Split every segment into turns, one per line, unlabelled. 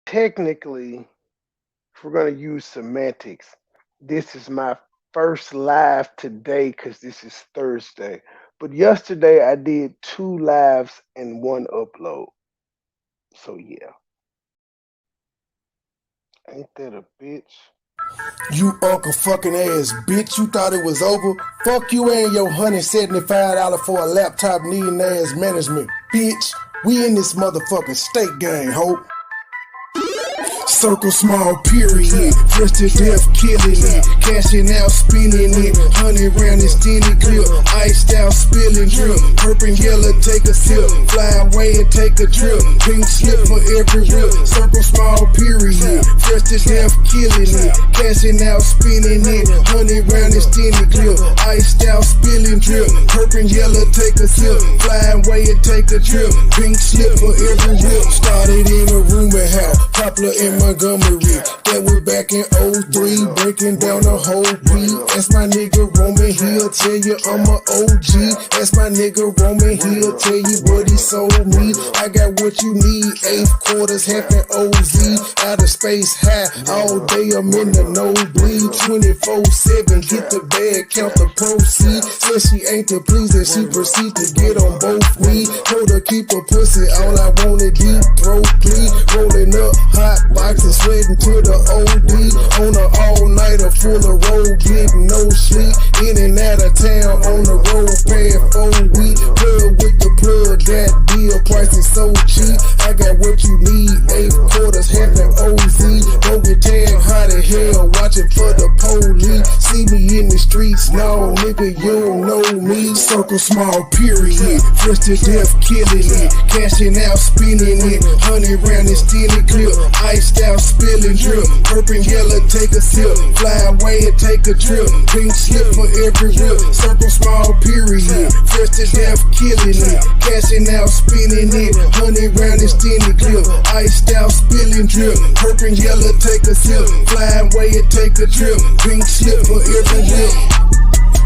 Technically, if we're gonna use semantics, this is my first live today because this is Thursday. But yesterday I did two lives and one upload. So yeah, ain't that a bitch?
You uncle fucking ass bitch, you thought it was over? Fuck you and your $175 for a laptop needing ass management, bitch. We in this motherfucking state gang, ho. Circle small period, fresh to death killing it, cashing out spinning it, 100 round extended clip, iced out spilling drip, purple and yellow take a sip, fly away and take a trip, pink slip for every rip, circle small period, fresh to death killing it, cashing out spinning it, 100 round extended clip, iced out spilling drip, purple and yellow take a sip, fly away and take a trip, pink slip for every rip, started in a rumor house, popular in Montgomery, that was back in '03, breaking down the whole beat. That's my nigga Roman, he'll tell you I'm a OG. That's my nigga Roman, he'll tell you what he sold me. I got what you need, eighth quarters, half an OZ. Out of space high, all day I'm in the nosebleed. 24/7, get the bag, count the proceeds. Said she ain't to please and she proceed to get on both knees. Told her keep her pussy, all I wanted deep throat clean. Rolling up hot boxes, sweating to the OD. On a all-nighter full of road, getting no sleep. In and out of town on the road, paying 4 weeks. Plug with the plug, that deal price is so cheap. I got what you need, 8 quarters, half an OZ. Don't get tagged hot as hell, watching for the police. See me in the streets, no nigga, you don't know me. Circle small period, fresh to death killing it, cashing out spinning it, 100 round extended clip, iced out spilling drip, purple and yellow take a sip, fly away and take a trip, pink slip for every rip, circle small period, fresh to death killing it, cashing out spinning it, 100 round extended clip, iced out spilling drip, purple and yellow take a sip, fly away and take a trip, pink slip for every rip.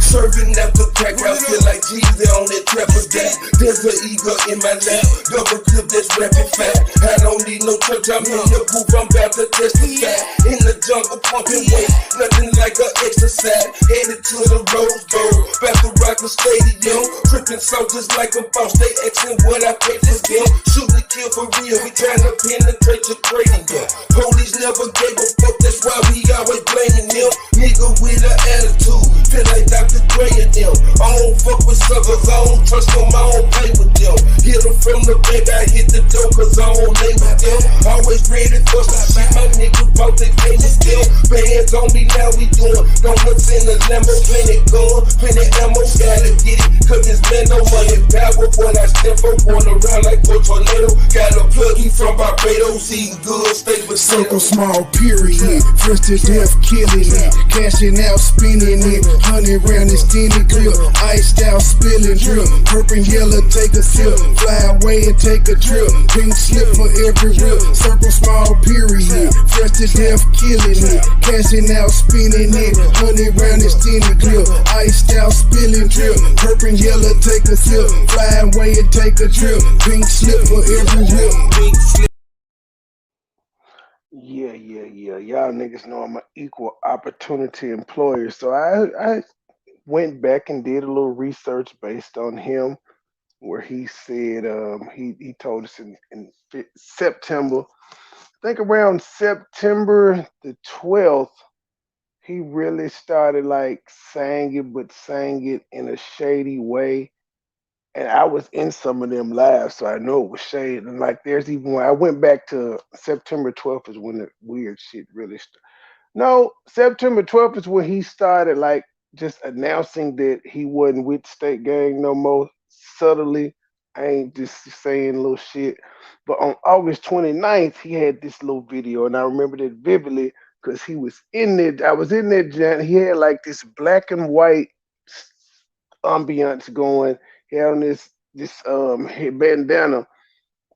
Serving out the crack route, feel like Jesus on that trapper day. There's an eagle in my lap, double clip that's rapid fat. I don't need no church, I'm in the booth, I'm about to testify. In the jungle, pumping weight, nothing like an exercise. Headed to the Rose Bowl, about to rock the stadium. Tripping soldiers like a boss, they asking what I pay for them. Shoot to kill for real, we tryna penetrate your cranium. Police never gave a fuck, that's why we always blaming them. Nigga with an attitude, feel like Dr. Dre and them. I don't fuck with suckers, I don't trust them, I don't play with them. Hit them from the back, I hit the door cause I don't lay with them. Always ready for some shit, my niggas bout they pay me still. Bands on me now, we doing donuts in the Lambo, plenty gun, plenty ammo, gotta get it. Cause this man no money power, when I step up, going around like a tornado. Got a plug, he from Barbados, eating good, stay with
Circle small period, fresh to death killing it, cashing out spinning it, 100 round extended clip, iced out spilling drip, purple and yellow take a sip, fly away and take a trip, pink slip for every rip, circle small period, fresh to death killing it, cashing out spinning it, 100 round extended clip, iced out spilling drip, purple and yellow take a sip, fly away and take a trip, pink slip for every rip, pink slip.
Yeah. Y'all niggas know I'm an equal opportunity employer. So I went back and did a little research based on him where he said he told us in September, I think around September the 12th, he really started like saying it, but saying it in a shady way. And I was in some of them lives, so I know it was shady. And like, there's even when I went back to September 12th is when the weird shit really started. No, September 12th is when he started like just announcing that he wasn't with State Gang no more subtly. I ain't just saying little shit. But on August 29th, he had this little video, and I remember that vividly because he was in it. I was in there, Jan. He had like this black and white ambiance going. He had on this bandana,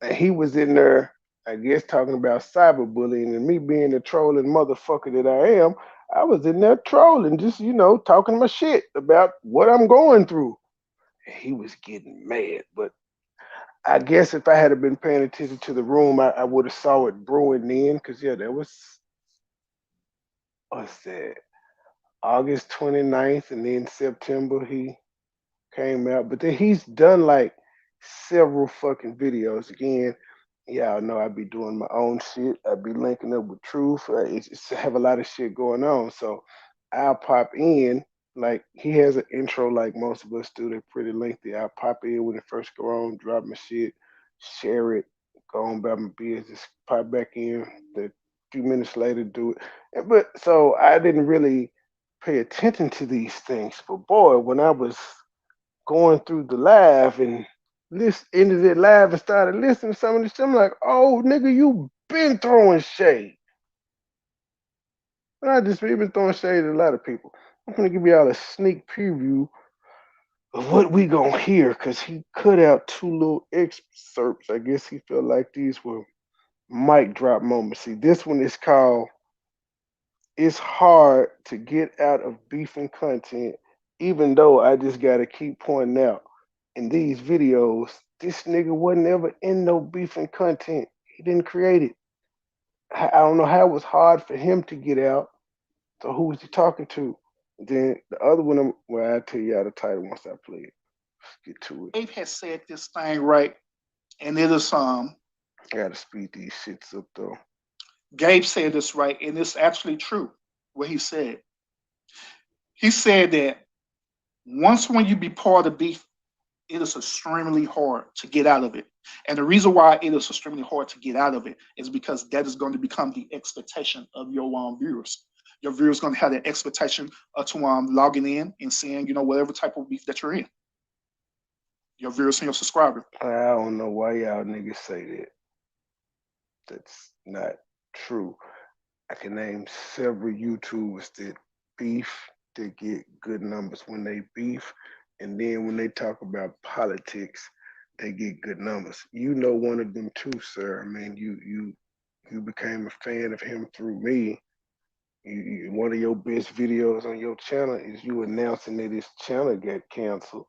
and he was in there, I guess, talking about cyberbullying. And me being the trolling motherfucker that I am, I was in there trolling, just talking my shit about what I'm going through. He was getting mad, but I guess if I had been paying attention to the room, I would have saw it brewing then. Cause yeah, there was what's that? August 29th, and then September he came out. But then he's done like several fucking videos. Again, y'all know I be doing my own shit. I be linking up with Truth. It's have a lot of shit going on. So I'll pop in. Like he has an intro like most of us do. They're pretty lengthy. I'll pop in when it first go on, drop my shit, share it, go on about my business, pop back in. The few minutes later, do it. But so I didn't really pay attention to these things. But boy, when I was going through the live and ended it live and started listening to some of this shit, I'm like, oh nigga, you been throwing shade. And I just been throwing shade at a lot of people. I'm gonna give y'all a sneak preview of what we gonna hear because he cut out two little excerpts. I guess he felt like these were mic drop moments. See, this one is called "It's Hard to Get Out of Beefing Content," even though I just gotta keep pointing out in these videos, this nigga wasn't ever in no beefing content. He didn't create it. I don't know how it was hard for him to get out. So who was he talking to? Then the other one, well, I'll tell you out the title once I play it. Let's get to it.
Dave has said this thing right, and it is
I gotta speed these shits up though.
Gabe said this right, and it's actually true. What he said that once when you be part of beef, it is extremely hard to get out of it. And the reason why it is extremely hard to get out of it is because that is going to become the expectation of your viewers. Your viewers going to have that expectation to logging in and seeing, whatever type of beef that you're in. Your viewers and your subscribers.
I don't know why y'all niggas say that. That's not true. I can name several YouTubers that beef, they get good numbers when they beef, and then when they talk about politics, they get good numbers. You know one of them too, sir. I mean, you became a fan of him through me. One of your best videos on your channel is you announcing that his channel got canceled.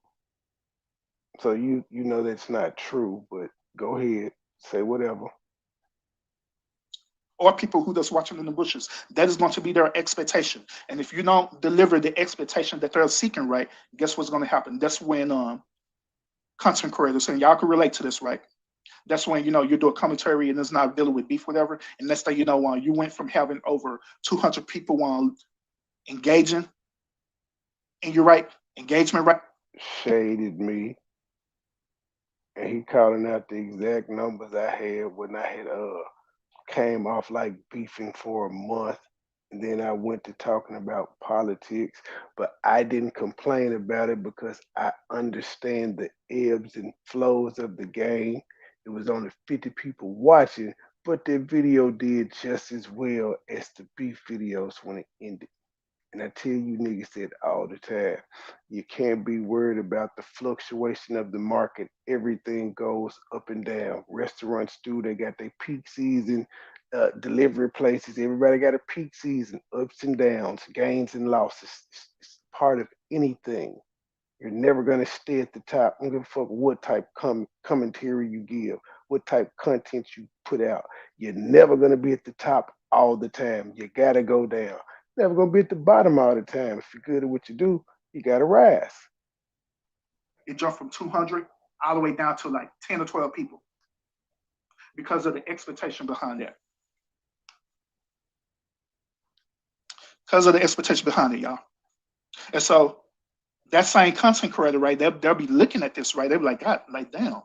So you know that's not true, but go ahead, say whatever.
Or people who just watching in the bushes. That is going to be their expectation. And if you don't deliver the expectation that they're seeking, right, guess what's going to happen? That's when content creators, and y'all can relate to this, right? That's when you do a commentary and it's not dealing with beef, whatever. And next thing you know, you went from having over 200 people engaging, and you're right, engagement, right?
Shaded me, and he calling out the exact numbers I had when I had came off like beefing for a month. And then I went to talking about politics, but I didn't complain about it because I understand the ebbs and flows of the game. It was only 50 people watching, but the video did just as well as the beef videos when it ended. And I tell you niggas that all the time. You can't be worried about the fluctuation of the market. Everything goes up and down. Restaurants do, they got their peak season. Delivery places, everybody got a peak season, ups and downs, gains and losses. It's part of anything. You're never gonna stay at the top. I don't give a fuck what type commentary you give, what type content you put out. You're never gonna be at the top all the time. You gotta go down. Never gonna be at the bottom all the time. If you're good at what you do, you gotta rise.
It jumped from 200 all the way down to like 10 or 12 people because of the expectation behind that. Because of the expectation behind it, y'all. And so that same content creator, right, they'll be looking at this, right? They'll be like, God, like, damn.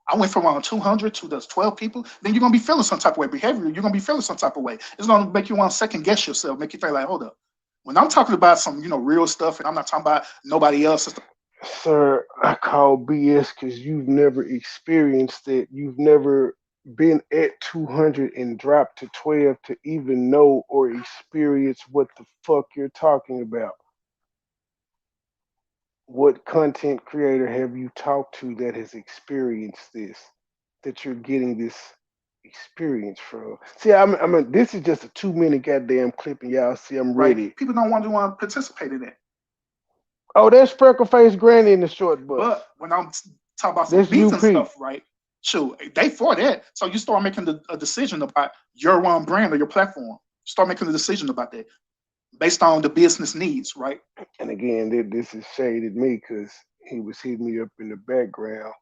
I went from around 200 to those 12 people. Then you're going to be feeling some type of way. Behavior, you're going to be feeling some type of way. It's going to make you want to second guess yourself, make you think like, hold up. When I'm talking about some, real stuff, and I'm not talking about nobody else.
Sir, I call BS because you've never experienced it. You've never been at 200 and dropped to 12 to even know or experience what the fuck you're talking about. What content creator have you talked to that has experienced this? That you're getting this experience from? See, this is just a 2 minute goddamn clip, and y'all see I'm ready.
Right. People don't want to participate in it.
Oh, that's Freckle Face Granny in the short bus.
But when I'm talking about some beats and stuff, right? Shoot, they for that. So you start making a decision about your brand or your platform. Start making a decision about that based on the business needs, right?
And again, this is shaded me because he was hitting me up in the background,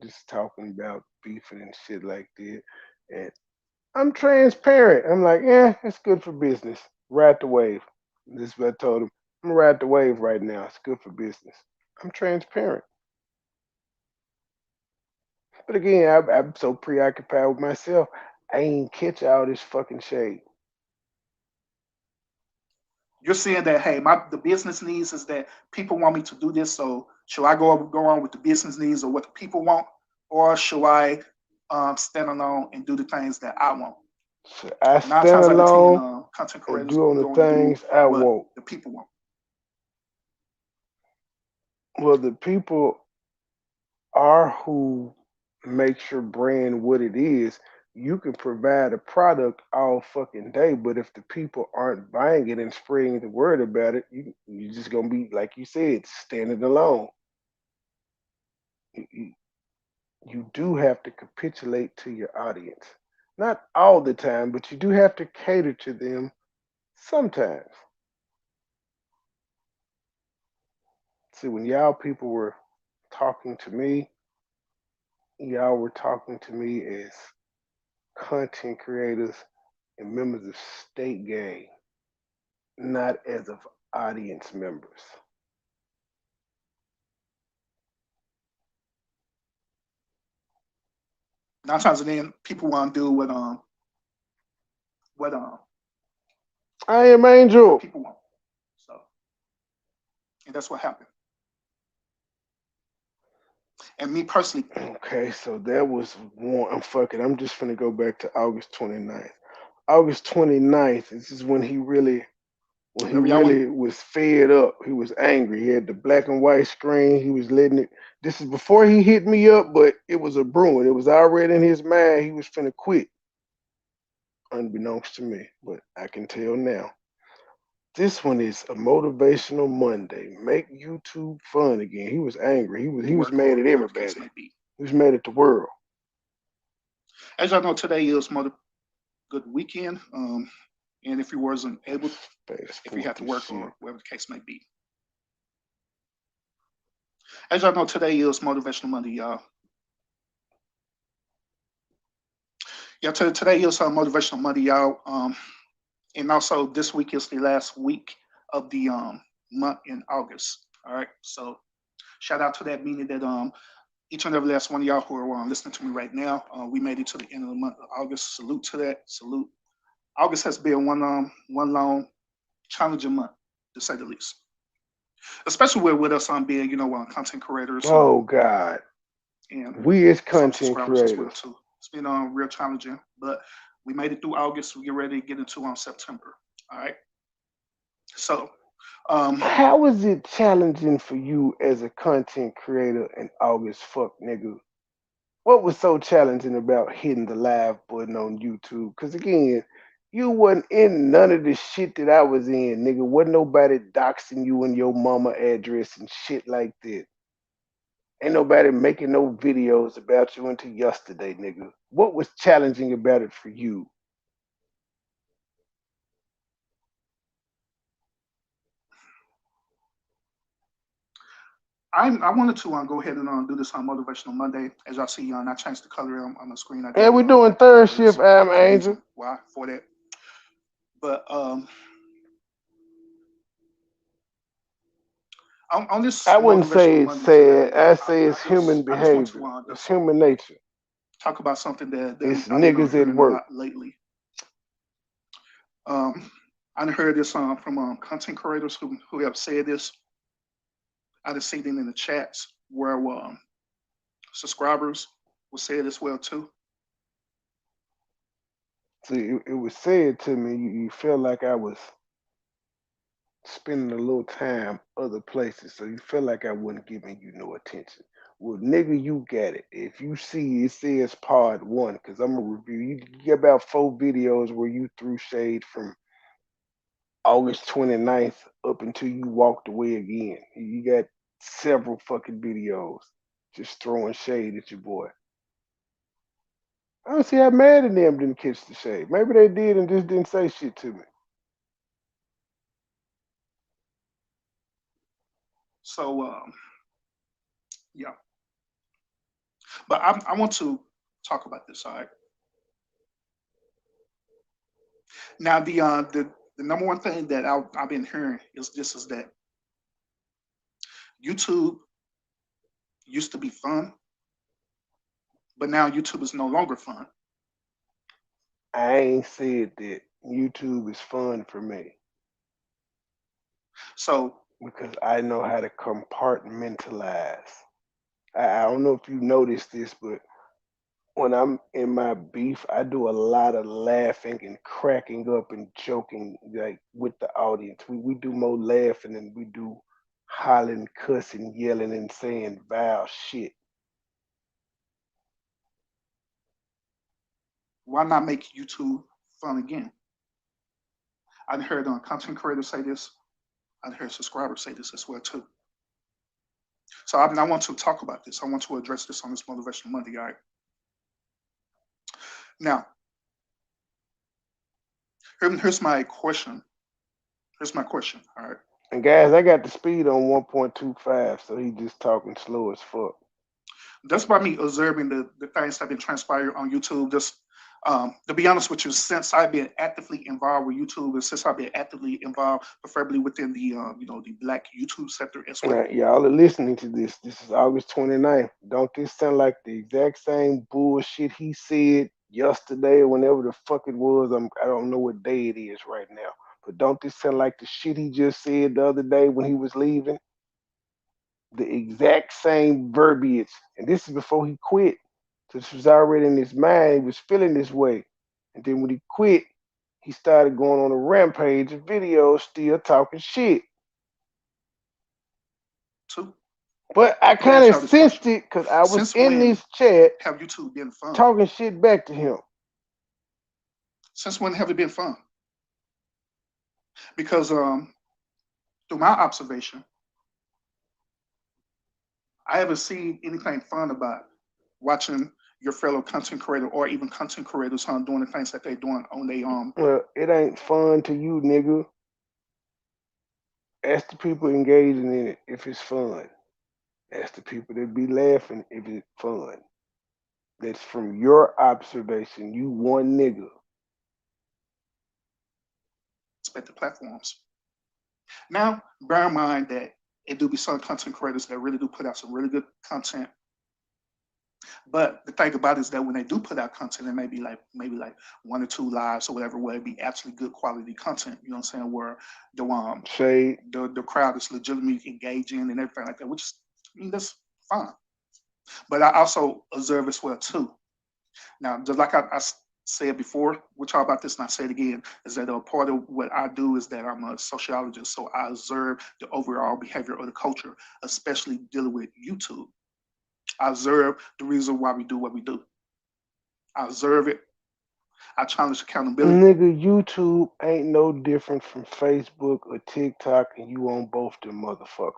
just talking about beefing and shit like that. And I'm transparent. I'm like, yeah, it's good for business. Ride the wave. This is what I told him. I'm gonna ride the wave right now. It's good for business. I'm transparent. But again, I'm so preoccupied with myself, I ain't catch all this fucking shade.
You're saying that, hey, my the business needs is that people want me to do this. So should I go on with the business needs or what the people want, or should I stand alone and do the things that I want?
So I
Nine
stand
times out of ten,
alone
content
and
creators
do on the
go and do
things I
what
want.
the people want.
Well, the people are who makes your brand what it is. You can provide a product all fucking day, but if the people aren't buying it and spreading the word about it, you're just gonna be like you said, standing alone. You, you, you do have to capitulate to your audience, not all the time, but you do have to cater to them sometimes. See, when y'all people were talking to me, y'all were talking to me as content creators and members of state gang, not as of audience members.
9 times out of ten, people want to do what
I am
what
Angel.
people want. So, and that's what happened. And me personally,
Okay, so that was one. I'm fucking. I'm just gonna go back to August 29th. August 29th. This is when he
whenever y'all want,
really was fed up. He was angry. He had the black and white screen. He was letting it. This is before he hit me up, but it was a brewing. It was already in his mind. He was finna quit, unbeknownst to me. But I can tell now. This one is a motivational Monday. Make YouTube fun again. He was angry. He was
work
mad
or
at
whatever the case
everybody.
may be.
He was mad at the world.
As y'all know, today is Mother Good Weekend. And if you wasn't able,
Fast
if you
forward
had to
this
work
shit.
or whatever the case may be. As y'all know, today is Motivational Monday, y'all. Yeah, today is Motivational Monday, y'all. And also this week is the last week of the month in August. All right, so shout out to that, meaning that each and every last one of y'all who are listening to me right now, we made it to the end of the month of August. Salute to that. Salute. August has been one long challenging month, to say the least. Especially with us being, content creators
Oh God.
and
We as
some
content
subscribers as well
creators.
too. It's been real challenging, but we made it through August. We get ready to get into September. All right. So, um,
How is it challenging for you as a content creator in August? Fuck nigga. What was so challenging about hitting the live button on YouTube? Cause again, you wasn't in none of the shit that I was in, nigga. Wasn't nobody doxing you and your mama address and shit like that. Ain't nobody making no videos about you until yesterday, nigga. What was challenging about it for you?
I wanted to go ahead and do this on Motivational Monday. As y'all see, I changed the color on the screen. I did
And
it
we doing
black and white.
third
There's
shift, I'm
a
Angel.
reason why for that. But on this
I wouldn't
Motivational
say it's
Monday today,
sad. I say
I
it's
just
human
I just want to
behavior. It's
just
human nature.
talk about something that
It's
I've been
niggas at
hearing a
work.
lot lately. Um, I heard this from content creators who have said this. I have seen it in the chats where subscribers will say it as well too.
See, it was said to me, you feel like I was spending a little time other places, so you feel like I wasn't giving you no attention. Well, nigga, you got it. If you see it says part one, because I'm gonna review. You get about 4 videos where you threw shade from August 29th up until you walked away again. You got several fucking videos. just throwing shade at your boy. I don't see how mad at them didn't catch the shade. Maybe they did and just didn't say shit to me.
So yeah, but I want to talk about this. All right. Now the number one thing that I've been hearing is this is that YouTube used to be fun, but now YouTube is no longer fun.
I ain't said that YouTube is fun for me
So
because I know how to compartmentalize. I don't know if you noticed this, but when I'm in my beef, I do a lot of laughing and cracking up and joking like with the audience. We do more laughing than we do hollering, cussing, yelling, and saying vile shit.
why not make YouTube fun again? I heard content creators say this. I heard subscribers say this as well too. So I want to talk about this. I want to address this on this motivational Monday. All right. Now, here's my question. Here's my question. All right.
And guys, I got the speed on 1.25, so he just talking slow as fuck.
That's by me observing the things that have been transpired on YouTube. Just to be honest with you, since I've been actively involved with YouTube, and since I've been actively involved, preferably within the the Black YouTube sector as well.
Now, y'all are listening to this. This is August 29th. Don't this sound like the exact same bullshit he said yesterday or whenever the fuck it was? I don't know what day it is right now. But don't this sound like the shit he just said the other day when he was leaving? The exact same verbiage. And this is before he quit. So this was already in his mind. He was feeling this way. And then when he quit, he started going on a rampage of videos, still talking shit.
Two.
But I
Let me
kind
ask
of
y'all this
sensed
question:
it because I was
Since
in
when
this chat
have YouTube been fun?
talking shit back to him.
Since when have it been fun? Because through my observation, I haven't seen anything fun about watching your fellow content creator or even content creators doing the things that they're doing on their
Well, it ain't fun to you, nigga. Ask the people engaging in it if it's fun. Ask the people that be laughing if it's fun. That's from your observation. You one nigga.
respective platforms. Now, bear in mind that it do be some content creators that really do put out some really good content. But the thing about it is that when they do put out content, it may be like maybe like one or two lives or whatever, where it be actually good quality content. You know what I'm saying? Where
Shade.
the crowd is legitimately engaging and everything like that, which is that's fine. But I also observe as well too. Now, just like I said before, we'll talk about this and I say it again, is that a part of what I do is that I'm a sociologist. So I observe the overall behavior of the culture, especially dealing with YouTube. I observe the reason why we do what we do. I observe it. I challenge accountability.
Nigga, YouTube ain't no different from Facebook or TikTok, and you on both them motherfuckers.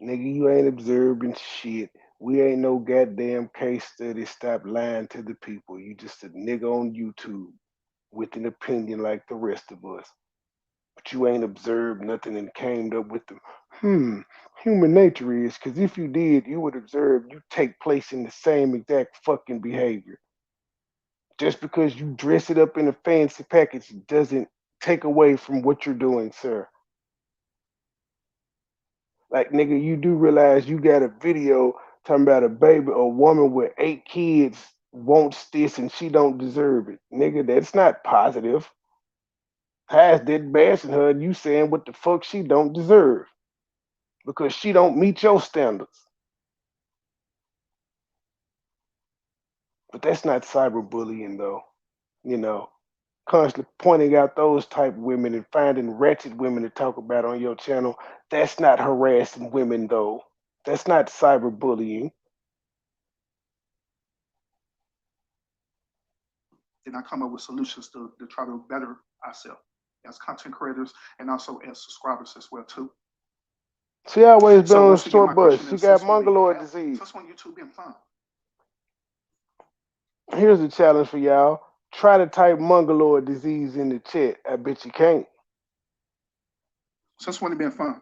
Nigga, you ain't observing shit. We ain't no goddamn case study. Stop lying to the people. You just a nigga on YouTube with an opinion like the rest of us. But you ain't observed nothing and came up with the human nature is, because if you did, you would observe you take place in the same exact fucking behavior. Just because you dress it up in a fancy package doesn't take away from what you're doing, sir. Like, nigga, you do realize you got a video talking about a woman with 8 kids wants this and she don't deserve it. Nigga, that's not positive. How's that bashing her and you saying what the fuck she don't deserve because she don't meet your standards. But that's not cyberbullying though, you know. Constantly pointing out those type of women and finding ratchet women to talk about on your channel, that's not harassing women though. That's not cyberbullying.
Then I come up with solutions to try to better ourselves as content creators and also as subscribers as well too.
She always been
So
on a
once again, my
short bus.
question
She
is:
got
since when
mongoloid disease.
since when YouTube been fun?
Here's a challenge for y'all. Try to type mongoloid disease in the chat. I bet you can't.
Since when it been fun?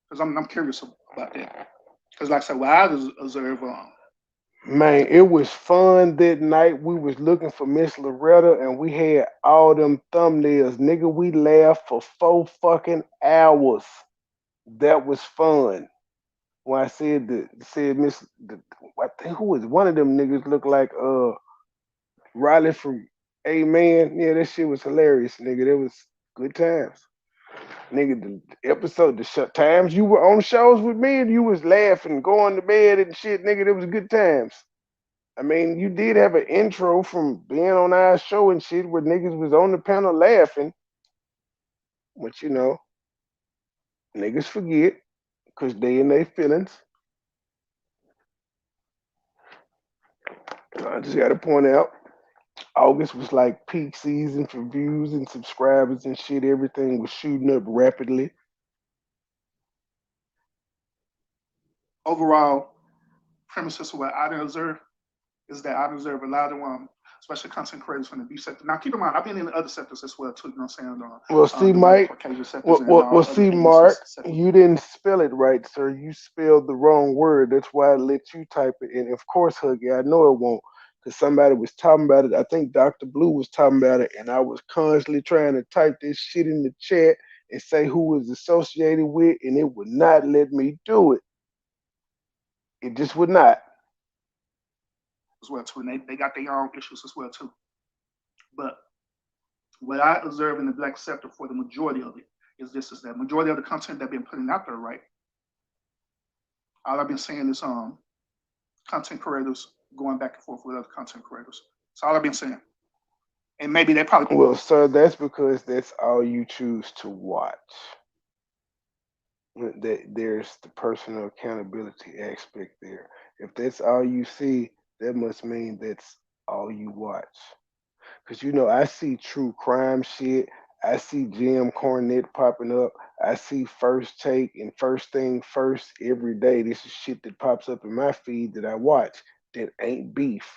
Because I'm curious about that. Because like I said, what I observe,
Man, it was fun that night. We was looking for Miss Loretta and we had all them thumbnails. Nigga, we laughed for 4 fucking hours. That was fun. When I said I think who was one of them niggas looked like Riley from Amen. Yeah, that shit was hilarious, nigga. That was good times. Nigga, the episode, times you were on shows with me and you was laughing, going to bed and shit, nigga, that was good times. I mean, you did have an intro from being on our show and shit where niggas was on the panel laughing, but niggas forget because they in their feelings. I just got to point out, August was like peak season for views and subscribers and shit. Everything was shooting up rapidly.
overall premises of what I observe is that I observe a lot of especially content creators from the beef sector. Now, keep in mind, I've been in the other sectors as well too. You know what I'm saying?
Well, see,
The white
Mike.
Caucasian sectors
Well,
and
well, well,
other
see,
Asian
Mark,
sectors.
you didn't spell it right, sir. You spelled the wrong word. That's why I let you type it. And of course, Huggy, I know it won't, because somebody was talking about it. I think Dr. Blue was talking about it, and I was constantly trying to type this shit in the chat and say who was associated with, and it would not let me do it. It just would not.
As well too, and they got their own issues as well too. But what I observe in the black sector for the majority of it is that majority of the content that been putting out there, right? All I've been saying is content creators going back and forth with other content creators. That's all I've been saying. And maybe they probably
Well, sir, that's because that's all you choose to watch. There's the personal accountability aspect there. If that's all you see, that must mean that's all you watch. Because I see true crime shit. I see Jim Cornette popping up. I see First Take and First Thing First every day. This is shit that pops up in my feed that I watch that ain't beef.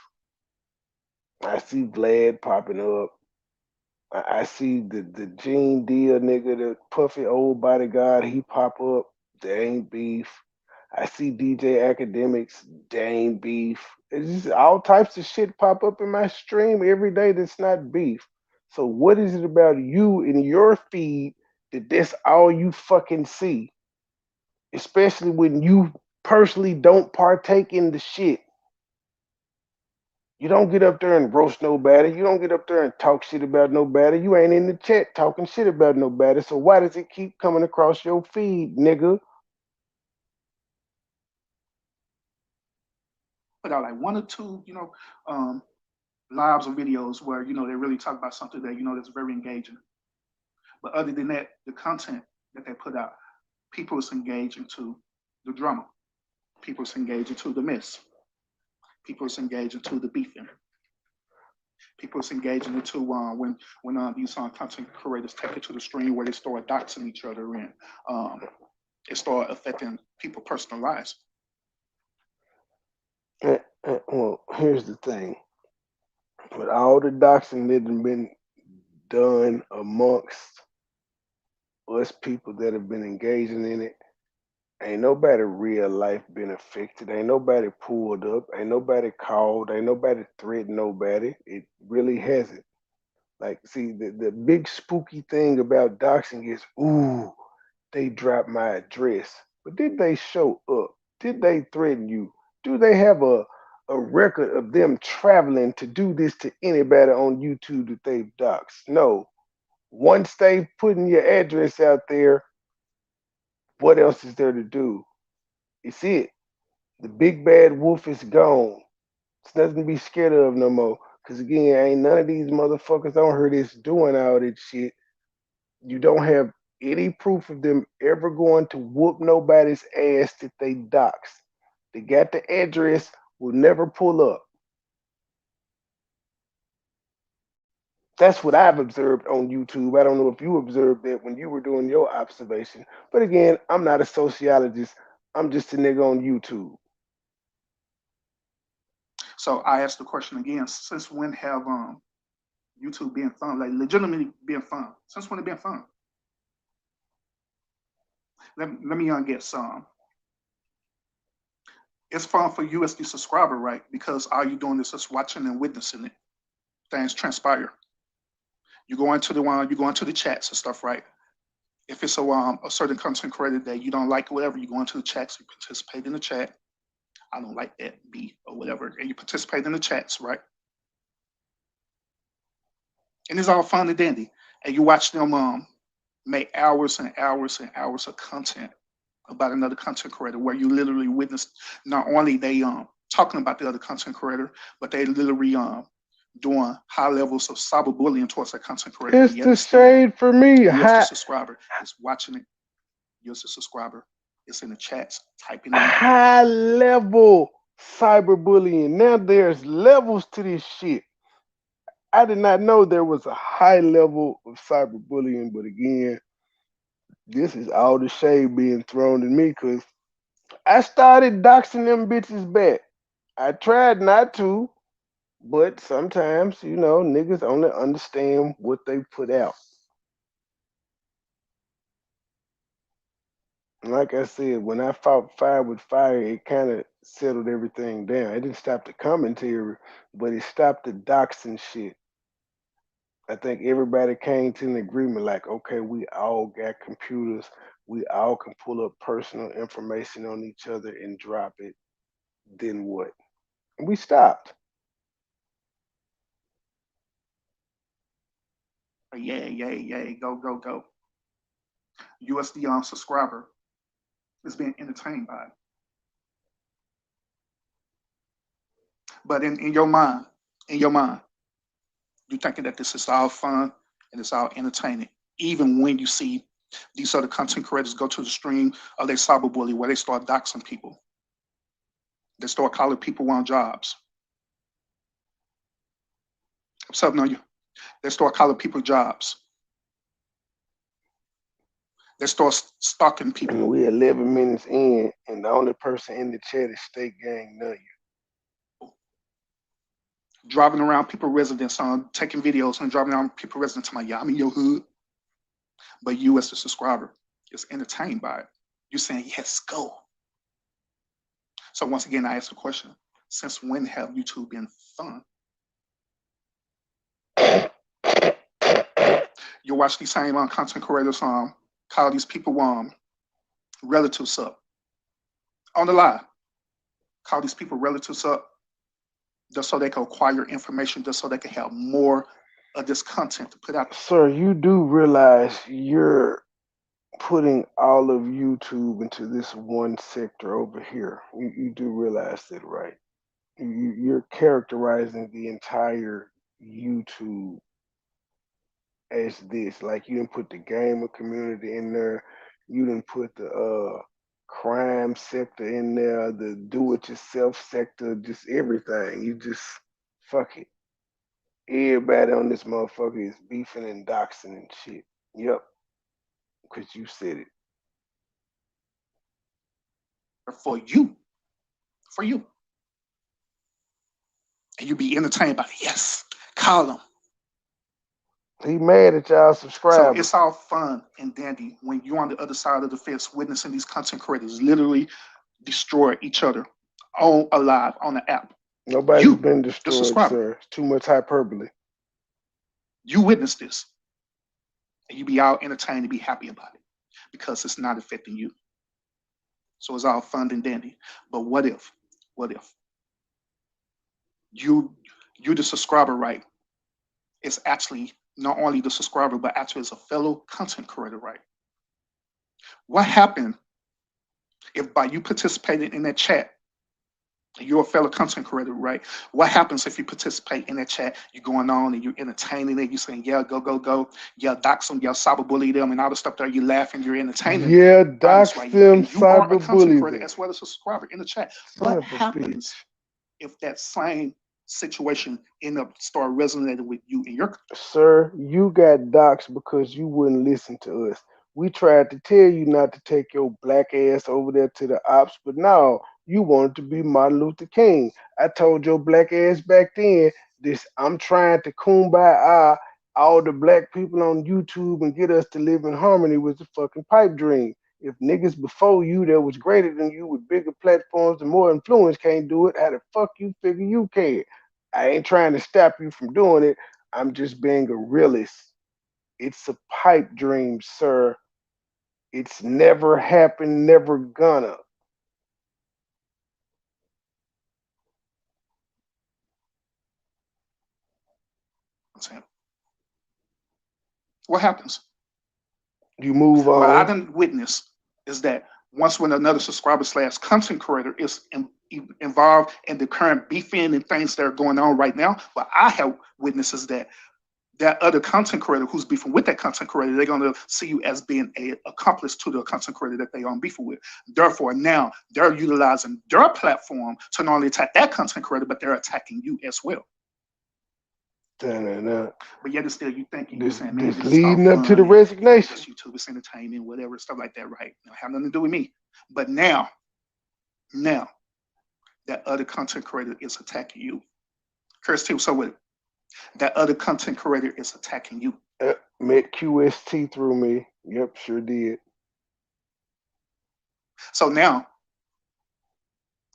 I see Vlad popping up. I see the Gene Deal nigga, the puffy old bodyguard, he pop up. They ain't beef. I see DJ Academics, they ain't beef. It's just all types of shit pop up in my stream every day that's not beef. So what is it about you in your feed that that's all you fucking see? Especially when you personally don't partake in the shit. You don't get up there and roast nobody. You don't get up there and talk shit about nobody. You ain't in the chat talking shit about nobody. So why does it keep coming across your feed, nigga?
put out like one or two, lives or videos where they really talk about something that that's very engaging. But other than that, the content that they put out, people is engaged into the drama. People is engaged into the mess. People is engaged into the beefing. People is engaging into when these content creators take it to the stream where they start doxing each other and it start affecting people's personal lives.
Well, here's the thing. With all the doxing that have been done amongst us people that have been engaging in it, ain't nobody real life been affected. Ain't nobody pulled up. Ain't nobody called. Ain't nobody threatened nobody. It really hasn't. Like, see, the big spooky thing about doxing is, ooh, they dropped my address. But did they show up? Did they threaten you? Do they have a record of them traveling to do this to anybody on YouTube that they've doxed? No. Once they putting your address out there, what else is there to do? It's it. The big bad wolf is gone. It's nothing to be scared of no more. Cause again, ain't none of these motherfuckers on here that's doing all that shit. You don't have any proof of them ever going to whoop nobody's ass that they dox. They got the address, will never pull up. That's what I've observed on YouTube. I don't know if you observed that when you were doing your observation. But again, I'm not a sociologist. I'm just a nigga on YouTube.
So I asked the question again: since when have YouTube been fun? Like legitimately being fun? Since when it been fun? Let me get some. It's fun for you as the subscriber, right? Because all you doing is just watching and witnessing it. Things transpire. You go into the one, you go into the chats and stuff, right? If it's a certain content creator that you don't like, or whatever, you go into the chats, you participate in the chat. I don't like that B or whatever, and you participate in the chats, right? And it's all fun and dandy. And you watch them make hours and hours and hours of content about another content creator, where you literally witness not only they talking about the other content creator, but they literally doing high levels of cyberbullying towards that content creator.
It's
And yet
the
and still,
shade for me.
you as the subscriber is watching it. You as the subscriber is in the chats, typing in.
High level cyberbullying. Now there's levels to this shit. I did not know there was a high level of cyberbullying, but again, this is all the shade being thrown at me because I started doxing them bitches back. I tried not to, but sometimes, niggas only understand what they put out. Like I said, when I fought fire with fire, it kind of settled everything down. It didn't stop the commentary, but it stopped the doxing shit. I think everybody came to an agreement like, okay, we all got computers. We all can pull up personal information on each other and drop it. Then what? And we stopped.
Yeah, go, go, go. USD subscriber is being entertained by it. But in your mind, you're thinking that this is all fun and it's all entertaining. Even when you see these other content creators go to the stream of their cyberbully where they start doxing people. They start calling people on jobs. What's up, on you? They start calling people jobs. They start stalking people.
And we 11 minutes in, and the only person in the chat is State Gang None.
Driving around people residents taking videos and driving around people residents my yeah, I'm in your hood. But you as a subscriber is entertained by it. You're saying, yes, go. So once again, I ask the question, since when have YouTube been fun? You watch these same content creators call these people relatives up. On the lie. Call these people relatives up just so they can acquire information, just so they can have more of this content to put out.
Sir, you do realize you're putting all of YouTube into this one sector over here. You do realize that, right? You're characterizing the entire YouTube as this. Like you didn't put the gamer community in there. You didn't put the crime sector in there, the do-it-yourself sector, just everything. You just fuck it. Everybody on this motherfucker is beefing and doxing and shit. Yep, because you said it.
For you. And you be entertained by it. Yes, call them.
He mad at y'all
So
subscribers.
it's all fun and dandy when you're on the other side of the fence witnessing these content creators literally destroy each other on alive on the app.
Nobody's been destroyed, sir. It's too much hyperbole.
You witness this. And you be all entertained and be happy about it because it's not affecting you. So it's all fun and dandy. But what if you the subscriber, right? It's actually not only the subscriber, but actually as a fellow content creator, right? What happened if by you participating in that chat, you're a fellow content creator, right? What happens if you participate in that chat, you're going on and you're entertaining it, you're saying, yeah, go, go, go, yeah, dox them, yeah, cyberbully them, and all the stuff there, you're laughing, you're entertaining.
Yeah, dox
right?
them,
you are a content
cyberbully
creator
them.
as well as a subscriber in the chat.
Son
What
of a
happens
bitch.
if that same situation end up start resonating with you and your.
Sir, you got doxxed because you wouldn't listen to us. We tried to tell you not to take your black ass over there to the ops, but no, you wanted to be Martin Luther King. I told your black ass back then, this I'm trying to kumbaya all the black people on YouTube and get us to live in harmony with the fucking pipe dream. If niggas before you that was greater than you with bigger platforms and more influence can't do it, how the fuck you figure you can? I ain't trying to stop you from doing it. I'm just being a realist. It's a pipe dream, sir. It's never happened, never gonna.
I'm saying, what happens?
You move
What I
on.
didn't witness is that once when another subscriber slash content creator is involved in the current beefing and things that are going on right now, what I have witnessed is that that other content creator who's beefing with that content creator, they're going to see you as being a accomplice to the content creator that they are beefing with. Therefore, now they're utilizing their platform to not only attack that content creator, but they're attacking you as well.
Da-na-na.
But yet, still, you thinking you
This
saying, man,
this
this is all
leading up to
fun
the
and
resignation.
just YouTube, it's entertainment, whatever, stuff like that, right? It have nothing to do with me. But now that other content creator is attacking you. Curse too. So what? That other content creator is attacking you.
Met QST through me. Yep, sure did.
So now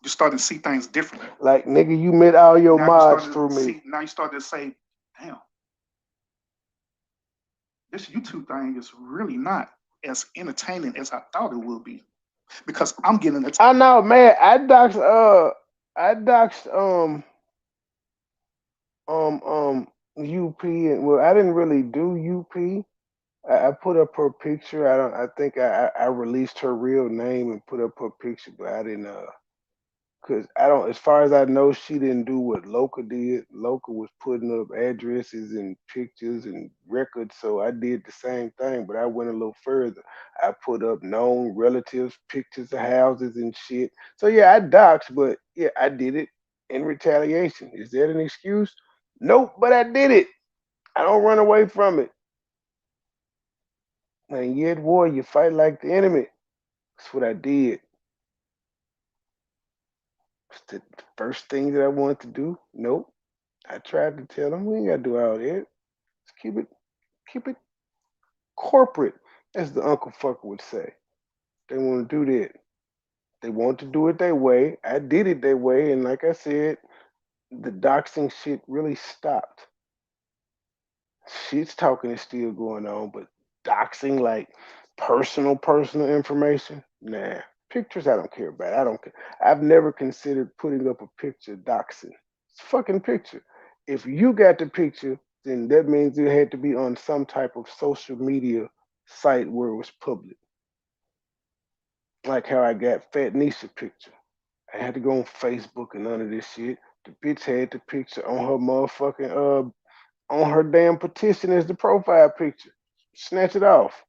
you're starting to see things differently.
Like nigga, you met all your
Now you're
mods
starting to
through me.
see. Now you're starting to say, damn, this YouTube thing is really not as entertaining as I thought it would be because I'm getting it.
I know, man. I doxed UP and well, I didn't really do UP. I put up her picture. I don't. I think I released her real name and put up her picture, but I didn't. Cause I don't. As far as I know, she didn't do what Loca did. Loca was putting up addresses and pictures and records, so I did the same thing, but I went a little further. I put up known relatives, pictures of houses and shit. So yeah, I doxed, but yeah, I did it in retaliation. Is that an excuse? Nope, but I did it. I don't run away from it. And yet, war, you fight like the enemy. That's what I did. It's the first thing that I wanted to do. Nope. I tried to tell them we ain't gotta do all that. Let's keep it corporate, as the Uncle Fucker would say. They want to do that. They want to do it their way. I did it their way, and like I said, the doxing shit really stopped. Shit's talking is still going on, but doxing like personal information, nah. Pictures I don't care about. I don't care. I've never considered putting up a picture doxing. It's a fucking picture. If you got the picture, then that means it had to be on some type of social media site where it was public. Like how I got Fat Nisha picture. I had to go on Facebook and none of this shit. The bitch had the picture on her motherfucking on her damn petition as the profile picture. Snatch it off.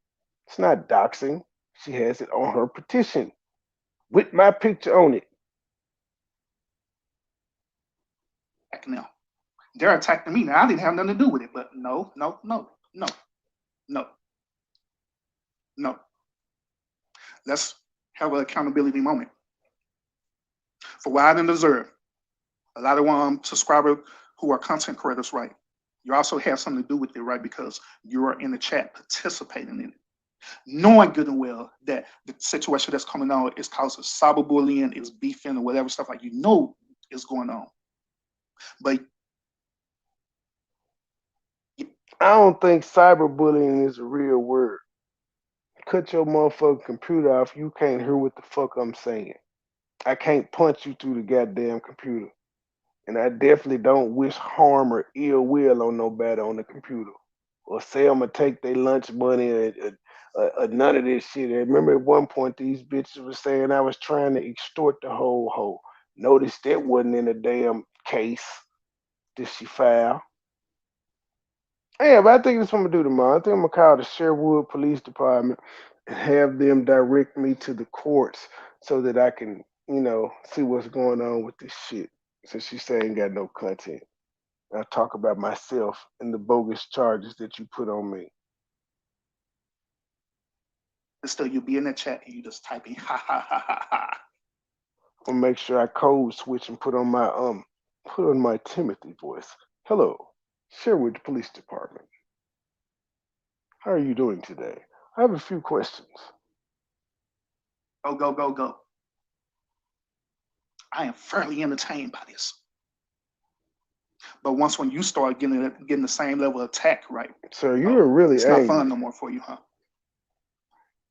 It's not doxing. She has it on her petition with my picture on it.
Now they're attacking me. Now I didn't have nothing to do with it, but no, no, no, no, no, no. Let's have an accountability moment for what I didn't deserve. A lot of subscribers who are content creators, right? You also have something to do with it, right? Because you are in the chat participating in it, knowing good and well that the situation that's coming on is causing cyberbullying, is beefing, or whatever stuff like is going on. But
I don't think cyberbullying is a real word. Cut your motherfucking computer off. You can't hear what the fuck I'm saying. I can't punch you through the goddamn computer. And I definitely don't wish harm or ill will on nobody on the computer. Or say I'm gonna take their lunch money or none of this shit. I remember at one point these bitches were saying I was trying to extort the whole hoe. Notice that wasn't in a damn case. Did she file? Yeah, but I think that's what I'm gonna do tomorrow. I think I'm gonna call the Sherwood Police Department and have them direct me to the courts so that I can, see what's going on with this shit. since you say I ain't got no content. I talk about myself and the bogus charges that you put on me.
But still, you be in the chat and you just typing ha ha ha ha ha.
I'll make sure I code switch and put on my Timothy voice. Hello, Sherwood Police Department. How are you doing today? I have a few questions.
Go, go, go, go. I am fairly entertained by this. But once when you start getting the same level of attack, right?
Sir, you are really
It's not
angry.
fun no more for you, huh?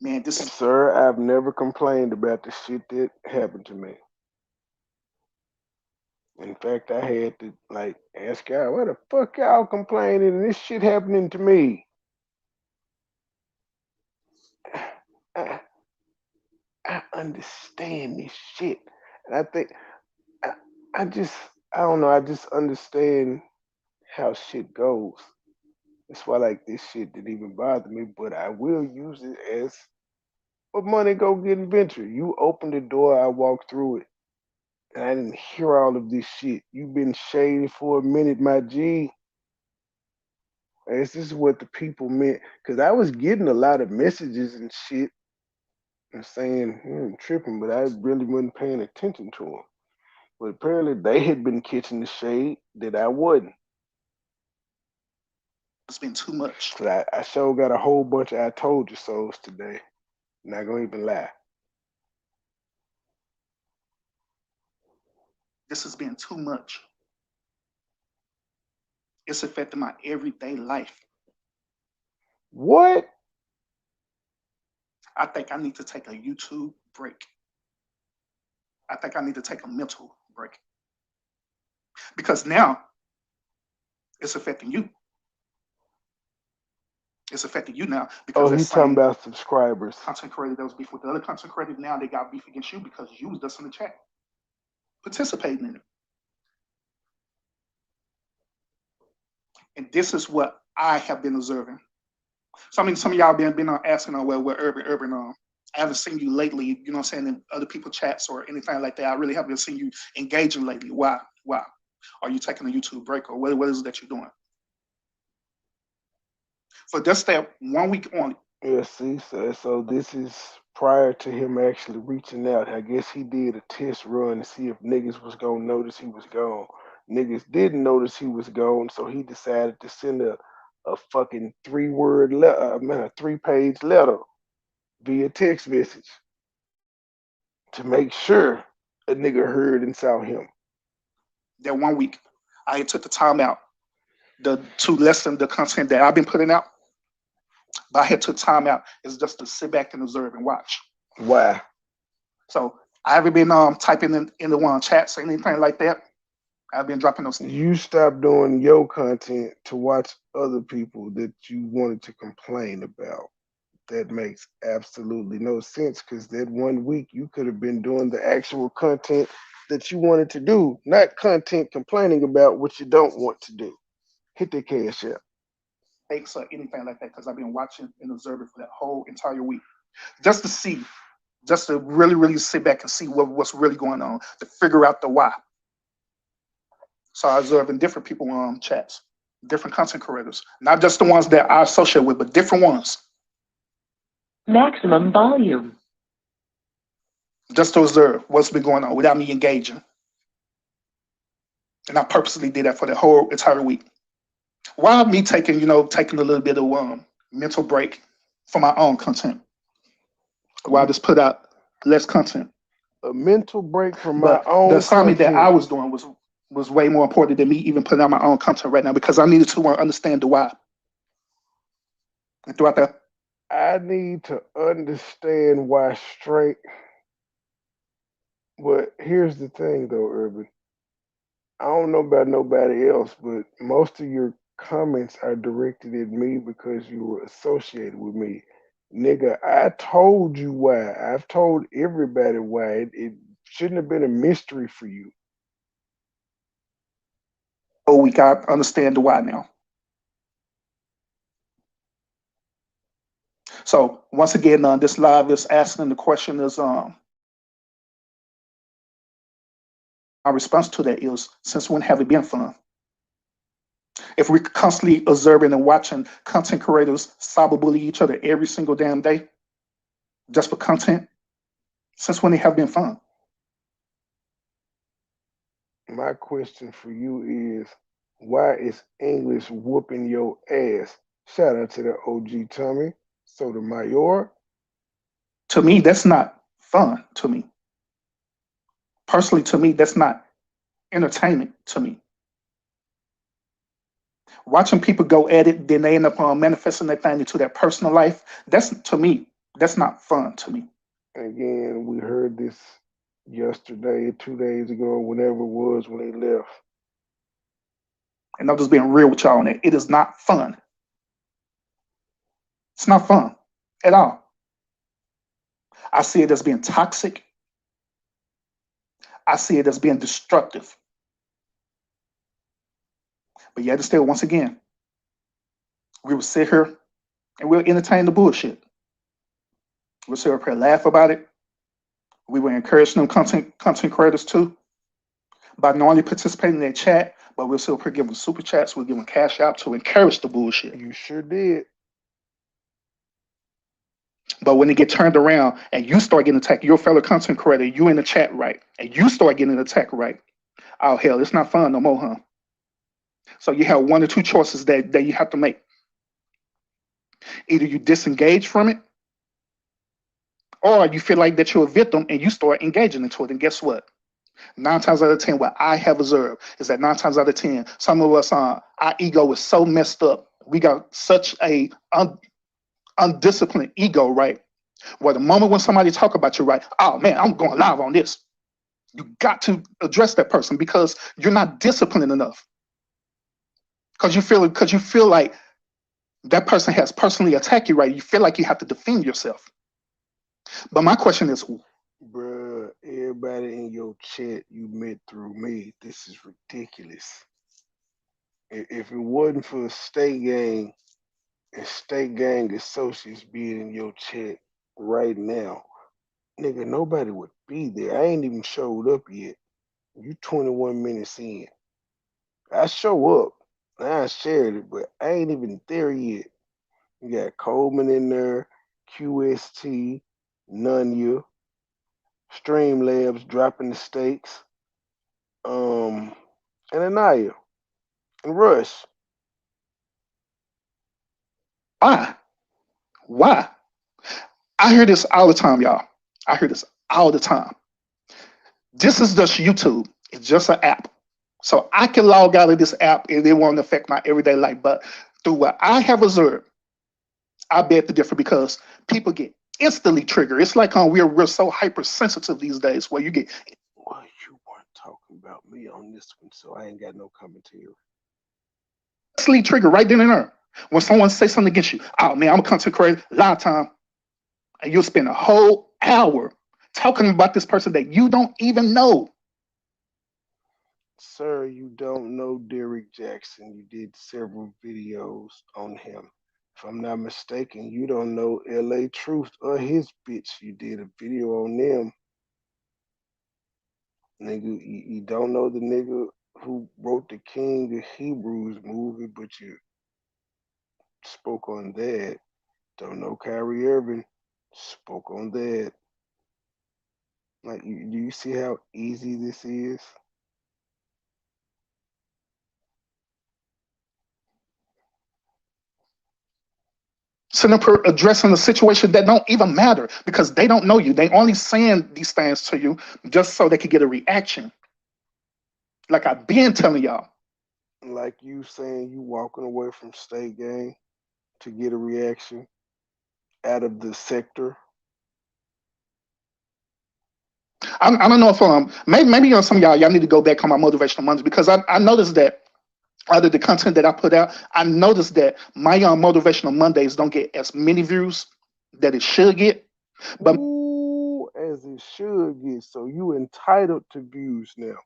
Man, this is
Sir, I've never complained about the shit that happened to me. In fact, I had to like ask y'all, why the fuck y'all complaining and this shit happening to me? I, I understand this shit. And I think I, I just I don't know, I just understand how shit goes. That's why like this shit didn't even bother me, but I will use it as a money go getting venture. You open the door, I walk through it. And I didn't hear all of this shit. You've been shady for a minute, my G. And this is what the people meant. Cause I was getting a lot of messages and shit and saying, tripping, but I really wasn't paying attention to them. But apparently they had been catching the shade that I wasn't.
it's been too much.
So I sure got a whole bunch of I told you so's today. Not gonna even lie.
This has been too much. It's affecting my everyday life.
What?
I think I need to take a YouTube break. I think I need to take a mental break. Because now it's affecting you. It's affecting you now because
Oh,
that
he talking
same
about subscribers.
content creator that was beef with the other content creator, now they got beef against you because you was just in the chat, participating in it. And this is what I have been observing. So I mean, some of y'all been asking, well, where urban, I haven't seen you lately, you know what I'm saying, in other people chats or anything like that. I really haven't seen you engaging lately. Why? Why? Are you taking a YouTube break or what is it that you're doing? For just that 1 week only.
Yeah, see, so this is prior to him actually reaching out. I guess he did a test run to see if niggas was gonna notice he was gone. Niggas didn't notice he was gone, so he decided to send a fucking 3-word letter, a 3-page letter via text message to make sure a nigga heard and saw him.
That 1 week, I took the time out to lessen the content that I've been putting out. But I had took time out is just to sit back and observe and watch.
Why?
So I haven't been typing in the one chats or anything like that. I've been dropping those.
You stopped doing your content to watch other people that you wanted to complain about. That makes absolutely no sense because that 1 week you could have been doing the actual content that you wanted to do, not content complaining about what you don't want to do. Hit that cash out.
Takes or anything like that because I've been watching and observing for that whole entire week just to see, just to really sit back and see what's really going on, to figure out the why. So I observe in different people chats, different content creators, not just the ones that I associate with, but different ones.
Maximum volume.
Just to observe what's been going on without me engaging. And I purposely did that for the whole entire week. While me taking a little bit of mental break for my own content. While I just put out less content.
A mental break from my
But
own
the assignment that I
content.
was doing was way more important than me even putting out my own content right now because I needed to understand the why. And throughout that,
I need to understand why straight. But here's the thing though, Urban. I don't know about nobody else, but most of your comments are directed at me because you were associated with me. Nigga, I told you why. I've told everybody why. It shouldn't have been a mystery for you.
whole week I understand the why now. So once again, this live is asking the question is My response to that is, since when have it been fun? If we're constantly observing and watching content creators cyberbully each other every single damn day just for content, since when it have been fun?
My question for you is, why is English whooping your ass? Shout out to the OG Tommy Sotomayor.
To me, that's not fun to me. Personally, to me, that's not entertainment to me. Watching people go at it, then they end up manifesting that thing into their personal life. That's to me, that's not fun to me.
Again, we heard this yesterday, 2 days ago, whenever it was when they left.
And I'm just being real with y'all on it. It is not fun. It's not fun at all. I see it as being toxic. I see it as being destructive. But yet, still, once again, we will sit here and we'll entertain the bullshit. We'll sit up here and laugh about it. We will encourage them content creators too by not only participating in their chat, but we'll still give them super chats. We'll give them cash out to encourage the bullshit.
You sure did.
But when they get turned around and you start getting attacked, your fellow content creator, you in the chat right, and you start getting attacked right, oh hell, it's not fun no more, huh? So you have one or two choices that you have to make. Either you disengage from it, or you feel like that you're a victim and you start engaging into it. And guess what? 9 times out of 10, what I have observed is that 9 times out of 10, some of us, our ego is so messed up. We got such a undisciplined ego, right? Where the moment when somebody talk about you, right, oh man, I'm going live on this. You got to address that person because you're not disciplined enough. Because you feel like that person has personally attacked you, right? You feel like you have to defend yourself. But my question is,
bruh, everybody in your chat you met through me. This is ridiculous. If it wasn't for State Gang and State Gang associates being in your chat right now, nigga, nobody would be there. I ain't even showed up yet. You 21 minutes in. I show up. I shared it, but I ain't even there yet. You got Coleman in there, QST, Nunya, Streamlabs dropping the stakes, and Anaya and Rush.
why? Why? I hear this all the time, y'all. I hear this all the time. This is just YouTube. It's just an app. So I can log out of this app and it won't affect my everyday life. But through what I have observed, I beg to differ because people get instantly triggered. It's like we're so hypersensitive these days where you get
Well, you weren't talking about me on this one, so I ain't got no commentary.
instantly triggered right then and there. When someone says something against you, oh man, I'm a content creator, live time, and you'll spend a whole hour talking about this person that you don't even know.
Sir, you don't know Derrick Jackson. You did several videos on him. If I'm not mistaken, you don't know LA Truth or his bitch. You did a video on them. Nigga, you don't know the nigga who wrote the King of Hebrews movie, but you spoke on that. Don't know Kyrie Irving, spoke on that. Like, do you see how easy this is?
Sitting up here addressing a situation that don't even matter because they don't know you. They only saying these things to you just so they could get a reaction. Like I've been telling y'all.
Like you saying you walking away from State Gang to get a reaction out of the sector.
I don't know if maybe some of y'all need to go back on my motivational Mondays because I noticed that out of the content that I put out, I noticed that my motivational Mondays don't get as many views that it should get. But
Ooh, as it should get. So you entitled to views now.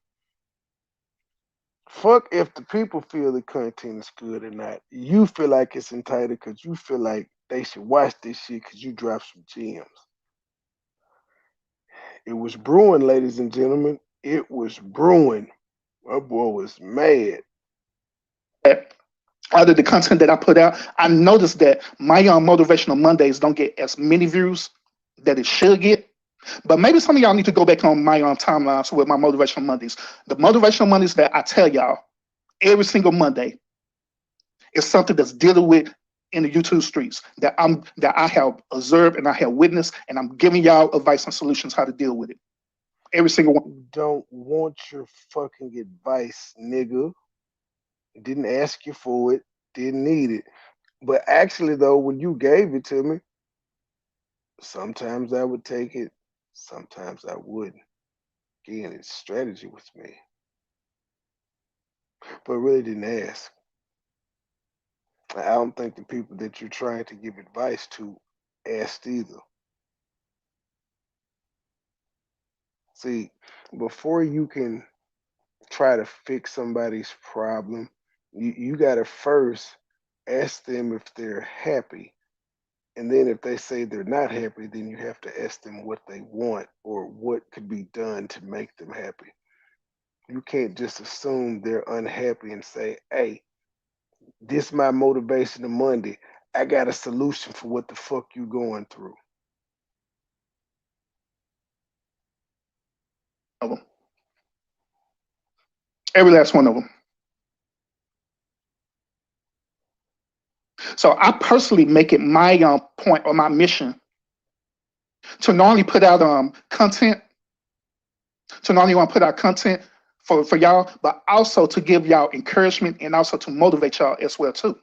Fuck if the people feel the content is good or not. You feel like it's entitled because you feel like they should watch this shit because you dropped some gems. It was brewing, ladies and gentlemen. It was brewing. My boy was mad.
That out of the content that I put out, I noticed that my motivational Mondays don't get as many views that it should get. But maybe some of y'all need to go back on my timelines with my motivational Mondays. The motivational Mondays that I tell y'all every single Monday is something that's dealing with in the YouTube streets that I have observed and I have witnessed, and I'm giving y'all advice and solutions how to deal with it. Every single one.
Don't want your fucking advice, nigga. Didn't ask you for it. Didn't need it. But actually, though, when you gave it to me, sometimes I would take it, sometimes I wouldn't. Again, it's strategy with me, but really didn't ask. I don't think the people that you're trying to give advice to asked either. See, before you can try to fix somebody's problem, you got to first ask them if they're happy. And then if they say they're not happy, then you have to ask them what they want or what could be done to make them happy. You can't just assume they're unhappy and say, hey, this my motivation to Monday. I got a solution for what the fuck you going through.
Of them. Every last one of them. So I personally make it my point or my mission to not only put out content, to not only want to put out content for y'all, but also to give y'all encouragement and also to motivate y'all as well too.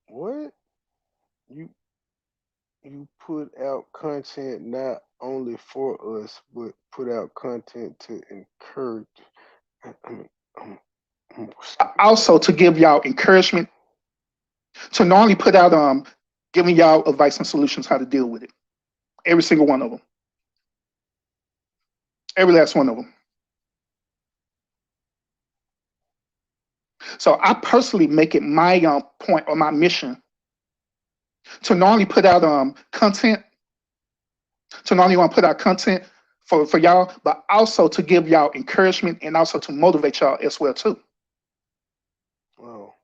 What? You you put out content not only for us, but put out content to encourage. I mean, stupid
Also
question.
to give y'all encouragement, to not only put out giving y'all advice and solutions how to deal with it. Every single one of them. Every last one of them. So I personally make it my point or my mission to not only put out content, to not only want to put out content for y'all, but also to give y'all encouragement and also to motivate y'all as well too.
Well,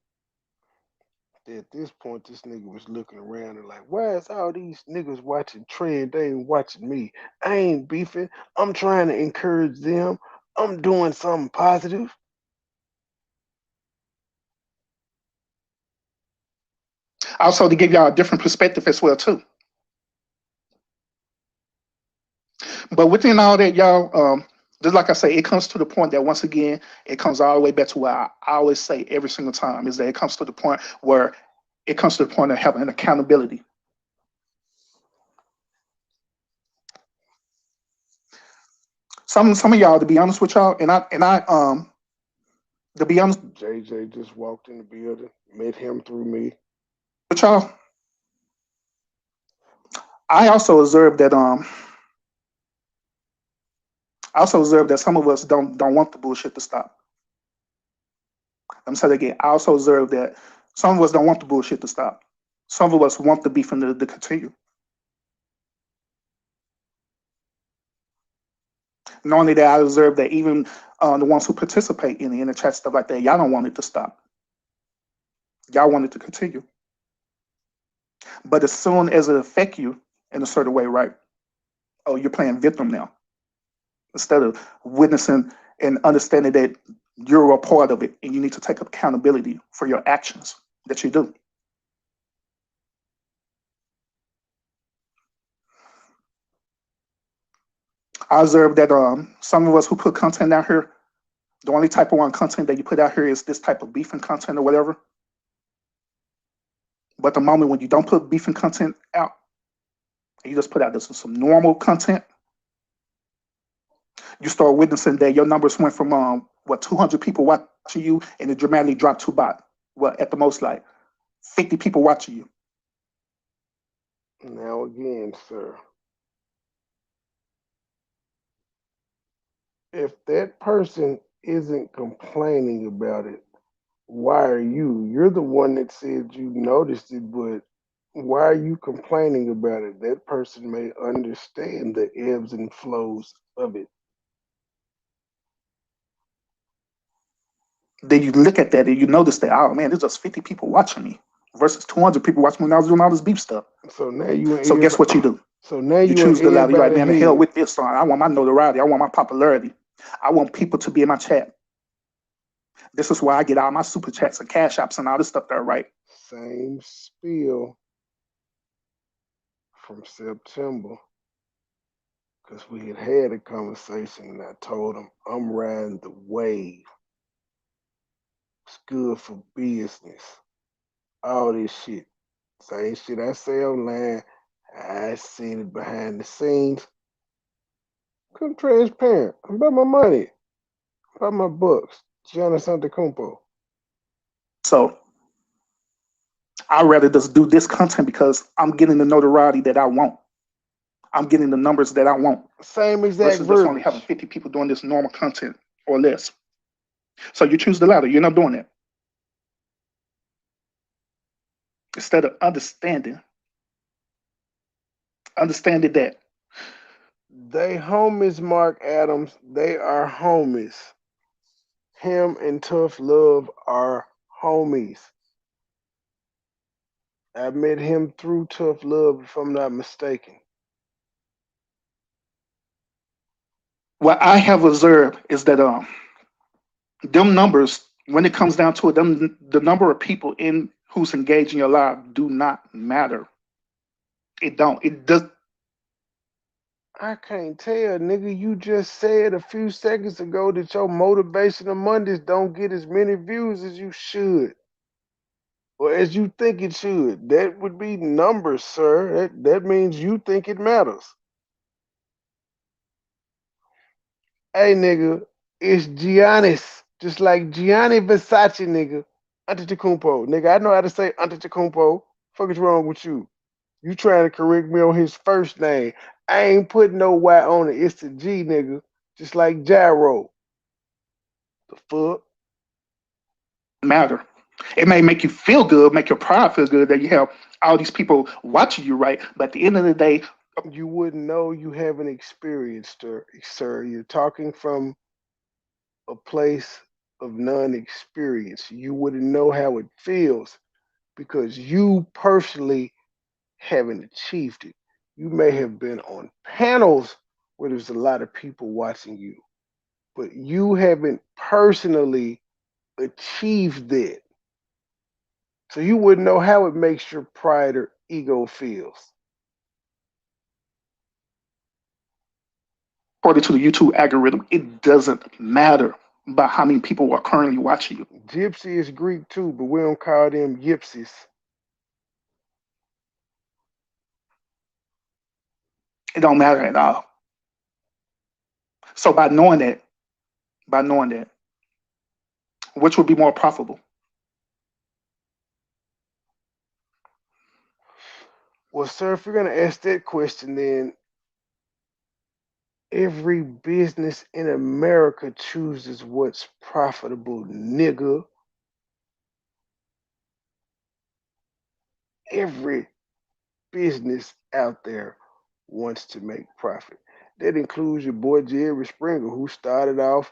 at this point, this nigga was looking around and like, why is all these niggas watching Trend? They ain't watching me. I ain't beefing. I'm trying to encourage them. I'm doing something positive.
Also to give y'all a different perspective as well too. But within all that, y'all, just like I say, it comes to the point that once again, it comes all the way back to what I always say every single time is that it comes to the point where it comes to the point of having an accountability. Some of y'all, to be honest with y'all, and I to be honest
JJ just walked in the building, met him through me.
with y'all, I also observed that I also observed that some of us don't want the bullshit to stop. I'm saying again, I also observed that some of us don't want the bullshit to stop. Some of us want the beef and to continue. Not only that, I observed that even the ones who participate in the chat stuff like that, y'all don't want it to stop. Y'all want it to continue. But as soon as it affect you in a certain way, right? Oh, you're playing victim now instead of witnessing and understanding that you're a part of it and you need to take accountability for your actions that you do. I observed that some of us who put content out here, the only type of one content that you put out here is this type of beefing content or whatever. But the moment when you don't put beefing content out, and you just put out this some normal content, you start witnessing that your numbers went from 200 people watching you, and it dramatically dropped to about at the most like 50 people watching you.
Now again, sir, if that person isn't complaining about it, why are you? You're the one that said you noticed it, but Why are you complaining about it? That person may understand the ebbs and flows of it.
Then you look at that and you notice that, oh man, there's just 50 people watching me versus 200 people watching me when I was doing all this beef stuff.
So now you and
So guess
everybody.
what you do?
So now
You
you and
choose the ladder. You're like,
everybody
man, the hell
head.
with this song. I want my notoriety. I want my popularity. I want people to be in my chat. This is why I get all my super chats and cash apps and all this stuff there, right?
Same spiel from September, because we had a conversation and I told him I'm riding the wave. It's good for business. All this shit. Same shit I say online. I seen it behind the scenes. I'm transparent. I'm about my money. About my books. Giannis Antetokounmpo.
So I'd rather just do this content because I'm getting the notoriety that I want. I'm getting the numbers that I want
Same exact
versus just only having
verbiage.
50 people doing this normal content or less. So you choose the latter. You're not doing that. Instead of understanding that
They homies, Mark Adams. They are homies. Him and Tough Love are homies. I met him through Tough Love, if I'm not mistaken.
what I have observed is that them numbers, when it comes down to it, them the number of people in who's engaged in your life do not matter. It don't. It does.
I can't tell, nigga. You just said a few seconds ago that your motivational Mondays don't get as many views as you should, or as you think it should. That would be numbers, sir. That means you think it matters. Hey, nigga, it's Giannis, just like Gianni Versace, nigga. Antetokounmpo, nigga. I know how to say Antetokounmpo. Fuck is wrong with you? You trying to correct me on his first name? I ain't putting no Y on it. It's the G, nigga. Just like Gyro. The fuck?
Matter. It may make you feel good, make your pride feel good that you have all these people watching you, right? But at the end of the day,
You wouldn't know you haven't experienced, sir. You're talking from a place of non-experience. You wouldn't know how it feels because you personally haven't achieved it. You may have been on panels where there's a lot of people watching you, but you haven't personally achieved that. So you wouldn't know how it makes your pride or ego feels.
according to the YouTube algorithm, it doesn't matter about how many people are currently watching you.
Gypsy is Greek too, but we don't call them gypsies.
It don't matter at all. So by knowing that, which would be more profitable?
Well, sir, if you're gonna ask that question, then every business in America chooses what's profitable, nigga. Every business out there wants to make profit. That includes your boy Jerry Springer, who started off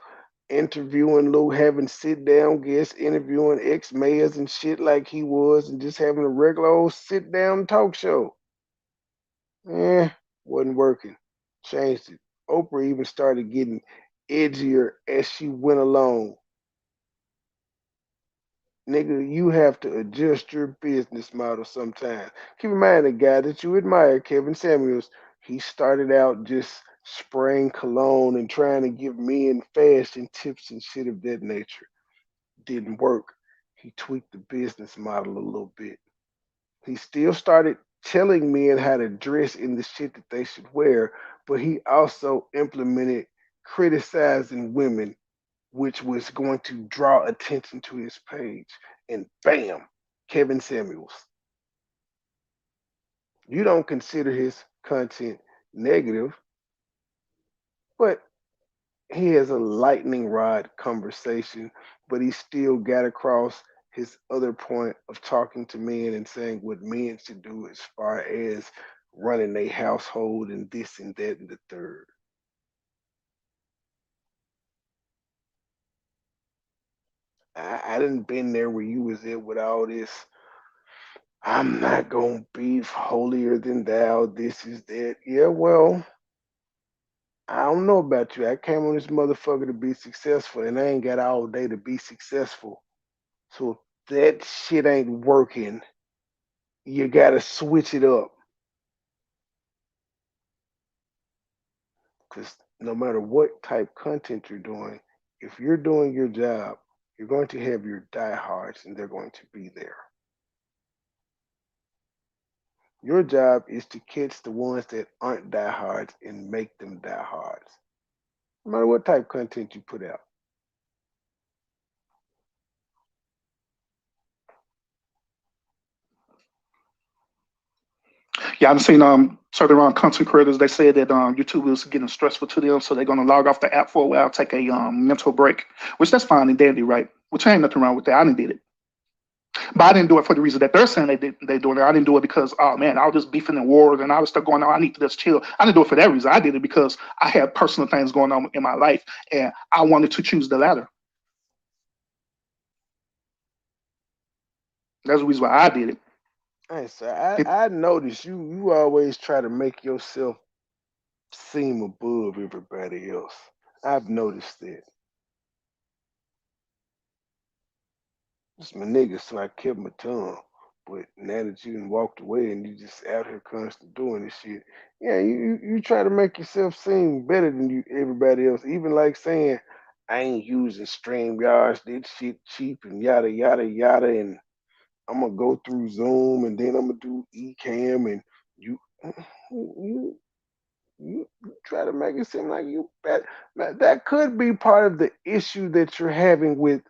interviewing Lou, having sit down guests, interviewing ex mayors and shit like he was, and just having a regular old sit down talk show. Eh, wasn't working. Changed it. Oprah even started getting edgier as she went along. Nigga, you have to adjust your business model sometimes. Keep in mind the guy that you admire, Kevin Samuels, he started out just spraying cologne and trying to give men fashion tips and shit of that nature. Didn't work. He tweaked the business model a little bit. He still started telling men how to dress in the shit that they should wear, but he also implemented criticizing women, which was going to draw attention to his page. And bam, Kevin Samuels. You don't consider his content negative, but he has a lightning rod conversation, but he still got across his other point of talking to men and saying what men should do as far as running a household and this and that and the third. I didn't been there where you was at with all this. I'm not gonna be holier than thou. This is that. Yeah, well, I don't know about you. I came on this motherfucker to be successful, and I ain't got all day to be successful. So if that shit ain't working, you gotta switch it up. Because no matter what type content you're doing, if you're doing your job, you're going to have your diehards, and they're going to be there. Your job is to catch the ones that aren't diehards and make them diehards. No matter what type of content you put out.
Yeah, I've seen certain content creators. They said that YouTube is getting stressful to them, so they're going to log off the app for a while, take a mental break, which that's fine and dandy, right? Which ain't nothing wrong with that. I didn't did it, but I didn't do it for the reason that they're saying they doing it. I didn't do it because oh man, I was just beefing and wars and all this stuff going on. I need to just chill. I didn't do it for that reason. I did it because I had personal things going on in my life, and I wanted to choose the latter. That's the reason why I did it.
Hey, so
It
I noticed you always try to make yourself seem above everybody else. I've noticed that. It's my nigga, so I kept my tongue. But now that you done walked away and you just out here constantly doing this shit, yeah, you try to make yourself seem better than you everybody else. Even like saying I ain't using StreamYards, this shit cheap and yada yada yada, and I'm gonna go through Zoom and then I'm gonna do Ecamm and you you you try to make it seem like you bad. That could be part of the issue that you're having with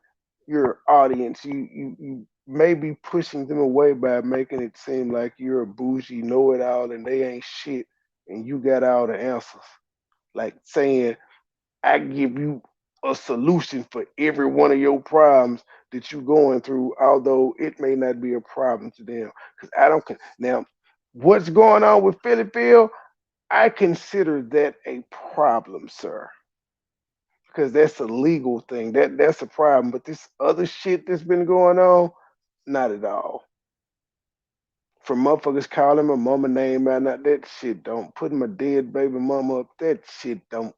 your audience. You may be pushing them away by making it seem like you're a bougie know it all and they ain't shit and you got all the answers. Like saying I give you a solution for every one of your problems that you're going through, although it may not be a problem to them. Because I don't now what's going on with Philly Phil, I consider that a problem, sir, because that's a legal thing. That's a problem. But this other shit that's been going on, not at all. For motherfuckers calling my mama name out, now that shit don't putting my dead baby mama up. That shit don't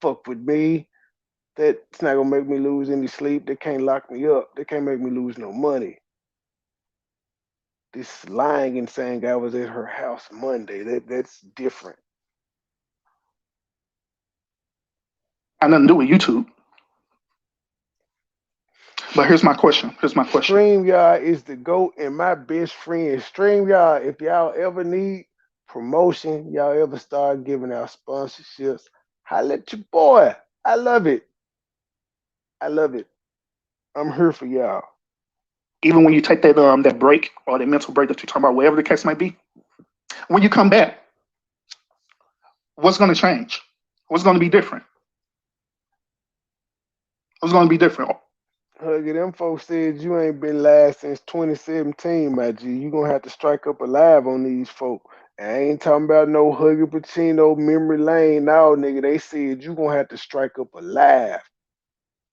fuck with me. That's not gonna make me lose any sleep. They can't lock me up. They can't make me lose no money. This lying and saying I was at her house Monday. That's different.
got nothing to do with YouTube. But here's my question. Here's my question.
StreamYard is the GOAT and my best friend. StreamYard, if y'all ever need promotion, y'all ever start giving out sponsorships, holla at your boy. I love it. I love it. I'm here for y'all.
Even when you take that break or that mental break that you're talking about, whatever the case might be, when you come back, what's going to change? What's going to be different? What's going to be different?
Huggy, them folks said you ain't been live since 2017, my G. You gonna have to strike up a live on these folk. I ain't talking about no Huggy Pacino, memory lane. No, nigga, they said you gonna have to strike up a live.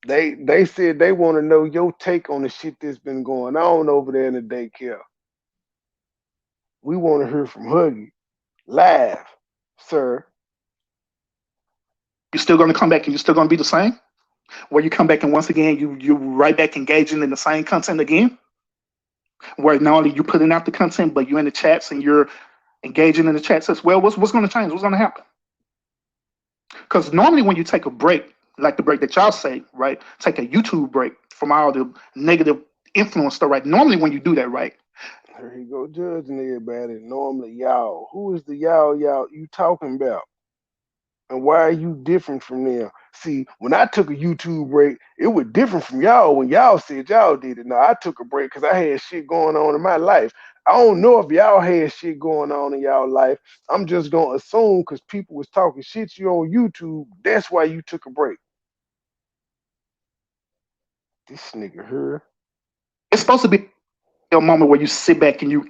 They said they want to know your take on the shit that's been going on over there in the daycare. We want to hear from Huggy live, sir.
You're still going to come back and you're still going to be the same? Where you come back and once again, you right back engaging in the same content again? Where not only you putting out the content, but you're in the chats and you're engaging in the chats as well. What's going to change? What's going to happen? Because normally when you take a break, like the break that y'all say, right? Take a YouTube break from all the negative influence stuff, right? Normally when you do that, right?
Here he go judging everybody. Normally, y'all. Who is the y'all you talking about? And why are you different from them? See, when I took a YouTube break, it was different from y'all when y'all said y'all did it. No, I took a break because I had shit going on in my life. I don't know if y'all had shit going on in y'all life. I'm just gonna assume because people was talking shit to you on YouTube. That's why you took a break. This nigga here.
It's supposed to be a moment where you sit back and you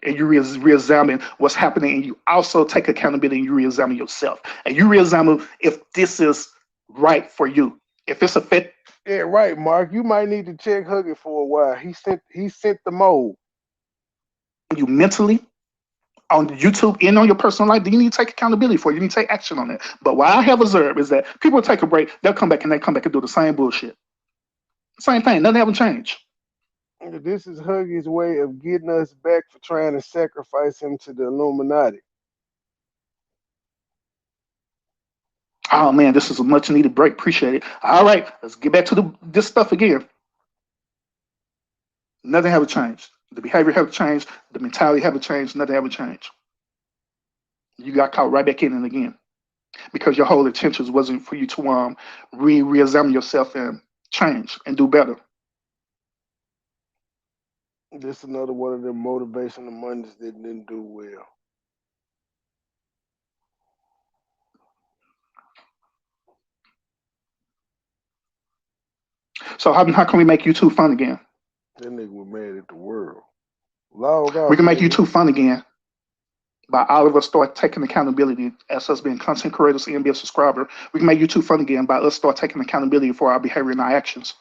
reexamine what's happening, and you also take accountability and you reexamine yourself, and you reexamine if this is right for you, if it's affecting
Yeah, right, Mark. You might need to check Huggy for a while. He sent the mold.
you mentally on YouTube and on your personal life. Then you need to take accountability for it. You need to take action on it. But what I have observed is that people take a break, they'll come back and they come back and do the same bullshit, same thing. Nothing haven't changed.
This is Huggy's way of getting us back for trying to sacrifice him to the Illuminati.
Oh man, this is a much needed break. Appreciate it. All right, let's get back to this stuff again. Nothing haven't changed. The behavior haven't changed. The mentality haven't changed. Nothing haven't changed. You got caught right back in it again because your whole intentions wasn't for you to reexamine yourself and change and do better.
This is another one of them motivational Mondays that didn't do well.
So how can we make YouTube fun again?
That nigga was mad at the world. Log
We
off,
can make
nigga.
YouTube fun again by all of us start taking accountability as us being content creators and be a subscriber. We can make YouTube fun again by us start taking accountability for our behavior and our actions.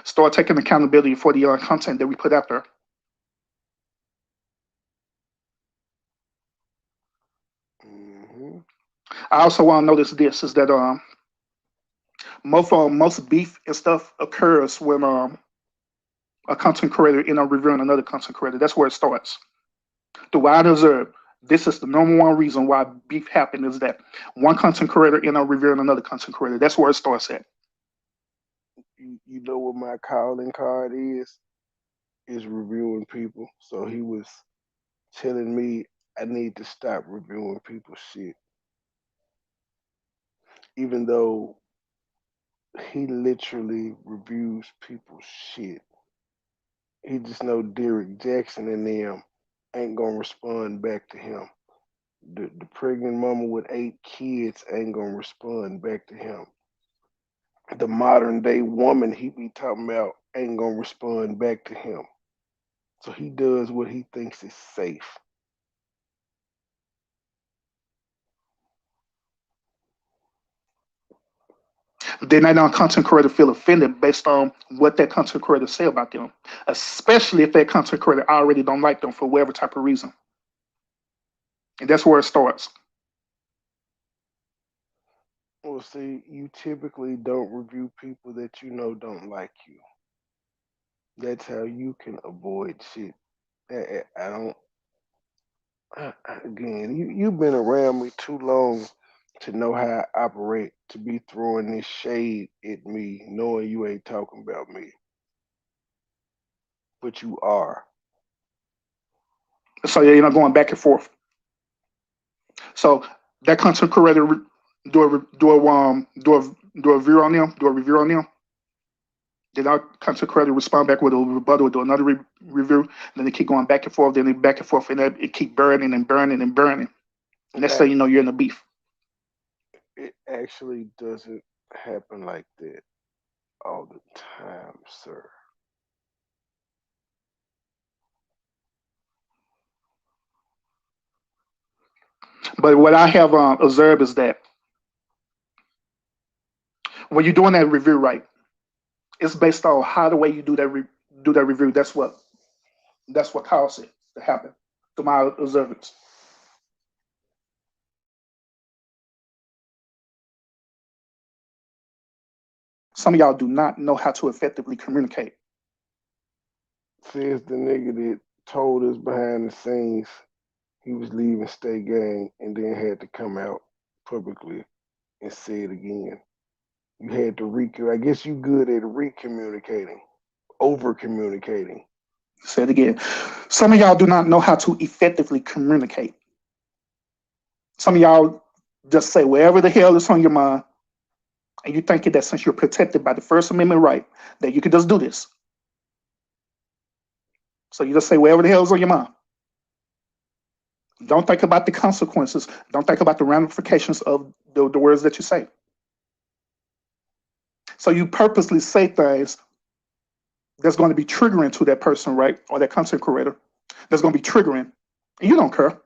Start taking accountability for the content that we put out there.
Hmm.
I also want to notice this is that most beef and stuff occurs when a content creator end up reviewing another content creator. That's where it starts. The way I observe, this is the number one reason why beef happened is that one content creator end up reviewing another content creator. That's where it starts at.
You know what my calling card is? Is reviewing people. So he was telling me I need to stop reviewing people's shit. Even though he literally reviews people's shit. He just know Derek Jackson and them ain't gonna respond back to him. The pregnant mama with 8 kids ain't gonna respond back to him. The modern day woman he be talking about ain't gonna respond back to him. So he does what he thinks is safe.
Then that content creator feel offended based on what that content creator say about them, especially if that content creator already don't like them for whatever type of reason. And that's where it starts.
Well, see, you typically don't review people that you know don't like you. That's how you can avoid shit. I don't. Again, you've been around me too long to know how I operate. To be throwing this shade at me, knowing you ain't talking about me, but you are.
So you're not going back and forth. So that content creator do a review on them, do a review on them. Then our content creator respond back with a rebuttal, do another review. And then they keep going back and forth, then they back and forth, and it keep burning and burning and burning. And next thing you know, you're in a beef.
It actually doesn't happen like that all the time, sir.
But what I have observed is that when you're doing that review right, it's based on how the way you do that review. That's what caused it to happen to my observance. Some of y'all do not know how to effectively communicate.
Says the nigga that told us behind the scenes he was leaving State Gang and then had to come out publicly and say it again. You had to I guess you good at recommunicating, over communicating.
Say it again. Some of y'all do not know how to effectively communicate. Some of y'all just say whatever the hell is on your mind, and you think that since you're protected by the First Amendment right, that you can just do this. So you just say whatever the hell is on your mind. Don't think about the consequences. Don't think about the ramifications of the words that you say. So you purposely say things that's going to be triggering to that person, right? Or that content creator that's going to be triggering. And you don't care.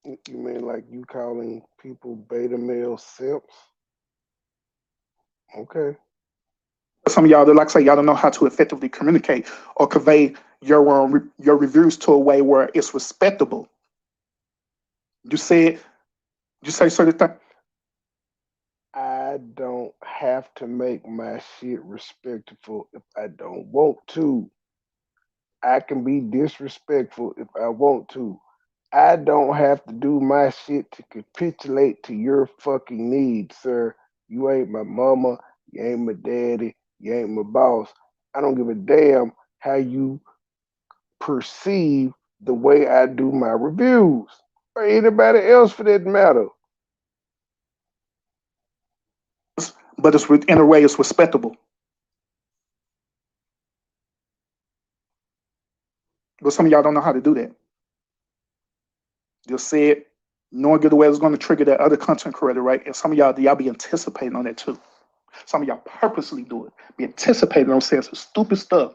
You mean like you calling people beta male simps? Okay.
Some of y'all, that like I say, y'all don't know how to effectively communicate or convey your reviews to a way where it's respectable. You said you say certain things.
I don't have to make my shit respectful if I don't want to. I can be disrespectful if I want to. I don't have to do my shit to capitulate to your fucking needs, sir. You ain't my mama, you ain't my daddy, you ain't my boss. I don't give a damn how you perceive the way I do my reviews, or anybody else for that matter.
But it's in a way it's respectable. But some of y'all don't know how to do that. You'll say it, knowing good well it's going to trigger that other content creator, right? And some of y'all be anticipating on that too. Some of y'all purposely do it, be anticipating on saying some stupid stuff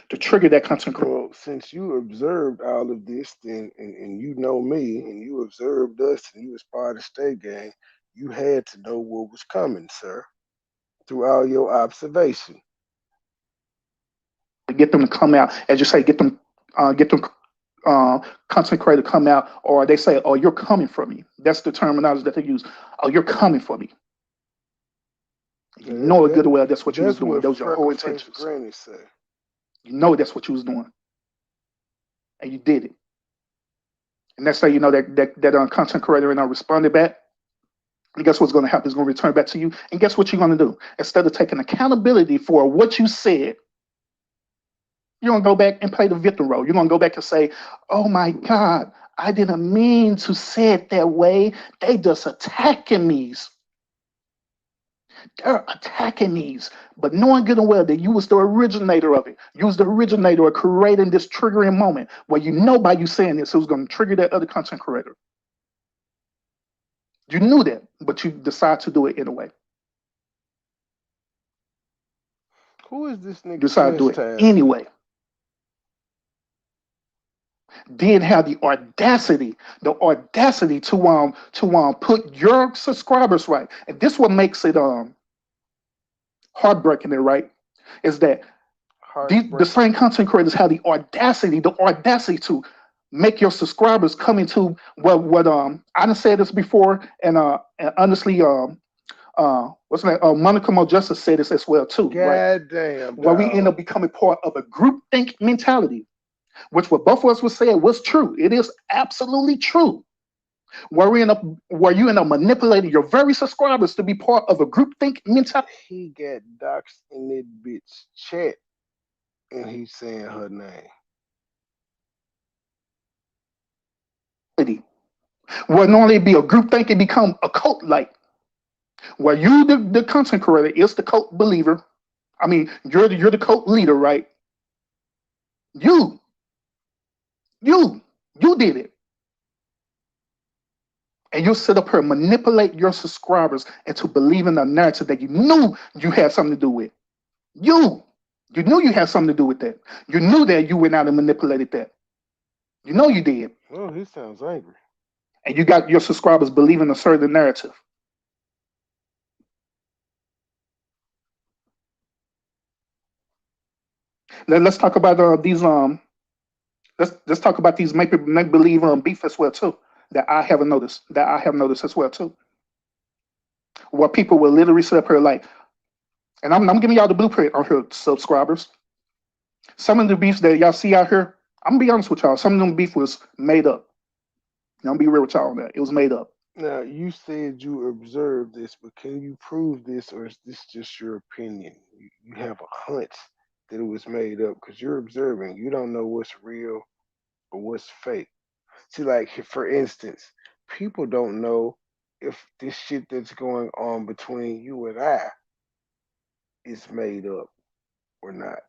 to trigger that content creator.
Well, since you observed all of this, then and you know me, and you observed us, and you was part of the state gang, you had to know what was coming, sir, through all your observation.
To get them to come out, as you say, get them content creator come out, or they say, "Oh, you're coming for me." That's the terminology that they use. "Oh, you're coming for me." You know it good
That
and well that's what you was
that's
doing.
what
Those are your whole
freckle faced
intentions.
granny say.
You know that's what you was doing, and you did it. And next thing you know, that content creator and I responded back. And guess what's going to happen? It's going to return back to you. And guess what you're going to do? Instead of taking accountability for what you said, you're going to go back and play the victim role. You're going to go back and say, "Oh my God, I didn't mean to say it that way. They just attacking me. They're attacking these." But knowing good and well that you was the originator of it, you was the originator of creating this triggering moment where you know by you saying this, it was going to trigger that other content creator. You knew that, but you decide to do it anyway.
Who is this
You
nigga
decide to do it
chastising?
anyway. Then have the audacity to put your subscribers right. And this what makes it heartbreaking, right? Is that the
Heartbreaking.
same content creators have the audacity to make your subscribers come into what I done said this before, and honestly what's that? Monica Mo Justice said this as well too, right?
God damn,
Where we end
dog.
up becoming part of a group think mentality, which what both of us were saying was true. It is absolutely true. Where you end up manipulating your very subscribers to be part of a group think mentality.
He got doxxed in that bitch chat, and he's saying her name.
Where normally be a group think it become a cult like. Where you the content creator is the cult believer. I mean, you're the cult leader, right? You, you, you did it. And you'll sit up here and manipulate your subscribers into believing a narrative that you knew you had something to do with. You, you knew you had something to do with that. You knew that you went out and manipulated that. You know you did.
Oh, he sounds angry.
And you got your subscribers believing a certain narrative. Let's talk about these let's talk about these make believe beef as well too. That I have noticed as well too. Where people will literally sit up here like, and I'm giving y'all the blueprint on here, subscribers. Some of the beefs that y'all see out here, I'm gonna be honest with y'all. Some of them beef was made up. I'm gonna be real with y'all on that. It was made up.
Now, you said you observed this, but can you prove this, or is this just your opinion? You have a hunch that it was made up because you're observing. You don't know what's real or what's fake. See, like, for instance, people don't know if this shit that's going on between you and I is made up or not.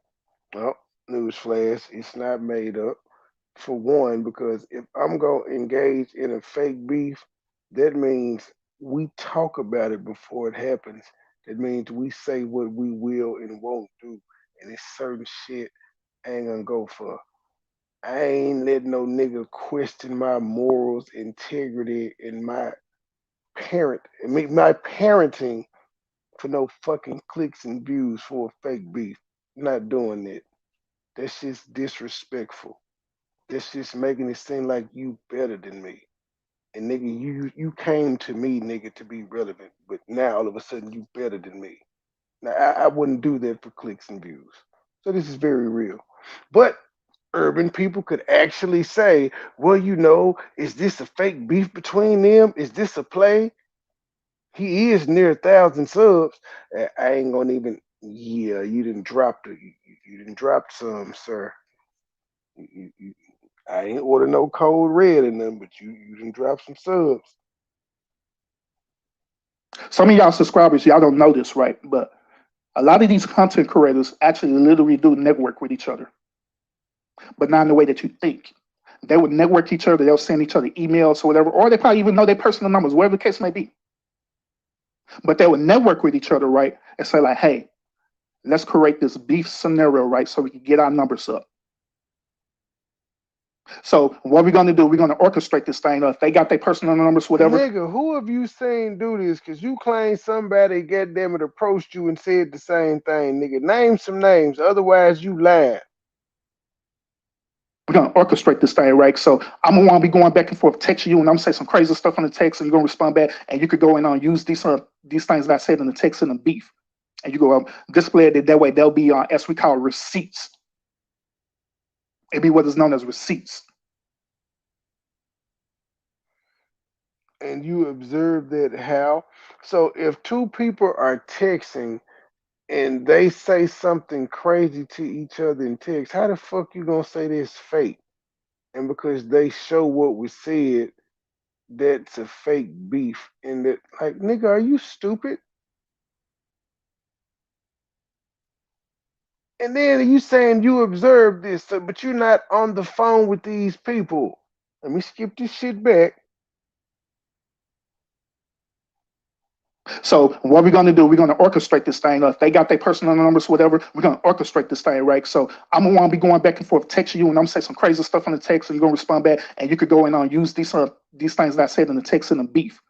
Well, newsflash, it's not made up. For one, because if I'm going to engage in a fake beef, that means we talk about it before it happens That means we say what we will and won't do, and it's certain shit I ain't gonna go for. I ain't letting no nigga question my morals, integrity, and my parenting for no fucking clicks and views for a fake beef. Not doing it. That's just disrespectful. That's just making it seem like you better than me. And nigga, you came to me, nigga, to be relevant, but now all of a sudden you better than me. Now I wouldn't do that for clicks and views. So this is very real. But urban people could actually say, well, is this a fake beef between them? Is this a play? He is near 1,000 subs. I ain't gonna even. Yeah, you didn't drop you didn't drop some, sir. You, I ain't order no cold red in them, but you didn't drop some subs.
Some of y'all subscribers, y'all don't know this, right? But a lot of these content creators actually literally do network with each other, but not in the way that you think. They would network each other, they'll send each other emails or whatever, or they probably even know their personal numbers, whatever the case may be. But they would network with each other, right? And say, like, hey, let's create this beef scenario, right? So we can get our numbers up. So what we're gonna do, we're gonna orchestrate this thing. If they got their personal numbers, whatever,
Nigga, who have you seen do this? Cause you claim somebody, goddamn it, approached you and said the same thing, nigga. Name some names, otherwise you lying.
we're gonna orchestrate this thing, right? So I'm gonna want to be going back and forth, texting you, and I'm gonna say some crazy stuff on the text, and you're gonna respond back, and you could go in on use these things that I said in the text in the beef, and you go display it that way. They'll be on as we call receipts. It'd be what is known as receipts.
And you observe that how? So if two people are texting and they say something crazy to each other in text, how the fuck you gonna say this fake? And because they show what was said, that's a fake beef. And that, like, nigga, are you stupid? And then you saying you observed this, but you're not on the phone with these people. Let me skip this shit back.
So what we're gonna do, we're gonna orchestrate this thing. If they got their personal numbers, whatever, we're gonna orchestrate this thing, right? So I'm gonna want to be going back and forth, texting you, and I'm gonna say some crazy stuff on the text, and you're gonna respond back, and you could go in on use these things that I said in the text in the beef,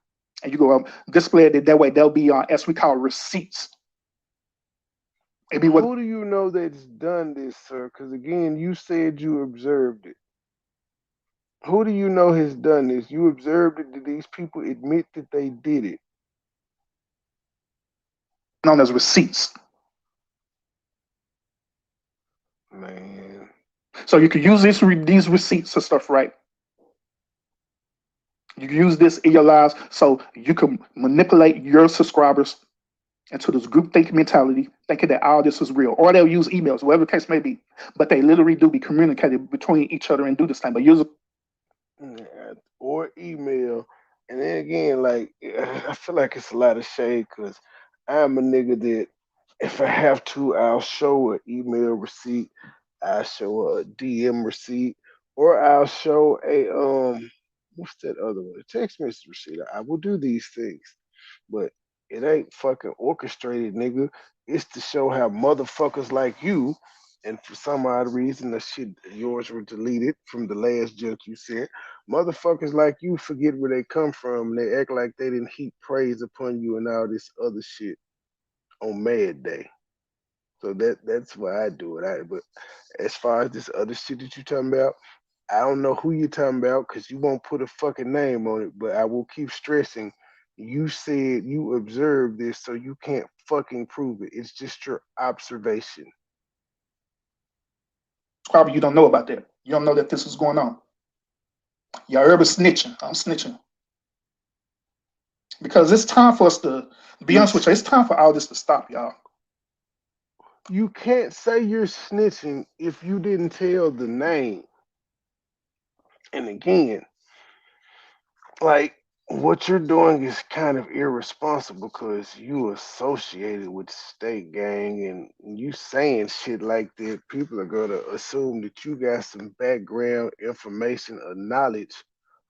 and you go display it that way. They'll be on as we call receipts. It'd be what
Who do you know that's done this, sir? Because again, you said you observed it. Who do you know has done this? You observed it. Did these people admit that they did it?
known as receipts.
Man.
So you can use these receipts and stuff, right? You can use this in your lives so you can manipulate your subscribers into this group thinking mentality, thinking that all this is real. Or they'll use emails, whatever the case may be. But they literally do be communicating between each other and do this thing. But use
Yeah, or email. And then again, like I feel like it's a lot of shade because I'm a nigga that if I have to, I'll show an email receipt, I'll show a DM receipt, or I'll show a what's that other one? A text message receipt. I will do these things, but it ain't fucking orchestrated, nigga. It's to show how motherfuckers like you, and for some odd reason, the shit yours were deleted from the last junk you sent. Motherfuckers like you forget where they come from. And they act like they didn't heap praise upon you and all this other shit on Mad Day. So that's why I do it. But as far as this other shit that you talking about, I don't know who you're talking about because you won't put a fucking name on it. But I will keep stressing. You said you observed this, so you can't fucking prove it. It's just your observation.
subscriber, you don't know about that. You don't know that this is going on. Y'all ever snitching? I'm snitching. Because it's time for us to be
You
honest with you, it's time for all this to stop, y'all.
you can't say you're snitching if you didn't tell the name. And again, like what you're doing is kind of irresponsible because you associated with state gang and you saying shit like that, people are gonna assume that you got some background information or knowledge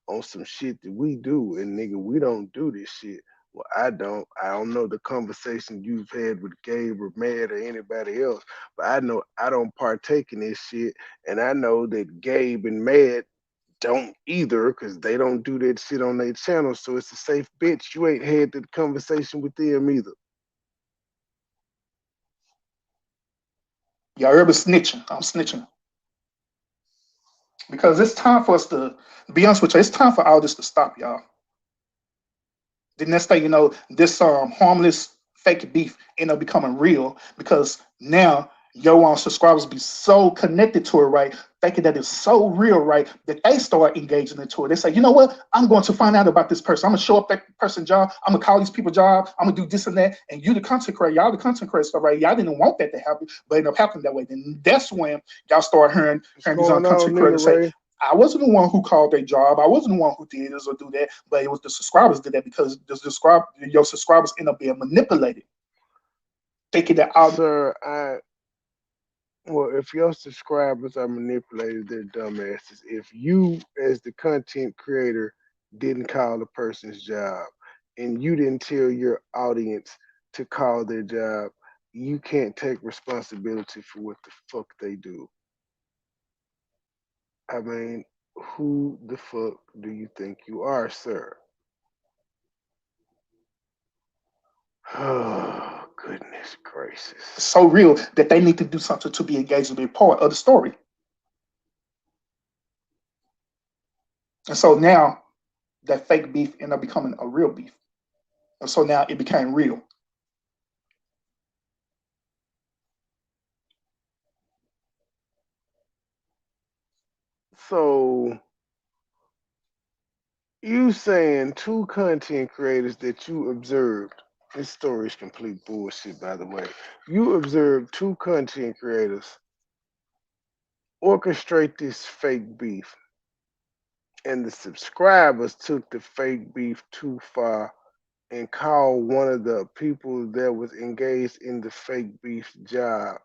on some shit that we do. And nigga, we don't do this shit. Well, I don't. I don't know the conversation you've had with Gabe or Mad or anybody else, but I know I don't partake in this shit, and I know that Gabe and Mad don't either because they don't do that shit on their channel. So it's a safe bitch. You ain't had that conversation with them either.
Y'all ever snitching? I'm snitching because it's time for us to be honest with you. It's time for all this to stop, y'all. The next thing you know, this harmless fake beef end up becoming real because now your subscribers be so connected to it, right? Thinking that it's so real, right? That they start engaging into it. They say, you know what? I'm going to find out about this person. I'm gonna show up that person's job. I'm gonna call these people job. I'm gonna do this and that. And you the content creator, y'all the content creator stuff, right? Y'all didn't want that to happen, but it ended up happening that way. Then that's when y'all start hearing
What's
these
going on,
content
nigga
creators say,
Ray?
I wasn't the one who called their job. I wasn't the one who did this or do that, but it was the subscribers did that because your subscribers end up being manipulated, thinking that out.
Sir, well, if your subscribers are manipulated, they're dumbasses. If you, as the content creator, didn't call the person's job and you didn't tell your audience to call their job, you can't take responsibility for what the fuck they do. I mean, who the fuck do you think you are, sir? Oh, goodness gracious.
So real that they need to do something to be engaged and be part of the story. And so now that fake beef ended up becoming a real beef. And so now it became real.
So you saying two content creators that you observed, this story is complete bullshit, by the way. You observed two content creators orchestrate this fake beef, and the subscribers took the fake beef too far and called one of the people that was engaged in the fake beef job,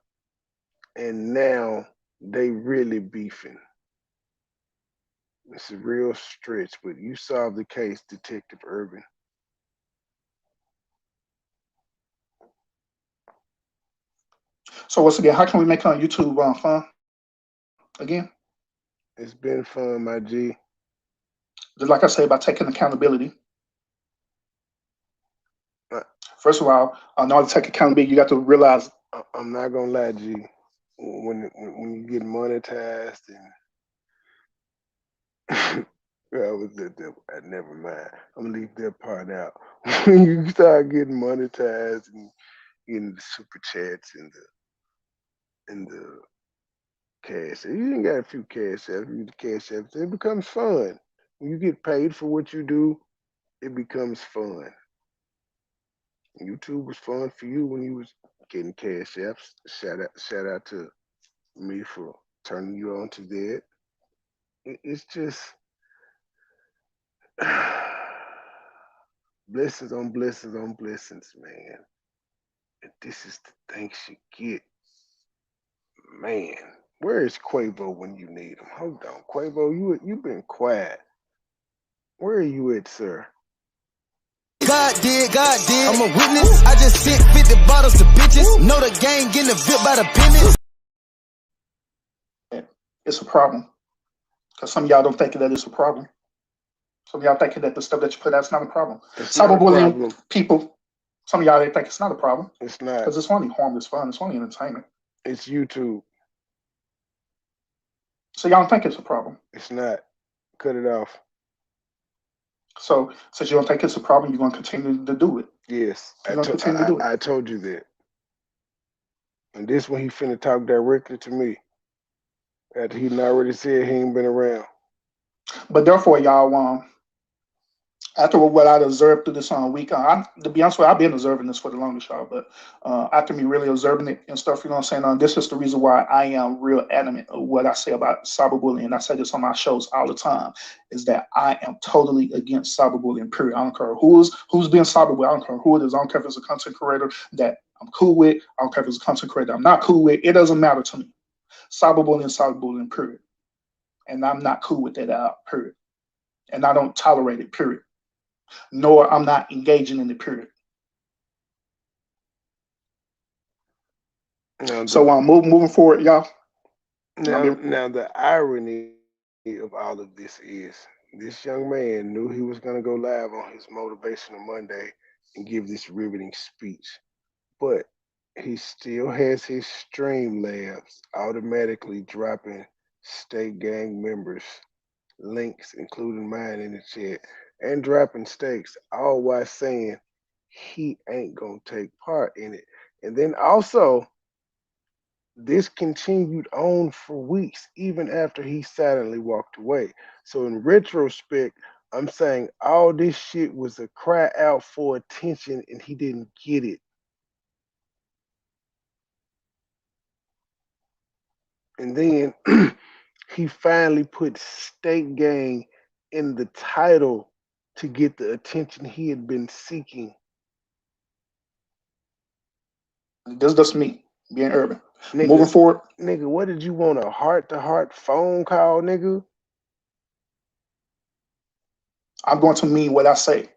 and now they really beefing. It's a real stretch, but you solved the case, Detective Urban.
So once again, how can we make it on YouTube fun again?
It's been fun, my G.
Just like I said, by taking accountability.
Uh,
First of all, in order to take accountability, you got to realize.
I'm not gonna lie, G. When you get monetized and I was at that. Never mind. I'm gonna leave that part out. When you start getting monetized and getting the super chats and the cash, you ain't got a few cash apps. You the cash apps. It becomes fun. When you get paid for what you do, it becomes fun. YouTube was fun for you when you was getting cash apps. Shout out to me for turning you on to that. It's just blessings on blessings on blessings, man. And this is the thanks you get, man. Where is Quavo when you need him? Hold on, Quavo, you been quiet. Where are you at, sir?
God did, I'm a witness. I just sent 50 bottles to bitches. Know the gang getting the VIP by the pennies.
It's a problem because some of y'all don't think that it's a problem. Some of y'all thinking that the stuff that you put out is not a problem. Cyberbullying people, some of y'all they think it's not a problem.
It's not
because it's only harmless fun. It's only entertainment.
It's YouTube.
So y'all don't think it's a problem.
It's not. Cut it off.
So since you don't think it's a problem, you're going to continue to do it.
Yes,
you're going to continue to do it.
I told you that. And this when he finna talk directly to me. After he already said he ain't been around.
But therefore, y'all, after what I observed through this week, to be honest with you, I've been observing this for the longest, y'all. But after me really observing it and stuff, you know what I'm saying? This is the reason why I am real adamant of what I say about cyberbullying. And I say this on my shows all the time, is that I am totally against cyberbullying, period. I don't care who's being cyberbullied. I don't care who it is. I don't care if it's a content creator that I'm cool with. I don't care if it's a content creator that I'm not cool with. It doesn't matter to me. Cyberbullying, period. And I'm not cool with that, period. And I don't tolerate it, period. nor I'm not engaging in the period.
Now
So
the
moving forward, y'all.
now the irony of all of this is this young man knew he was gonna go live on his motivational Monday and give this riveting speech, but he still has his stream labs automatically dropping state gang members links, including mine in the chat, and dropping stakes, all while saying he ain't gonna take part in it. And then also, this continued on for weeks, even after he silently walked away. So, in retrospect, I'm saying all this shit was a cry out for attention and he didn't get it. And then he finally put State Gang in the title to get the attention he had been seeking.
This is just me being urban. Moving
Nigga,
forward,
nigga, what did you want, a heart to heart phone call, nigga?
I'm going to mean what I say.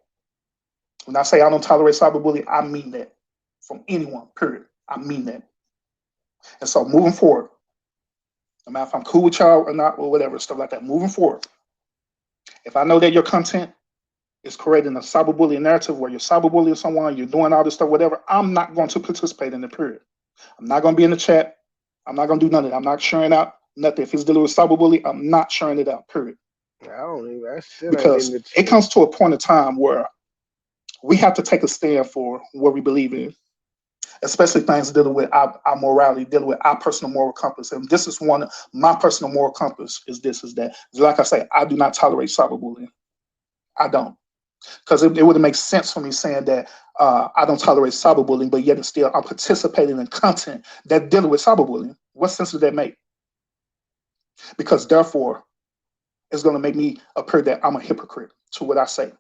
When I say I don't tolerate cyberbullying, I mean that from anyone, period. I mean that. And so moving forward, no matter if I'm cool with y'all or not, or whatever, stuff like that, moving forward, if I know that your content is creating a cyberbullying narrative where you're cyberbullying someone, you're doing all this stuff, whatever, I'm not going to participate in the period. I'm not going to be in the chat. I'm not going to do none of that. I'm not sharing out nothing. If it's dealing with cyberbullying, I'm not sharing it out, period.
I don't even, that shit ain't in
Because
the
it
chat.
comes to a point of time where we have to take a stand for what we believe in, especially things dealing with our morality, dealing with our personal moral compass. And this is one of my personal moral compass is this, is that. Like I say, I do not tolerate cyberbullying. I don't. Because it would make sense for me saying that I don't tolerate cyberbullying, but yet and still I'm participating in content that dealing with cyberbullying. What sense does that make? Because therefore, it's going to make me appear that I'm a hypocrite to what I say.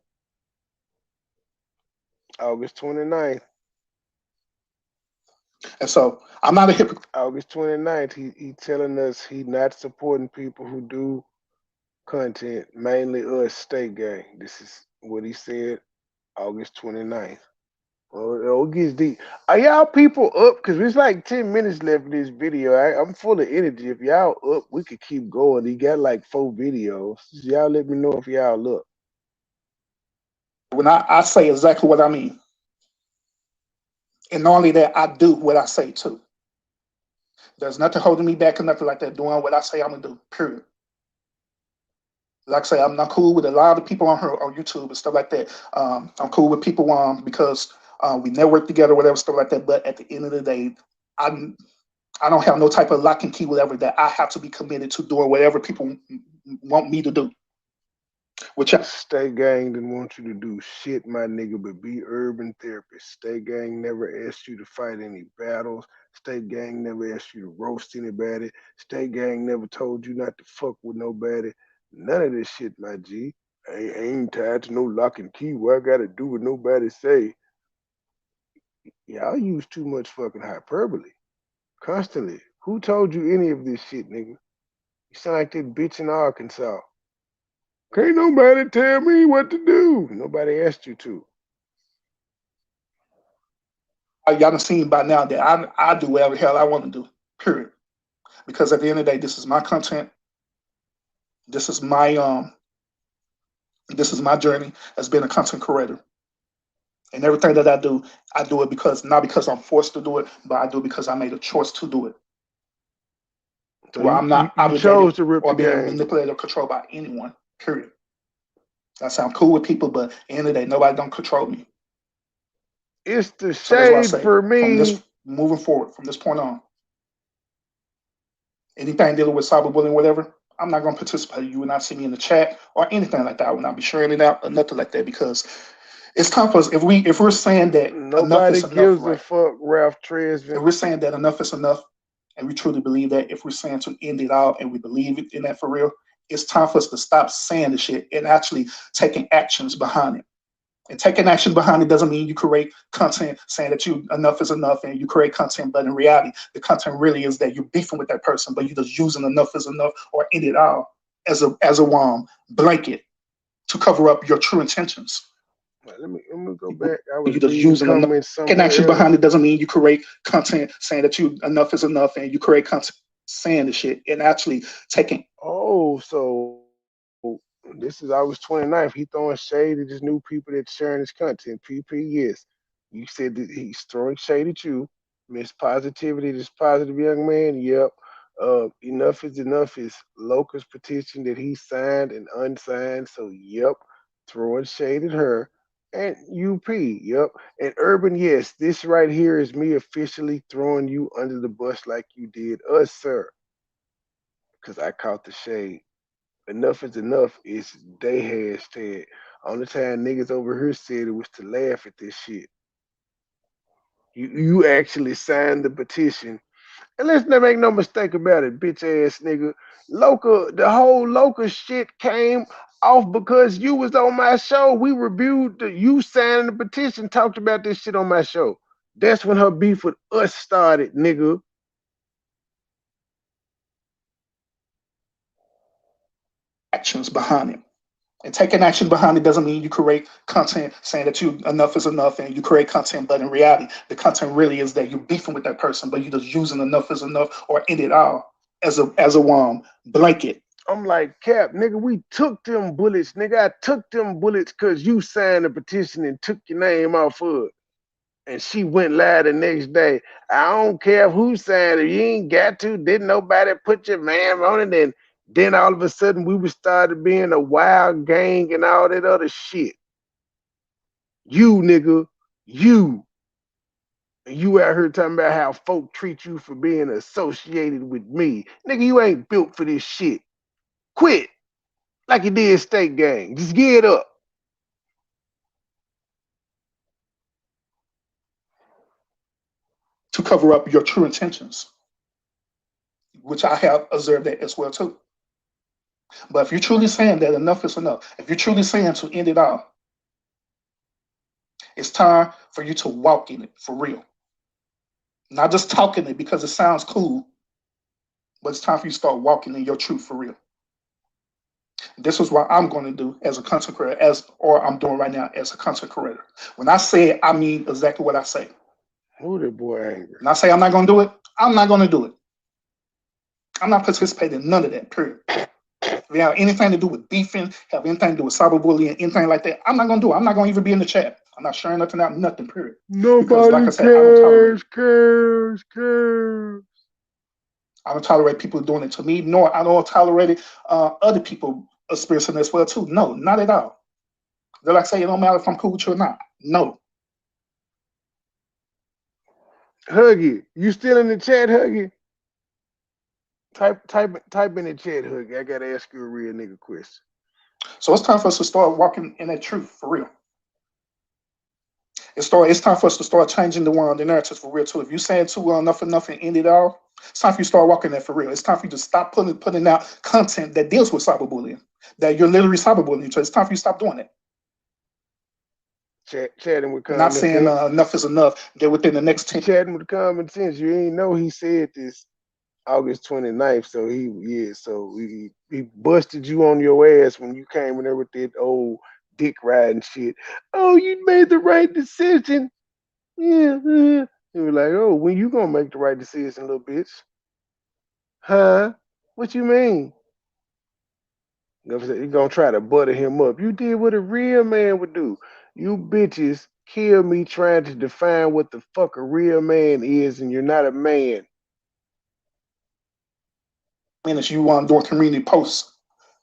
August 29th.
And so I'm not a hypocrite.
August 29th, he telling us he not supporting people who do content, mainly us State Gang. This is what he said August 29th. Oh, it gets deep. Are y'all people up? Because it's like 10 minutes left of this video. I'm full of energy. If y'all up, we could keep going. He got like 4 videos. Y'all let me know if y'all up.
When I say exactly what I mean, and not only that, I do what I say too. There's nothing holding me back or nothing like that. Doing what I say I'm gonna do. Period. Like I say, I'm not cool with a lot of people on her on YouTube and stuff like that. I'm cool with people because we network together, whatever stuff like that. But at the end of the day, I don't have no type of lock and key, whatever, that I have to be committed to doing whatever people want me to do. Which
State Gang didn't want you to do shit, my nigga, but be urban therapist. State Gang never asked you to fight any battles. State Gang never asked you to roast anybody. State Gang never told you not to fuck with nobody. None of this shit, my G. I ain't tied to no lock and key. What I gotta do what nobody say. Y'all use too much fucking hyperbole. Constantly. Who told you any of this shit, nigga? You sound like that bitch in Arkansas. Can't nobody tell me what to do. Nobody asked you to.
y'all done seen by now that I do whatever the hell I want to do. Period. Because at the end of the day, this is my content. This is my journey as being a content creator. And everything that I do it because not because I'm forced to do it, but I do it because I made a choice to do it.
So
Where I'm not
you chose
obligated
to rip
or
the
being
game.
manipulated or controlled by anyone. Period. I sound cool with people, but at the end of the day, nobody don't control me.
It's the
So that's why I
shade
say
for
from this
me.
moving forward, from this point on, anything dealing with cyberbullying, whatever, I'm not going to participate. You will not see me in the chat or anything like that. I will not be sharing it out or nothing like that because it's time for us. If we're saying that enough
Nobody
is enough,
gives a
right?
fuck, Ralph
If
Tresvant.
we're saying that enough is enough, and we truly believe that, if we're saying to end it all and we believe in that for real, it's time for us to stop saying the shit and actually taking actions behind it. And taking action behind it doesn't mean you create content saying that you enough is enough and you create content, but in reality, the content really is that you're beefing with that person, but you're just using enough is enough or end it all as a blanket to cover up your true intentions.
let me go back. I
You
was
just
reading
using enough.
comments
Taking action
somewhere else.
behind it doesn't mean you create content saying that you enough is enough, and you create content saying the shit and actually taking.
Oh, so this is August 29th. He throwing shade at just new people that sharing his content. PP, yes. You said that he's throwing shade at you. Miss Positivity, this positive young man. Yep. Enough is enough is Locust petition that he signed and unsigned. So yep, throwing shade at her. And UP, yep. And Urban, yes, this right here is me officially throwing you under the bus like you did us, sir. Because I caught the shade. Enough is enough is they hashtag. Only time niggas over here said it was to laugh at this shit. You actually signed the petition. And let's not make no mistake about it, bitch ass nigga. The whole local shit came off because you was on my show. We reviewed you signing the petition, talked about this shit on my show. That's when her beef with us started, nigga.
Actions behind it. And taking action behind it doesn't mean you create content saying that you enough is enough and you create content, but in reality, the content really is that you're beefing with that person, but you're just using enough is enough or end it all as a blanket.
I'm like, Cap, nigga, we took them bullets, nigga. I took them bullets because you signed the petition and took your name off of it. And she went live the next day. I don't care who signed it. You ain't got to. Didn't nobody put your man on it. And then all of a sudden we was started being a wild gang and all that other shit. You, nigga, you. And you out here talking about how folk treat you for being associated with me. Nigga, you ain't built for this shit. Quit like you did State Gang. Just get up.
To cover up your true intentions, which I have observed that as well too. But if you're truly saying that enough is enough, if you're truly saying to end it all, it's time for you to walk in it for real. Not just talking it because it sounds cool, but it's time for you to start walking in your truth for real. This is what I'm going to do as a content creator, or I'm doing right now as a content creator. When I say it, I mean exactly what I say.
Who that boy angry?
When I say I'm not going to do it, I'm not going to do it. I'm not participating in none of that, period. If you have anything to do with beefing, have anything to do with cyberbullying, anything like that, I'm not going to do it. I'm not going to even be in the chat. I'm not sharing nothing out, nothing, period. Because, like
Nobody
I said, I don't tolerate it.
cares.
I don't tolerate people doing it to me, nor I don't tolerate it, other people experiencing this well too. No, not at all. They're like say it don't matter if I'm cool with you or not. No.
Huggy, you still in the chat, Huggy? Type in the chat, Huggy. I gotta ask you a real nigga question.
So it's time for us to start walking in that truth for real. It's time for us to start changing the narratives for real too. If you're saying too well enough and end it all, it's time for you to start walking that for real. It's time for you to stop putting out content that deals with cyberbullying, that you're literally cyberbullying. So it's time for you to stop doing it.
Chatting with
Not
common
saying
sense.
enough is enough. That within the next 10.
Chatting with common sense. You ain't know he said this August 29th. So he busted you on your ass when you came in there with that old dick riding shit. Oh, you made the right decision. Yeah. He was like, oh, when you gonna make the right decision, little bitch? Huh? What you mean? You gonna try to butter him up. You did what a real man would do. You bitches kill me trying to define what the fuck a real man is, and you're not a man.
Minutes you doing community posts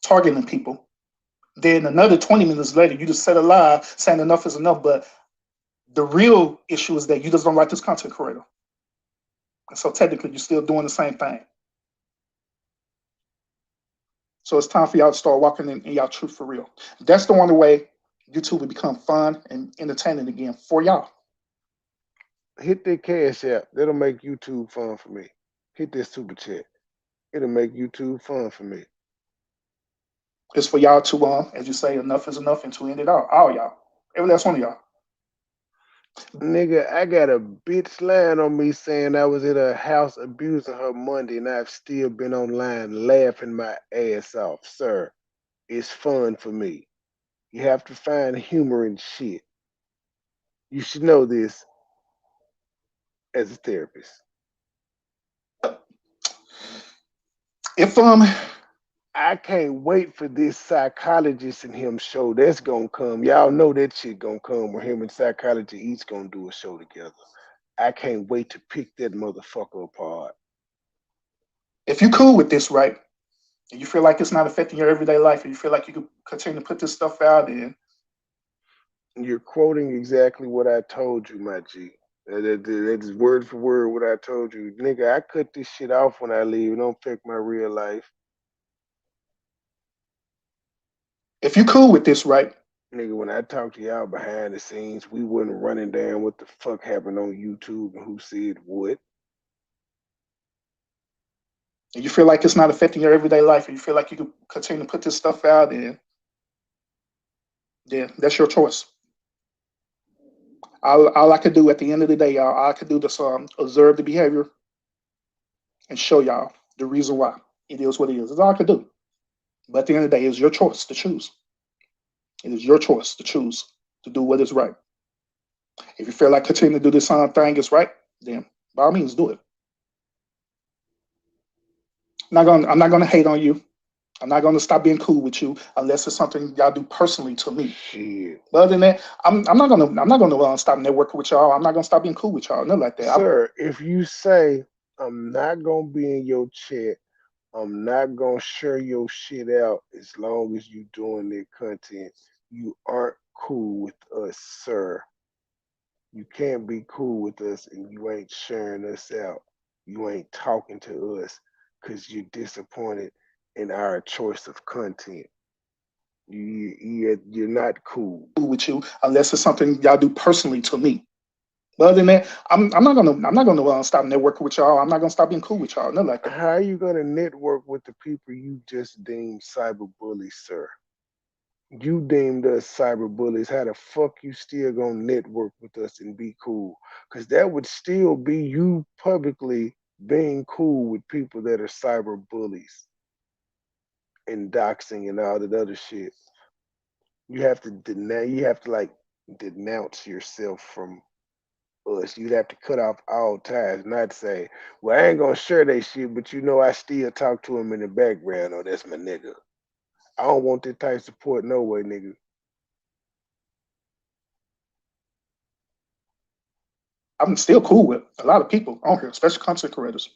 targeting people. Then another 20 minutes later, you just said a lie saying enough is enough. But the real issue is that you just don't like this content creator. And so technically, you're still doing the same thing. So it's time for y'all to start walking in y'all truth for real. That's the only way YouTube will become fun and entertaining again for y'all.
Hit that cash app. That'll make YouTube fun for me. Hit that super chat. It'll make YouTube fun for me.
It's for y'all to, as you say, enough is enough and to end it all y'all. Every last one of y'all.
Nigga, I got a bitch lying on me saying I was at her house abusing her Monday, and I've still been online laughing my ass off. Sir, it's fun for me. You have to find humor in shit. You should know this as a therapist.
If
I can't wait for this psychologist and him show that's gonna come. Y'all know that shit gonna come where him and psychology each gonna do a show together. I can't wait to pick that motherfucker apart.
if you cool with this, right, and you feel like it's not affecting your everyday life, and you feel like you can continue to put this stuff out, and
You're quoting exactly what I told you, my G. That's word for word what I told you. Nigga, I cut this shit off when I leave. It don't affect my real life.
if you cool with this, right,
Nigga, when I talk to y'all behind the scenes, we wasn't running down what the fuck happened on YouTube and who said what.
and you feel like it's not affecting your everyday life, and you feel like you can continue to put this stuff out, and then that's your choice. All I could do at the end of the day, y'all, all I could do is observe the behavior and show y'all the reason why it is what it is. That's all I could do. But at the end of the day, it's your choice to choose. It is your choice to choose to do what is right. If you feel like continuing to do this thing is right, then by all means do it. I'm not gonna hate on you. I'm not gonna stop being cool with you unless it's something y'all do personally to me.
Shit.
But other than that, I'm not gonna stop networking with y'all. I'm not gonna stop being cool with y'all. Nothing like that.
Sir, if you say I'm not gonna be in your chat, I'm not gonna share your shit out as long as you doing that content, you aren't cool with us, sir. You can't be cool with us and you ain't sharing us out. You ain't talking to us because you're disappointed in our choice of content. You're not cool.
with you unless it's something y'all do personally to me. But other than that, I'm not gonna stop networking with y'all. I'm not gonna stop being cool with y'all. Nothing like that.
How are you gonna network with the people you just deemed cyberbullies, sir? You deemed us cyberbullies. How the fuck you still gonna network with us and be cool? Because that would still be you publicly being cool with people that are cyberbullies and doxing and all that other shit. You have to deny. You have to like denounce yourself from us. You'd have to cut off all ties, not say, "Well, I ain't gonna share that shit," but you know I still talk to him in the background. Oh, that's my nigga. I don't want that type of support no way, nigga.
I'm still cool with a lot of people on here, especially content creators.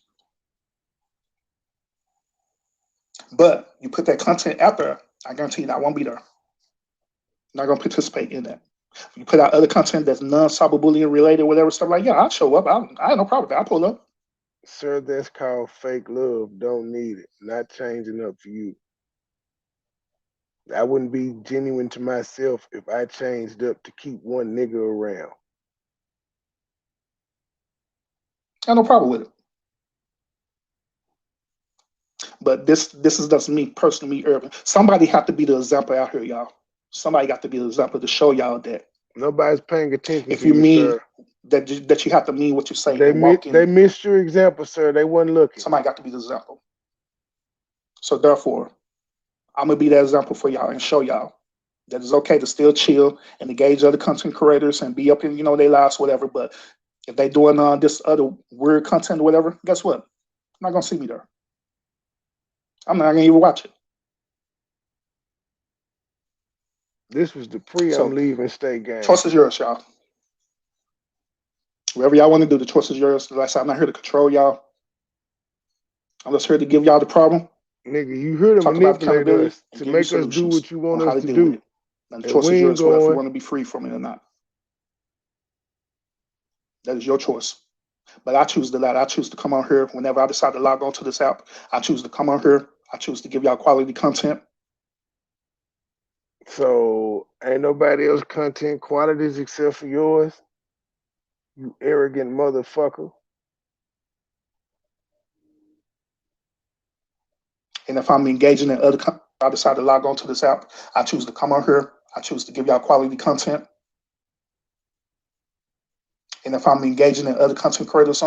But you put that content out there, I guarantee you that I won't be there. I'm not gonna participate in that. You put out other content that's non-cyberbullying related, whatever stuff like, yeah, I'll show up. I have no problem with that. I'll pull up.
Sir, that's called fake love. Don't need it. Not changing up for you. I wouldn't be genuine to myself if I changed up to keep one nigga around.
I have no problem with it. But this is just me personally, me Urban. Somebody have to be the example out here, y'all. Somebody got to be the example to show y'all that
Nobody's paying attention
if
to
you
you,
mean
sir.
that you have to mean what you say
They
and walk
they
in.
missed your example, sir. They wasn't looking.
Somebody got to be the example. So therefore, I'm gonna be that example for y'all and show y'all that it's okay to still chill and engage other content creators and be up in their lives, whatever. But if they doing this other weird content or whatever, guess what? I'm not gonna see me there. I'm not gonna even watch it.
This was the pre I'm
So
leaving state game.
choice is yours, y'all. Whatever y'all want to do, the choice is yours. Like I said, I'm not here to control y'all. I'm just here to give y'all the problem,
Nigga, you here to
talk about
manipulate
accountability,
us
and
to
give you
make us do
solutions
what you
on
want
how
us
to
to
deal with
do.
it. And the
And
choice
we
is
ain't
yours, whether if you
going.
want to be free from it or not. That is your choice. But I choose the latter. I choose to come on here whenever I decide to log on to this app. I choose to come on here. I choose to give y'all quality content.
So ain't nobody else content qualities except for yours. You arrogant motherfucker.
And if I'm engaging in other content, I decide to log on to this app. I choose to come on here. I choose to give y'all quality content. And if I'm engaging in other content creators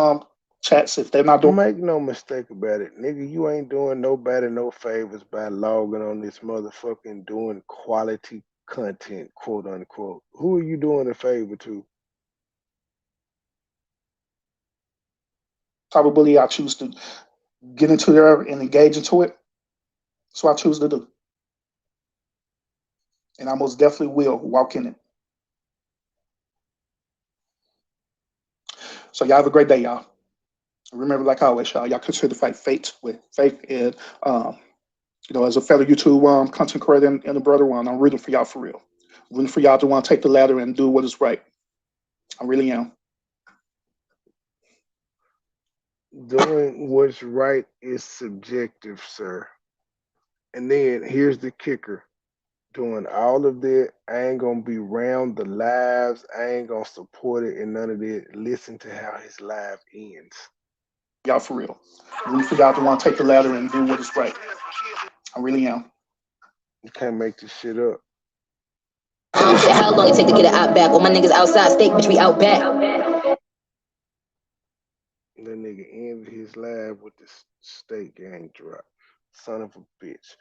chats, if they're not doing,
Make no mistake about it, nigga. You ain't doing nobody no favors by logging on this motherfucking doing quality content, quote unquote. Who are you doing a favor to?
Probably I choose to get into there and engage into it. So I choose to do. And I most definitely will walk in it. So y'all have a great day, y'all. Remember, like always, y'all consider to fight fate with faith. And as a fellow YouTube content creator and a brother one, I'm rooting for y'all for real. Rooting for y'all to want to take the ladder and do what is right. I really am.
Doing what's right is subjective, sir. And then here's the kicker. Doing all of that, I ain't gonna be around the lives. I ain't gonna support it and none of that. Listen to how his live ends.
Y'all for real. Rooting for y'all to want to take the ladder and do what is right. I really am.
You can't make this shit up.
Shit, how long it take to get it out back? All my niggas outside steak, bitch, we out back.
That nigga ended his live with this steak gang drop. Son of a bitch.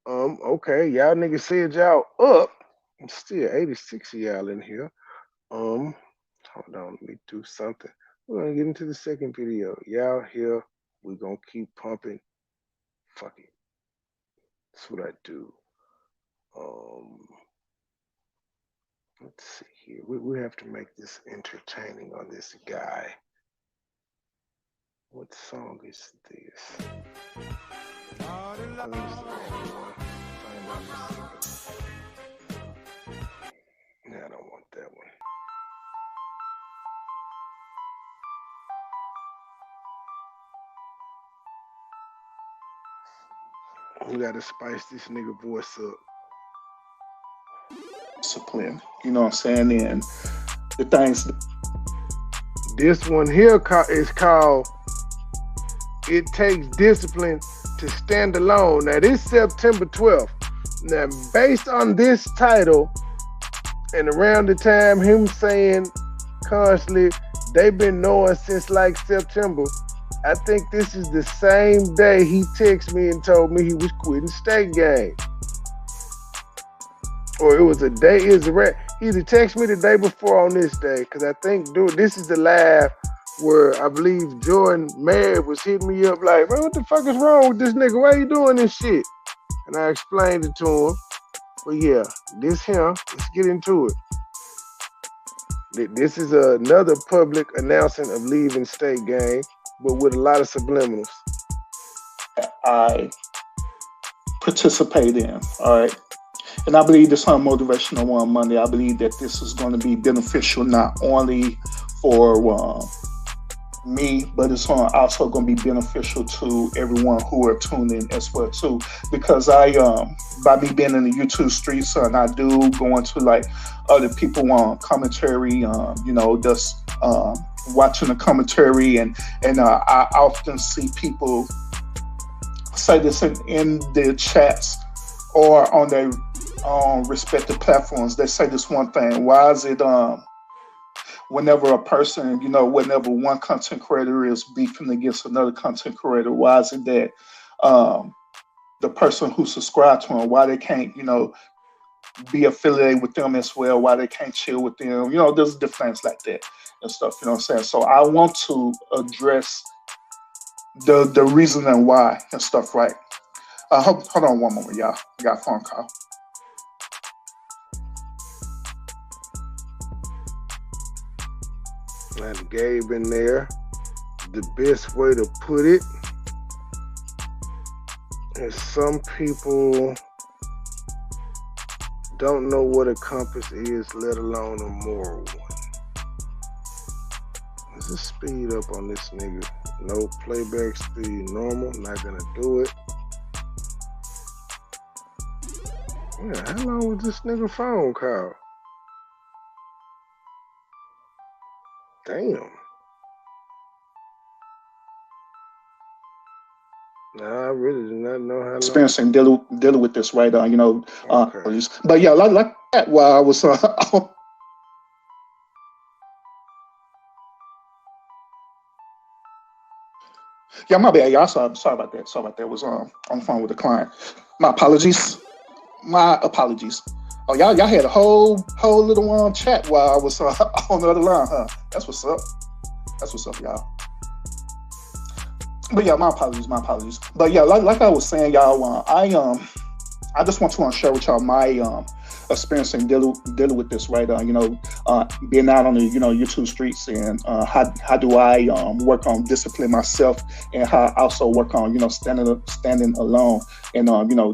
Okay, y'all niggas said y'all up. Still 86 of y'all in here. Hold on, let me do something. We're gonna get into the second video. Y'all here, we're gonna keep pumping. Fuck it. That's what I do. Let's see here. We have to make this entertaining on this guy. What song is this? Yeah, I don't want that one. We gotta spice this nigga voice up.
Discipline, you know what I'm saying? And the things.
This one here is called It Takes Discipline to Stand Alone. Now, this September 12th. Now, based on this title, and around the time him saying constantly, they've been knowing since like September, I think this is the same day he texted me and told me he was quitting State Gang. Or it was a day, he either texted me the day before on this day, because I think, dude, this is the live where I believe Jordan Mad was hitting me up like, man, what the fuck is wrong with this nigga? Why you doing this shit? And I explained it to him. But yeah, this him, let's get into it. This is another public announcement of leaving State Gang, but with a lot of subliminals.
I participate in, all right? And I believe this on Motivational One Monday, I believe that this is going to be beneficial not only for me, but it's also going to be beneficial to everyone who are tuned in as well too. Because I, by me being in the YouTube streets, and I do go into like other people on commentary, just watching the commentary, and I often see people say this in their chats or on their respective platforms. They say this one thing: why is it whenever a person, whenever one content creator is beefing against another content creator, why is it that the person who subscribed to them, why they can't, be affiliated with them as well, why they can't chill with them? There's different things like that and stuff, you know what I'm saying? So I want to address the reason and why and stuff, right? Hold on one moment, y'all. I got a phone call.
And Gabe in there. The best way to put it is some people don't know what a compass is, let alone a moral one. Let's just speed up on this nigga. No playback speed, normal, not gonna do it. Yeah, how long was this nigga phone call? Damn. Nah, I really do not know how long.
Experiencing dealing with this right now,
Okay.
But yeah, like that while I was yeah, my bad, y'all. Sorry about that. I was on the phone with the client. My apologies. Oh, y'all had a whole little chat while I was on the other line, huh? That's what's up, y'all. But yeah, my apologies, my apologies. But yeah, like I was saying, y'all, I just want to share with y'all my experience in dealing with this, right? Being out on the YouTube streets, and how do I work on discipline myself, and how I also work on standing alone in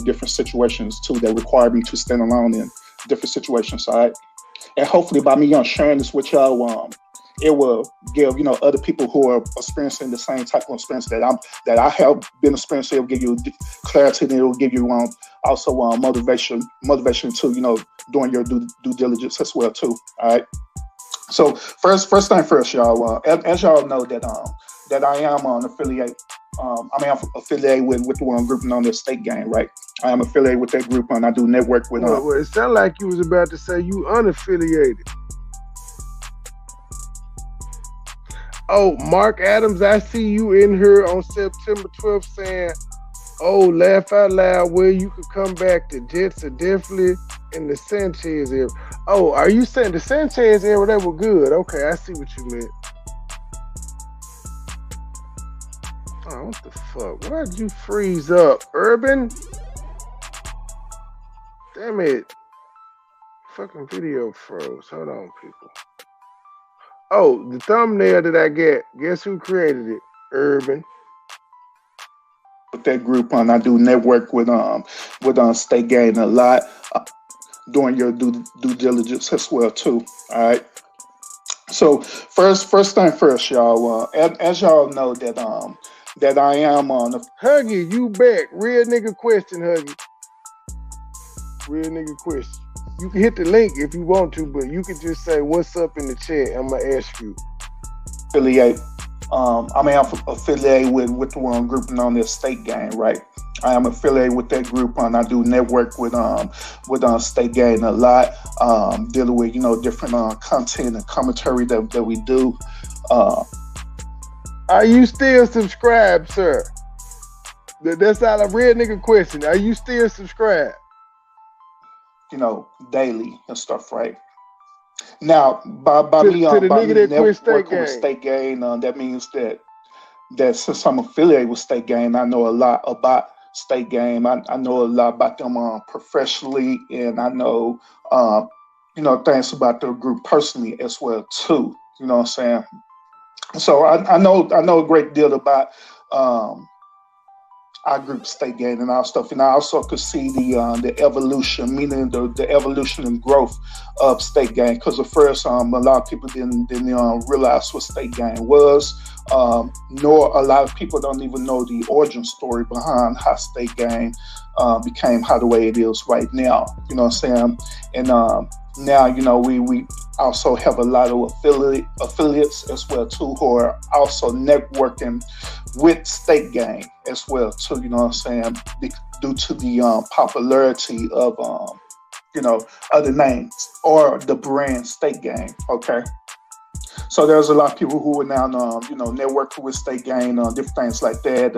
different situations too that require me to stand alone in different situations. All right, and hopefully by me sharing this with y'all, it will give other people who are experiencing the same type of experience that I have been experiencing. It will give you clarity, and it will give you also motivation to doing your due diligence as well too. All right. So first thing first, y'all. As y'all know that I am an affiliate. I mean, I'm affiliated with the one group known as State Gang, right? I am affiliated with that group, and I do network with.
Well, it sounded like you was about to say you unaffiliated. Oh, Mark Adams, I see you in here on September 12th saying, oh, laugh out loud, where you could come back. The Jets are definitely in the Sanchez era. Oh, are you saying the Sanchez era, they were good? Okay, I see what you meant. Oh, what the fuck? Why'd you freeze up? Urban? Damn it. Fucking video froze. Hold on, people. Oh, the thumbnail that I get, guess who created it? Urban.
With that group, and I do network with State Gang a lot, doing your due diligence as well too. All right. So first thing first, y'all. As y'all know that I am on the
Huggy, you back? Real nigga question, Huggy. Real nigga question. You can hit the link if you want to, but you can just say what's up in the chat. I'm gonna ask you.
affiliate. I'm affiliated with the one group known as State Gang, right? I am affiliated with that group, and I do network with State Gang a lot, dealing with different content and commentary that we do.
Are you still subscribed, sir? That's not a real nigga question. Are you still subscribed?
Daily and stuff, right? Now, by me
working
with State Gang, that means that since I'm affiliated with State Gang, I know a lot about State Gang. I know a lot about them professionally, and I know things about their group personally as well too. You know what I'm saying? So I know a great deal about our group State Gang and our stuff, and I also could see the evolution, meaning the evolution and growth of State Gang. Because at first, a lot of people didn't realize what State Gang was, nor a lot of people don't even know the origin story behind how State Gang became the way it is right now. You know what I'm saying? And now we also have a lot of affiliates as well too, who are also networking with State Gang as well too. You know what I'm saying? Due to the popularity of other names or the brand State Gang. Okay. So there's a lot of people who are now, networking with State Gang, different things like that.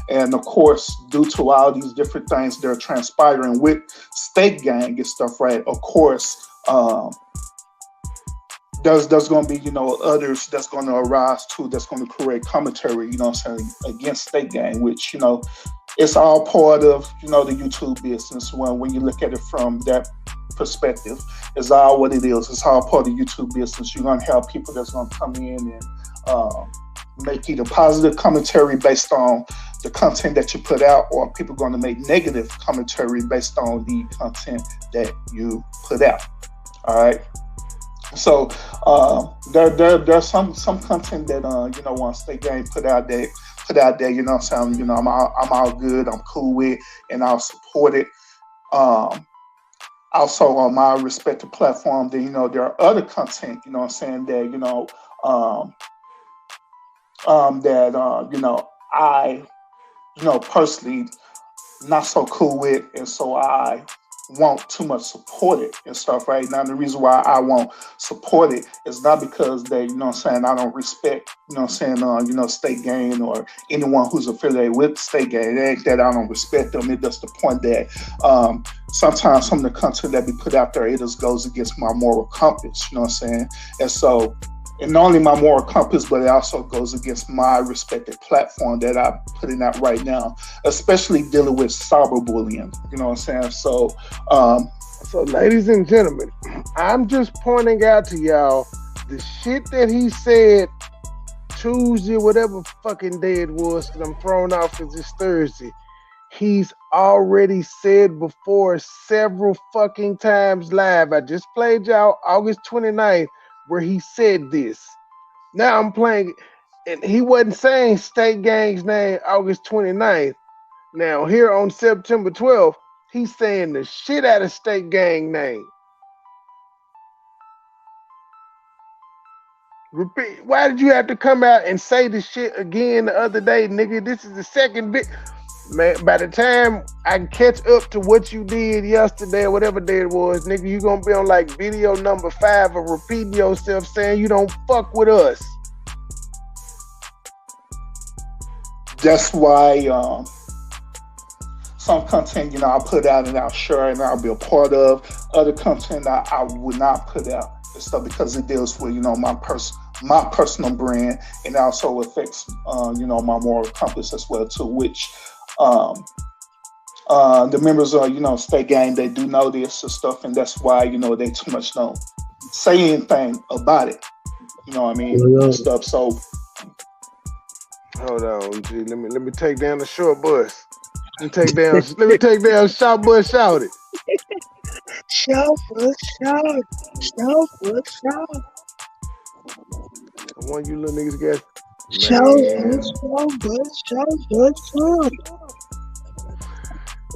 And of course, due to all these different things that are transpiring with State Gang and stuff, right? Of course, there's going to be, others that's going to arise too, that's going to create commentary, against State Gang, which, it's all part of, the YouTube business. When you look at it from that perspective, it's all what it is. It's all part of YouTube business. You're going to have people that's going to come in and make either positive commentary based on the content that you put out, or people going to make negative commentary based on the content that you put out. All right. So there's some content that State Gang put out there. I'm all good. I'm cool with, and I'll support it. Also on my respective platform, there are other content, that I personally not so cool with, and so I won't too much support it and stuff. Right now, the reason why I won't support it is not because they, I don't respect, State Gang or anyone who's affiliated with State Gang. It ain't that I don't respect them. It's just the point that sometimes some of the content that we put out there, it just goes against my moral compass. You know what I'm saying? And so and not only my moral compass, but it also goes against my respected platform that I'm putting out right now, especially dealing with cyberbullying. You know what I'm saying?
So, ladies and gentlemen, I'm just pointing out to y'all the shit that he said Tuesday, whatever fucking day it was, because I'm thrown off because it's Thursday. He's already said before several fucking times live. I just played y'all August 29th where he said this. Now I'm playing, and he wasn't saying State Gang's name August 29th. Now here on September 12th, he's saying the shit out of State Gang name. Repeat. Why did you have to come out and say the shit again the other day, nigga? This is the second bit. Man, by the time I catch up to what you did yesterday or whatever day it was, nigga, you gonna be on like video number 5 of repeating yourself saying you don't fuck with us.
That's why some content, you know, I put out and I'll share and I'll be a part of. Other content I would not put out and stuff because it deals with, you know, my personal brand, and also affects you know, my moral compass as well too, which the members of, you know, State Gang, they do know this and stuff, and that's why, you know, they too much don't say anything about it. You know what I mean? And stuff. So
hold on, G. Let me take down the short bus. Let me take down short bus. Shout it.
Shout.
I want you little niggas got.
Shout.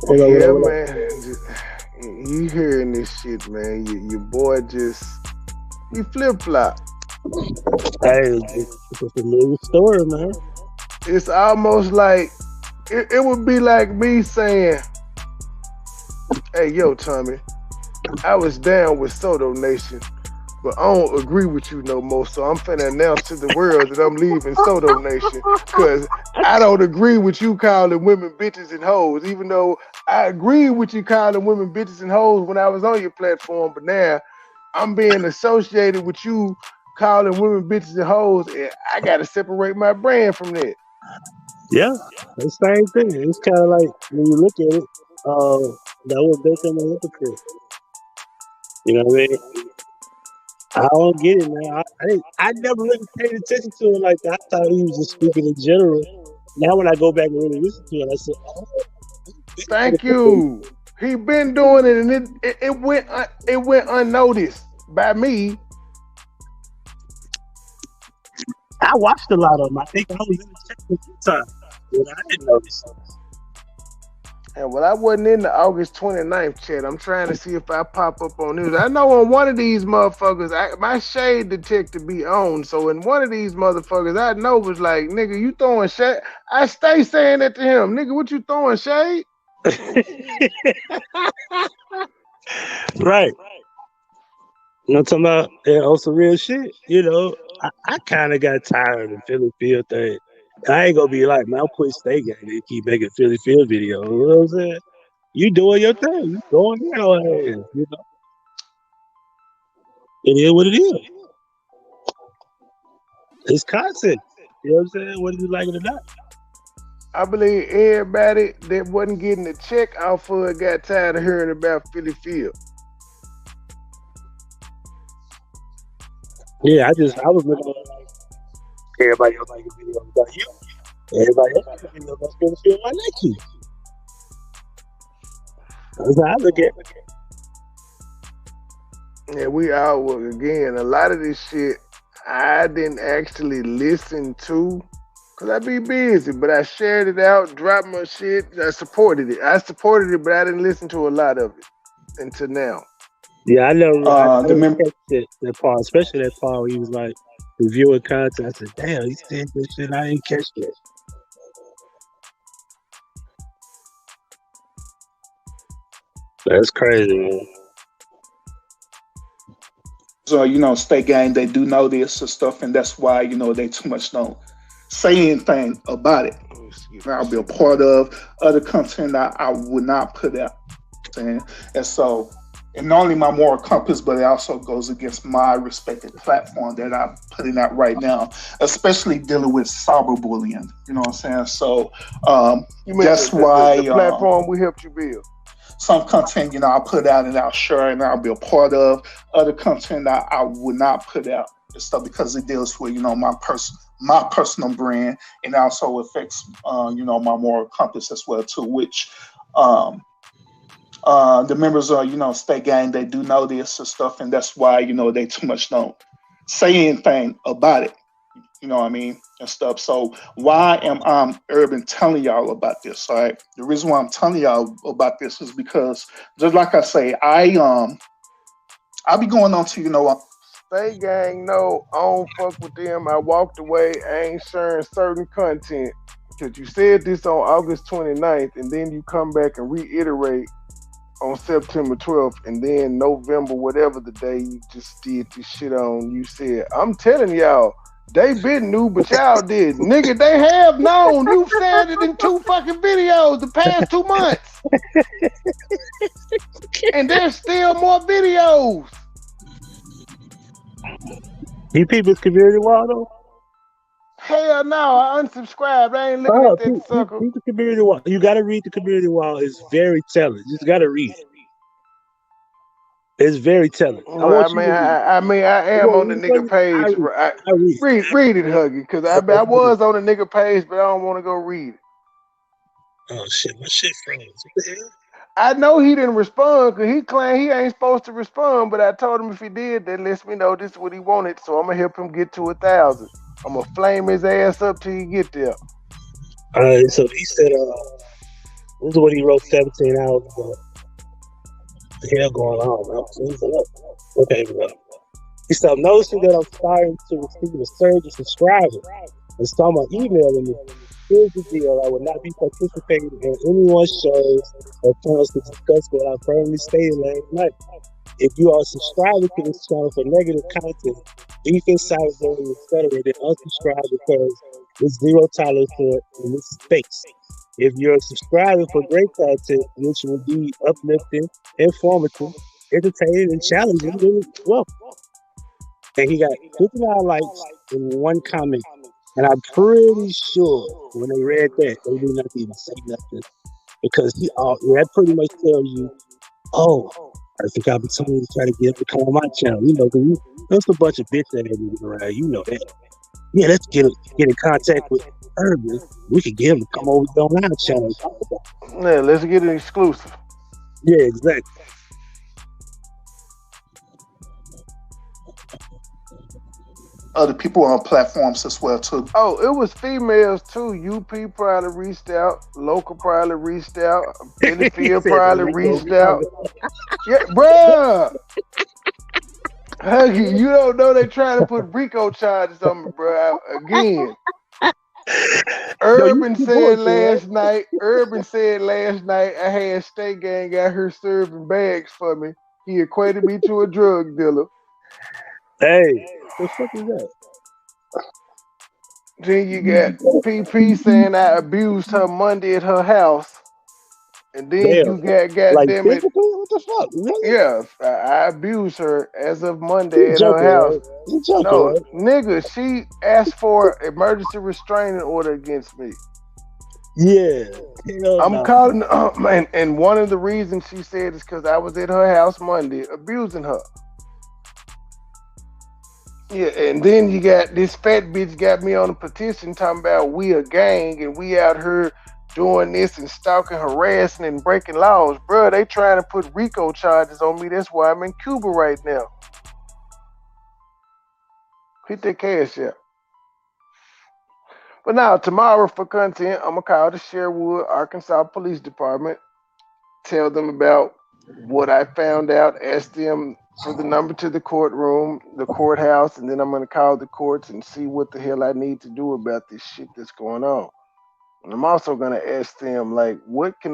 Yeah, man. You hearing this shit, man? Your boy just he flip flop.
Hey, it's a familiar story, man.
It's almost like it would be like me saying, "Hey, yo, Tommy, I was down with Soto Nation, but I don't agree with you no more. So I'm finna announce to the world that I'm leaving Soto Nation because I don't agree with you calling women bitches and hoes, even though I agree with you calling women bitches and hoes when I was on your platform. But now I'm being associated with you calling women bitches and hoes, and I got to separate my brand from that."
Yeah, the same thing. It's kind of like when you look at it, that was based on the hypocrite. You know what I mean? I don't get it, man. I never really paid attention to it like that. I thought he was just speaking in general. Now when I go back and really listen to it, I said, "Oh,
thank you." He been doing it, and it went unnoticed by me.
I watched a lot of them. I think I was in the chat at the time, but I didn't notice.
And well, I wasn't in the August 29th chat. I'm trying to see if I pop up on news. I know on one of these motherfuckers, my shade detector be on. So in one of these motherfuckers, I know was like, "Nigga, you throwing shade?" I stay saying that to him. "Nigga, what you throwing shade?"
Right. You know what I'm talking about? Yeah, on some real shit. You know, I kind of got tired of the Philly Field thing. I ain't gonna be like, man, I'll quit State Gang. They keep making Philly Field videos. You know what I'm saying? You doing your thing. You going in on ass, you know? It is what it is. It's content. You know what I'm saying? Whether you like it or not.
I believe everybody that wasn't getting a check off of it got tired of hearing about Philly Field.
Yeah, I was looking at like everybody else making videos about you. Everybody else making videos about Philly Field like you. That's how I look at it.
Yeah, we all again. A lot of this shit I didn't actually listen to because I be busy, but I shared it out, dropped my shit. I supported it, but I didn't listen to a lot of it until now.
Yeah, I never remember that part, especially that part where he was like reviewing content. I said, "Damn, he said this shit. I didn't catch that." That's crazy, man.
So, you know, State Gang, they do know this and stuff, and that's why, you know, they too much don't say anything about it. I'll be a part of other content I would not put out. And so and not only my moral compass, but it also goes against my respected platform that I'm putting out right now, especially dealing with cyberbullying. You know what I'm saying? So
You mean
that's
the
why
platform we helped you build?
some content, I'll put out and I'll share and I'll be a part of. Other content I would not put out and stuff because it deals with, my personal brand, and also affects, my moral compass as well too, which the members of, State Gang, they do know this and stuff, and that's why, they too much don't say anything about it. You know what I mean? And stuff. So why am I Urban telling y'all about this? All right. The reason why I'm telling y'all about this is because, just like I say, I be going on to,
State Gang, no, I don't fuck with them. I walked away. I ain't sharing certain content. Because you said this on August 29th, and then you come back and reiterate on September 12th, and then November, whatever the day you just did this shit on, you said, I'm telling y'all, they been new, but y'all did. Nigga, they have known. You've said it in 2 fucking videos the past 2 months. And there's still more videos.
You people's community wall though?
Hell no, I unsubscribed. I ain't looking at that sucker.
Read the community wall. You gotta read the community wall. It's very telling. You just gotta read it. It's very telling.
I am on the nigga page. Read it, Huggy, because I was on the nigga page, but I don't want to go read it.
Oh shit, my shit froze. What the hell?
I know he didn't respond because he claimed he ain't supposed to respond, but I told him if he did, that lets me know this is what he wanted, so I'm gonna help him get to 1,000. I'm gonna flame his ass up till you get there.
Alright, so he said, this is what he wrote 17 hours ago. What the hell going on, bro? Okay, here we go. He said, I'm noticing that I'm starting to receive a surge of subscribers and some are emailing me. Here's the deal, I will not be participating in anyone's shows or channels to discuss what I firmly stated last night. If you are subscribing to this channel for negative content, defense, cyberbullying, etc., then unsubscribe because there's zero tolerance for it in this space. If you're subscribing for great content, which will be uplifting, informative, entertaining, and challenging, then welcome. And he got 59 likes in one comment. And I'm pretty sure when they read that, they did not even say nothing. Because that pretty much tells you, perfect opportunity to try to get up to come on my channel. Because there's a bunch of bitch that ain't around. You know that. Yeah, let's get in contact with Urban. We could get him to come over on our channel and talk about it.
Yeah, let's get an exclusive.
Yeah, exactly.
Other people on platforms as well too.
Oh, it was females too. UP probably reached out. Local probably reached out. Benfield probably reached out. Yeah, bruh. Huggy, you don't know they trying to put RICO charges on me, bruh. Again. Urban said last night I had State Gang out here serving bags for me. He equated me to a drug dealer.
Hey, what the fuck is that?
Then you got PP saying I abused her Monday at her house. And then you got goddamn it.
What the fuck? Really?
Yeah, I abused her as of Monday at her house.
You joking,
no,
right?
nigga, she asked for emergency restraining order against me.
Yeah.
I'm calling, and one of the reasons she said is because I was at her house Monday abusing her. Yeah, and then you got this fat bitch got me on a petition talking about we a gang and we out here doing this and stalking, harassing, and breaking laws. Bro, they trying to put RICO charges on me. That's why I'm in Cuba right now. Hit that cash out. But now, tomorrow for content, I'm going to call the Sherwood, Arkansas Police Department, tell them about what I found out, ask them for the number to the courtroom, the courthouse, and then I'm going to call the courts and see what the hell I need to do about this shit that's going on. And I'm also going to ask them, like, what can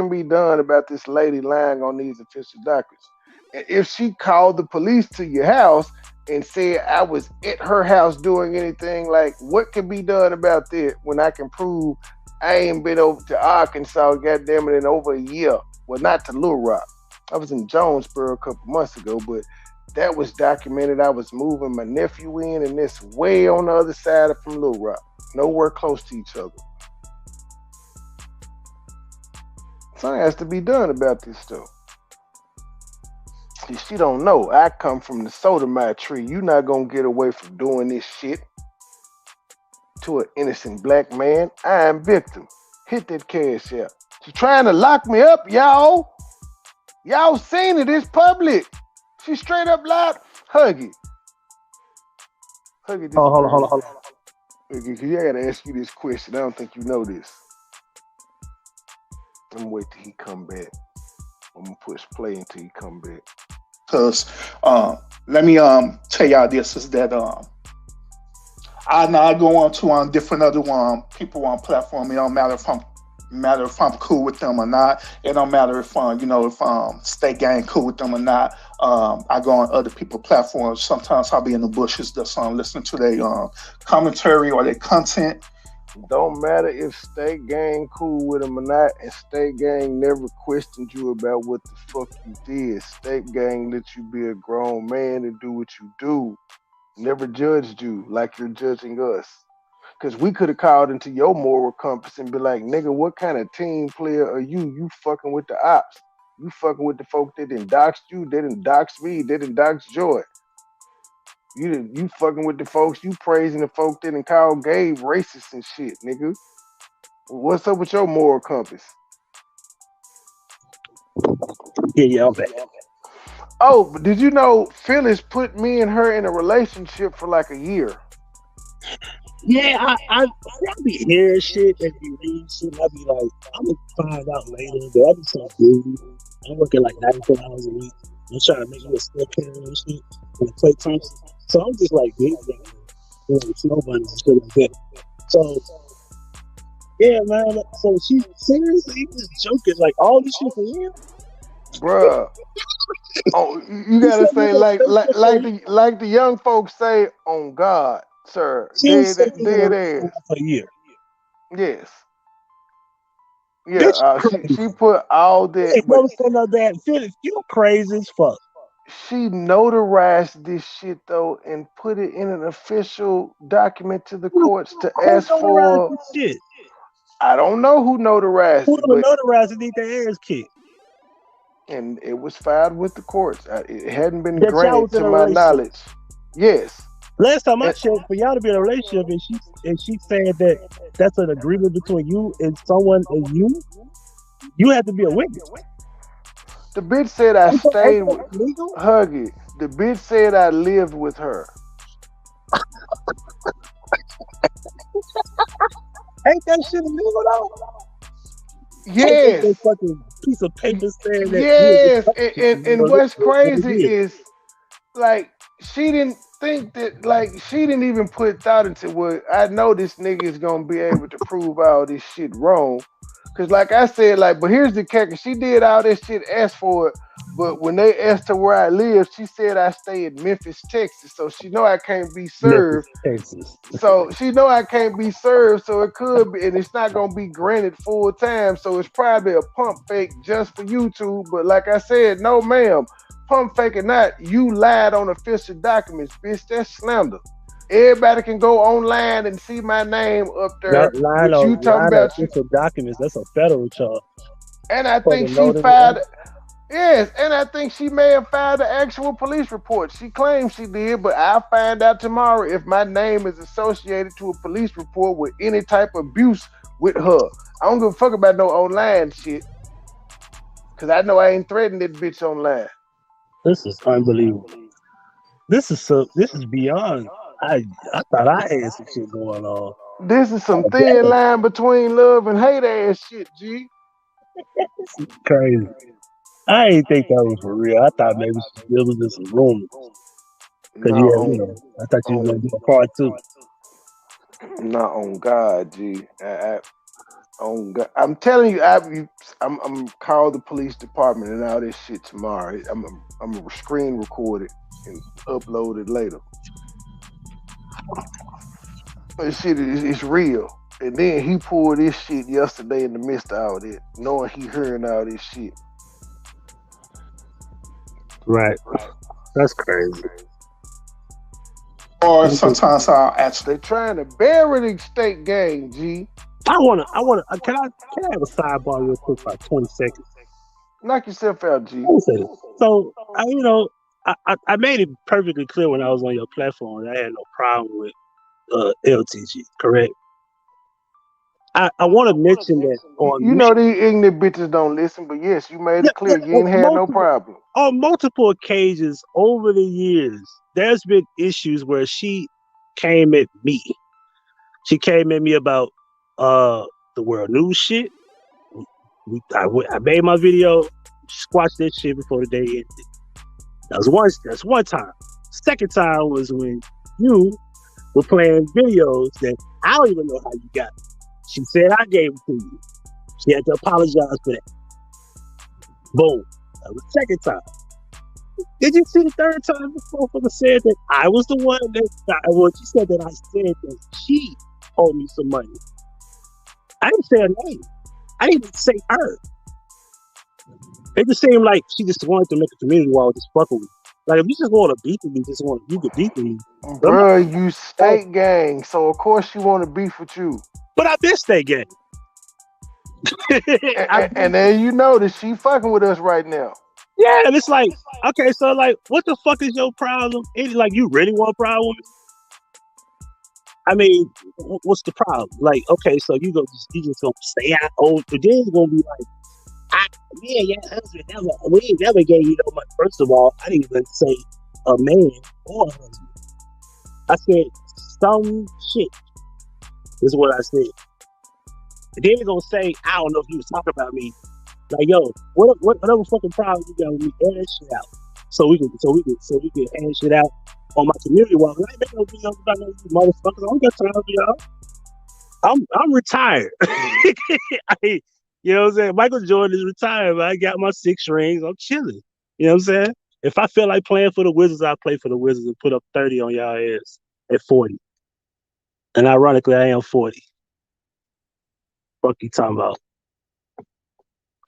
be done about this lady lying on these official documents? And if she called the police to your house and said I was at her house doing anything, like, what can be done about that when I can prove I ain't been over to Arkansas, goddamn it, in over a year? Well, not to Little Rock. I was in Jonesboro a couple months ago, but that was documented. I was moving my nephew in, and it's way on the other side of from Little Rock, nowhere close to each other. Something has to be done about this stuff. See, she don't know. I come from the soda tree. You not gonna get away from doing this shit to an innocent black man. I am victim. Hit that cash out. She trying to lock me up, y'all. Y'all seen it. It's public. She straight up lied. Hug it. Hug it.
Oh, hold on.
I gotta ask you this question. I don't think you know this. I'm gonna wait till he come back. I'm gonna push play until he come back.
Cause let me tell y'all this is that I now go on to different other people on platform. It don't matter if I'm cool with them or not. It don't matter if if State Gang cool with them or not. I go on other people's platforms. Sometimes I'll be in the bushes just listening to their commentary or their content.
Don't matter if State Gang cool with him or not, and State Gang never questioned you about what the fuck you did. State Gang let you be a grown man and do what you do. Never judged you like you're judging us. Because we could have called into your moral compass and be like, nigga, what kind of team player are you? You fucking with the ops. You fucking with the folk that done doxed you, they done doxed me, they done doxed Joy. You fucking with the folks, you praising the folk that done called Gabe racist and shit, nigga. What's up with your moral compass?
Yeah, I'm back.
Oh, but did you know Phyllis put me and her in a relationship for like a year?
Yeah, I be hearing shit and be reading shit. And I be like, I'm gonna find out later. But I be so busy. I'm working like 94 hours a week. I'm trying to make you a step carrier and shit and play Thompson. So I'm just like busy, snow bunnies and shit like that. So yeah, man. So she seriously just joking like all this shit for real,
bruh. Oh, you gotta say like the young folks say, on God, sir. Dead ass.
For a year.
Yes. Yeah. She put all that.
Hey, never said no damn Phyllis. You crazy as fuck.
She notarized this shit though and put it in an official document to the courts to ask for.
Shit.
I don't know who notarized it.
Who notarized it need their ass kicked.
And it was filed with the courts. It hadn't been granted to my knowledge. Yes.
Last time I checked, for y'all to be in a relationship, and she said that that's an agreement between you and someone, and you have to be a witness.
The bitch said I stayed with Huggy. The bitch said I lived with her.
Ain't that shit illegal though?
Yes.
That fucking piece of paper saying that.
Yes, and what's crazy is like she didn't think that, like she didn't even put thought into what I know this nigga is gonna be able to prove all this shit wrong. Cause like I said, like, but here's the kicker. She did all this shit, asked for it, but when they asked her where I live, she said I stay in Memphis, Texas. So she know I can't be served.
Texas.
So she know I can't be served. So it could be, and it's not gonna be granted full time. So it's probably a pump fake just for YouTube. But like I said, no ma'am, pump fake or not, you lied on official documents, bitch. That's slander. Everybody can go online and see my name up there. You talking about
official documents? That's a federal charge.
And I think she filed. Yes, and I think she may have filed an actual police report. She claims she did, but I'll find out tomorrow if my name is associated to a police report with any type of abuse with her. I don't give a fuck about no online shit, cause I know I ain't threatening that bitch online.
This is unbelievable. This is beyond. I thought I had some shit going on.
This is some thin line between love and hate ass shit, G.
Crazy. I didn't think that was for real. I thought maybe it was just a rumor. I thought you were gonna do a part two.
Not on God, G. On God. I'm telling you, I'm call the police department and all this shit tomorrow. I'm gonna screen record it and upload it later. This shit is real. And then he pulled this shit yesterday in the midst of all that, knowing he hearing all this shit.
Right. That's crazy.
Or sometimes I'll actually.
They trying to bury the state gang, G.
I wanna. Can I have a sidebar real quick for 20 seconds?
Knock yourself out, G.
Let me say this. So I made it perfectly clear when I was on your platform that I had no problem with LTG. Correct. I want to mention that
You know these ignorant bitches don't listen, but yes, you made it clear you ain't had no problem.
On multiple occasions over the years, there's been issues where she came at me. She came at me about the world news shit. I made my video, squashed that shit before the day ended. That's one time. Second time was when you were playing videos that I don't even know how you got. She said I gave it to you. She had to apologize for that. Boom. That was the second time. Did you see the third time the motherfucker said that I was the one that she said that I said that she owed me some money? I didn't say her name. I didn't even say her. It just seemed like she just wanted to make a community wall just fucking with me. Like if you just want to beef with me, you could beef with me.
Bruh, you state gang, so of course she want to beef with you.
But I been state gang.
and then you know that she fucking with us right now.
Yeah, and it's like, okay, so like, what the fuck is your problem? It's like you really want a problem with me? I mean, what's the problem? Like, okay, so you just gonna stay out old, but then it's gonna be like, your husband we never gave you no money. First of all, I didn't even say a man or a husband. I said some shit is what I said. And then they're gonna say, I don't know if you was talking about me. Like, yo, whatever fucking problem you got with me, air that shit out. So we can air shit out on my community wall. I ain't making no videos about no motherfuckers. I don't got time for y'all. I'm retired. You know what I'm saying? Michael Jordan is retired, but I got my 6 rings. I'm chilling. You know what I'm saying? If I feel like playing for the Wizards, I play for the Wizards and put up 30 on y'all ass at 40. And ironically, I am 40. Fuck you talking about?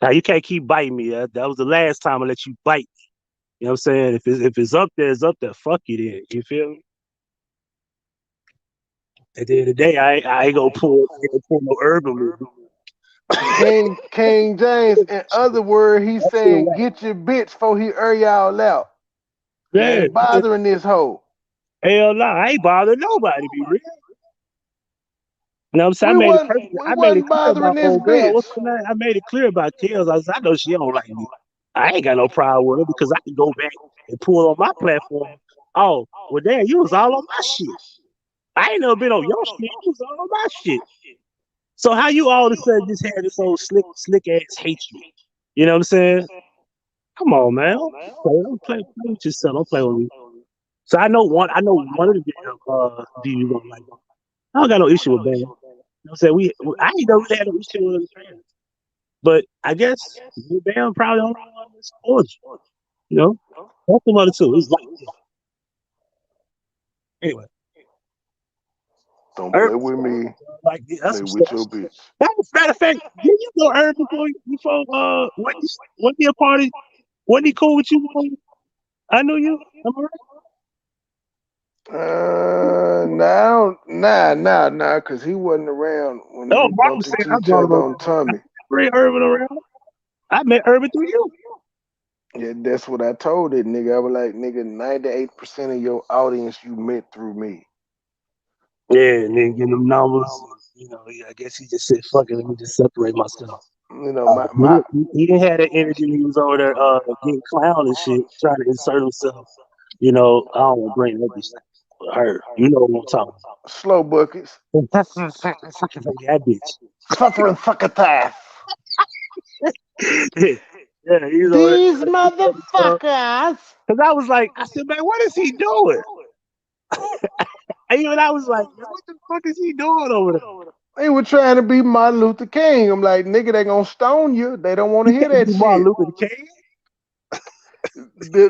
Now you can't keep biting me. That was the last time I let you bite me. You know what I'm saying? If it's up there, it's up there. Fuck you then. You feel me? At the end of the day, I ain't gonna pull no urban movie.
King James, in other words, he's saying get your bitch before he y'all out. Yeah, ain't bothering this hoe.
Hell no, I ain't bothering nobody. Be real. You know what I'm saying? I made it clear about old girl. What's her name? I made it clear about Kills. I know she don't like me. I ain't got no problem with her because I can go back and pull on my platform. Oh, well, damn, you was all on my shit. I ain't never been on your shit. You was all on my shit. So how you all of a sudden just had this old slick ass hatred? You know what I'm saying? Come on, man. Don't play with yourself. Don't play with me. So I know one of the do you gonna like? I don't got no issue with Bam. You know what I'm saying? I ain't never really had no issue with the fans. But I guess Bam probably only one that supports you. You know? That's the mother too. He's like anyway.
Don't play with me.
Like that's
play with your bitch.
Matter of fact, didn't you know Herb before wasn't he a party? Wasn't he cool with you? I knew you. Am I
right? Nah, because he wasn't around when we bumped into each other on Tommy.
Bring Urban around. I met Urban through you.
Yeah, that's what I told it, nigga. I was like, nigga, 98% of your audience you met through me.
Yeah, and then getting them numbers. You know, I guess he just said, "Fuck it, let me just separate myself."
You know,
he didn't have that energy when he was over there getting clown and shit, trying to insert himself. You know, I don't want to bring up this her. You know what I'm talking about.
Slow buckets.
That bitch.
Suffering succotash.
Yeah,
these motherfuckers.
Because I said, man, what is he doing? And I was like, what the fuck is he doing over there?
They were trying to be Martin Luther King. I'm like, nigga, they gonna stone you. They don't want to hear that shit.
Martin Luther King?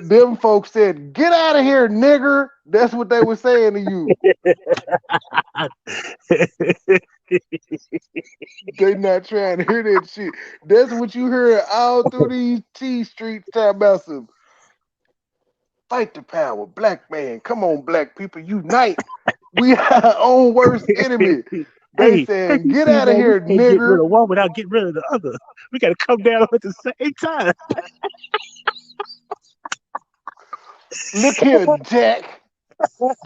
Them folks said, get out of here, nigger. That's what they were saying to you. They not trying to hear that shit. That's what you heard all through these T streets talking about some. Fight the power. Black man. Come on, black people. Unite. We are our own worst enemy. They
Hey,
said,
you
get
see,
out of
man, we
here,
can't get rid
nigger.
of one without getting rid of the other. We got to come down at the same time.
Look here, Jack.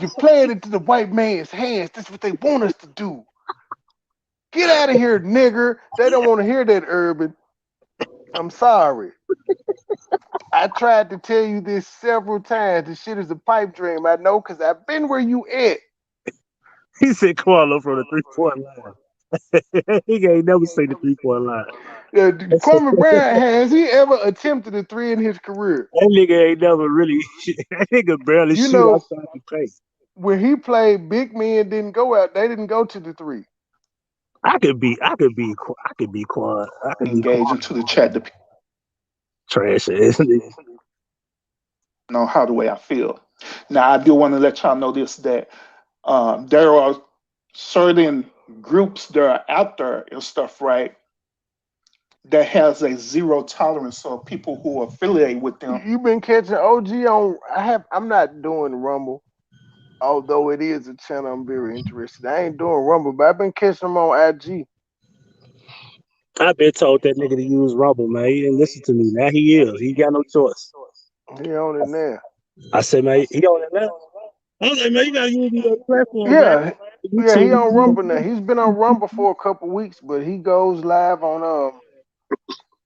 You're playing into the white man's hands. That's what they want us to do. Get out of here, nigger. They don't want to hear that, Urban. I'm sorry. I tried to tell you this several times. This shit is a pipe dream. I know because I've been where you at.
He said Carlo from the 3-point line. He ain't never seen the 3-point line.
Kwame Brown, has he ever attempted a three in his career?
That nigga ain't never really. That nigga barely
You
shoot
know,
outside the paint.
when he played, big men didn't go out. They didn't go to the three.
I could be Quan. I could be
Engage
Quan.
into the chat to
Trash ass nigga.
know how the way I feel. Now I do want to let y'all know this that there are certain groups that are out there and stuff, right? That has a zero tolerance of people who affiliate with them.
You've been catching OG on. I'm not doing Rumble, although it is a channel I'm very interested. I ain't doing Rumble, but I've been catching him on IG.
I've been told that nigga to use Rumble, man. He didn't listen to me. Now he is. He got no choice.
He on it now.
I said, man, he on it now. I was like, man, you gotta use that platform, man.
Yeah, yeah, he on Rumble now. He's been on Rumble for a couple weeks, but he goes live on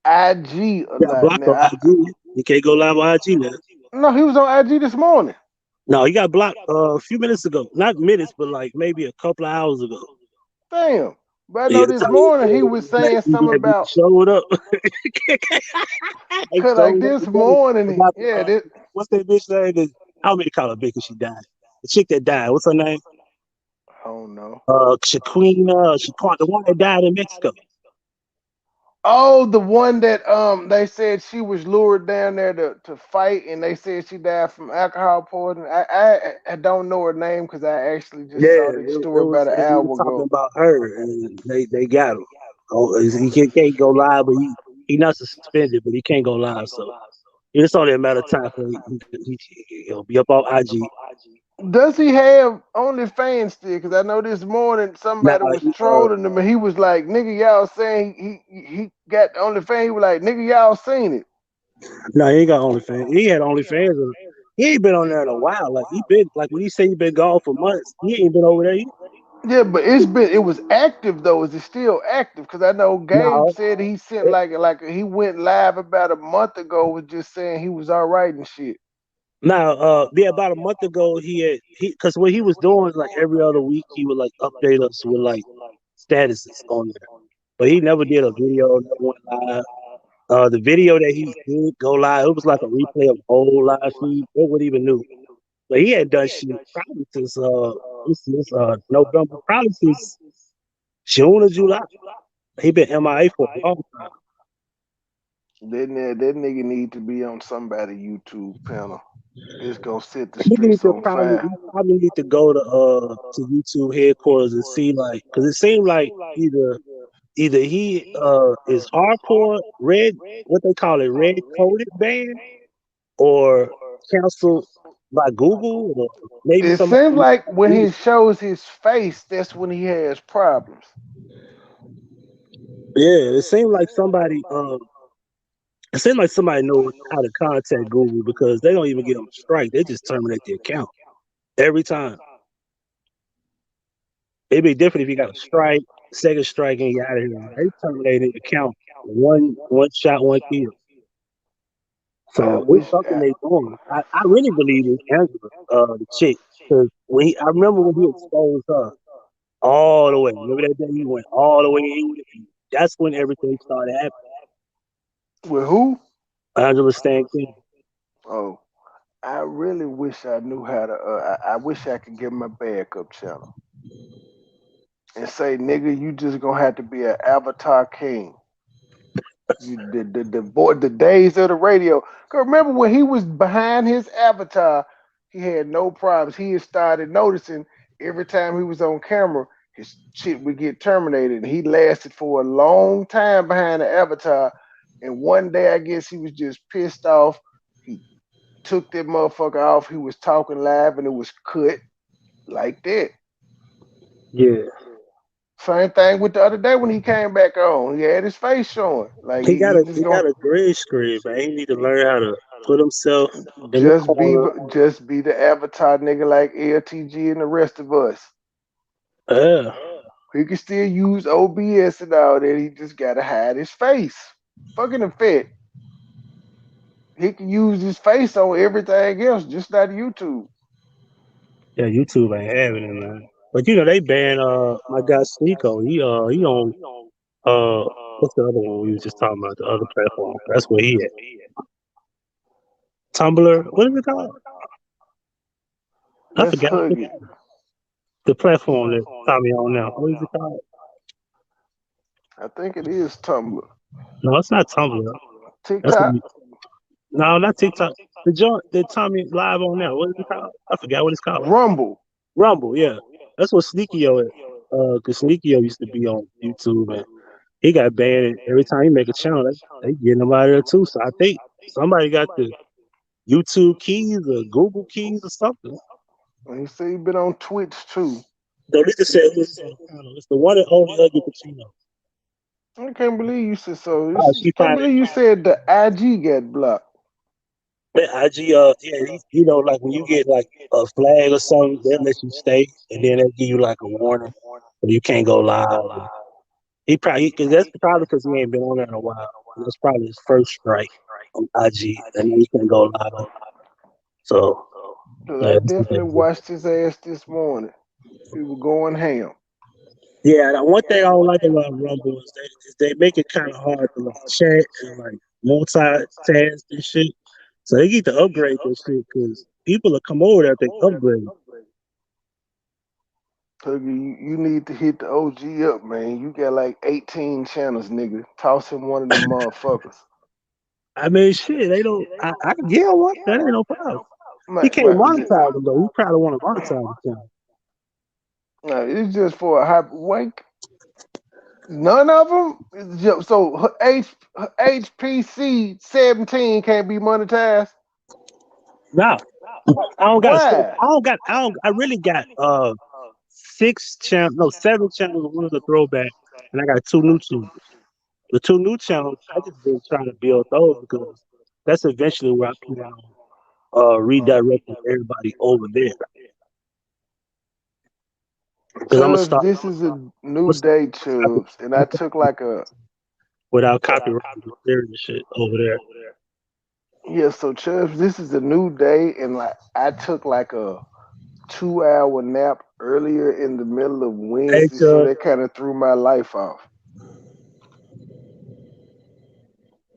IG a
Got
lot
blocked on
now.
IG. You can't go live on IG now.
No, he was on IG this morning.
No, he got blocked a few minutes ago. Not minutes, but like maybe a couple of hours ago.
Damn. But I
Yeah,
know
that's
this
how he
morning he was saying something about
showed up. He
cause like
showed up
this
today.
morning,
About,
yeah, this,
what's that bitch name? I don't mean to call her bitch because she died. The chick that died. What's her name?
I don't know.
Shaquana, the one that died in Mexico.
Oh, the one that they said she was lured down there to fight, and they said she died from alcohol poisoning. I don't know her name because I actually just
Yeah,
saw that story about an
they were
hour
talking
ago.
about her, and they got him. Oh, can't go live, but he not suspended, but he can't go live. So it's only a matter of time for he'll be up on IG.
Does he have OnlyFans still? Because I know this morning
Now,
somebody was trolling him, and he was like, "Nigga, y'all saying he got OnlyFans?" He was like, "Nigga, y'all seen it."
no, he ain't got OnlyFans. He had OnlyFans. He ain't been on there in a while. Like he been like when he say he been gone for months, he ain't been over there.
Yeah, but it was active though. Is it still active? Because I know Gabe
No,
said he sent like he went live about a month ago with just saying he was all right and shit.
now, yeah, about a month ago, because what he was doing is like every other week he would like update us with like statuses on there, but he never did a video, never went live. The video that he did go live, it was like a replay of old live feed. It wasn't even new, but he had done shit probably since November, probably since June or July. He been MIA for a long time.
That nigga need to be on somebody YouTube panel. It's gonna set the
He need
streets
to
on
probably
fire.
he probably need to go to YouTube headquarters and see like because it seemed like either he is hardcore red what they call it red coded ban or canceled by Google or maybe
It seems
somebody.
like when he shows his face, that's when he has problems.
Yeah, it seemed like somebody knows how to contact Google because they don't even get them a strike. They just terminate the account every time. It'd be different if you got a strike, second strike, and you out of here. They terminated the account. One shot, one kill.
I
So it's
wish.
something they doing. I really believe it's Angela, the chick. Because I remember when he exposed her all the way. Remember that day he went all the way in? That's when everything started happening.
With who?
Angela Stan King.
Oh, I really wish I knew how to. I wish I could get my backup channel and say, nigga, you just gonna have to be an avatar king. The days of the radio. Cause remember when he was behind his avatar, he had no problems. He had started noticing every time he was on camera, his shit would get terminated. And he lasted for a long time behind the avatar. And one day, I guess he was just pissed off. He took that motherfucker off. He was talking live and it was cut like that.
Yeah,
Same thing with the other day when he came back on. He had his face showing. Like
he got
he
a
just
he
gonna
got a green screen, man. He need to learn how to put himself in the
just be
corner.
just be the avatar nigga like LTG and the rest of us.
Yeah,
He can still use OBS and all that. He just gotta hide his face. Fucking effect. He can use his face on everything else, just not YouTube.
yeah. YouTube ain't having it, man. But you know they banned my guy Sneeko. He on what's the other one we was just talking about? The other platform. That's where he at. Tumblr. What is it called? I
Let's
forgot
hug it.
the platform that Tommy on now. What is it called?
I think it is Tumblr.
No, it's not Tumblr. That's what
TikTok,
we, no, not TikTok. The joint that Tommy live on now. What is it called? I forgot what it's called.
Rumble.
Rumble. Yeah, that's what Sneakio at. Cause Sneakio used to be on YouTube and he got banned. Every time he make a channel, they getting him out of there too. So I think somebody got the YouTube keys or Google keys or something.
And he said he been on Twitch too.
No, this just said it was it's the one and only Ugly Pacino.
I can't believe you said so.
Oh,
I
she
can't
finally
believe you said the IG got blocked.
that IG yeah, you know, like when you get like a flag or something, they'll let you stay and then they'll give you like a warning but you can't go live. He probably because that's probably because he ain't been on there in a while. That's probably his first strike on IG and he can't go live. So
Cause I
yeah, this is
definitely watched his ass this morning. He was going ham.
yeah, the one thing I don't like about Rumble is they make it kind of hard to like chat and like multitask and shit. So they need to upgrade this shit because people will come over there if they upgrade.
Tuggy, you need to hit the OG up, man. You got like 18 channels, nigga. Toss him one of them motherfuckers.
I mean, shit, they don't. I can get one. That ain't no problem. He
Man,
can't
man,
monetize them though. He probably want to monetize the
it's just for a hype. Wake. None of them. So HPC 17 can't be monetized.
No, I don't got.
Why?
I don't got. I don't. I really got 6 channels. No, 7 channels. One is a throwback, and I got 2 new channels. The 2 new channels, I just been trying to build those because that's eventually where I plan on redirecting everybody over there. Because I'm
Chubbs, this is a
gonna
new
start
day, Chubbs, and I took like a
without copyright and shit over there.
yeah. So Chubbs, this is a new day, and like I took like a 2 hour nap earlier in the middle of
Hey,
Wednesday, so
Chubb.
that kind of threw my life off.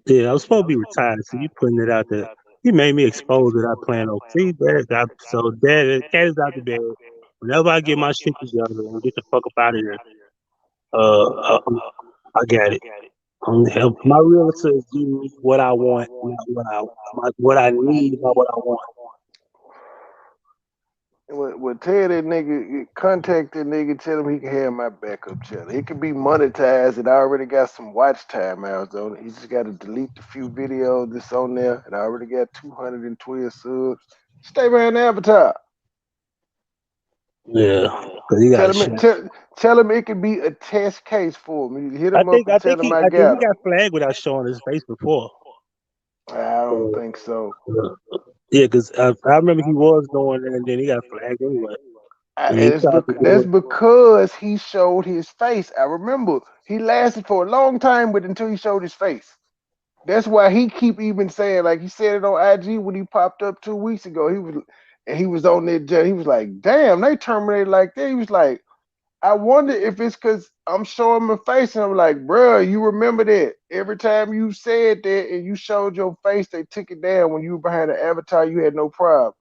Yeah, I was supposed to be retired, so you putting it out there. You made me expose that I plan on. See, so that cat is out the bed. Whenever I get my shit together and get the fuck up out of here, I got it. My realtor is giving me what I want, not what I need, not what I want.
Well, tell that nigga, contact that nigga, tell him he can have my backup channel. It can be monetized, and I already got some watch time hours on it. He just got to delete the few videos that's on there, and I already got 212 subs. Stay behind the avatar.
Yeah, because he got
Tell
a
him,
shit.
tell him it can be a test case for him. You hit him up and tell him I
I think he
got him.
got flagged without showing his face before.
I don't
So,
think so.
yeah, because I remember he was doing it, and then he got flagged anyway. And he tried to do
That's
it.
because he showed his face. I remember he lasted for a long time, but until he showed his face. That's why he keep even saying, like he said it on IG when he popped up 2 weeks ago. He was on that jet. He was like, "Damn, they terminated like that." He was like, "I wonder if it's because I'm showing my face." And I'm like, "Bruh, you remember that? Every time you said that and you showed your face, they took it down. When you were behind the avatar, you had no problem."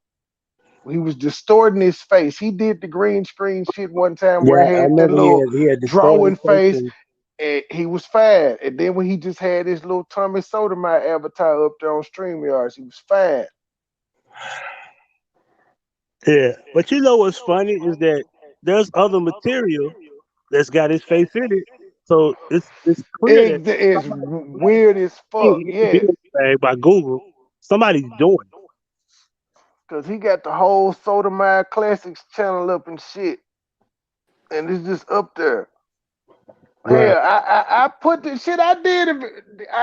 He was distorting his face. He did the green screen shit one time where
Yeah,
he
I
had that
remember
little
he had distorted
drawing
his face,
face,
and
and he was fine. And then when he just had this little Tommy Soda my avatar up there on StreamYards, he was fine.
yeah. But you know what's funny is that there's other material that's got his face in it, so it's clear that
It's
somebody
weird as fuck.
it could be
Yes.
flagged by Google. Somebody's doing it.
Cause he got the whole Sodomine Classics channel up and shit, and it's just up there.
Right.
Hell, I put the shit I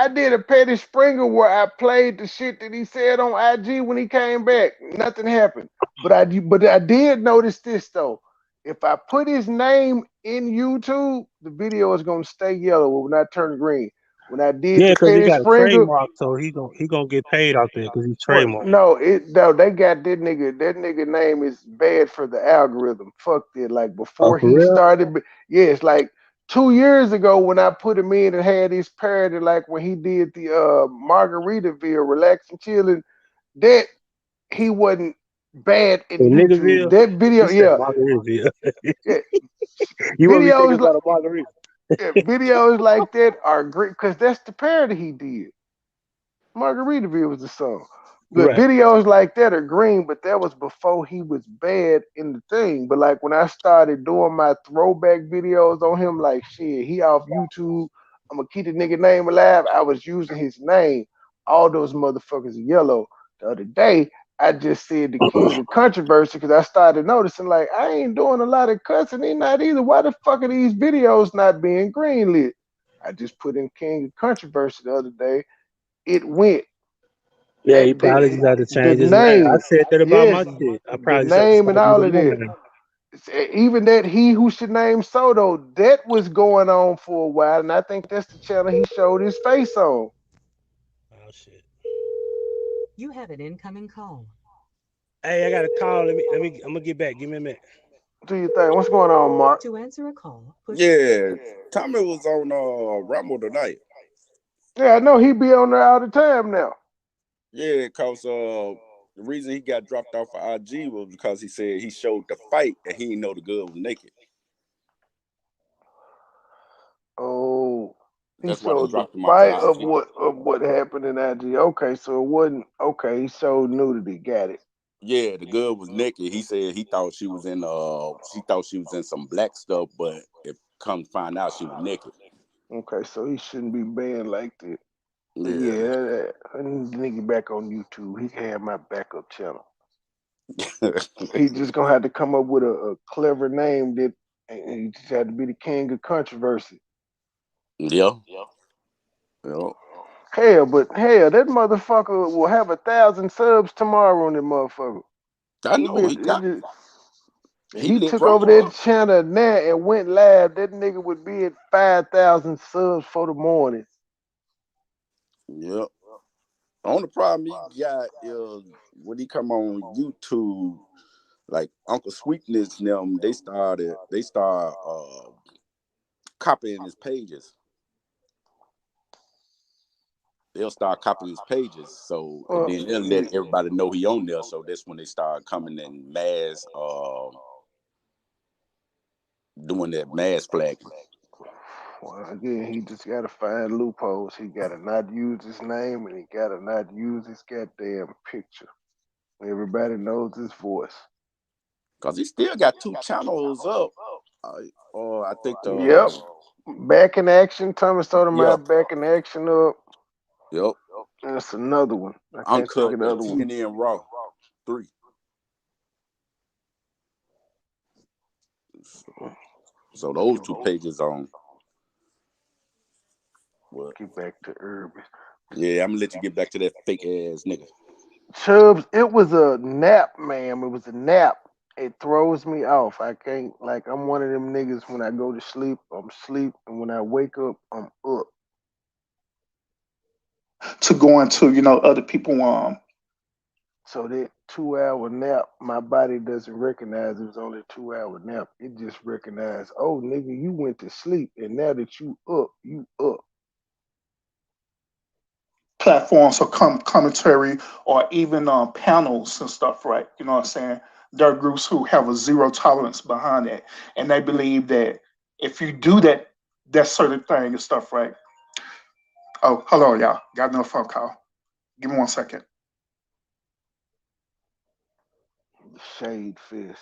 did a Petty Springer where I played the shit that he said on IG when he came back. Nothing happened. But I did notice this though. If I put his name in YouTube, the video is gonna stay yellow. It will not turn green. When I did
Yeah,
the
because he
Petty
got a
Springer,
trademark, so he gonna get paid out there because he's
well,
trademark.
no, they got that nigga. That nigga name is bad for the algorithm. Fuck it. Like
Oh,
before
for
he
real?
started, yeah, it's like 2 years ago when I put him in and had his parody, like when he did the Margaritaville, relax and chilling. That he wasn't bad in
In
YouTube.
Niggerville,
That
he
video,
said
yeah,
Margaritaville.
yeah,
You want me to take us
videos
out
like
of Margarita?
videos like that are great because that's the parody he did. Margaritaville was the song. But
Right.
videos like that are green, but that was before he was bad in the thing. But like when I started doing my throwback videos on him, like shit, he off YouTube. I'm gonna keep the nigga name alive. I was using his name. All those motherfuckers are yellow. The other day, I just said the king of controversy because I started noticing like I ain't doing a lot of cussing. He not either. Why the fuck are these videos not being greenlit? I just put in king of controversy the other day. It went
Yeah, he
that
probably just had to
the
change his name. I
name,
said that about my
yes,
shit. I
the
probably just had to
name and
start
all
using
of
my
that.
name.
Even that he who should name Soto, that was going on for a while, and I think that's the channel he showed his face on.
Oh shit. Hey, I got a call. Let me. I'm gonna get back. Give me a minute.
Do you think? What's going on, Mark?
Yeah, Tommy was on Rumble tonight.
Yeah, I know he be on there all the time now.
Yeah, cause the reason he got dropped off of IG was because he said he showed the fight and he didn't know the girl was naked.
Oh, he
That's why they
showed the
dropped him off of
fight
IG.
of what happened in IG. Okay, so it wasn't okay. He showed nudity. Got it.
Yeah, the girl was naked. He said he thought she was in some black stuff, but if come to find out she was naked.
Okay, so he shouldn't be banned like that. But
Yeah.
yeah, I need to nigga back on YouTube. He can have my backup channel. He just gonna have to come up with a clever name that, and he just had to be the king of controversy.
Yeah. Yeah.
Hell, but hell, that motherfucker will have 1,000 subs tomorrow on that motherfucker.
I
He be,
know
it just,
he
he
lit
took over
Rumble
that
up.
channel now and went live. That nigga would be at 5,000 subs for the morning.
Yep. The only problem he got is when he come on YouTube, like Uncle Sweetness and them, they start copying his pages. They'll start copying his pages. So and then they'll
Yeah.
let everybody know he on there. So that's when they start coming in mass doing that mass flagging.
Well, again, he just gotta find loopholes. He gotta not use his name and he gotta not use his goddamn picture. Everybody knows his voice.
Cause he still got two channels up. I think
Yep. Back in action. Thomas
yeah,
Sotomayor back in action up.
yep.
And it's another one. I can't think
Uncut
of the
and
other one.
TNN Raw 3. So those two pages on. What?
Get back to Urban.
Yeah, I'm gonna let you get back to that fake ass nigga.
Chubbs, it was a nap, ma'am. It was a nap. It throws me off. I can't, like, I'm one of them niggas when I go to sleep, I'm asleep. And when I wake up, I'm up.
To go into, other people
So that 2 hour nap, my body doesn't recognize it was only a 2 hour nap. It just recognized, oh nigga, you went to sleep, and now that you up, you up.
platforms for commentary or even panels and stuff, right? You know what I'm saying? There are groups who have a zero tolerance behind it, and they believe that if you do that certain thing and stuff, right? Oh, hello, y'all. Got another phone call. Give me 1 second.
Shade fist.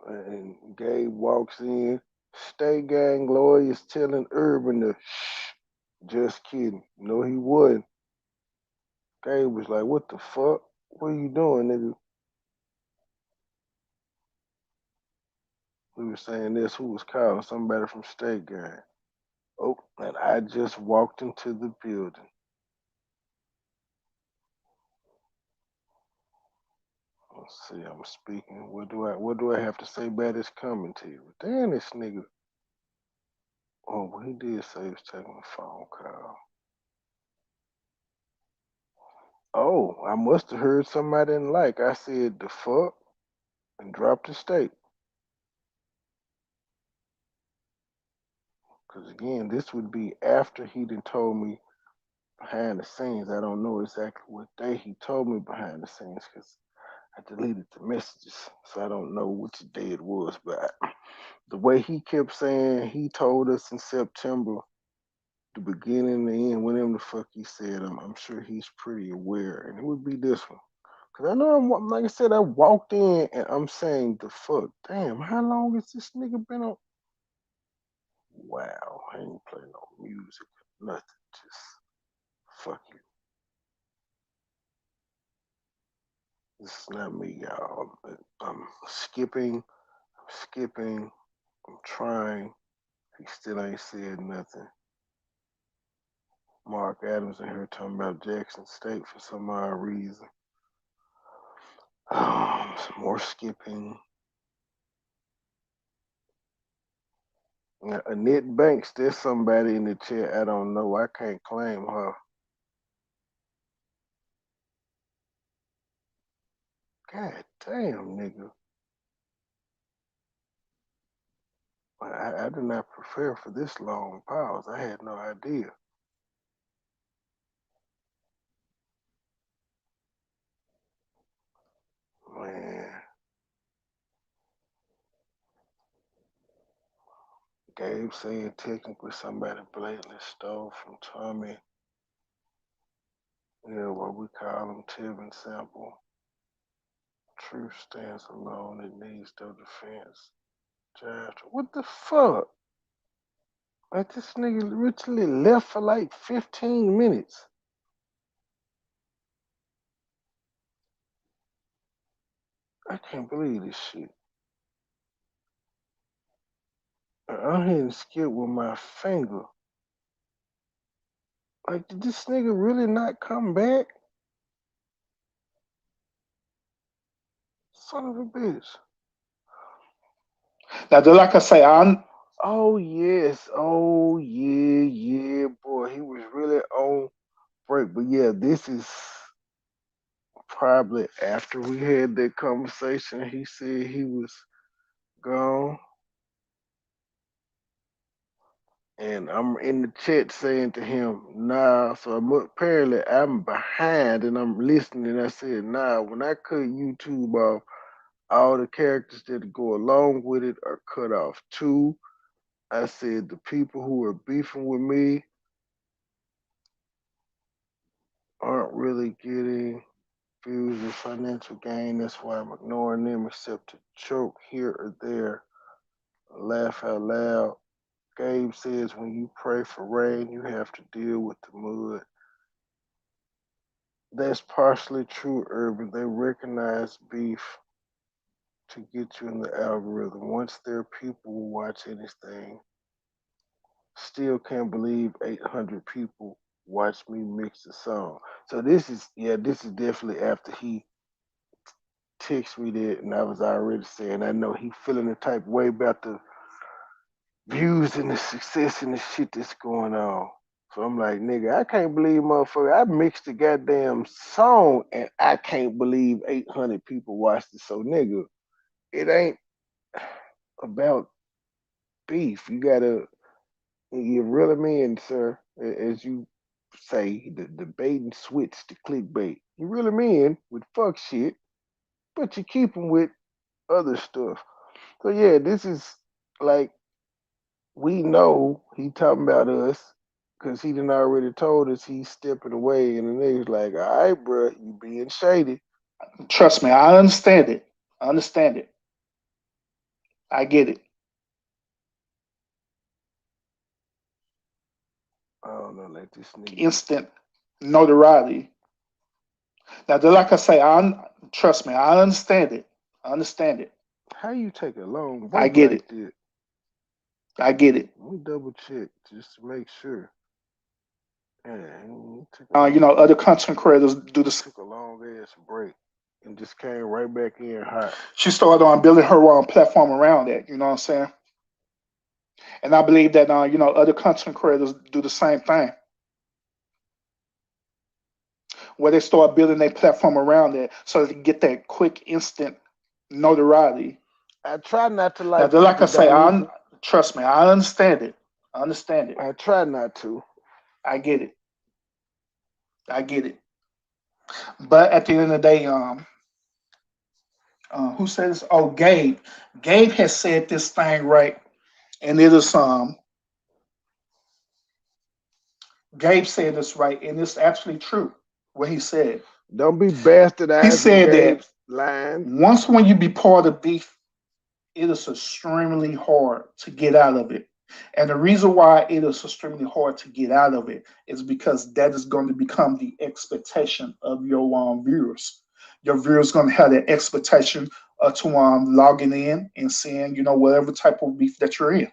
And Gabe walks in. Stay gang lawyers telling Urban to shh. Just kidding. No, he wouldn't. Gabe was like, what the fuck? What are you doing, nigga? We were saying this. Who was calling? Somebody from State Gang. Oh, and I just walked into the building. Let's see, I'm speaking. What do I have to say about this commentary? Damn, this nigga. Oh, well, he did say he was taking a phone call. Oh, I must have heard somebody didn't like. I said the fuck and dropped the state. Because again, this would be after he done told me behind the scenes. I don't know exactly what day he told me behind the scenes because I deleted the messages, so I don't know which day it was. But the way he kept saying he told us in September, the beginning, the end, whatever the fuck he said, I'm sure he's pretty aware, and it would be this one. Cause I know like I said, I walked in and I'm saying the fuck, damn, how long has this nigga been on? Wow, I ain't playing no music, nothing, just fuck you. This is not me, y'all. I'm skipping, I'm trying. He still ain't said nothing. Mark Adams in here talking about Jackson State for some odd reason. Some more skipping. Annette Banks, there's somebody in the chat I don't know. I can't claim her. God damn, nigga. I did not prepare for this long pause. I had no idea. Man, Gabe saying technically somebody blatantly stole from Tommy. Yeah, what we call him Tevin Sample. Truth stands alone. It needs no defense. What the fuck? Like this nigga literally left for like 15 minutes. I can't believe this shit. I'm hitting skip with my finger. Like, did this nigga really not come back? Son of a bitch.
Now, like I say,
Oh yes. Oh yeah, boy. He was really on break. But yeah, this is probably after we had that conversation. He said he was gone. And I'm in the chat saying to him, nah. So apparently I'm behind and I'm listening. I said, nah, when I cut YouTube off, all the characters that go along with it are cut off too. I said the people who are beefing with me aren't really getting views and financial gain. That's why I'm ignoring them except to choke here or there, laugh out loud. Gabe says when you pray for rain, you have to deal with the mud. That's partially true, Urban. They recognize beef to get you in the algorithm. Once their people will watch anything, still can't believe 800 people watched me mix the song. So this is definitely after he texted me that, and I was already saying I know he feeling the type of way about the views and the success and the shit that's going on. So I'm like, nigga, I can't believe, motherfucker, I mixed the goddamn song and I can't believe 800 people watched it. So, nigga, it ain't about beef. You gotta, you really mean, sir, as you say, the bait and switch to clickbait. You really mean with fuck shit, but you keep them with other stuff. So, yeah, this is like, we know he talking about us because he done already told us he's stepping away, and the nigga's like, all right, bro, you being shady.
trust me, I understand it. I understand it. I get it.
I don't know, like this nigga.
instant notoriety. Now, like I say, trust me, I understand it. I understand it.
How you take a long
I
break
get
like
it.
this?
I get it.
Let me double check just to make sure. Yeah, he took a long,
Other content creators do this.
took a long ass break and just came right back in hot.
She started on building her platform around that. You know what I'm saying? And I believe that other content creators do the same thing, where they start building their platform around it so they can get that quick, instant notoriety.
I try not to
Now,
like
like
people
I say,
dilute it.
trust me, I understand it. I understand it.
I try not to.
I get it. I get it. But at the end of the day, who says? Oh, Gabe. Gabe has said this thing right, and it is Gabe said this right, and it's actually true. What he said.
Don't be
He
bastardizing
said that
Gabe's lines.
once when you be part of beef, it is extremely hard to get out of it. And the reason why it is extremely hard to get out of it is because that is going to become the expectation of your viewers. Your viewers going to have that expectation to logging in and seeing, whatever type of beef that you're in.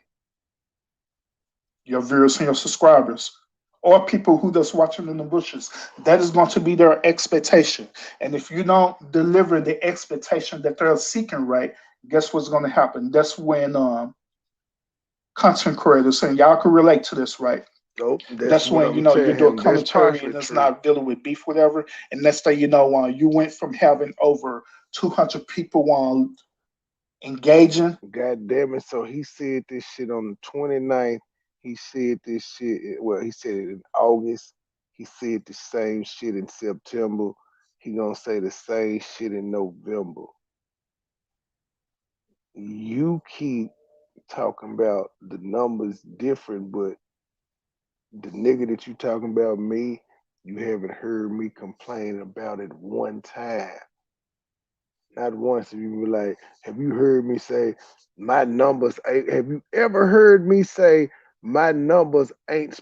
Your viewers and your subscribers, or people who just watching in the bushes. That is going to be their expectation. And if you don't deliver the expectation that they're seeking right, guess what's going to happen? That's when content creators, and y'all can relate to this, right?
Nope, that's
That's
what
when
I'm
you
telling
do a
him. That's
commentary
partially
and it's
true.
not dealing with beef, whatever. And next thing you know, you went from having over 200 people engaging.
God damn it. So he said this shit on the 29th. He said this shit, well, he said it in August. He said the same shit in September. He gonna say the same shit in November. You keep talking about the numbers different, but the nigga that you talking about me, you haven't heard me complain about it one time. Not once have you been like, have you heard me say my numbers ain't, have you ever heard me say my numbers ain't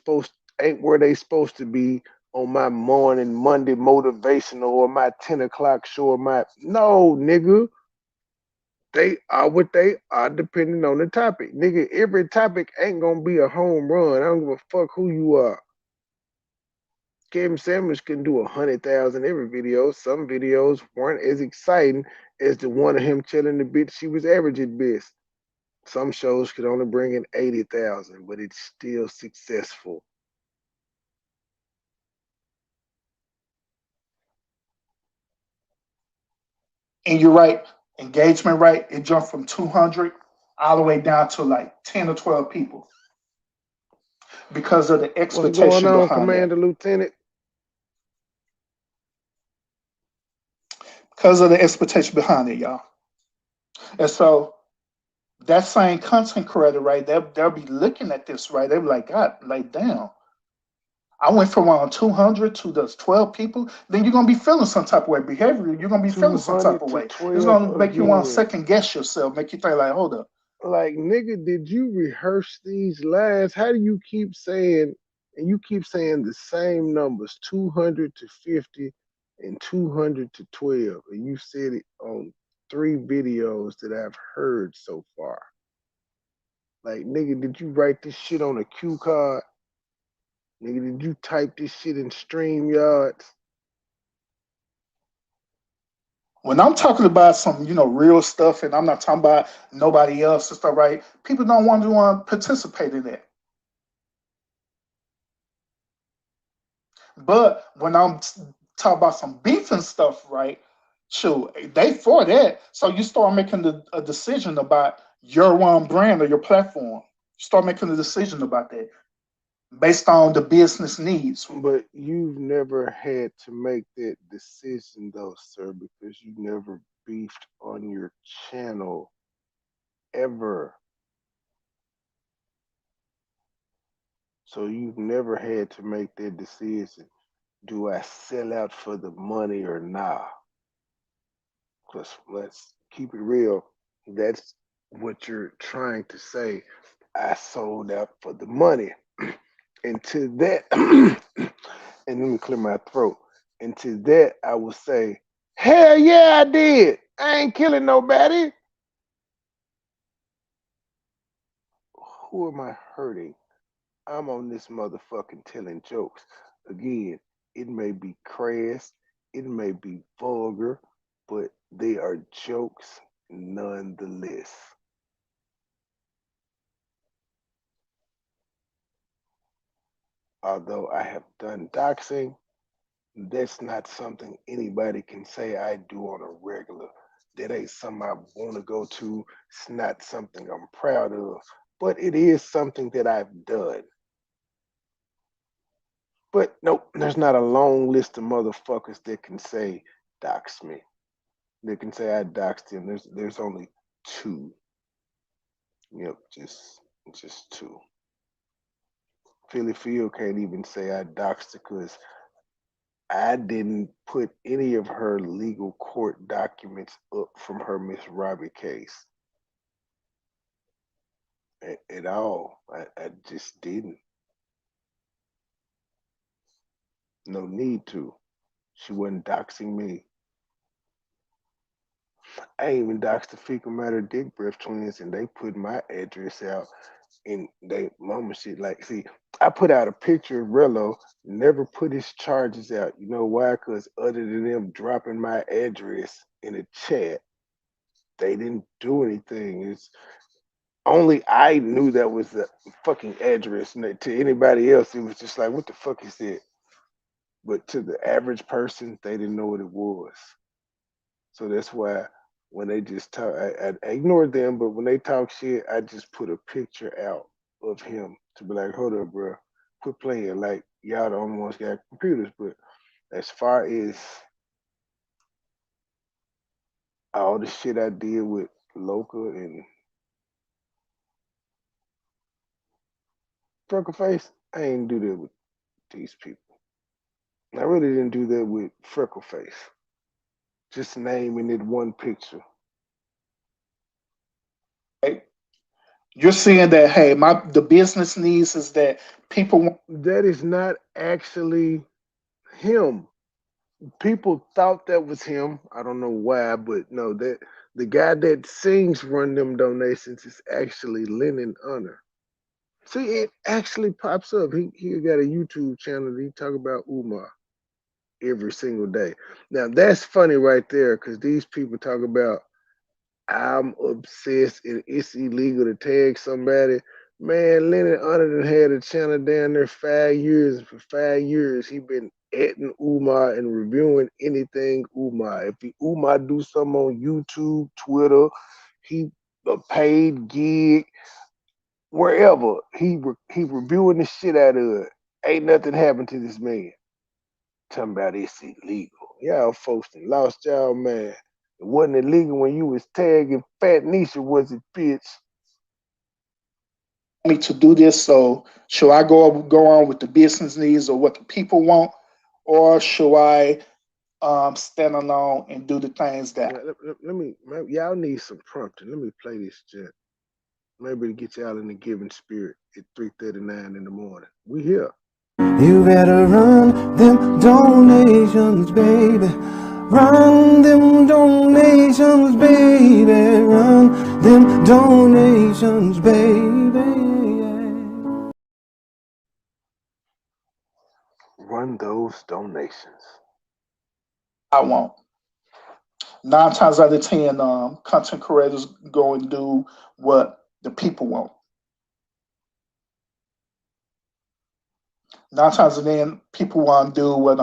where they supposed to be on my morning Monday motivational or my 10 o'clock show or my no nigga. They are what they are depending on the topic. Nigga, every topic ain't gonna be a home run. I don't give a fuck who you are. Kevin Samuels can do 100,000 every video. Some videos weren't as exciting as the one of him telling the bitch she was average at best. Some shows could only bring in 80,000, but it's still successful.
And you're right, engagement rate, it jumped from 200 all the way down to like 10 or 12 people because of the
What's going
expectation
on,
behind that.
Commander Lieutenant?
Because of the expectation behind it, y'all. And so that same content creator, right, they'll be looking at this, right? They'll be like, God, like, damn. I went from around 200 to those 12 people. Then you're going to be feeling some type of way. Behavior, you're going to be feeling some type
200
of
to
way. It's
12
going to make you want to
again.
second guess yourself, make you think, like, hold up.
Like, nigga, did you rehearse these lines? How do you keep saying, and you keep saying the same numbers, 200 to 50 and 200 to 12, and you said it on 3 videos that I've heard so far. Like, nigga, did you write this shit on a cue card? Nigga, did you type this shit in StreamYards?
When I'm talking about some, real stuff, and I'm not talking about nobody else and stuff, right? People don't want to participate in that. But when I'm talking about some beef and stuff, right? Shoot, they for that. So you start making a decision about your one brand or your platform. Start making a decision about that based on the business needs.
But you've never had to make that decision, though, sir, because you never beefed on your channel ever. So you've never had to make that decision. Do I sell out for the money or not? Because let's keep it real. That's what you're trying to say. I sold out for the money. And to that, and let me clear my throat. And to that, I will say, hell yeah, I did. I ain't killing nobody. Who am I hurting? I'm on this motherfucking telling jokes. Again, it may be crass, it may be vulgar, but they are jokes nonetheless. Although I have done doxing, that's not something anybody can say I do on a regular. That ain't something I want to go to. It's not something I'm proud of, but it is something that I've done. But nope, there's not a long list of motherfuckers that can say dox me. They can say I doxed him. There's only two. Yep, just two. Philly Field can't even say I doxed her because I didn't put any of her legal court documents up from her Miss Robbie case at all. I just didn't. No need to. She wasn't doxing me. I ain't even doxed the fecal matter dick breath twins, and they put my address out and they mama shit. Like, see, I put out a picture of Rello, never put his charges out. You know why? Because other than them dropping my address in a chat, they didn't do anything. It's only I knew that was the fucking address. And to anybody else, it was just like, what the fuck is it? But to the average person, they didn't know what it was. So that's why when they just talk, I ignored them. But when they talk shit, I just put a picture out of him to be like, hold up, bro, quit playing. Like y'all the only ones got computers. But as far as all the shit I did with Loca and Freckleface, I ain't do that with these people. I really didn't do that with Freckleface. Just naming it one picture.
Right? You're saying that, hey, the business needs is that people want.
That is not actually him. People thought that was him. I don't know why, but no, that the guy that sings Run Them Donations is actually Lennon Honor. See, it actually pops up. He got a YouTube channel that he talk about Umar every single day. Now that's funny right there, because these people talk about I'm obsessed and it's illegal to tag somebody. Man, Lennon Underden had a channel down there 5 years, and for 5 years he been adding Umar and reviewing anything Umar. If he Umar do something on YouTube, Twitter, he a paid gig, wherever he reviewing the shit out of it. Ain't nothing happened to this man. Talking about it's illegal. Y'all folks done lost y'all man. It wasn't illegal when you was tagging Fat Nisha, was it, bitch?
Me to do this. So should I go on with the business needs or what the people want, or should I stand alone and do the things
Yeah,
that
let me, y'all need some prompting. Let me play this jet. Maybe to get y'all in the giving spirit at 3:39 in the morning. We here.
You better run them donations, baby. Run them donations, baby. Run them donations, baby.
Run those donations.
I want? 9 times out of 10, content creators go and do what the people want. 9 times out of 10, people want to do what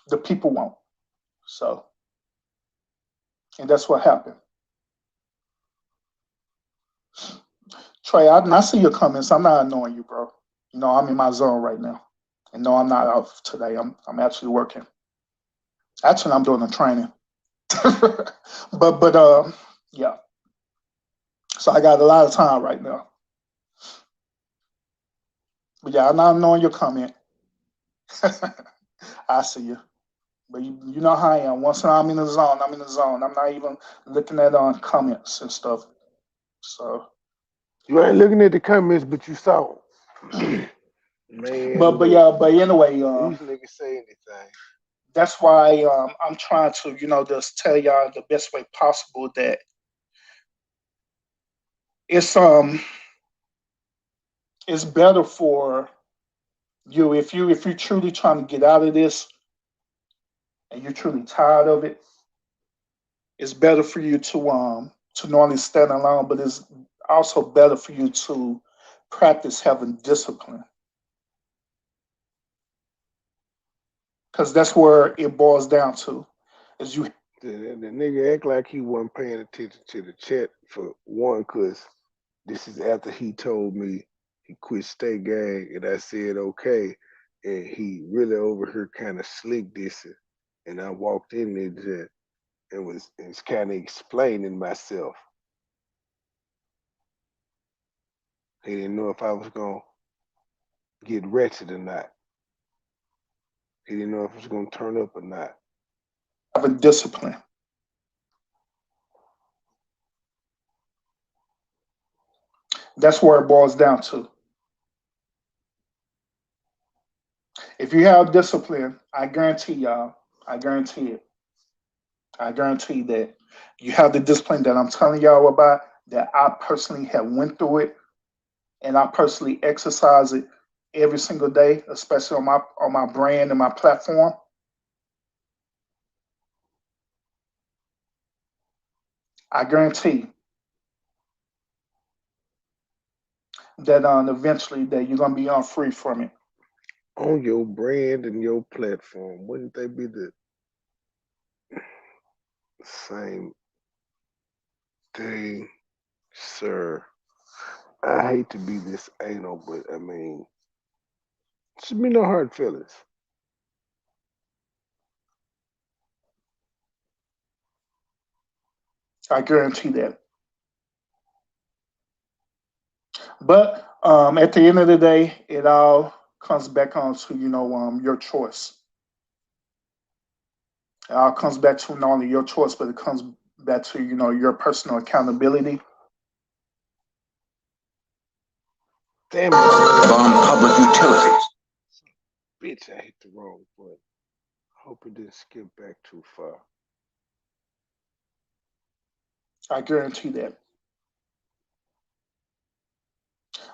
the people want. So, and that's what happened. Trey, I see your comments. I'm not annoying you, bro. You know, I'm in my zone right now. And no, I'm not out today. I'm actually working. Actually, I'm doing a training. but yeah. So I got a lot of time right now. But yeah, I'm not knowing your comment. I see you. But you know how I am. Once I'm in the zone, I'm in the zone. I'm not even looking at comments and stuff. So,
You ain't looking at the comments, but you saw 'em. Man,
but
look,
yeah, but anyway,
these niggas say anything.
that's why I'm trying to, just tell y'all the best way possible that it's it's better for you if you're truly trying to get out of this and you're truly tired of it. It's better for you to not only stand alone, but it's also better for you to practice having discipline, because that's where it boils down to. Is you
The nigga act like he wasn't paying attention to the chat for one, cause this is after he told me he quit State Gang, and I said okay, and he really over here kind of slick dissing, and I walked in there and was kind of explaining myself. He didn't know if I was gonna get wretched or not. He didn't know if it was gonna turn up or not.
having discipline. That's where it boils down to. If you have discipline, I guarantee y'all, I guarantee it. I guarantee that you have the discipline that I'm telling y'all about, that I personally have went through it and I personally exercise it every single day, especially on my brand and my platform. I guarantee that eventually that you're gonna be free from it.
On your brand and your platform, wouldn't they be the same thing, sir? I hate to be this anal, but I mean, should be no hard feelings.
I guarantee that. But at the end of the day, it all comes back on to your choice. It all comes back to not only your choice, but it comes back to your personal accountability.
Damn it, man.
On public utilities.
Bitch, I hit the wrong button. Hope it didn't skip back too far.
I guarantee that.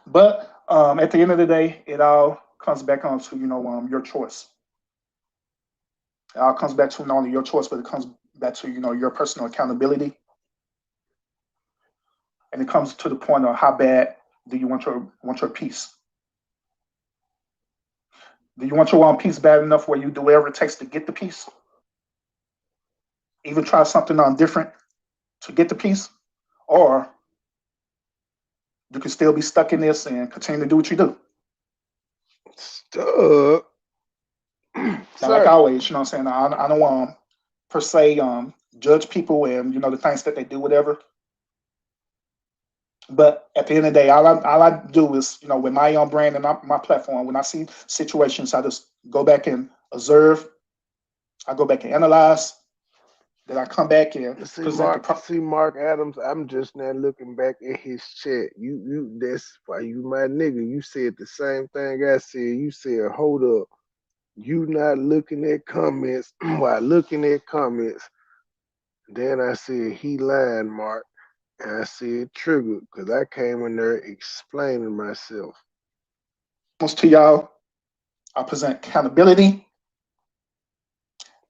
But at the end of the day, it all comes back on to your choice. It all comes back to not only your choice, but it comes back to your personal accountability, and it comes to the point of how bad do you want your peace? Do you want your own peace bad enough where you do whatever it takes to get the peace? Even try something on different to get the peace, or you can still be stuck in this and continue to do what you do.
Stuck.
Now, like
Sir,
always, you know what I'm saying? I don't want per se judge people and the things that they do, whatever. But at the end of the day, all I do is, with my own brand and my platform, when I see situations, I just go back and observe. I go back and analyze. Then I come back and present the
See Mark Adams. I'm just now looking back at his chat. That's why you my nigga. You said the same thing I said. You said, hold up. You not looking at comments while looking at comments. Then I said he lying, Mark. And I said triggered because I came in there explaining myself.
to y'all. I present accountability.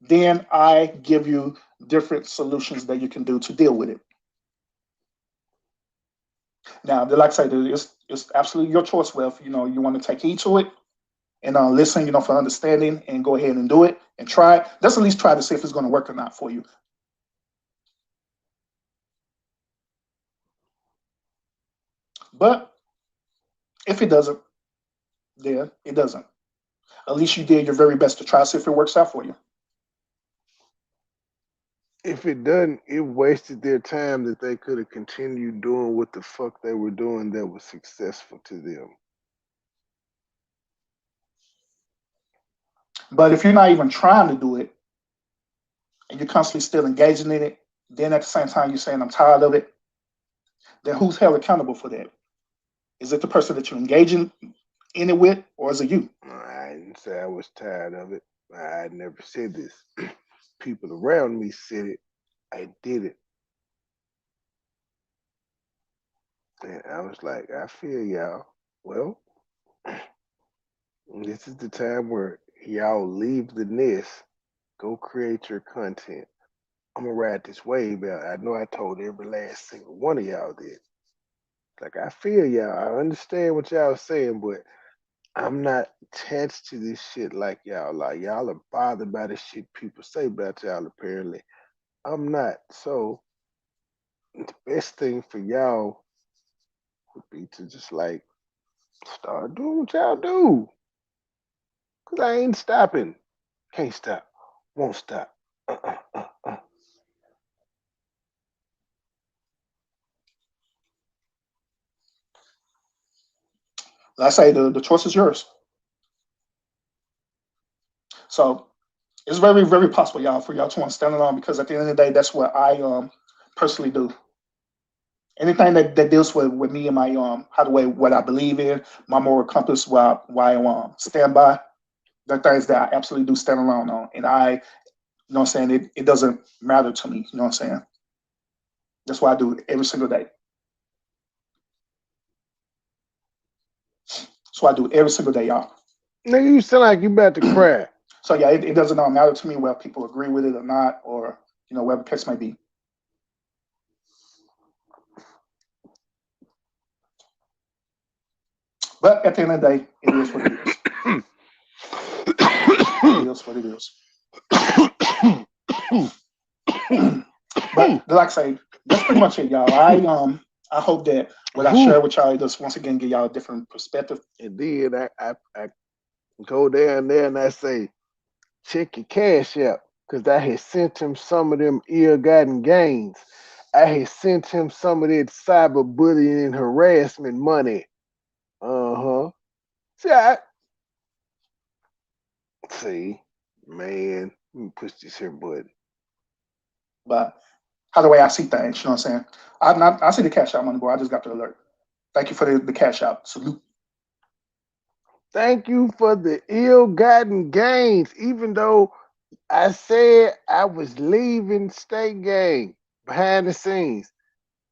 Then I give you different solutions that you can do to deal with it. Now, like I said, it's absolutely your choice. Well, if you want to take heed to it and listen, for understanding, and go ahead and do it and try it. Let's at least try to see if it's going to work or not for you. But if it doesn't, then it doesn't. At least you did your very best to try to see if it works out for you.
If it doesn't, it wasted their time that they could have continued doing what the fuck they were doing that was successful to them.
But if you're not even trying to do it and you're constantly still engaging in it, then at the same time you're saying I'm tired of it, then who's held accountable for that? Is it the person that you're engaging in it with, or is it you?
I didn't say I was tired of it. I never said this. People around me said it. I did it. And I was like, I feel y'all. Well, this is the time where y'all leave the nest, go create your content. I'm gonna ride this wave out. I know I told every last single one of y'all this. Like I feel y'all. I understand what y'all saying, but I'm not attached to this shit like y'all. Like y'all are bothered by the shit people say about y'all. Apparently, I'm not. So the best thing for y'all would be to just like start doing what y'all do. Cause I ain't stopping. Can't stop. Won't stop. Uh.
I say the choice is yours. So it's very, very possible, y'all, for y'all to want to stand alone, because at the end of the day, that's what I personally do. Anything that deals with me and my how the way what I believe in, my moral compass, why I stand by, there are things that I absolutely do stand alone on. And I, you know what I'm saying, it doesn't matter to me, you know what I'm saying? That's why I do it every single day. That's why I do it every single day, y'all.
Nigga, you sound like you about to cry.
So yeah, it doesn't matter to me whether people agree with it or not, or whatever the case may be. But at the end of the day, it is what it is. It is what it is. But like I say, that's pretty much it, y'all. I hope that what I share with y'all just once again give y'all a different perspective.
And then I go down there and I say, check your cash out, because I had sent him some of them ill-gotten gains. I had sent him some of that cyberbullying and harassment money. See, man, let me push this here button.
But how the way I see things, you know what I'm saying? I see the cash out, MoneyBoy. I just got the alert. Thank you for the cash out. Salute.
Thank you for the ill-gotten gains, even though I said I was leaving State Gang behind the scenes.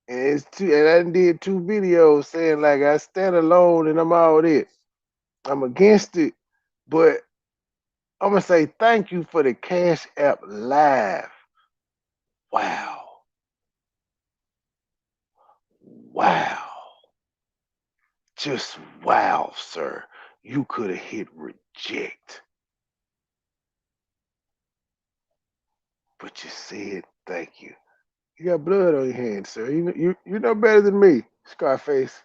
And I did 2 videos saying like I stand alone and I'm all it. I'm against it, but I'm gonna say thank you for the Cash App Live. Wow. Just wow, sir. You could have hit reject. But you said thank you. You got blood on your hands, sir. You know better than me, Scarface.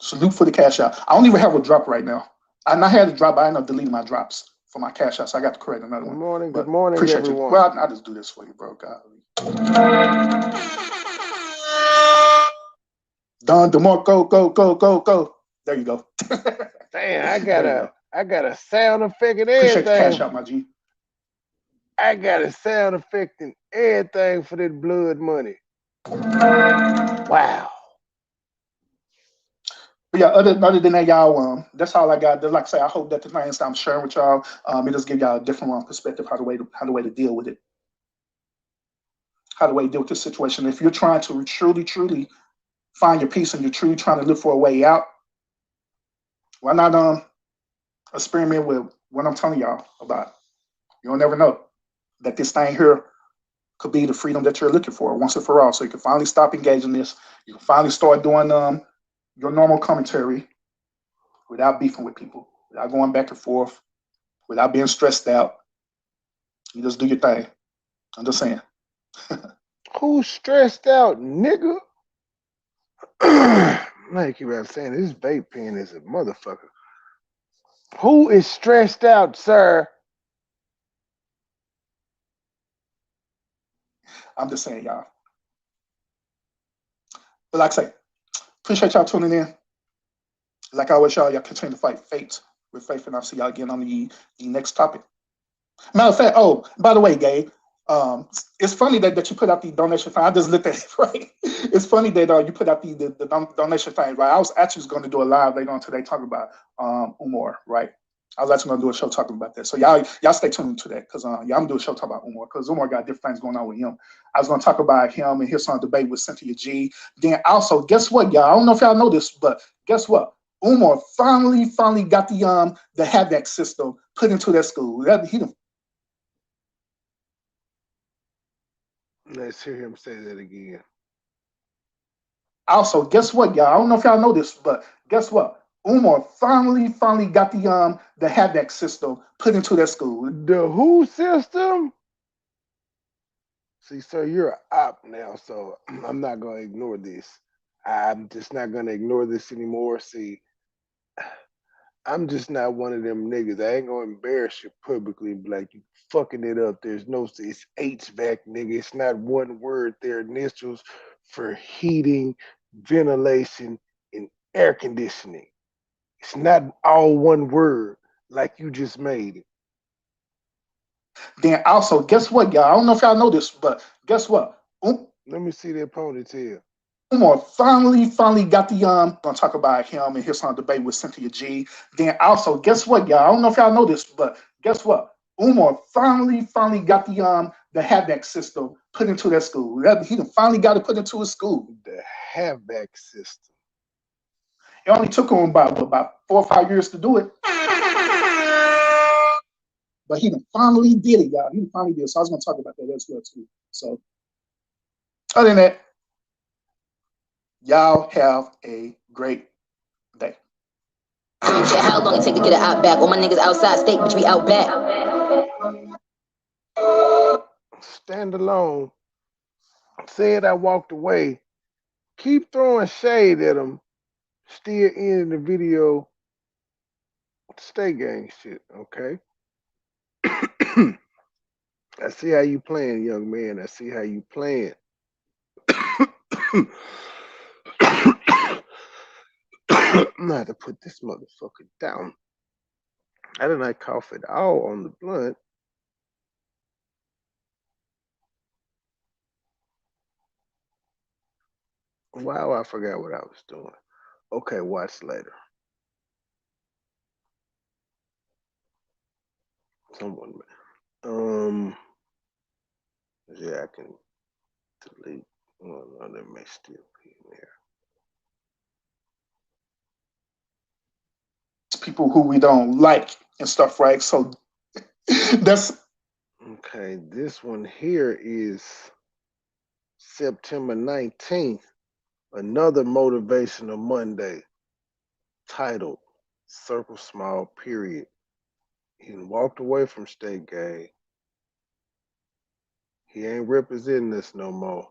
Salute for the cash out. I don't even have a drop right now. I had a drop, but I ended up deleting my drops for my cash out, so I got to create another one.
Good morning,
appreciate
everyone.
You. Well, I just do this for you, bro. God. Don DeMarco, go. There you go.
Damn, I got a sound effect and everything.
Appreciate the cash out, my G.
I got a sound effect and everything for that blood money. Wow.
But yeah, other than that, y'all, that's all I got. Like I say, I hope that the things that I'm sharing with y'all, it just give y'all a different perspective how the way to deal with it, how the way to deal with this situation. If you're trying to truly find your peace and you're truly trying to look for a way out, why not experiment with what I'm telling y'all about? You'll never know that this thing here could be the freedom that you're looking for once and for all. So you can finally stop engaging this. You can finally start doing your normal commentary without beefing with people, without going back and forth, without being stressed out. You just do your thing. I'm just saying.
Who's stressed out, nigga? Like you were saying, this vape pen is a motherfucker. Who is stressed out, sir?
I'm just saying, y'all. But like I say, appreciate y'all tuning in. Like I always, y'all continue to fight fate with faith, and I'll see y'all again on the next topic. Matter of fact, oh, by the way, Gabe, It's funny that you put out the donation thing. I just looked at it, right? It's funny that you put out the donation thing, right? I was actually going to do a live later on today talking about Umar, right? I was actually going to do a show talking about that. So y'all stay tuned to that because I'm going to do a show talking about Umar because Umar got different things going on with him. I was going to talk about him and his debate with Cynthia G. Then also, guess what, y'all? I don't know if y'all know this, but guess what? Umar finally got the HAVAC system put into that school.
Let's hear him say that again.
Also, guess what, y'all? I don't know if y'all know this, but guess what? Umar finally got the HAVAC system put into that school.
The who system? See, sir, you're an op now, so I'm not gonna ignore this. I'm just not gonna ignore this anymore. See, I'm just not one of them niggas. I ain't gonna embarrass you publicly and be like, you fucking it up. There's no, it's HVAC, nigga. It's not one word. They're initials for heating, ventilation, and air conditioning. It's not all one word like you just made it.
Then also, guess what, y'all? I don't know if y'all know this, but guess what?
Let me see that ponytail.
Umar finally got the gonna talk about him and his debate with Cynthia G. Then also, guess what, y'all? I don't know if y'all know this, but guess what? Umar finally got the HAVAC system put into that school. He finally got it put into his school.
The HAVAC system.
It only took him about 4 or 5 years to do it. But he finally did it, y'all. He finally did it. So I was going to talk about that as well, too. So, other than that, y'all have a great day.
How long it take to get it out back? All my niggas outside state, bitch, we out back.
Stand alone. Said I walked away. Keep throwing shade at him. Still in the video. Stay gang shit, okay? I see how you playing, young man. I see how you playing. I'm gonna have to put this motherfucker down. I did not cough at all on the blunt. Wow, I forgot what I was doing. Okay, watch later. Someone, yeah, I can delete. Oh, no, that may still be in there.
People who we don't like and stuff, right? So that's
okay. This one here is September 19th, another motivational Monday, titled Circle Small Period. He walked away from State Gang. He ain't representing us no more.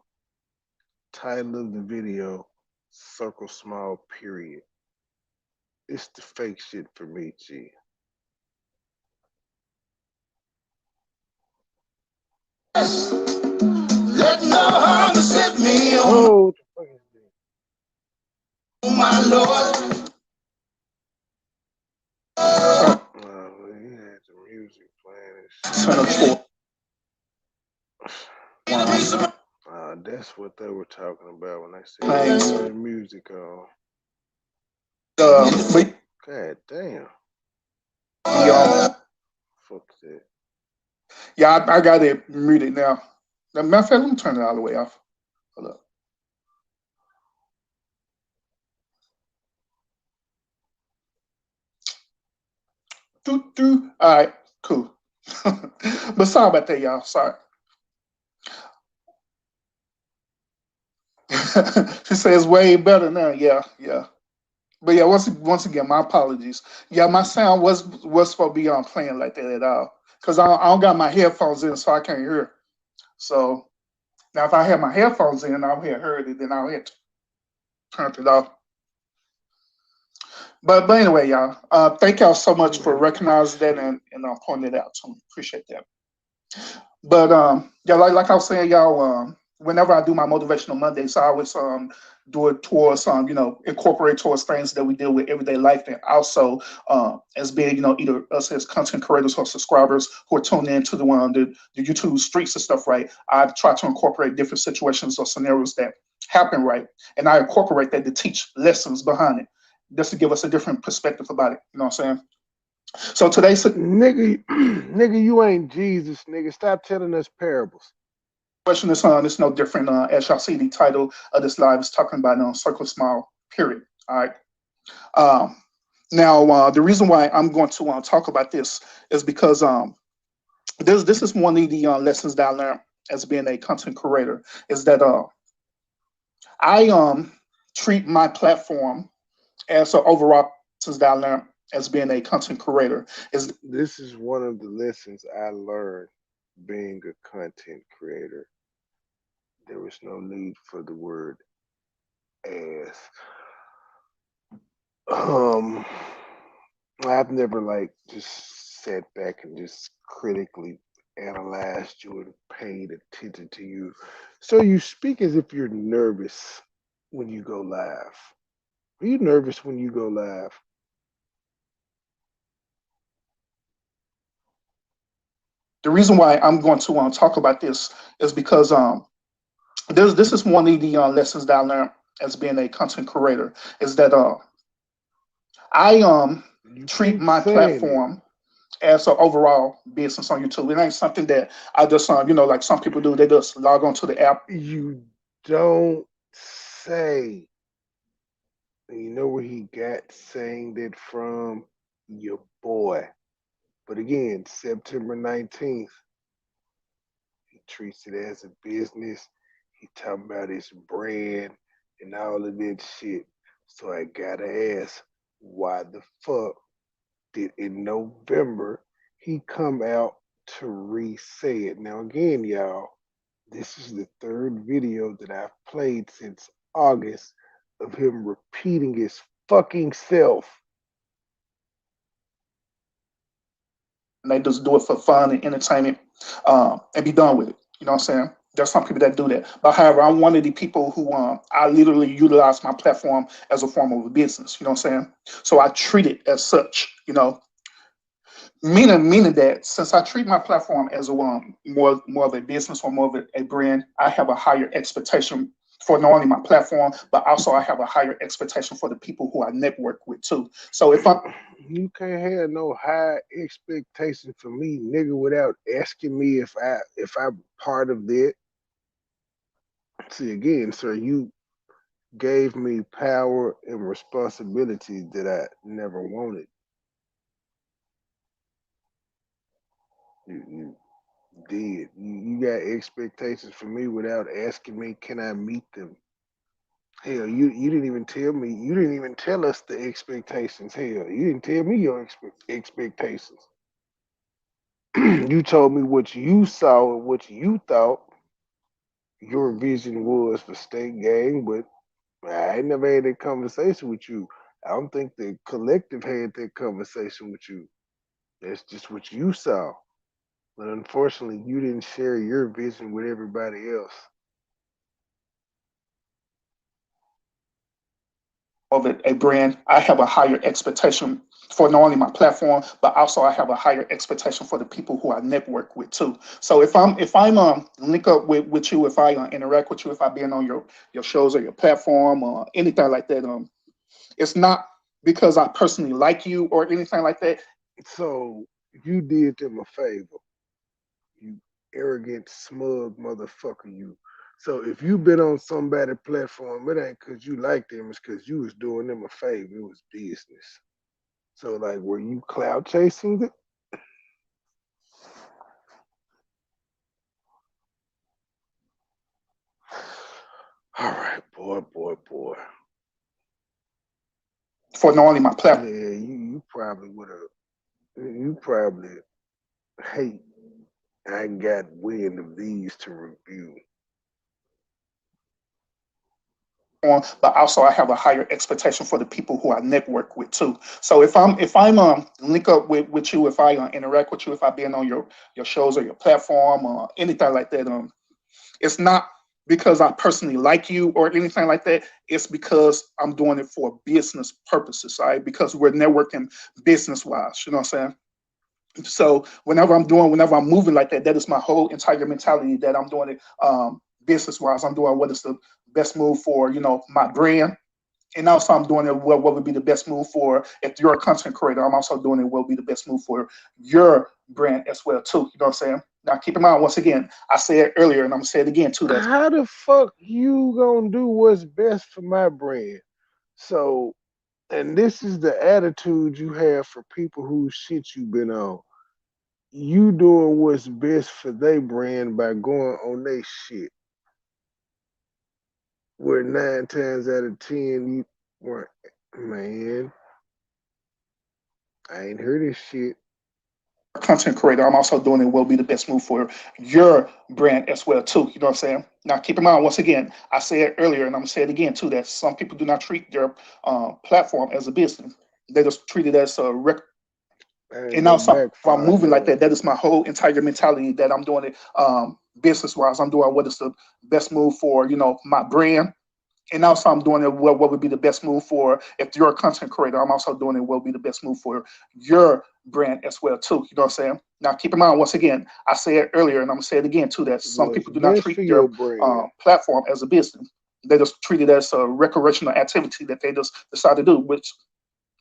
Title of the video, Circle Small Period. It's the fake shit for me, G.
Let no harm set me on.
Oh, what the fuck is this?
Oh, my Lord.
He had the music playing. That's what they were talking about when I said turn the music on. God damn. Fuck that.
Yeah, I got it muted now. Matter of fact, let me turn it all the way off. Hold up. All right, cool. But sorry about that, y'all. Sorry. She says way better now. Yeah. But yeah, once again, my apologies. Yeah, my sound was supposed to be on playing like that at all because I don't got my headphones in, so I can't hear. So now, if I had my headphones in, I would have heard it. Then I would have turned it off. But anyway, y'all, thank y'all so much for recognizing that and pointing it out to me. Appreciate that. But yeah, like I was saying, y'all, whenever I do my motivational Mondays, I always do it towards incorporate towards things that we deal with everyday life, and also as being either us as content creators or subscribers who are tuned in to the YouTube streets and stuff, right? I try to incorporate different situations or scenarios that happen, right, and I incorporate that to teach lessons behind it, just to give us a different perspective about it. You know what I'm saying? So today's
Nigga, nigga, you ain't Jesus, nigga. Stop telling us parables.
question is it's no different. As y'all see, the title of this live is talking about circle smile. Period. All right. Um, Now, the reason why I'm going to talk about this is because this is one of the lessons that I learned as being a content creator, is that I treat my platform as an overall lessons that I learned as being a content creator.
This is one of the lessons I learned being a content creator. There was no need for the word as. I've never like just sat back and just critically analyzed you and paid attention to you. So you speak as if you're nervous when you go live. Are you nervous when you go live?
The reason why I'm going to talk about this is because this is one of the lessons that I learned as being a content creator, is that I
You
treat
keep
my
saying it.
platform as an overall business on YouTube. It ain't something that I just like some people do. They just log on to the app.
You don't say. And you know where he got saying that from? Your boy. But again, September 19th, he treats it as a business. He talking about his brand and all of that shit. So I gotta ask, why the fuck did in November he come out to re-say it? Now again, y'all, this is the third video that I've played since August of him repeating his fucking self.
And they just do it for fun and entertainment, and be done with it. You know what I'm saying? There's some people that do that. But however, I'm one of the people who I literally utilize my platform as a form of a business. You know what I'm saying? So I treat it as such. Meaning that since I treat my platform as a more of a business or more of a brand, I have a higher expectation for not only my platform, but also I have a higher expectation for the people who I network with too. So if I'm
You can't have no high expectation for me, nigga, without asking me if I'm part of that. See again, sir, you gave me power and responsibility that I never wanted. You did. You got expectations for me without asking me, can I meet them? Hell, you didn't even tell me. You didn't even tell us the expectations. Hell, you didn't tell me your expectations. You told me what you saw and what you thought your vision was for state gang, but I ain't never had that conversation with you. I don't think the collective had that conversation with you. That's just what you saw. But unfortunately, you didn't share your vision with everybody else.
of a brand, I have a higher expectation for not only my platform, but also I have a higher expectation for the people who I network with too. So if I'm link up with you, if I interact with you, if I been on your shows or your platform or anything like that, it's not because I personally like you or anything like that.
So you did them a favor, you arrogant, smug motherfucker, you. So if you been on somebody platform, it ain't cause you like them, it's cause you was doing them a favor. It was business. So like, were you cloud chasing it? All right, boy.
For not only my platform.
Yeah, you probably would have. You probably hate. I got wind of these to review.
But also I have a higher expectation for the people who I network with too. So if I'm link up with you, if I interact with you, if I been on your shows or your platform or anything like that, it's not because I personally like you or anything like that. It's because I'm doing it for business purposes, right? Because we're networking business wise. You know what I'm saying? So whenever I'm moving like that, that is my whole entire mentality that I'm doing it business wise. I'm doing what is the best move for my brand, and also I'm doing it what would be the best move for if you're a content creator. I'm also doing it what would be the best move for your brand as well too. You know what I'm saying? Now keep in mind once again, I said earlier and I'm gonna say it again too. That
How the fuck you gonna do what's best for my brand? So, and this is the attitude you have for people whose shit you been on. You doing what's best for their brand by going on their shit. Where 9 times out of 10 you were, man, I ain't heard this shit.
content creator, I'm also doing it will be the best move for your brand as well too. You know what I'm saying? Now keep in mind once again, I said earlier and I'm gonna say it again too that some people do not treat their platform as a business. They just treat it as a
And
and
go
also while
backfire
moving like
though.
that, that is my whole entire mentality that I'm doing it business wise. I'm doing what is the best move for my brand, and also I'm doing it what would be the best move for if you're a content creator. I'm also doing it what would be the best move for your brand as well too. You know what I'm saying? Now keep in mind once again, I said earlier and I'm gonna say it again too that some
What's
people do not
best for
treat their
your brand?
platform as a business. They just treat it as a recreational activity that they just decide to do, which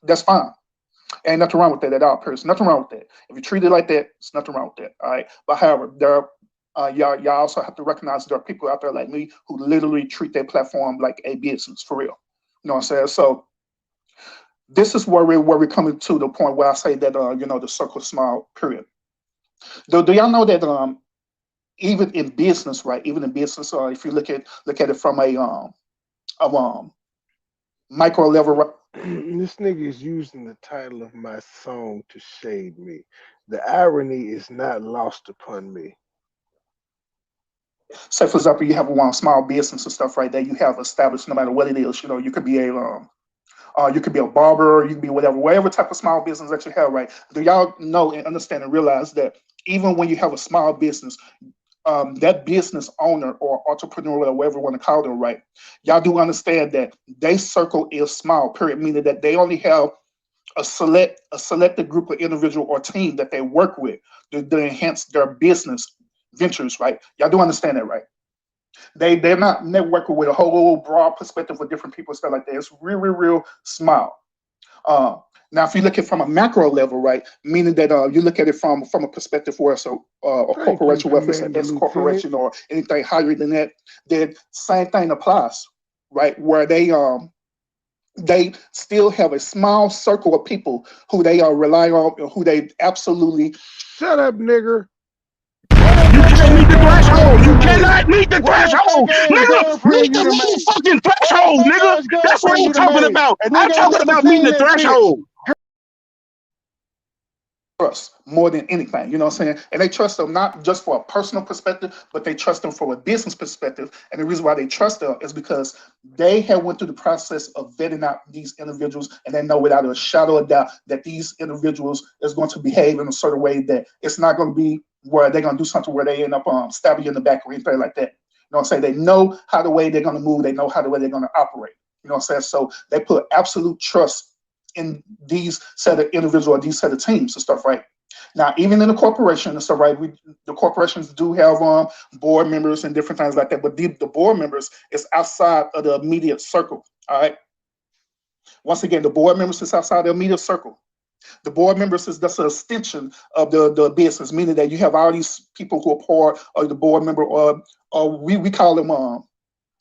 that's fine. Ain't nothing wrong with that at all, person. Nothing wrong with that. If you treat it like that, it's nothing wrong with that. All right. But however, there are y'all also have to recognize there are people out there like me who literally treat their platform like a business for real. You know what I'm saying? So this is where we're coming to the point where I say that the circle is small, period. Do y'all know that even in business, right? Even in business, if you look at it from a micro level,
This nigga is using the title of my song to shade me. The irony is not lost upon me.
say for example, you have one small business and stuff right there, you have established no matter what it is. You could be a barber, you could be whatever type of small business that you have, right? Do y'all know and understand and realize that even when you have a small business, that business owner or entrepreneur or whatever you want to call them, right? Y'all do understand that their circle is small, period, meaning that they only have a selected group of individual or team that they work with to enhance their business ventures, right? Y'all do understand that, right? They're not networking with a whole broad perspective of different people and stuff like that. It's real small. Uh, Now, if you look at it from a macro level, right, meaning that you look at it from a perspective where it's a
Thank you,
corporation, whether it's an
Commander
S
Lieutenant.
corporation or anything higher than that, then same thing applies, right? Where they still have a small circle of people who they are relying on, who they absolutely
Shut up, nigger. What a
You
black
can't
ass
meet the
girlfriend
threshold.
you
You
done made?
cannot meet the
What a black
threshold.
ass
Nigga,
girlfriend
meet
you
the
done made?
motherfucking
What a
threshold,
black
nigga.
ass
That's what
girlfriend
I'm
you done
talking
made?
about.
A
I'm
nigga ain't
talking
never
about meeting
seen
the
that bitch.
threshold.
trust more than anything. You know what I'm saying? And they trust them not just for a personal perspective, but they trust them from a business perspective. And the reason why they trust them is because they have went through the process of vetting out these individuals, and they know without a shadow of doubt that these individuals is going to behave in a certain way that it's not going to be where they're going to do something where they end up stabbing you in the back or anything like that. You know what I'm saying? They know how the way they're going to move. They know how the way they're going to operate. You know what I'm saying? So they put absolute trust in these set of individuals or these set of teams and stuff, right? Now, even in the corporation and stuff, right? The corporations do have board members and different things like that, but the board members is outside of the immediate circle. All right. Once again, the board members is outside the immediate circle. The board members is that's an extension of the business, meaning that you have all these people who are part of the board member, or we call them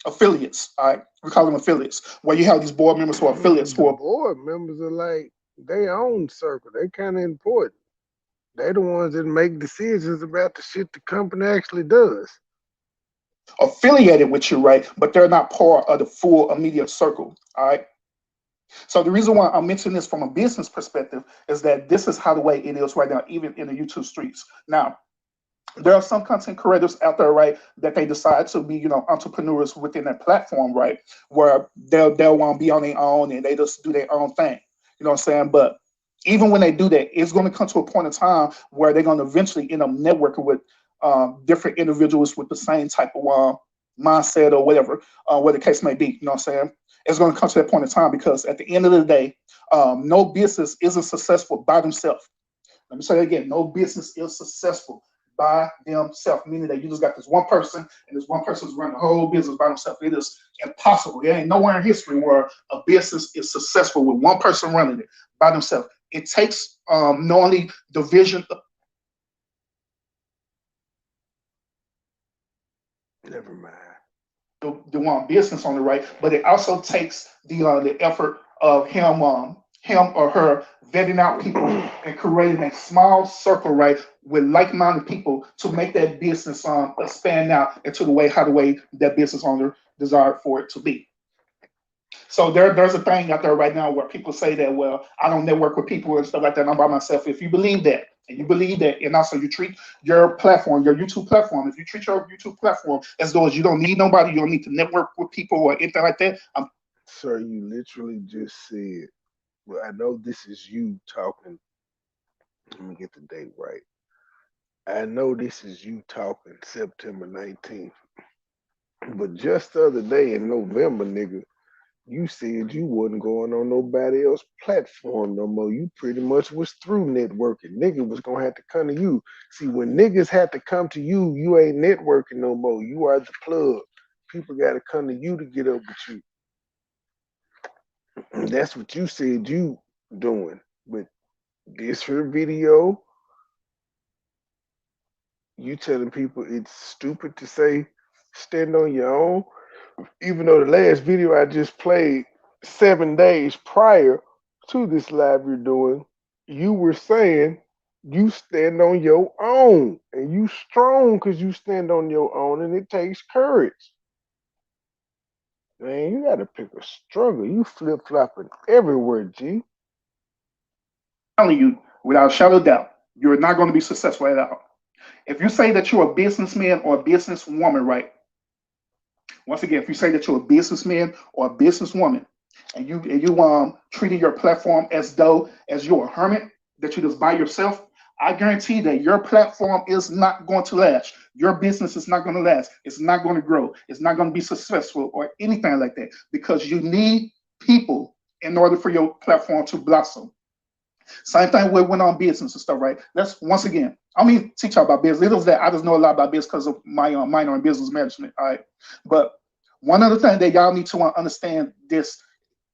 affiliates. All right, we call them affiliates, where you have these board members who are affiliates
The
who are
board members are like they own circle. They kind of important. They the ones that make decisions about the shit the company actually does.
affiliated with you, right? But they're not part of the full immediate circle. All right. So the reason why I'm mentioning this from a business perspective is that this is how the way it is right now, even in the YouTube streets. Now, there are some content creators out there, right, that they decide to be, entrepreneurs within that platform, right, where they'll want to be on their own and they just do their own thing. You know what I'm saying? But even when they do that, it's going to come to a point in time where they're going to eventually end up networking with different individuals with the same type of mindset or whatever the case may be. You know what I'm saying? It's going to come to that point in time because at the end of the day, no business isn't successful by themselves. Let me say that again. No business is successful by themselves, meaning that you just got this one person and this one person's running the whole business by themselves. It is impossible. There ain't nowhere in history where a business is successful with one person running it by themselves. It takes not only the vision.
Never mind.
The one business on the right, but it also takes the effort of him or her vetting out people and creating a small circle, right, with like-minded people to make that business expand out into the way that business owner desired for it to be. So there's a thing out there right now where people say that, well, I don't network with people and stuff like that. I'm by myself. If you believe that, and also you treat your platform, your YouTube platform, if you treat your YouTube platform as though as you don't need nobody, you don't need to network with people or anything like that.
Sir, you literally just said, well, I know this is you talking. Let me get the date right. I know this is you talking September 19th. But just the other day in November, nigga, you said you wasn't going on nobody else's platform no more. You pretty much was through networking. Nigga was gonna have to come to you. See, when niggas had to come to you, you ain't networking no more. You are the plug. People gotta come to you to get up with you. And that's what you said you doing. But this here video, you telling people it's stupid to say stand on your own. Even though the last video I just played 7 days prior to this live you're doing, you were saying you stand on your own and you strong because you stand on your own and it takes courage. Man, you gotta pick a struggle. You flip flopping everywhere, G.
Telling you without a shadow of doubt, you're not going to be successful at all. If you say that you're a businessman or a businesswoman, right? Once again, if you say that you're a businessman or a businesswoman, and you treating your platform as though as you're a hermit, that you just by yourself, I guarantee that your platform is not going to last. Your business is not going to last. It's not going to grow. It's not going to be successful or anything like that because you need people in order for your platform to blossom. Same thing with went on business and stuff, right? Let's once again. I mean, teach y'all about business. Little that I just know a lot about business because of my minor in business management. All right, but one other thing that y'all need to understand this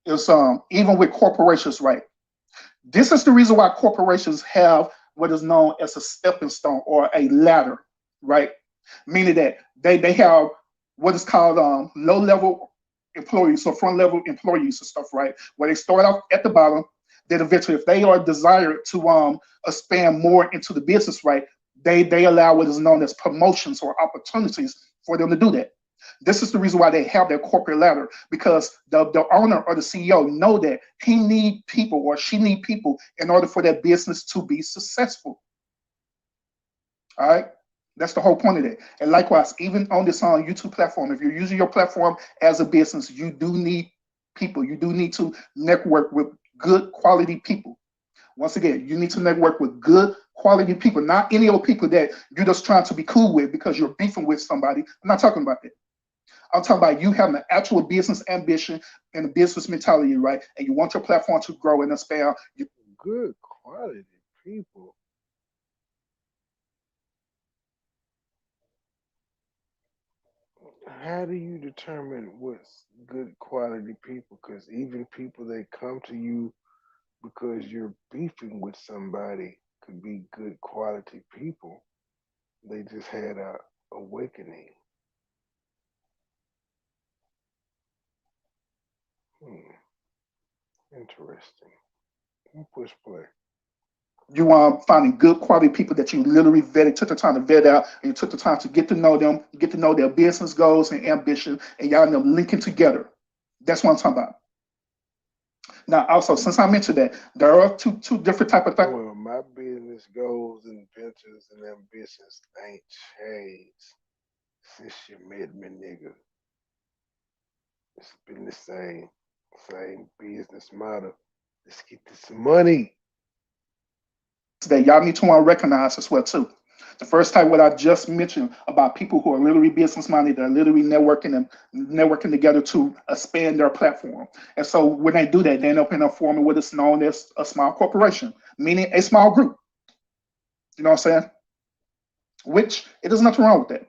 is even with corporations, right? This is the reason why corporations have what is known as a stepping stone or a ladder, right? Meaning that they have what is called low level employees, so front level employees and stuff, right? Where they start off at the bottom, then eventually, if they are desired to expand more into the business, right, they allow what is known as promotions or opportunities for them to do that. This is the reason why they have their corporate ladder because the owner or the CEO know that he need people or she need people in order for that business to be successful. All right. That's the whole point of it. And likewise, even on this YouTube platform, if you're using your platform as a business, you do need people. You do need to network with good quality people. Once again, you need to network with good quality people, not any old people that you're just trying to be cool with because you're beefing with somebody. I'm not talking about that. I'm talking about you having an actual business ambition and a business mentality, right? And you want your platform to grow and expand.
Good quality people. How do you determine what's good quality people? Because even people that come to you because you're beefing with somebody could be good quality people. They just had a awakening. Hmm, interesting. Push play.
You finding good quality people that you literally vetted, took the time to vet out, and you took the time to get to know them, get to know their business goals and ambition, and y'all end up linking together. That's what I'm talking about. Now, also, since I mentioned that, there are two different type of things.
Well, my business goals and ventures and ambitions ain't changed since you met me, nigga. It's been the same business model. Let's get this money.
That y'all need to recognize as well too. The first type, what I just mentioned about people who are literally business minded, they're literally networking together to expand their platform. And so when they do that, they end up forming what is known as a small corporation, meaning a small group. You know what I'm saying? Which it is nothing wrong with that.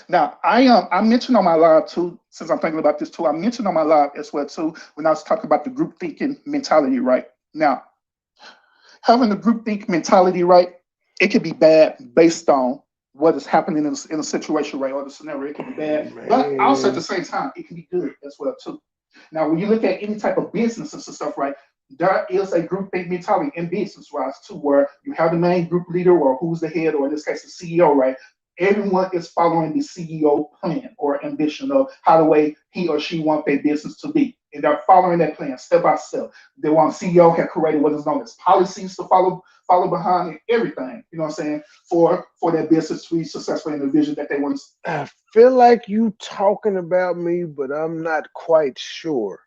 Now, I mentioned on my live too, since I'm thinking about this too, I mentioned on my live as well too when I was talking about the group thinking mentality, right? Now, having the group think mentality, right, it can be bad based on what is happening in a situation, right, or the scenario. It can be bad, but also at the
Man,
same time, it can be good as well too. Now, when you look at any type of businesses and stuff, right, there is a group think mentality in business, right, too, where you have the main group leader or who's the head, or in this case, the CEO, right? Everyone is following the CEO plan or ambition of how the way he or she wants their business to be. And they're following that plan step by step. The one CEO have created what is known as policies to follow behind and everything, you know what I'm saying, for that business to be successful in the vision that they want to.
I feel like you talking about me, but I'm not quite sure.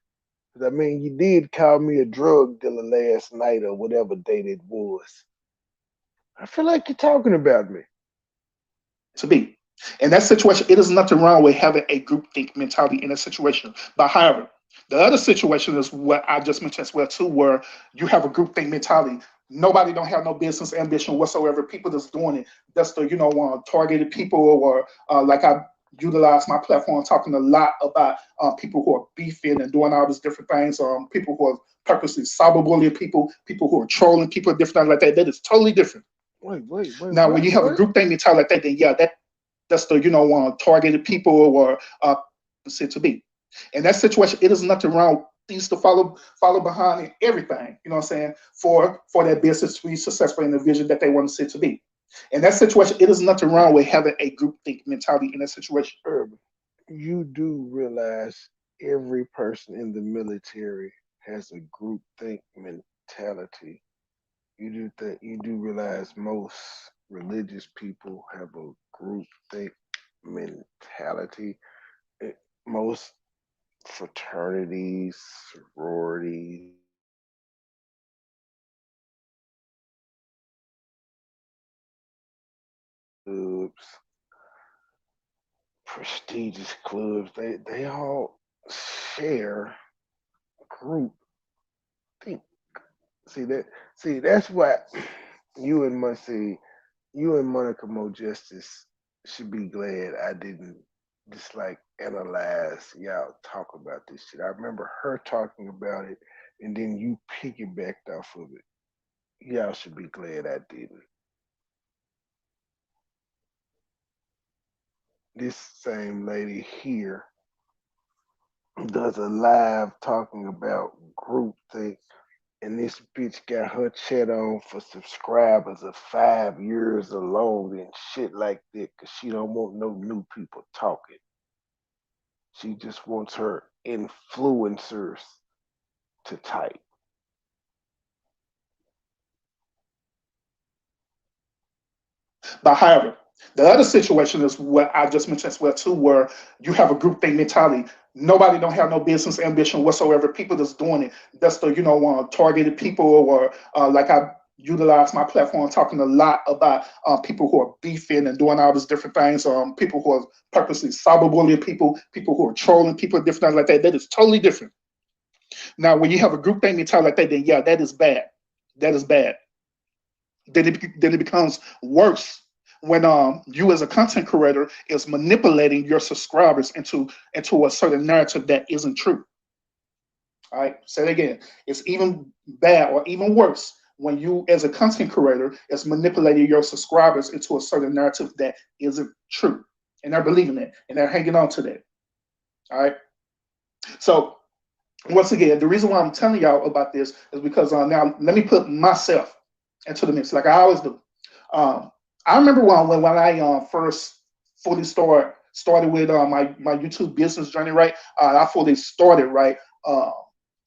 'Cause I mean, you did call me a drug dealer last night or whatever date it was. I feel like you're talking about me.
To be. In that situation, it is nothing wrong with having a group think mentality in a situation. But however, the other situation is what I just mentioned as well too, where you have a group think mentality. Nobody don't have no business ambition whatsoever. People that's doing it, that's the targeted people, or like I utilize my platform talking a lot about people who are beefing and doing all these different things. People who are purposely cyberbullying people, people who are trolling people, different things like that. That is totally different. Now, when you have a
What?
group think mentality like that, then yeah, that's the targeted people or said to be. In that situation, it is nothing wrong. Things to follow behind and everything. You know what I'm saying, for that business to be successful in the vision that they want to see to be. In that situation, it is nothing wrong with having a group think mentality in that situation.
Urban, you do realize every person in the military has a group think mentality. You do realize most religious people have a group think mentality. Eh, Most fraternities, sororities, clubs, prestigious clubs, they all share group think. See that? See, that's why you and Muncie, you and Monica Mo Justice should be glad I didn't just like analyze y'all talk about this shit. I remember her talking about it, and then you piggybacked off of it. Y'all should be glad I didn't. This same lady here does a live talking about groupthink, and this bitch got her chat on for subscribers of 5 years alone and shit like that, cause she don't want no new people talking. She just wants her influencers to type.
But however, the other situation is what I just mentioned as well too, where you have a group think mentality. Nobody don't have no business ambition whatsoever. People that's doing it, that's the targeted people, or like I utilize my platform talking a lot about people who are beefing and doing all these different things. People who are purposely cyberbullying people, people who are trolling people, different things like that. That is totally different. Now, when you have a group think mentality like that, then yeah, that is bad. That is bad. Then it becomes worse when you as a content creator is manipulating your subscribers into a certain narrative that isn't true. All right, say it again. It's even bad or even worse when you as a content creator is manipulating your subscribers into a certain narrative that isn't true, and they're believing it and they're hanging on to that. All right. So once again, the reason why I'm telling y'all about this is because now let me put myself into the mix, like I always do. Um, I remember when I first fully started with my YouTube business journey, right? I fully started right.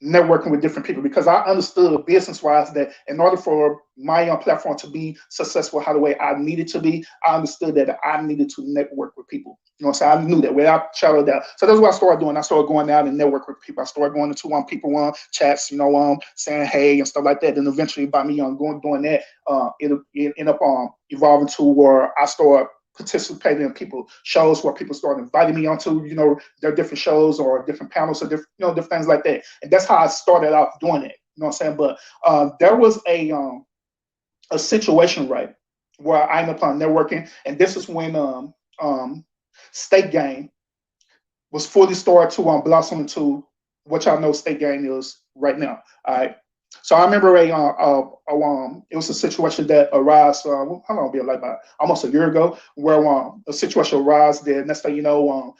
networking with different people because I understood business wise that in order for my platform to be successful how the way I needed to be, I understood that I needed to network with people. You know what I'm saying? I knew that without shadow of doubt. So that's what I started doing. I started going out and network with people. I started going into people chats, saying hey and stuff like that. Then eventually by me going doing that, it ended up evolving to where I started participating in people shows where people started inviting me onto their different shows or different panels or different different things like that, and that's how I started out doing it. You know what I'm saying? But there was a situation, right, where I ended up on networking, and this is when State Game was fully started to blossom into what y'all know State Game is right now. All right. So I remember it was a situation that arose. How long? Be like about almost a year ago, where a situation arose. That next thing you know,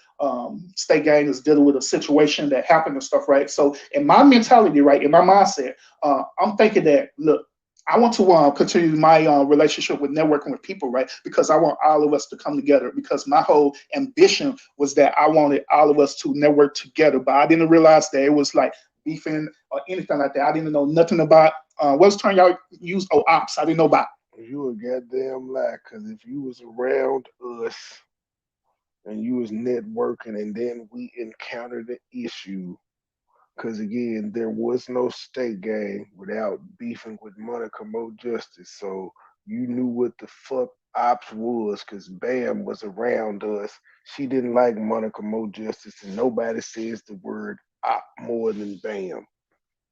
State Gang is dealing with a situation that happened and stuff, right? So in my mentality, right, in my mindset, I'm thinking that look, I want to continue my relationship with networking with people, right? Because I want all of us to come together. Because my whole ambition was that I wanted all of us to network together. But I didn't realize that it was like beefing or anything like that. I didn't know nothing about what's the term y'all use? Oh, ops. I didn't know about.
You a goddamn lie, cause if you was around us and you was networking and then we encountered an issue, cause again, there was no state gang without beefing with Monica Mo Justice. So you knew what the fuck ops was, cause Bam was around us. She didn't like Monica Mo Justice, and nobody says the word op more than Bam.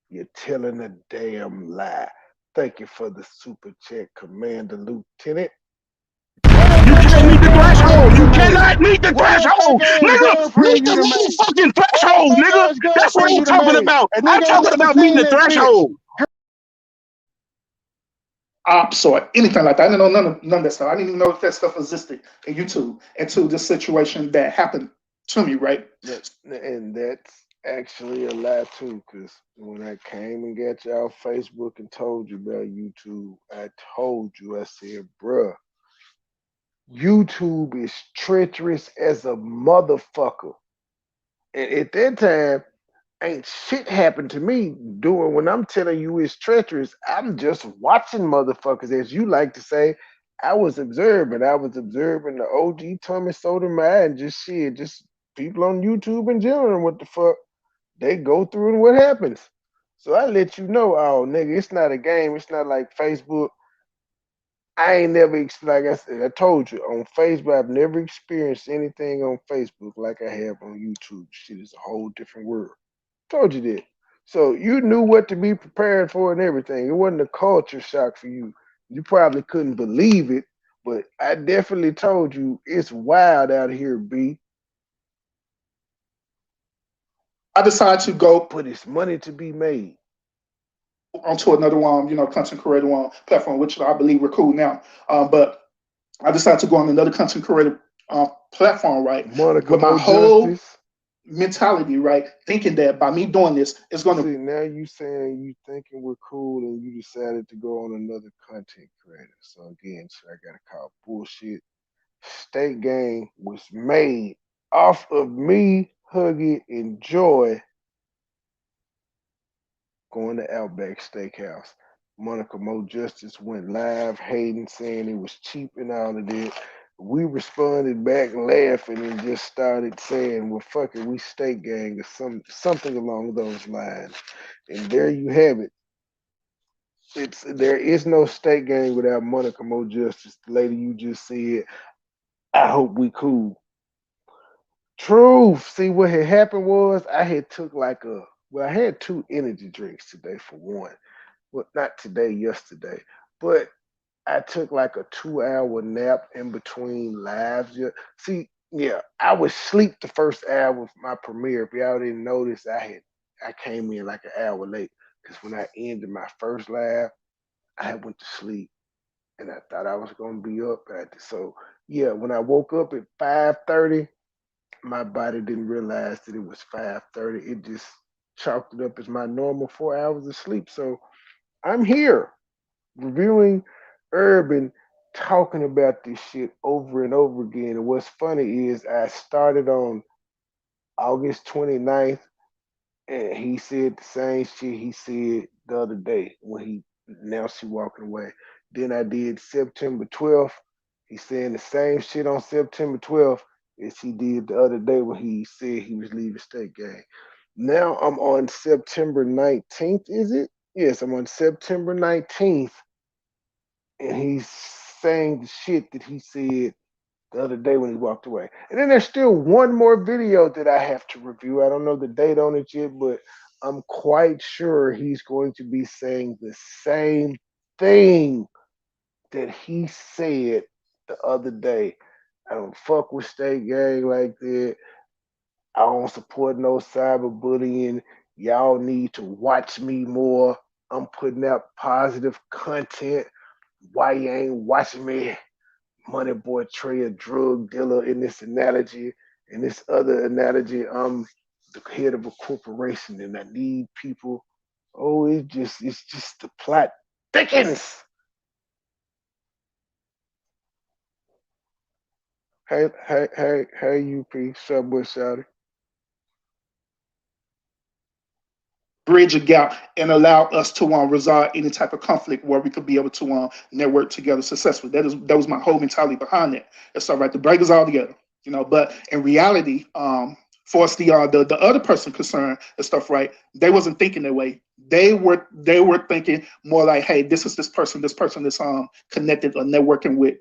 You're telling a damn lie. Thank you for the super check, Commander Lieutenant.
What
You
that
can't meet the
girlfriend
threshold.
you
You
done made?
cannot meet the
What that
threshold,
fake ass
nigga.
girlfriend
Meet
you
the
done made?
motherfucking
What that
threshold,
fake
nigga.
ass
That's what
girlfriend
I'm
you done
talking
made?
about.
A
I'm
nigga ain't
talking
never
about meeting
seen
the
that bitch.
threshold.
Ops or anything like that. I didn't know none of that stuff. I didn't even know if that stuff existed in YouTube until this situation that happened to me, right?
And that's actually a lie too, because when I came and got y'all Facebook and told you about YouTube, I told you, I said, bruh, YouTube is treacherous as a motherfucker. And at that time, ain't shit happened to me doing when I'm telling you it's treacherous. I'm just watching motherfuckers, as you like to say. I was observing. I was observing the OG Tommy Sotomayor and just shit, just people on YouTube in general and what the fuck they go through and what happens. So I let you know, oh nigga, it's not a game. It's not like Facebook. I ain't never like I said. I told you on Facebook. I've never experienced anything on Facebook like I have on YouTube. Shit is a whole different world. Told you that. So you knew what to be prepared for and everything. It wasn't a culture shock for you. You probably couldn't believe it, but I definitely told you it's wild out here, B.
I decided to go
But it's money to be made.
onto another content creator platform, which I believe we're cool now. But I decided to go on another content creator platform, right?
Monica
With my
Mo
whole
Justice.
mentality, right? Thinking that by me doing this, it's going to
See, now you saying you thinking we're cool and you decided to go on another content creator. So again, so I gotta call bullshit. State Gang was made off of me, Huggy, and Joy going to Outback Steakhouse. Monica Mo Justice went live hating, saying it was cheap and all of that. We responded back laughing and just started saying, well, fuck it, we State Gang or something along those lines. And there you have it. There is no State Gang without Monica Mo Justice. The lady you just said, I hope we cool. Truth. See, what had happened was I had took like I had two energy drinks today for one. Well, not today, yesterday. But I took like a 2 hour nap in between lives. Yeah. See, yeah, I was sleep the first hour of my premiere. If y'all didn't notice, I came in like an hour late because when I ended my first live, I had went to sleep and I thought I was gonna be up at it. So yeah, when I woke up at 5:30, my body didn't realize that it was 5:30. It just chalked it up as my normal 4 hours of sleep. So I'm here reviewing Urban, talking about this shit over and over again. And what's funny is I started on August 29th And he said the same shit he said the other day when he announced he walking away. Then I did September 12th. He's saying the same shit on September 12th as he did the other day when he said he was leaving State Gang. Now I'm on September 19th, is it? Yes, I'm on September 19th, and he's saying the shit that he said the other day when he walked away. And then there's still one more video that I have to review. I don't know the date on it yet, but I'm quite sure he's going to be saying the same thing that he said the other day. I don't fuck with State Gang like that. I don't support no cyberbullying. Y'all need to watch me more. I'm putting out positive content. Why you ain't watching me? MoneyBoy Trey a drug dealer in this analogy. In this other analogy, I'm the head of a corporation and I need people. Oh, it's just the plot thickens. Hey, UP, Subway Shouty.
Bridge a gap and allow us to resolve any type of conflict where we could be able to network together successfully. That was my whole mentality behind it. It's all right to break us all together, But in reality, for us the other person concerned and stuff, right? They wasn't thinking that way. They were thinking more like, hey, this person that's connected or networking with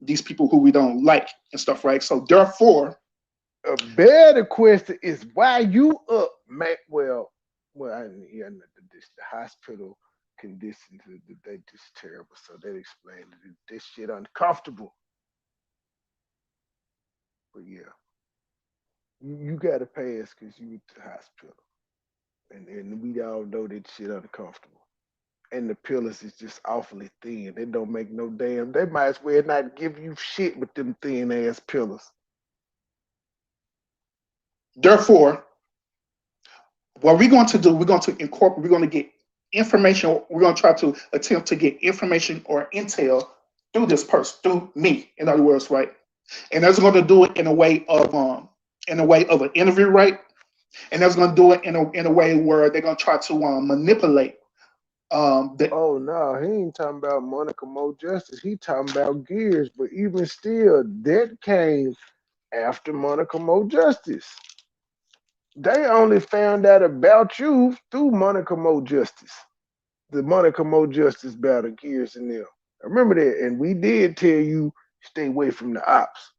these people who we don't like and stuff, right? So therefore,
A better question is why you up, man? Well, yeah, the hospital conditions they just terrible. So that explains it. This shit uncomfortable. But yeah, you got to pass because you went to the hospital, and we all know that shit uncomfortable. And the pillars is just awfully thin. They don't make no damn. They might as well not give you shit with them thin ass pillars.
therefore, what we're going to do, we're going to incorporate, we're going to get information, we're going to try to attempt to get information or intel through this person, through me, in other words, right? And that's going to do it in a way of an interview, right? And that's going to do it in a way where they're going to try to manipulate the
Oh no, he ain't talking about Monica Mo Justice. He talking about Gears. But even still, that came after Monica Mo Justice. They only found out about you through Monica Mo Justice. The Monica Mo Justice battle, Gears and them. I remember that, and we did tell you stay away from the ops.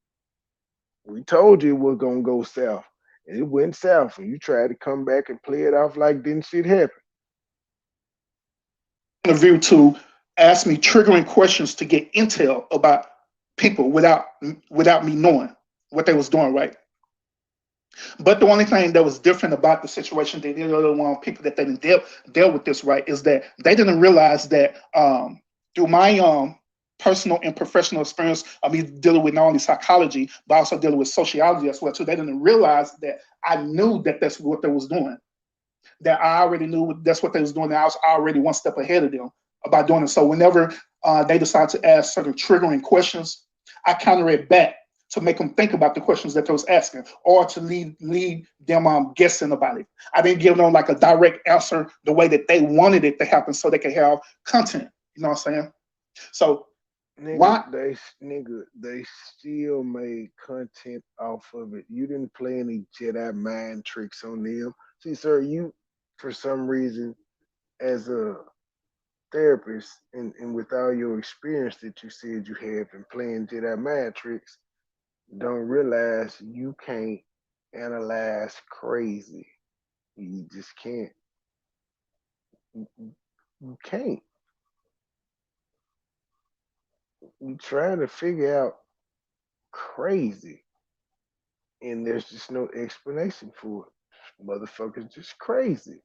We told you it was gonna go south, and it went south. And you tried to come back and play it off like didn't shit happen.
interview to ask me triggering questions to get intel about people without me knowing what they was doing, right? But the only thing that was different about the situation than the other one people that they didn't deal with this, right, is that they didn't realize that through my personal and professional experience of me dealing with not only psychology but also dealing with sociology as well too. They didn't realize that I knew that that's what they was doing. That I already knew that's what they was doing. That I was already one step ahead of them about doing it. So whenever they decide to ask certain triggering questions, I counter it back to make them think about the questions that they was asking, or to lead them guessing about it. I didn't give them like a direct answer the way that they wanted it to happen, so they could have content. You know what I'm saying? So why?
They still made content off of it. You didn't play any Jedi mind tricks on them. See, sir, you for some reason as a therapist and with all your experience that you said you have in playing Jedi mind tricks, don't realize you can't analyze crazy. You just can't. You can't. You trying to figure out crazy, and there's just no explanation for it. Motherfuckers just crazy.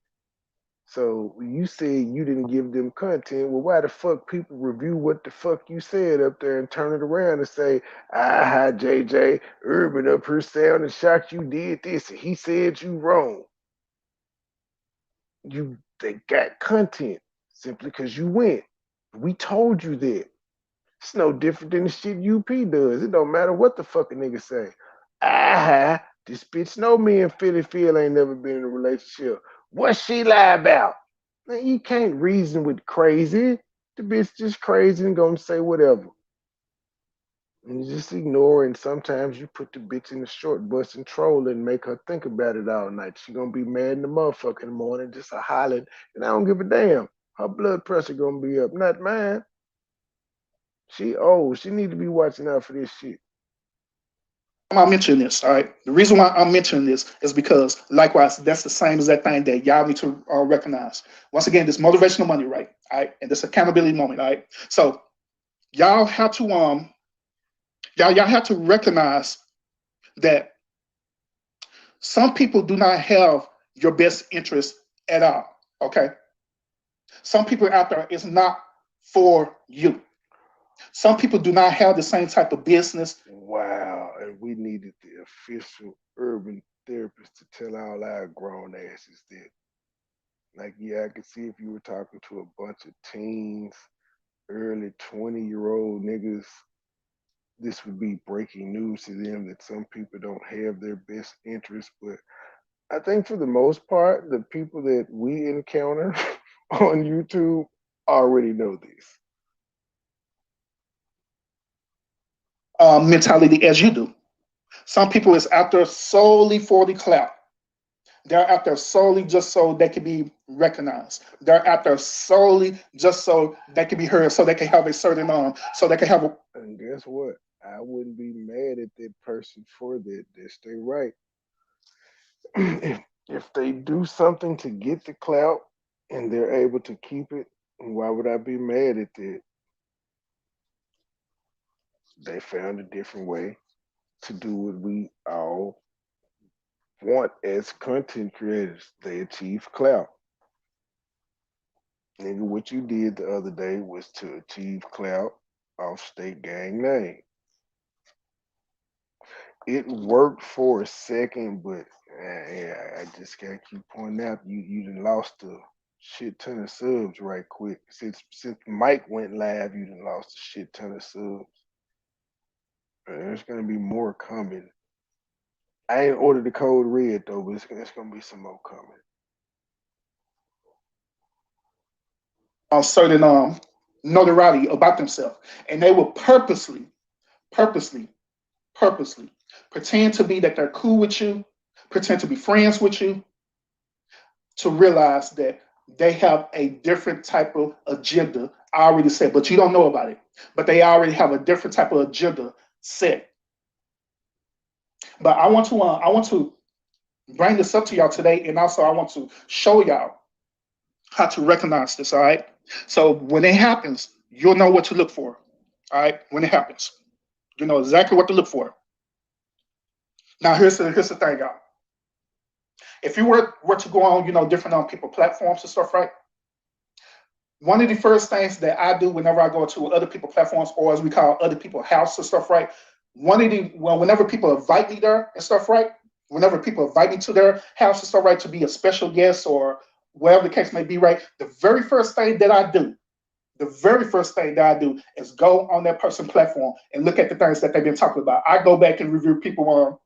So you said you didn't give them content. Well, why the fuck people review what the fuck you said up there and turn it around and say, hi JJ, Urban up here sounding shocked you did this and he said you wrong. They got content simply because you went. We told you that. It's no different than the shit UP does. It don't matter what the fuck a nigga say. This bitch know me and Philly Phil ain't never been in a relationship. What she lie about? Man, you can't reason with crazy. The bitch just crazy and gonna say whatever. And you just ignore, and sometimes you put the bitch in the short bus and troll and make her think about it all night. She gonna be mad in the motherfucking morning, just a hollering, and I don't give a damn. Her blood pressure gonna be up, not mine. She old. She need to be watching out for this shit.
I'm mentioning this, all right? The reason why I'm mentioning this is because, likewise, that's the same as that thing that y'all need to recognize. Once again, this motivational money, right? All right, and this accountability moment, all right? So y'all have to y'all have to recognize that some people do not have your best interest at all. Okay, some people out there is not for you. Some people do not have the same type of business.
Wow, and we needed the official urban therapist to tell all our grown asses that. Like, yeah, I could see if you were talking to a bunch of teens, early 20-year-old niggas, this would be breaking news to them that some people don't have their best interests. But I think for the most part, the people that we encounter on YouTube already know this.
Mentality as you do. Some people is out there solely for the clout. They're out there solely just so they can be recognized. They're out there solely just so they can be heard, so they can have a certain so they can have a.
And guess what? I wouldn't be mad at that person for that. That's their right. If they do something to get the clout and they're able to keep it, why would I be mad at that? They found a different way to do what we all want as content creators. They achieve clout. Nigga, what you did the other day was to achieve clout off State Gang name. It worked for a second, but yeah, I just gotta keep pointing out you done lost a shit ton of subs right quick. Since Mike went live, you done lost a shit ton of subs. There's gonna be more coming. I ain't ordered the code red though, but it's gonna be some more coming.
Certain notoriety about themselves, and they will purposely, purposely pretend to be that they're cool with you, pretend to be friends with you, to realize that they have a different type of agenda. I already said, but you don't know about it. But they already have a different type of agenda set. But I want to bring this up to y'all today, and also I want to show y'all how to recognize this. All right. So when it happens, you'll know what to look for. All right. When it happens, you know exactly what to look for. Now here's the thing, y'all. If you were to go on, different people platforms and stuff, right? One of the first things that I do whenever I go to other people platforms, or as we call other people house and stuff, right? Whenever people invite me there and stuff, right? Whenever people invite me to their house and stuff, right, to be a special guest or whatever the case may be, right? The very first thing that I do is go on that person platform and look at the things that they've been talking about. I go back and review people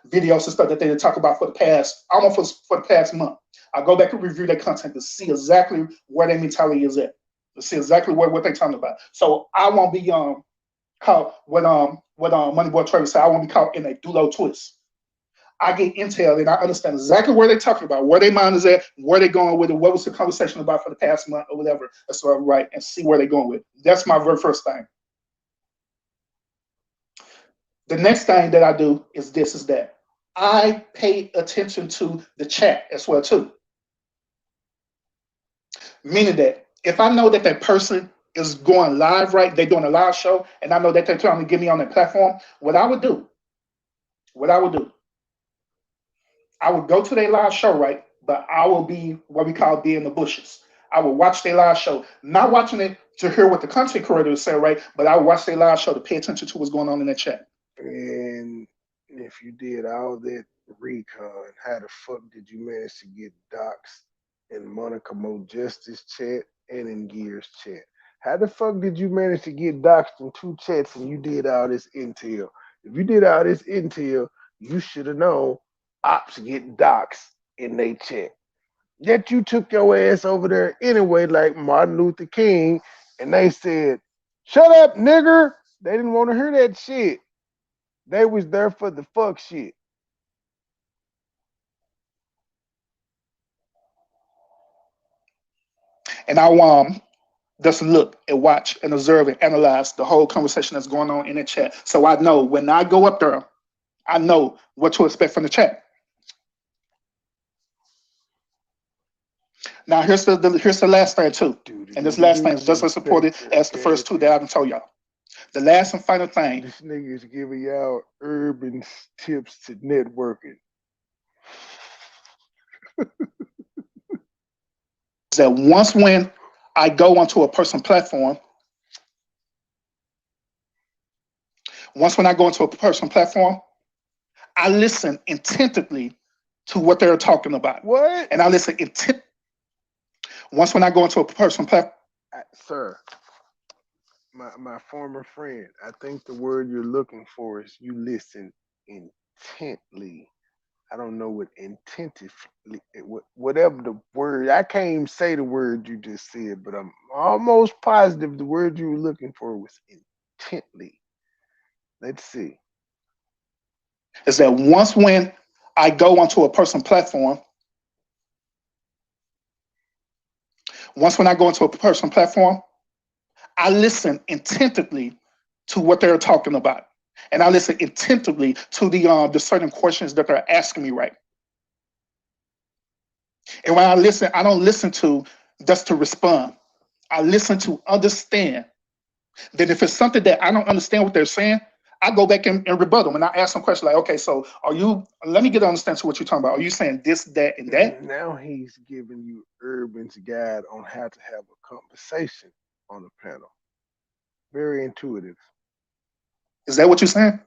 videos and stuff that they talk about for the past, almost for the past month. I go back and review their content to see exactly where their mentality is at, to see exactly what they're talking about. So I won't be caught what MoneyBoy Travis said. I won't be caught in a dulo twist. I get intel and I understand exactly where they're talking about, where their mind is at, where they're going with it, what was the conversation about for the past month or whatever. That's what I write and see where they're going with it. That's my very first thing. The next thing that I do is this: is that I pay attention to the chat as well too. Meaning that if I know that that person is going live, right, they're doing a live show, and I know that they're trying to get me on that platform, what I would do, I would go to their live show, right, but I will be what we call be in the bushes. I will watch their live show, not watching it to hear what the content creators say, right, but I will watch their live show to pay attention to what's going on in that chat.
And if you did all that recon, how the fuck did you manage to get doxxed in Monica Mo Justice chat and in Gears chat? How the fuck did you manage to get doxxed in two chats and you did all this intel? If you did all this intel, You should have known ops get docs in they check. Yet you took your ass over there anyway, like Martin Luther King, and they said, "Shut up, nigger." They didn't want to hear that shit. They was there for the fuck shit.
And I just look and watch and observe and analyze the whole conversation that's going on in the chat. So I know when I go up there, I know what to expect from the chat. Now here's the last thing too, and this last thing is just as important as the first two that I've told y'all. The last and final thing
This nigga is giving y'all urban tips to networking.
is that once when I go onto a personal platform, once when I go into a personal platform, I listen intently to what they're talking about.
What?
And I listen intent. Once when I go into a personal platform,
Sir, my former friend, I think the word you're looking for is you listen intently. I don't know what intentively, whatever the word. I can't even say the word you just said, but I'm almost positive the word you were looking for was intently. Let's see.
is that once when I go onto a personal platform, once when I go into a personal platform, I listen intently to what they're talking about, and I listen intently to the certain questions that they're asking me. Right, and when I listen, I don't listen to just to respond. I listen to understand. Then if it's something that I don't understand what they're saying, I go back and rebut them, and I ask them questions like, "Okay, so are you? Let me get an understanding to what you're talking about. Are you saying this, that, and that?
Now he's giving you Urban's guide on how to have a conversation on the panel. Very intuitive.
Is that what you're saying?"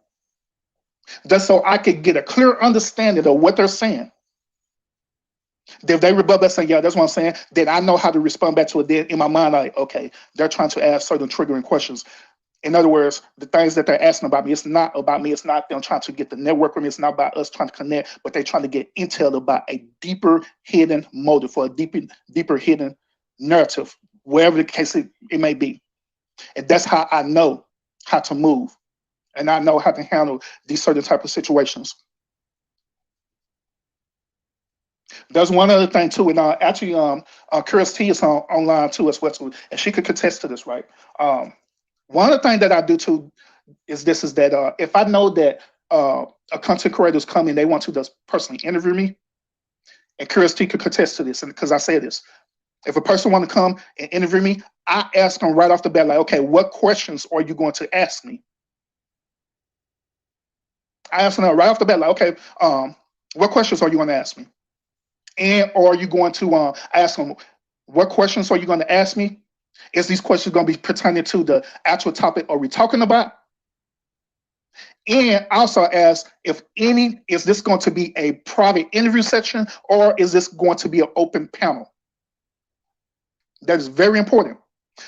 Just so I could get a clear understanding of what they're saying. If they rebut back saying, "Yeah, that's what I'm saying," then I know how to respond back to it. Then in my mind, like, okay, they're trying to ask certain triggering questions. In other words, the things that they're asking about me, it's not about me. It's not them trying to get the network with me. It's not about us trying to connect, but they're trying to get intel about a deeper hidden motive or a deeper hidden narrative, wherever the case it may be. And that's how I know how to move, and I know how to handle these certain type of situations. There's one other thing too, and actually, Chris T is online too as well, too, and she could contest to this, right? Um, One of the things that I do too is that if I know that a content creator is coming, they want to just personally interview me, and Chris T could contest to this, and because I say this, if a person want to come and interview me, I ask them right off the bat, like, okay, what questions are you going to ask me? I ask them right off the bat, like, okay, what questions are you going to ask me? And or are you going to ask them, what questions are you going to ask me? Is these questions going to be pertaining to the actual topic are we talking about? And also ask if any, is this going to be a private interview section or is this going to be an open panel? That is very important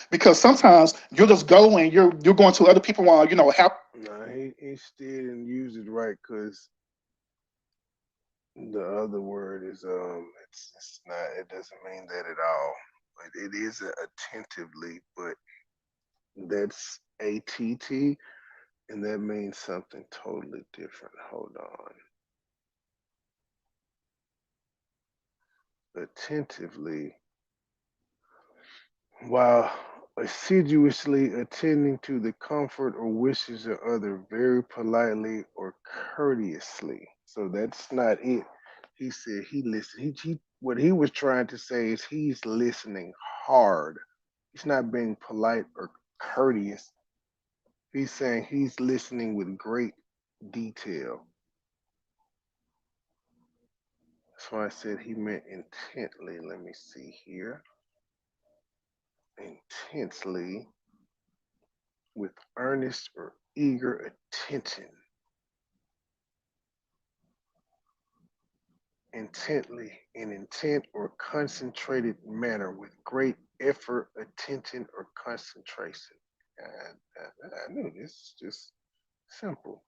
because sometimes you'll just go and you're going to other people while help.
No, he still didn't use it right because the other word is it's not, it doesn't mean that at all. But it is attentively, but that's ATT, and that means something totally different. Hold on. Attentively, while assiduously attending to the comfort or wishes of other very politely or courteously. So that's not it. He said he listened. He what he was trying to say is he's listening hard. He's not being polite or courteous. He's saying he's listening with great detail. That's why I said he meant intently. Let me see here. Intensely, with earnest or eager attention. Intently, in intent or concentrated manner, with great effort, attention, or concentration. I knew this is just simple.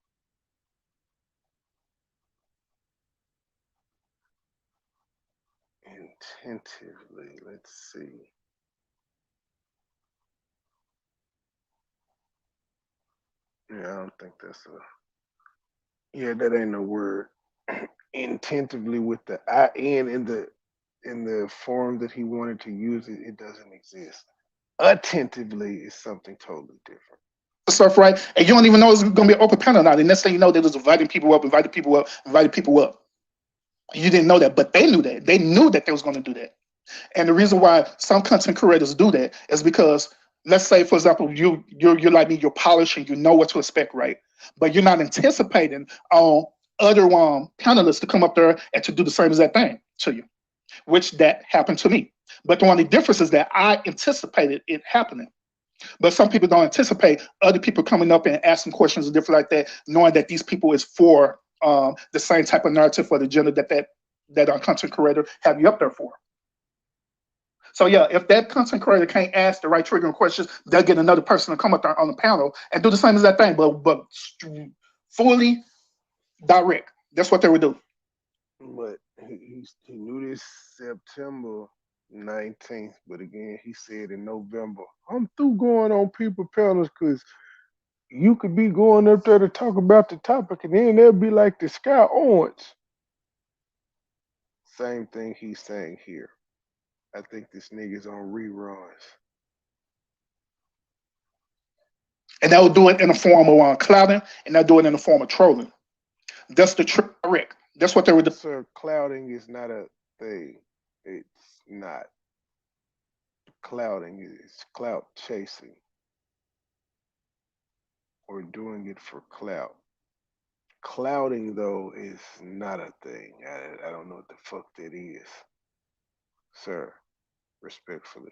Intentively. Let's see. Yeah, I don't think that's a. Yeah, that ain't a word. Intentively with the in in the form that he wanted to use it, it doesn't exist. Attentively is something totally different.
Stuff, right? And you don't even know it's going to be an open panel now. The next thing you know, they was inviting people up, inviting people up, inviting people up. You didn't know that, but they knew that. They knew that they was going to do that. And the reason why some content creators do that is because, let's say, for example, you're like me, you're polished and you know what to expect, right? But you're not anticipating on other panelists to come up there and to do the same exact thing to you, which that happened to me. But the only difference is that I anticipated it happening. But some people don't anticipate other people coming up and asking questions and different like that, knowing that these people is for the same type of narrative for the agenda that our content creator have you up there for. So yeah, if that content creator can't ask the right triggering questions, they'll get another person to come up there on the panel and do the same as that thing, but fully direct. That's what they would do.
But he knew this September 19th, but again, he said in November, I'm through going on people panels because you could be going up there to talk about the topic and then they'll be like the sky orange. Same thing he's saying here. I think this nigga's on reruns.
And they'll do it in the form of clouding, and they'll do it in the form of trolling. That's the trick. That's what they would do.
Sir, clouding is not a thing. It's not. Clouding is clout chasing or doing it for clout. Clouding though is not a thing. I don't know what the fuck that is, sir. Respectfully.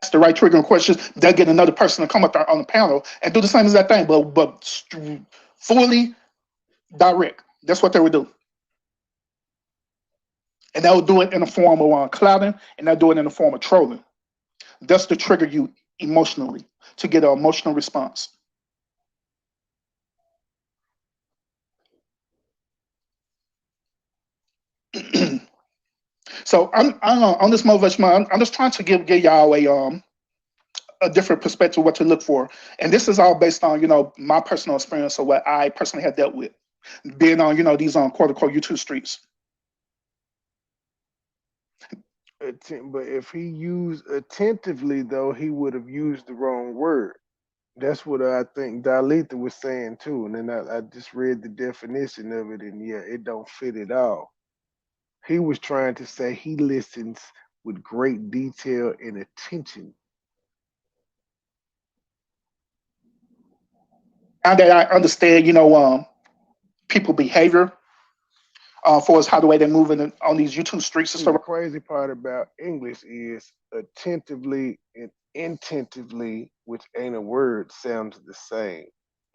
Ask the right triggering questions, they'll get another person to come up there on the panel and do the same as that thing, but fully direct. That's what they would do. And they'll do it in the form of clouding, and they'll do it in the form of trolling. That's to trigger you emotionally to get an emotional response. So I'm on this motivation. I'm just trying to give y'all a different perspective what to look for, and this is all based on my personal experience of what I personally have dealt with, being on these quote unquote YouTube streets.
But if he used attentively, though, he would have used the wrong word. That's what I think Dalitha was saying too. And then I just read the definition of it, and yeah, it don't fit at all. He was trying to say he listens with great detail and attention.
Now that I understand, people behavior, for us how the way they're moving on these YouTube streets and
See, the
stuff.
crazy part about English is attentively and intentively, which ain't a word, sounds the same.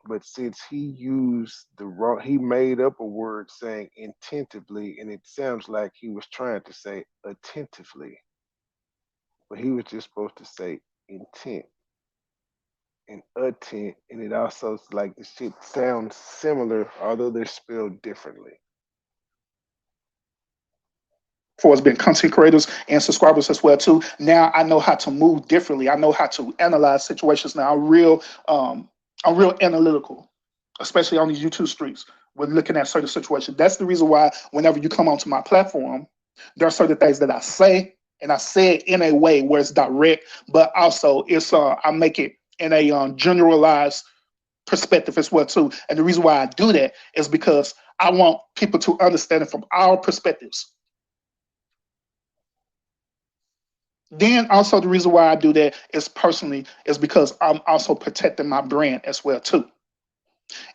But since he used the wrong, he made up a word saying intentively, and it sounds like he was trying to say attentively, but he was just supposed to say intent and attent, and it also like the shit sounds similar, although they're spelled differently.
For us being content creators and subscribers as well too. Now I know how to move differently. I know how to analyze situations now. I'm real analytical, especially on these YouTube streets. When looking at certain situations, that's the reason why whenever you come onto my platform, there are certain things that I say, and I say it in a way where it's direct, but also it's I make it in a generalized perspective as well too. And the reason why I do that is because I want people to understand it from our perspectives. Then also the reason why I do that is personally is because I'm also protecting my brand as well too.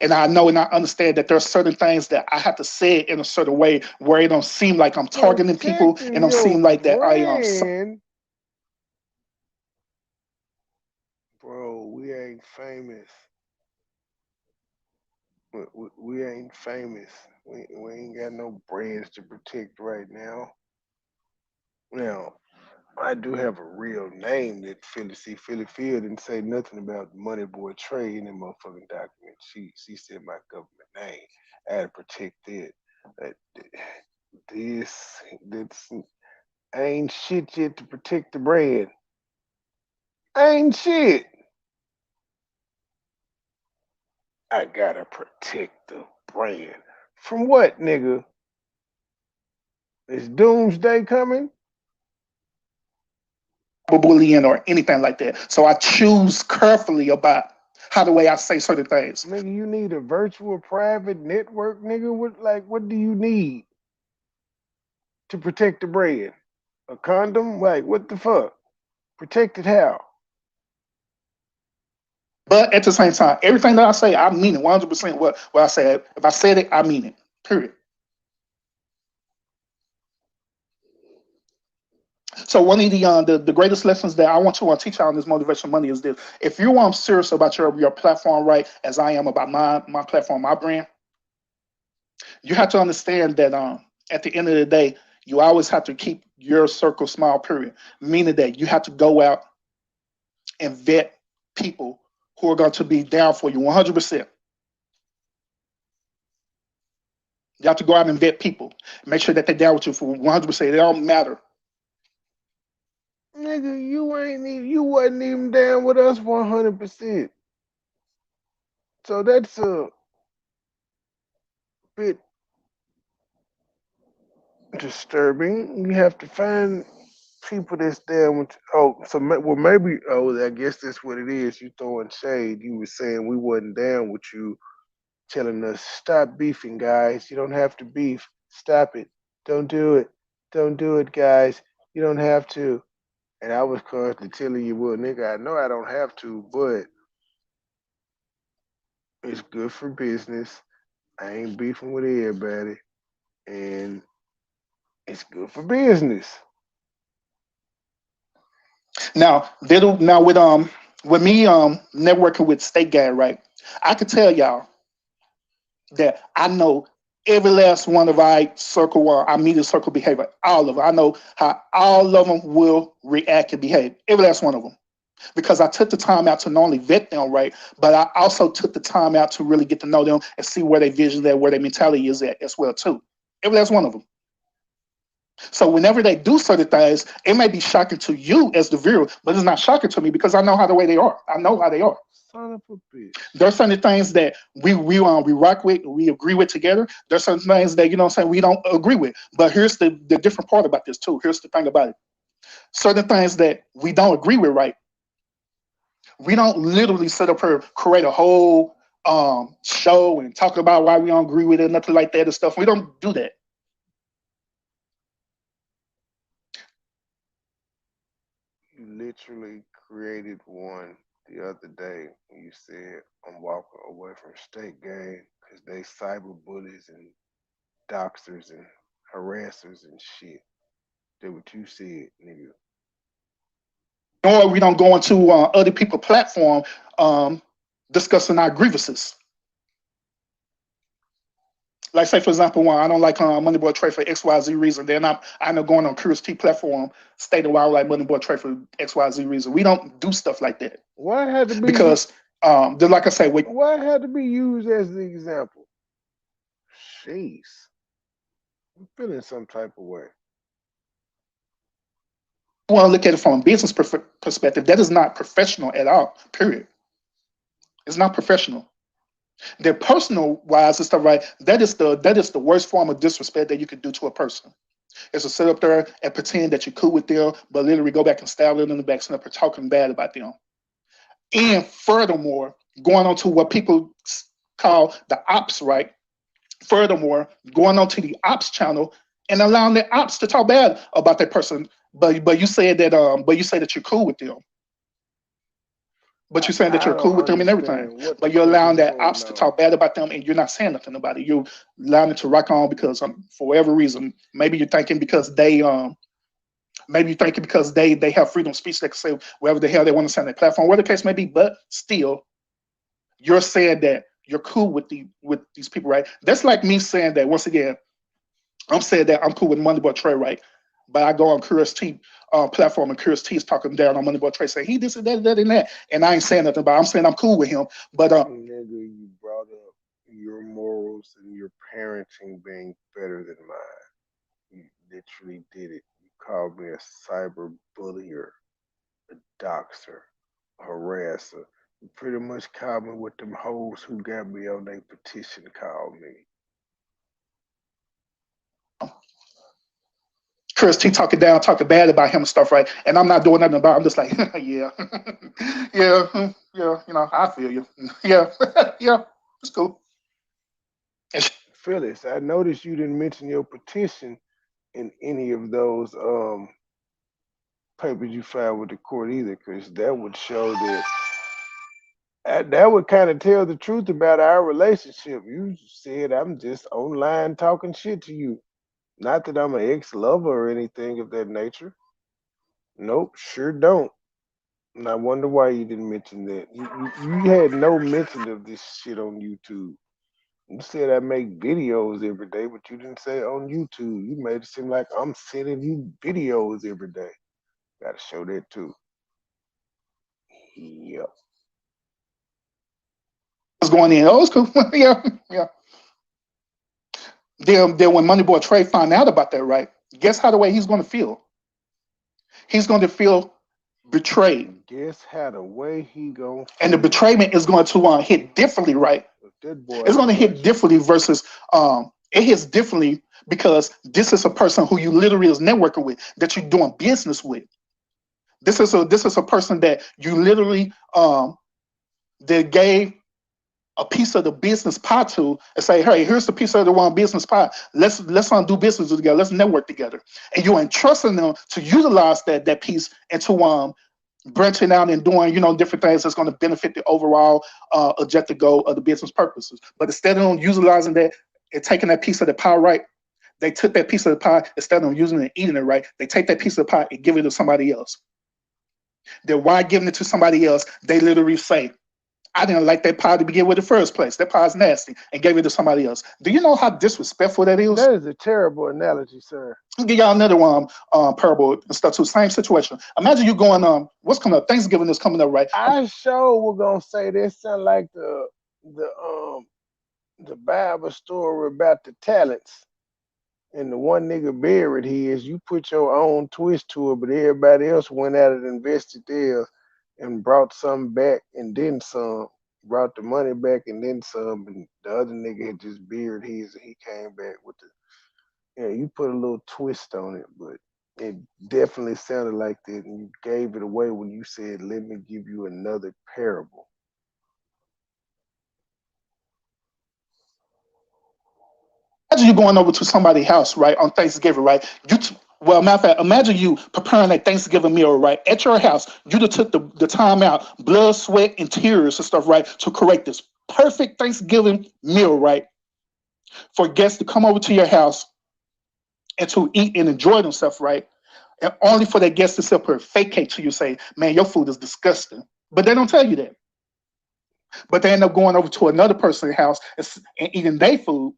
And I know and I understand that there's certain things that I have to say it in a certain way where it don't seem like I'm targeting people and
Protecting
don't
your
seem like that I
brand, bro. We ain't famous. We ain't famous. We ain't got no brands to protect right now. Now, I do have a real name that Philly Field didn't say nothing about MoneyBoy Trey in the motherfucking document. She said my government name. I had to protect it. Uh, this that's Ain't shit yet to protect the brand. Ain't shit. I gotta protect the brand. From what, nigga? Is doomsday coming?
Bullying or anything like that. So I choose carefully about how the way I say certain things.
Nigga, you need a virtual private network, nigga. What do you need to protect the brand? A condom? Like, what the fuck? Protect it how?
But at the same time, everything that I say, I mean it 100%. What I said, if I said it, I mean it. Period. So one of the greatest lessons that I want to teach y'all on this motivation money is this: if you are serious about your platform, right, as I am about my platform, my brand, you have to understand that at the end of the day, you always have to keep your circle small. Period. Meaning that you have to go out and vet people who are going to be down for you 100%. You have to go out and vet people. Make sure that they're down with you for 100%. It don't matter.
Nigga, you wasn't even down with us 100%. So that's a bit disturbing. You have to find people that's down with. Oh, so well maybe. Oh, I guess that's what it is. You throwing shade. You were saying we wasn't down with you, telling us stop beefing, guys. You don't have to beef. Stop it. Don't do it. Don't do it, guys. You don't have to. And I was constantly telling you, well, nigga, I know I don't have to, but it's good for business. I ain't beefing with everybody, and it's good for business.
Now with me networking with State Guy, right? I could tell y'all that I know every last one of our circle one, our media circle behavior, all of them. I know how all of them will react and behave. Every last one of them. Because I took the time out to not only vet them, right, but I also took the time out to really get to know them and see where their vision is at, where their mentality is at as well, too. Every last one of them. So whenever they do certain things, it may be shocking to you as the viewer, but it's not shocking to me because I know how the way they are. I know how they are.
Son of a bitch.
There's certain things that we rock with, we agree with together. There's certain things that what I'm saying we don't agree with. But here's the different part about this too. Here's the thing about it. Certain things that we don't agree with, right? We don't literally sit up here create a whole show and talk about why we don't agree with it, nothing like that and stuff. We don't do that.
You literally created one the other day when you said I'm walking away from state gang because they cyber bullies and doxers and harassers and shit. That what you said, nigga.
Or we don't go into other people's platform um, discussing our grievances. Like say for example, one I don't like MoneyBoy Trade for XYZ reason. Then I know going on Curious T platform stating why I like MoneyBoy Trade for XYZ reason. We don't do stuff like that
Why had to be
because like I say, we
why had to be used as the example? Jeez. I'm feeling some type of way.
want to look at it from a business perspective. That is not professional at all. Period. It's not professional. Their personal wise and stuff, right? That is the worst form of disrespect that you could do to a person. Is to sit up there and pretend that you're cool with them, but literally go back and stab them in the back, and talking bad about them. And furthermore, going on to what people call the ops, right? Furthermore, going on to the ops channel and allowing the ops to talk bad about that person. But you said that you're cool with them. But you're saying that
I
you're cool
don't
with them and everything.
understand what the
But you're
fuck
allowing
is
that
going
ops to
on.
talk bad about them and you're not saying nothing about it. You're allowing it to rock on because for whatever reason, maybe you're thinking because they have freedom of speech, they can say whatever the hell they want to say on their platform, whatever the case may be, but still you're saying that you're cool with these people, right? That's like me saying that once again, I'm saying that I'm cool with Moneyboy Trey, right? But I go on Curious T platform and Curious T is talking down on Moneyboy Trey, saying he this and that and that, and I ain't saying nothing about it. I'm saying I'm cool with him, but
Nigga, you brought up your morals and your parenting being better than mine. You literally did it. You called me a cyber bullier, a doxer, a harasser. He pretty much called me what them hoes who got me on their petition called me.
Chris T talking down, talking bad about him and stuff, right? And I'm not doing nothing about it. I'm just like, yeah, yeah, I feel you. Yeah, yeah, it's cool.
Phyllis, I noticed you didn't mention your petition in any of those papers you filed with the court either, because that would show that would kind of tell the truth about our relationship. You said I'm just online talking shit to you. Not that I'm an ex-lover or anything of that nature. Nope, sure don't. And I wonder why you didn't mention that. You had no mention of this shit on YouTube. You said I make videos every day, but you didn't say on YouTube. You made it seem like I'm sending you videos every day. Gotta show that too. Yep.
Was going in. Oh, it's cool. Yeah, yeah. Then when MoneyBoy Trey found out about that, right? Guess how the way he's going to feel? He's going to feel betrayed.
Guess how the way he gonna feel.
And the betrayment is going to hit differently, right? It's going to hit differently versus it hits differently because this is a person who you literally is networking with, that you're doing business with. This is a person that you literally that gave a piece of the business pie to and say, hey, here's the piece of the one business pie. Let's do business together. Let's network together. And you're entrusting them to utilize that piece and to branching out and doing, different things that's going to benefit the overall objective goal of the business purposes. But instead of utilizing that and taking that piece of the pie, right, they took that piece of the pie, instead of using it and eating it, right, they take that piece of the pie and give it to somebody else. Then why giving it to somebody else, they literally say, I didn't like that pie to begin with in the first place. That pie's nasty, and gave it to somebody else. Do you know how disrespectful that is?
That is a terrible analogy, sir.
I'll give y'all another one parable and stuff too. Same situation. Imagine you going what's coming up? Thanksgiving is coming up, right?
I sure we're gonna say this sound like the Bible story about the talents. And the one nigga buried his. You put your own twist to it, but everybody else went out and invested theirs and brought some back and then some, brought the money back and then some, and the other nigga had just buried his and he came back with you put a little twist on it, but it definitely sounded like that, and you gave it away when you said, let me give you another parable.
Imagine you going over to somebody's house, right, on Thanksgiving, right? Well, matter of fact, imagine you preparing a Thanksgiving meal, right, at your house. You just took the time out, blood, sweat, and tears and stuff, right, to create this perfect Thanksgiving meal, right, for guests to come over to your house and to eat and enjoy themselves, right, and only for that guest to sit up here fake to you, say, man, your food is disgusting. But they don't tell you that. But they end up going over to another person's house and eating their food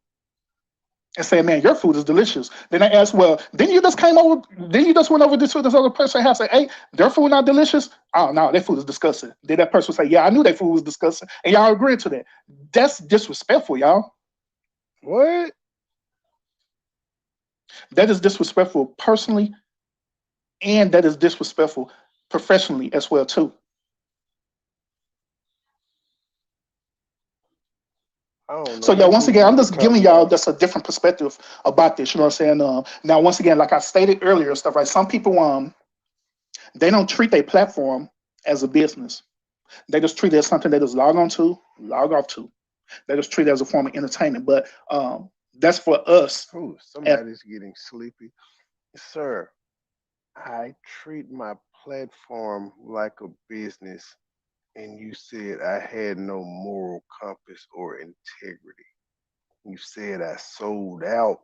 and say, man, your food is delicious. Then I ask, well, then you just went over to this other person's house and say, hey, their food not delicious? Oh, no, their food is disgusting. Then that person say, yeah, I knew their food was disgusting. And y'all agree to that. That's disrespectful, y'all.
What?
That is disrespectful personally, and that is disrespectful professionally as well, too. So yeah, once again, I'm just giving y'all just a different perspective about this. You know what I'm saying? Now, once again, like I stated earlier, stuff right. Some people, they don't treat their platform as a business. They just treat it as something they just log on to, log off to. They just treat it as a form of entertainment. But that's for us.
Ooh, somebody's getting sleepy, sir. I treat my platform like a business. And you said I had no moral compass or integrity. You said I sold out.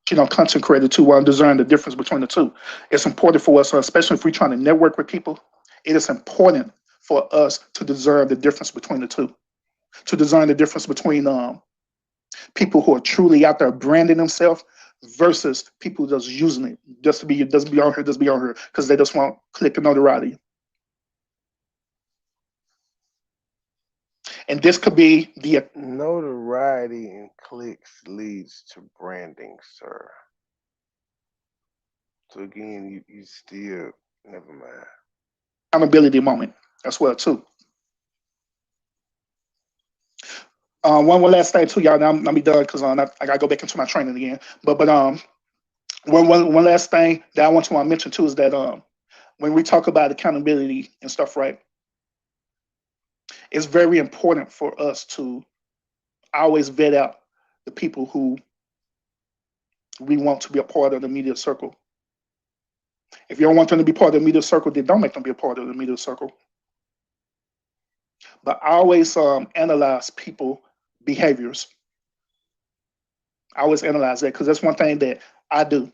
Content creator to discern the difference between the two. It's important for us, especially if we're trying to network with people. It is important for us to discern the difference between the two. To discern the difference between people who are truly out there branding themselves versus people just using it just to be on here, because they just want click and notoriety. And this could be the
Notoriety and clicks leads to branding, sir. So again, you still never mind.
accountability moment as well too. One last thing too, y'all. Now I'm be done because I gotta go back into my training again. But one last thing that I want to mention too is that when we talk about accountability and stuff, right, it's very important for us to always vet out the people who we want to be a part of the media circle. If you don't want them to be part of the media circle, then don't make them be a part of the media circle. But always analyze people behaviors. I always analyze that because that's one thing that I do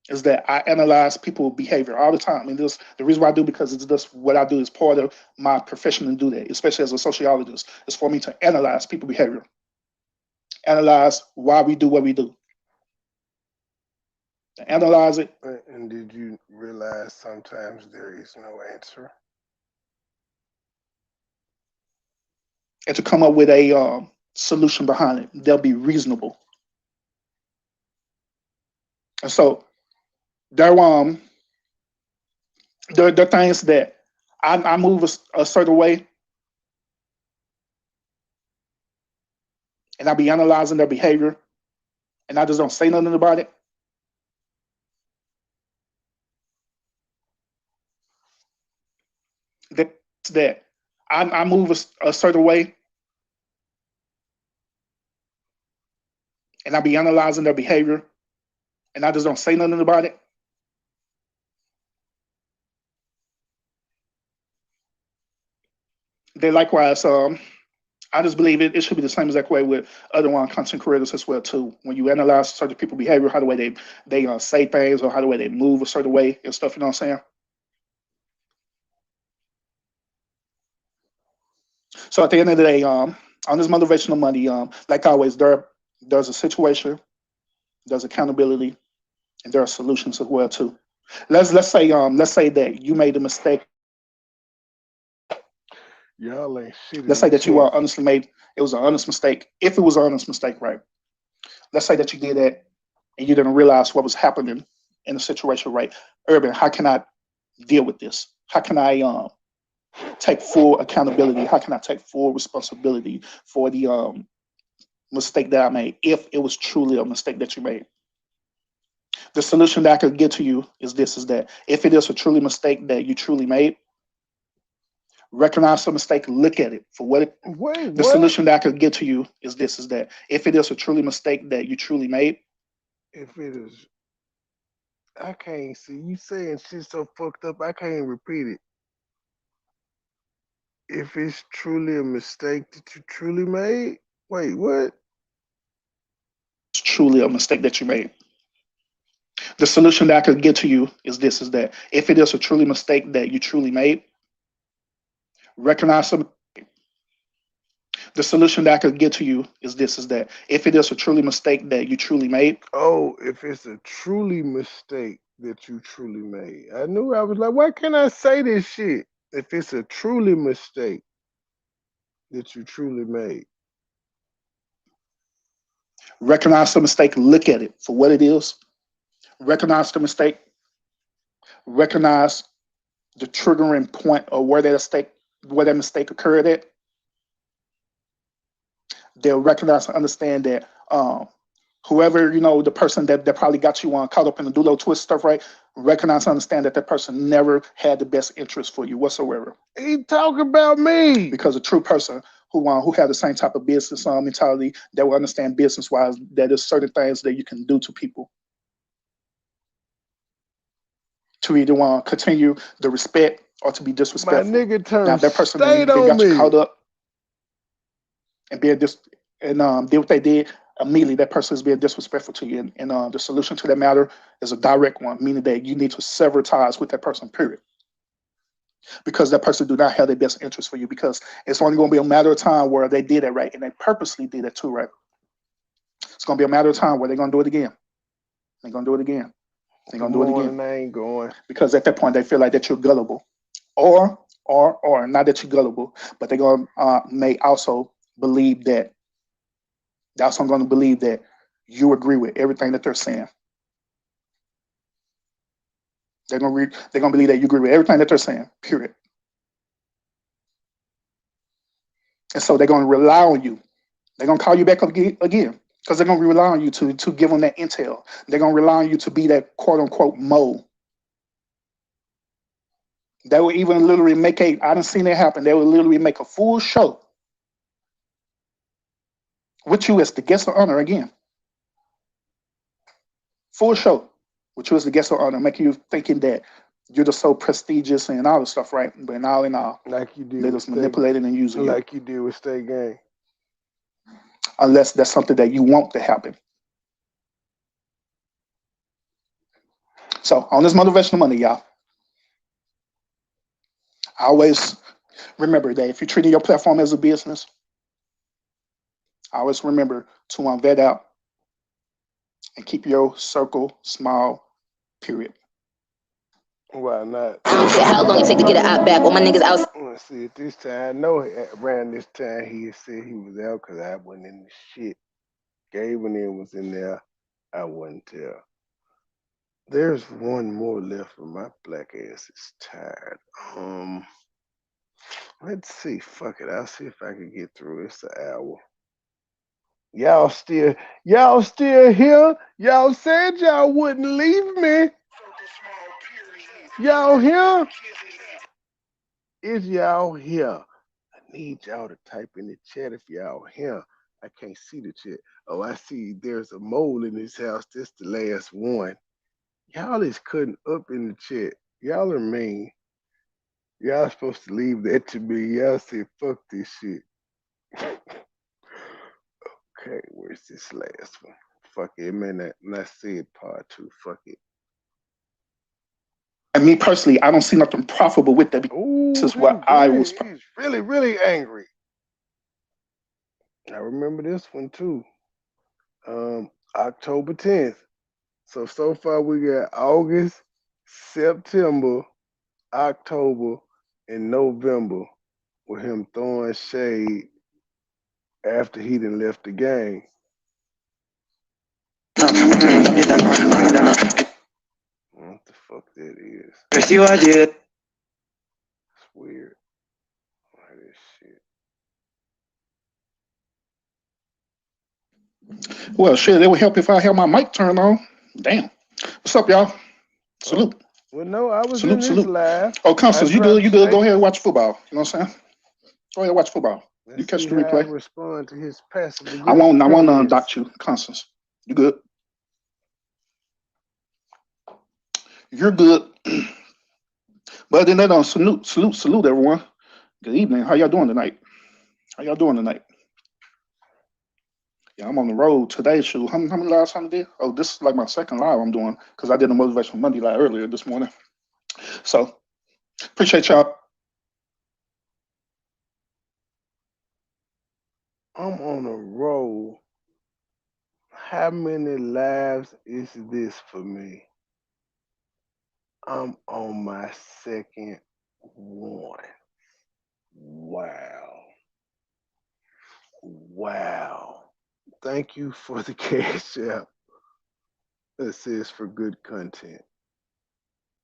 is that I analyze people behavior all the time. And this the reason why I do because it's just what I do is part of my profession to do that, especially as a sociologist, is for me to analyze people behavior. Analyze why we do what we do. To analyze it.
And did you realize sometimes there is no answer?
And to come up with a solution behind it. They'll be reasonable. And so there are things that I move a certain way, and I be analyzing their behavior, and I just don't say nothing about it. That I move a certain way, and I be analyzing their behavior, and I just don't say nothing about it. They likewise, I just believe it should be the same exact way with other content creators as well too. When you analyze certain people's behavior, how the way they say things, or how the way they move a certain way and stuff, you know what I'm saying? So at the end of the day, on this motivational money, like always, there's a situation, there's accountability, and there are solutions as well too. Let's say that you made a mistake.
Y'all ain't shit.
Let's say that you honestly made it was an honest mistake. If it was an honest mistake, right? Let's say that you did that and you didn't realize what was happening in the situation, right? Urban, how can I deal with this? How can I take full accountability? How can I take full responsibility for the mistake that I made, if it was truly a mistake that you made? The solution that I could get to you is this: is that if it is a truly mistake that you truly made, recognize the mistake, look at it for what it.
Wait,
the solution that I could get to you is this: is that if it is a truly mistake that you truly made,
if it is, I can't see you saying shit so fucked up. I can't repeat it. If it's truly a mistake that you truly made, wait, what?
It's truly a mistake that you made. The solution that I could get to you is this: is that if it is a truly mistake that you truly made, recognize some. The solution that I could get to you is this: is that if it is a truly mistake that you truly made.
Oh, if it's a truly mistake that you truly made. I knew. I was like, why can't I say this shit? If it's a truly mistake that you truly made.
Recognize the mistake, look at it for what it is. Recognize the mistake. Recognize the triggering point of where that mistake occurred at. They'll recognize and understand that whoever, the person that probably got you caught up in the doodle twist stuff, right? Recognize and understand that person never had the best interest for you whatsoever.
He talking about me.
Because a true person who had the same type of business mentality, that will understand business wise that there's certain things that you can do to people to either want to continue the respect or to be disrespectful.
My nigga turned
now, if that person
stayed
then
on
got
me.
you caught up and did what they did, immediately that person is being disrespectful to you. And the solution to that matter is a direct one, meaning that you need to sever ties with that person, period. Because that person do not have their best interest for you, because it's only going to be a matter of time where they did it right, and they purposely did it too, right? It's going to be a matter of time where they're going to do it again. They're going to do it again. They're going to do it again.
I ain't going.
Because at that point, they feel like that you're gullible. Or or not that you're gullible, but they're gonna may also believe that they're also gonna believe that you agree with everything that they're saying. They're gonna believe that you agree with everything that they're saying. Period. And so they're gonna rely on you. They're gonna call you back again because they're gonna rely on you to give them that intel. They're gonna rely on you to be that quote unquote mole. They will even literally make a. I done seen it happen. They will literally make a full show with you as the guest of honor again. Full show with you as the guest of honor, making you thinking that you're just so prestigious and all this stuff, right? But in all,
Like you did
they're
with
just manipulating and using you.
like you did with State Gang.
Unless that's something that you want to happen. So on this motivational Monday, y'all, always remember that if you're treating your platform as a business, always remember to vet out and keep your circle small, period.
Why not?
I don't care how long it take to get an out back. All my niggas out.
Let's see, at this time, I know around this time he had said he was out because I wasn't in the shit. Gabe and then was in there. I wouldn't tell. There's one more left, but my black ass is tired. Let's see. Fuck it. I'll see if I can get through. It's an hour. Y'all still here? Y'all said y'all wouldn't leave me. Y'all here? Is y'all here? I need y'all to type in the chat if y'all here. I can't see the chat. Oh, I see there's a mole in this house. This the last one. Y'all is cutting up in the chat. Y'all are mean. Y'all supposed to leave that to me. Y'all say fuck this shit. Okay, where's this last one? Fuck it, man. Not said part 2. Fuck it.
And me personally, I don't see nothing profitable with that. This is what I was.
He's really, really angry. I remember this one too. October 10th. So far we got August, September, October, and November with him throwing shade after he done left the game. What the fuck that is? It's weird. Why this shit?
Well, shit, it would help if I had my mic turned on. Damn. What's up, y'all? Salute.
Well, no, I was in this live.
Oh, Constance, you good? You good? Go ahead and watch football. You know what I'm saying? Go ahead and watch football.
Let's
you catch
see
the replay.
how I respond to his passive.
I won't undoct you, Constance. You good? You're good. But then that salute everyone. Good evening. How y'all doing tonight? Yeah, I'm on the road today. Shoot, how many lives I did? Oh, this is like my second live I'm doing because I did a motivational Monday live earlier this morning. So appreciate y'all.
I'm on a roll. How many lives is this for me? I'm on my second one. Wow. Thank you for the cash app. This is for good content.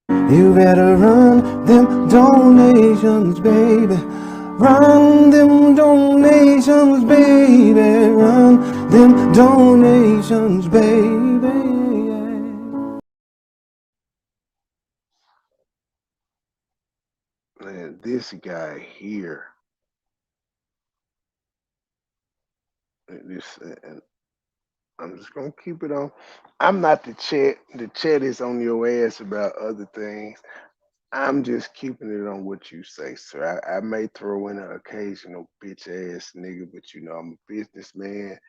You better run them donations, baby. Run them donations, baby. Run them donations, baby.
Man, this guy here. And I'm just gonna keep it on. I'm not the chat. The chat is on your ass about other things. I'm just keeping it on what you say, sir. I may throw in an occasional bitch ass nigga, but you know I'm a businessman.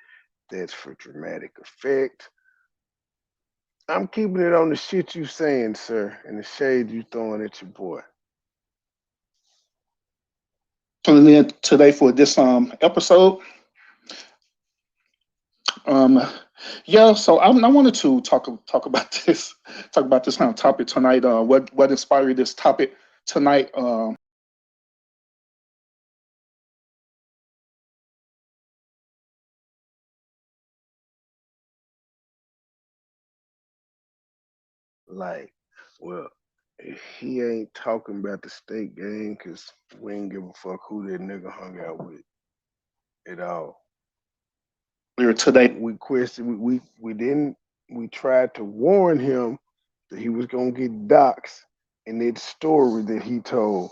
That's for dramatic effect. I'm keeping it on the shit you saying, sir, and the shade you throwing at your boy.
Tuning in today for this episode. Yeah, so I wanted to talk about this topic tonight. What inspired this topic tonight?
like, well, he ain't talking about the state gang because we ain't give a fuck who that nigga hung out with at all.
Earlier today.
We questioned, we didn't, we tried to warn him that he was gonna get doxxed in that story that he told.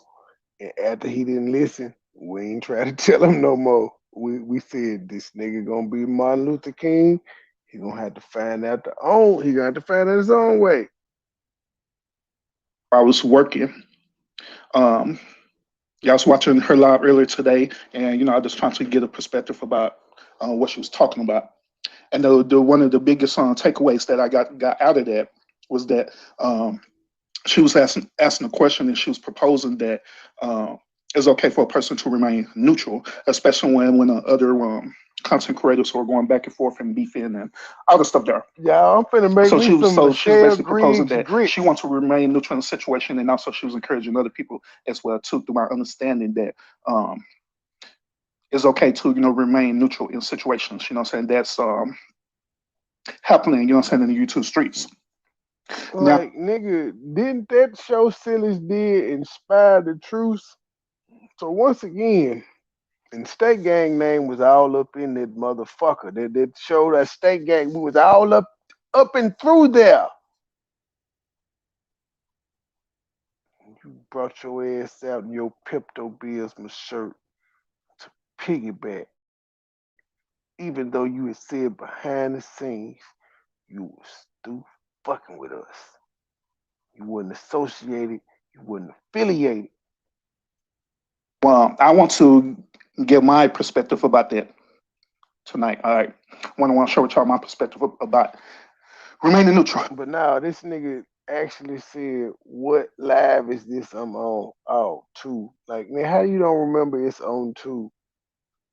And after he didn't listen, we ain't try to tell him no more. We said this nigga gonna be Martin Luther King. He gonna have to find out the own. He gonna have to find out his own way.
I was working. Um, yeah, I was watching her live earlier today, and I just trying to get a perspective about what she was talking about. And the one of the biggest takeaways that I got out of that was that she was asking a question, and she was proposing that it's okay for a person to remain neutral, especially when other content creators are going back and forth and beefing and other stuff there.
Yeah, I'm finna make me some
So she was
Michelle
basically proposing
Griggs
that she
grits.
wants to remain neutral in the situation, and also she was encouraging other people as well too, through my understanding that it's okay to remain neutral in situations. You know what I'm saying? That's happening. You know what I'm saying, in the YouTube streets now.
Like, nigga, didn't that show Silly's did inspire the truth? So once again, and State Gang name was all up in that motherfucker. That show that State Gang, we was all up and through there. You brought your ass out in your Pepto Bismol shirt to piggyback, even though you had said behind the scenes you was still fucking with us. You wasn't associated, you wasn't affiliated.
Well, I want to give my perspective about that tonight. All right, want to show y'all my perspective about remaining neutral.
But now this nigga actually said, "What live is this I'm on?" Oh, two. Like, man, how you don't remember it's on two?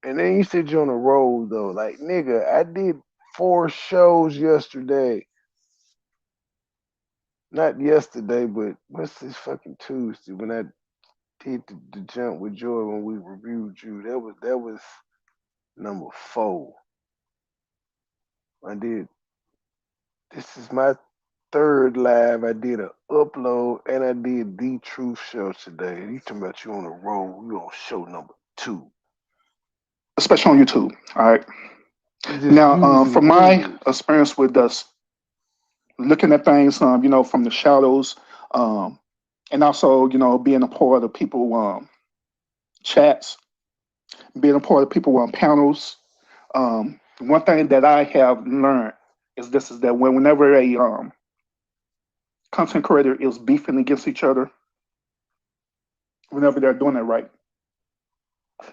And then you said you're on a roll though. Like, nigga, I did 4 shows yesterday. Not yesterday, but what's this fucking Tuesday when I did the jump with Joy when we reviewed you. That was number 4. I did. This is my third live. I did a upload and I did the truth show today. You talking about you on a roll? You on show number 2?
Especially on YouTube. All right.
You just
Now,
using
from my
words.
experience with us looking at things, from the shadows, um, and also, being a part of people chats, being a part of people on panels. One thing that I have learned is that whenever a content creator is beefing against each other, whenever they're doing it right,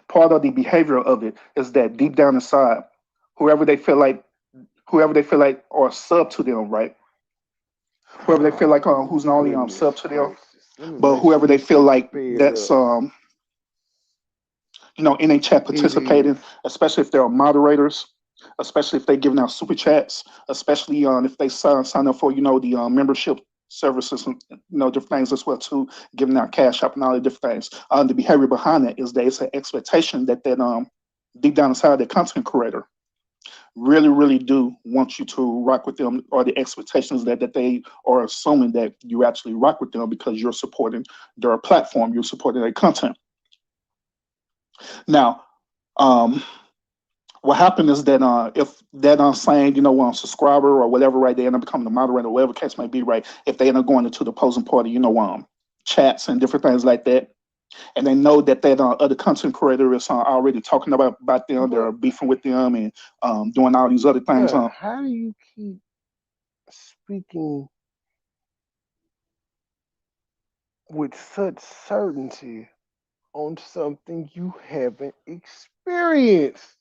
part of the behavior of it is that deep down inside, whoever they feel like, whoever they feel like are sub to them, right? Whoever they feel like who's not only
Goodness
sub to them,
gracious. Let me
but
make sure
whoever they
this
feel
shit
like
sped
that's
up.
in a chat
It is.
participating, especially if they're moderators, especially if they're giving out super chats, especially if they sign up for the membership services and different things as well too, giving out cash up and all the different things. The behavior behind it is that it's an expectation that deep down inside the content creator really, really do want you to rock with them, or the expectations that they are assuming that you actually rock with them because you're supporting their platform, you're supporting their content. Now, um, what happened is that if that same subscriber or whatever, right, they end up becoming the moderator, whatever case may be, right, if they end up going into the opposing party, chats and different things like that, and they know that other content creator is already talking about them, they're
But
beefing with them and doing all these other things.
yeah, how do you keep speaking with such certainty on something you haven't experienced?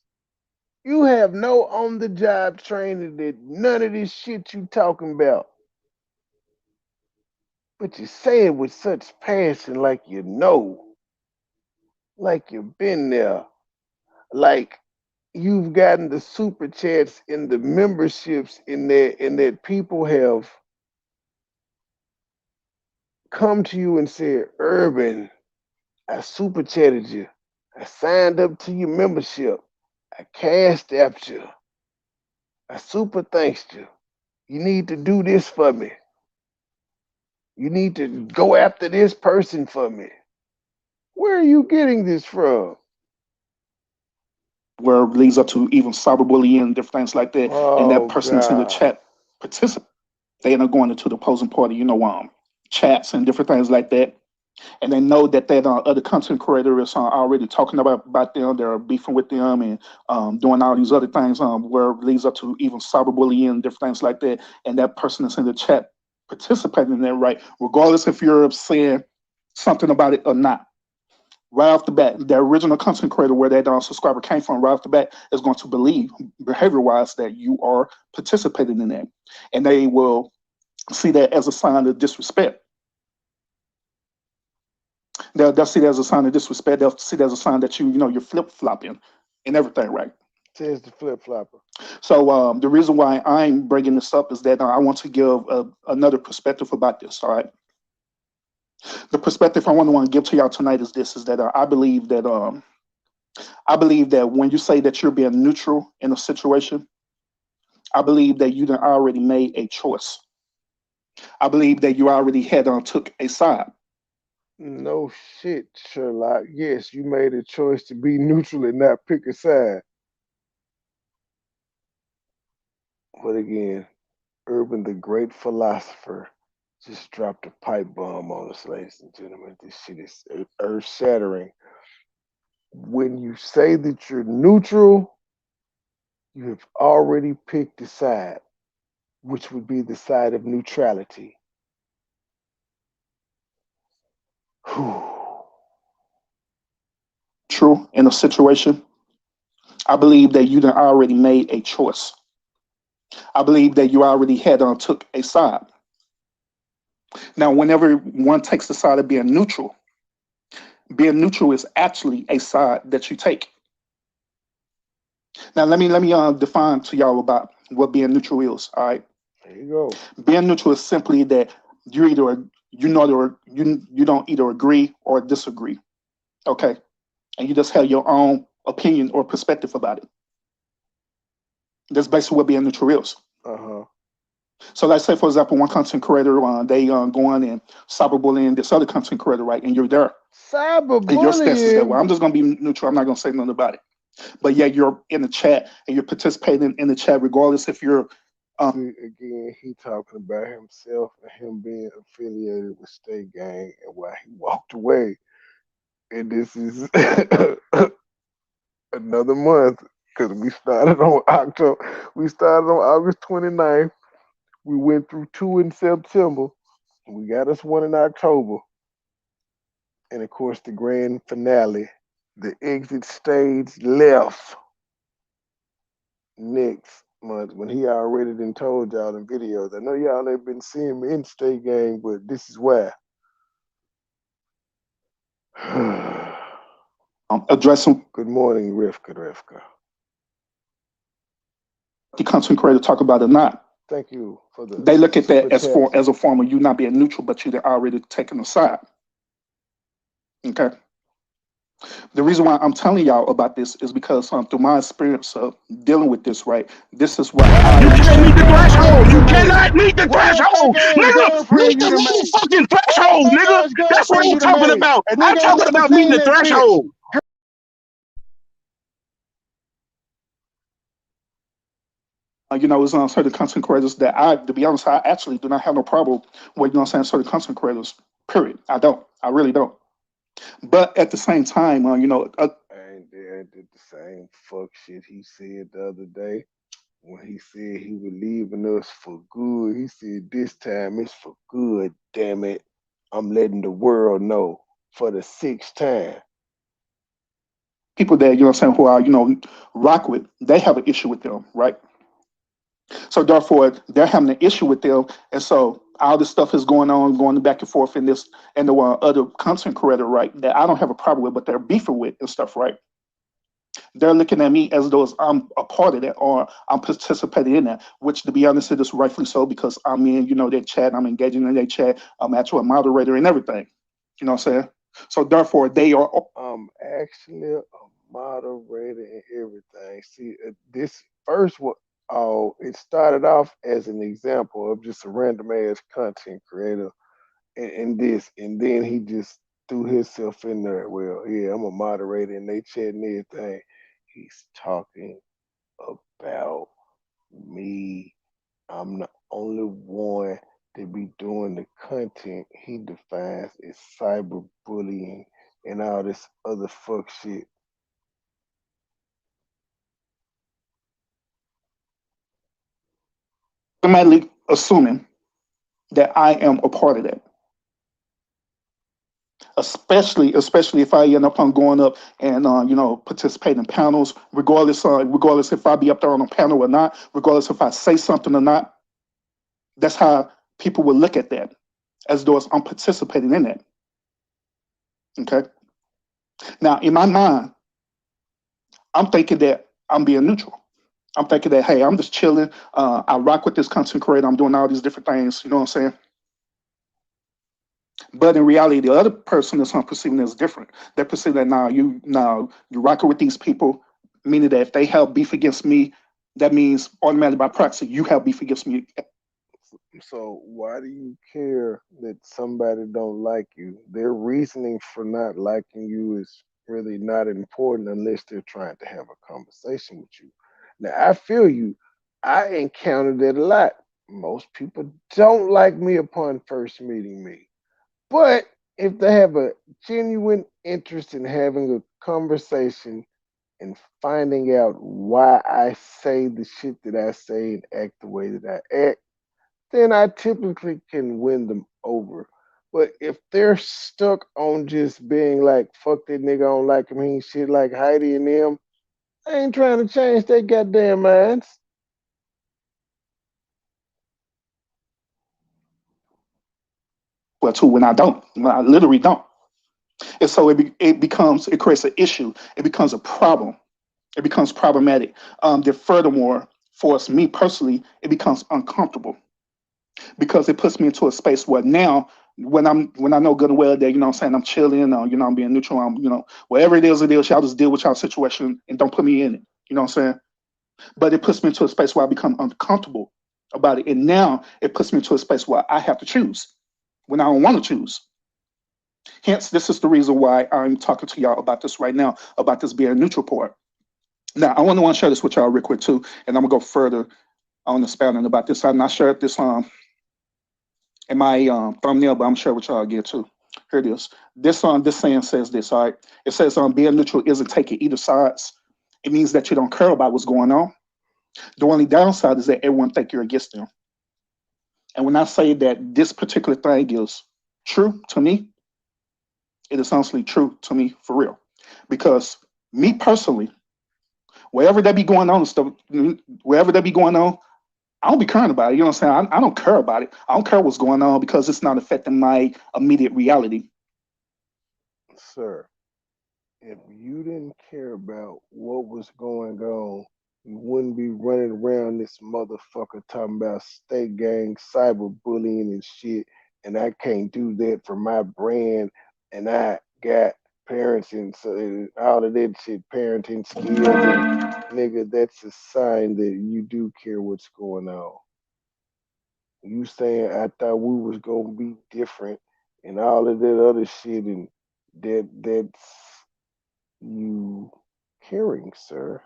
You have no on the job training that none of this shit you talking about. But you say it with such passion like you know, like you've been there, like you've gotten the super chats and the memberships in that people have come to you and said, Urban, I super chatted you. I signed up to your membership. I cashed apped you. I super thanked you. You need to do this for me. You need to go after this person for me. Where are you getting this from?
where it leads up to even cyberbullying and different things like that. And that
Oh
person that's in the
God.
chat participate. They end up going into the opposing party, chats and different things like that. And they know that that other content creator is already talking about them. They're beefing with them and doing all these other things where it leads up to even cyberbullying and different things like that. And that person that's in the chat participating in that, right? Regardless if you're saying something about it or not, right off the bat, the original content creator where that subscriber came from, right off the bat, is going to believe behavior wise that you are participating in that. And they will see that as a sign of disrespect. They'll see that as a sign of disrespect. They'll see that as a sign that you're flip flopping and everything, right?
Says the flip flopper.
So the reason why I'm bringing this up is that I want to give another perspective about this. All right, the perspective I want to give to y'all tonight is this: is that I believe that when you say that you're being neutral in a situation, I believe that you done already made a choice. I believe that you already had took a side.
No shit, Sherlock. Yes, you made a choice to be neutral and not pick a side. But again, Urban the great philosopher just dropped a pipe bomb on us, ladies and gentlemen. This shit is earth shattering. When you say that you're neutral, you have already picked a side, which would be the side of neutrality. Whew.
True in a situation, I believe that you done already made a choice. I believe that you already had took a side. Now, whenever one takes the side of being neutral is actually a side that you take. Now, let me define to y'all about what being neutral is. All right,
There you go.
being neutral is simply that you either you know or you don't either agree or disagree. Okay, and you just have your own opinion or perspective about it. That's basically what being neutral is.
Uh huh.
So, let's say, for example, one content creator they go on and cyberbullying this other content creator, right? And you're there, and your stance is that, well,
Cyberbullying.
I'm just going to be neutral. I'm not going to say nothing about it. But yeah, you're in the chat and you're participating in the chat, regardless if you're.
See, again, he talking about himself and him being affiliated with State Gang and why he walked away. And this is another month because we started on October. We started on August 29th. We went through two in September. We got us one in October. And of course, the grand finale, the exit stage left next month when he already done told y'all in videos. I know y'all ain't been seeing me in State Gang, but this is why.
Addressing
Good morning, Rivka.
the content creator talk about it or not.
Thank you for the
They look at
super
that as
chat.
as a form of you not being neutral, but you're already taken aside. Okay. The reason why I'm telling y'all about this is because through my experience of dealing with this, right? This is what
What
I
You
other
can't
fake
meet the
ass
threshold.
friend you
You
done made?
cannot meet the
What other fake
threshold.
ass
Nigga,
girlfriend
meet
you
the
done made?
motherfucking
What other
threshold,
fake
nigga.
ass
That's what
girlfriend
I'm
you done
talking
made?
about.
A
I'm
nigga ain't
talking
never
about meeting
seen
the
that bitch.
threshold.
It's on certain content creators that to be honest, I actually do not have no problem with, certain content creators. Period. I don't. I really don't. But at the same time,
And then did the same fuck shit he said the other day when he said he was leaving us for good. He said this time it's for good, damn it. I'm letting the world know for the sixth time.
people that who I rock with, they have an issue with them, right? So therefore, they're having an issue with them, and so all this stuff is going on, going back and forth in this and the other content creator, right? That I don't have a problem with, but they're beefing with and stuff, right? They're looking at me as though as I'm a part of that or I'm participating in that, which to be honest, it is rightfully so because I'm in, their chat, I'm engaging in their chat, I'm actually a moderator and everything. You know what I'm saying? So therefore, they are.
Actually a moderator and everything. See, this first one, oh, it started off as an example of just a random ass content creator and this, and then he just threw himself in there. Well, yeah, I'm a moderator, and they chatting everything. He's talking about me. I'm the only one to be doing the content he defines as cyberbullying and all this other fuck shit.
Automatically assuming that I am a part of that. Especially if I end up on going up and participate in panels, regardless if I be up there on a panel or not, regardless if I say something or not. That's how people will look at that, as though I'm participating in that. Okay. Now, in my mind, I'm thinking that I'm being neutral. I'm thinking that, hey, I'm just chilling. I rock with this content creator. I'm doing all these different things. You know what I'm saying? But in reality, the other person that's perceiving it is different. They're perceiving that now you rocking with these people, meaning that if they have beef against me, that means automatically by proxy you have beef against me.
So why do you care that somebody don't like you? Their reasoning for not liking you is really not important unless they're trying to have a conversation with you. Now I feel you. I encountered it a lot. Most people don't like me upon first meeting me. But if they have a genuine interest in having a conversation and finding out why I say the shit that I say and act the way that I act, then I typically can win them over. But if they're stuck on just being like, fuck that nigga, I don't like him, he ain't shit like Heidi and them, I ain't trying to change their goddamn minds.
Well, too, when I literally don't. And so it creates an issue. It becomes a problem. It becomes problematic. That furthermore, for us, me personally, it becomes uncomfortable because it puts me into a space where now when I know good and well that what I'm saying, I'm chilling, I'm being neutral, whatever it is, y'all just deal with y'all situation and don't put me in it. You know what I'm saying? But it puts me into a space where I become uncomfortable about it. And now it puts me into a space where I have to choose when I don't want to choose. Hence, this is the reason why I'm talking to y'all about this right now, about this being a neutral part. Now, I want to share this with y'all real quick too, and I'm gonna go further on expounding about this. I'm not sure if this in my thumbnail, but I'm sure with y'all again too. Here it is. This saying says this. All right, it says being neutral isn't taking either sides. It means that you don't care about what's going on. The only downside is that everyone think you're against them. And when I say that this particular thing is true to me, it is honestly true to me for real. Because me personally, wherever that be going on and stuff, wherever that be going on, I don't be caring about it. You know what I'm saying? I don't care about it. I don't care what's going on because it's not affecting my immediate reality.
Sir, if you didn't care about what was going on, you wouldn't be running around this motherfucker talking about state gang, cyberbullying and shit. And I can't do that for my brand. And I got parents and so all of that shit, parenting skills. And nigga, that's a sign that you do care what's going on. You saying I thought we was gonna be different and all of that other shit, and that's you caring, sir.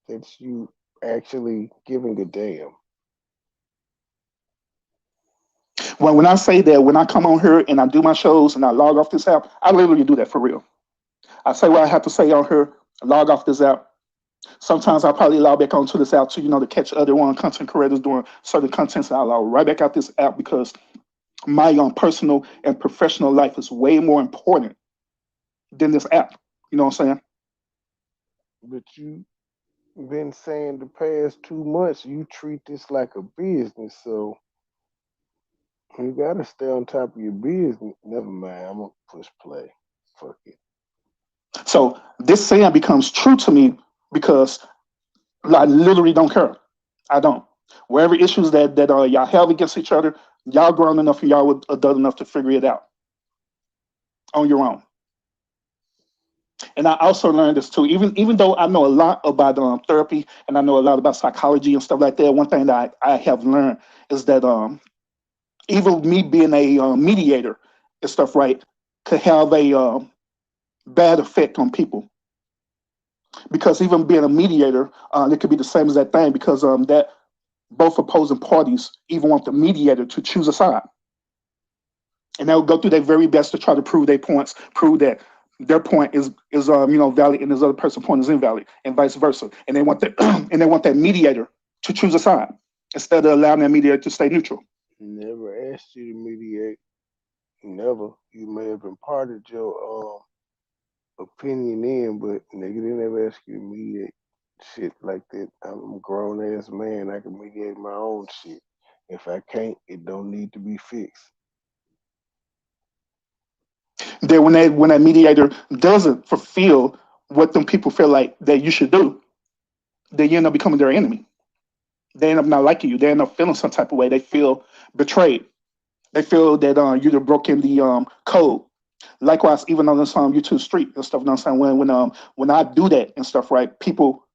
That's you actually giving a damn.
When I say that, when I come on here and I do my shows and I log off this app, I literally do that for real. I say what I have to say on here, log off this app. Sometimes I'll probably log back onto this app to catch other content creators doing certain contents. And I'll log right back out this app because my personal and professional life is way more important than this app. You know what I'm saying?
But you been saying the past 2 months you treat this like a business, so you gotta stay on top of your business. Never mind, I'm gonna push play. Fuck it.
So this saying becomes true to me because I literally don't care. I don't. Wherever issues that y'all have against each other, y'all grown enough and y'all adult enough to figure it out on your own. And I also learned this too. Even though I know a lot about therapy and I know a lot about psychology and stuff like that, one thing that I have learned is that even me being a mediator and stuff, right, could have a bad effect on people. Because even being a mediator, it could be the same as that thing, because that both opposing parties even want the mediator to choose a side, and they'll go through their very best to try to prove their points, prove that their point is valid and this other person's point is invalid, and vice versa. And they want that and they want that mediator to choose a side instead of allowing that mediator to stay neutral.
Never asked you to mediate. Never. You may have imparted your opinion in, but nigga, they never ask you to mediate shit like that. I'm a grown ass man. I can mediate my own shit. If I can't, it don't need to be fixed.
Then when that mediator doesn't fulfill what them people feel like that you should do, then you end up becoming their enemy. They end up not liking you. They end up feeling some type of way. They feel betrayed. They feel that you have broken the code. Likewise, even on this YouTube street and stuff. You know what I'm saying? When I do that and stuff, right? People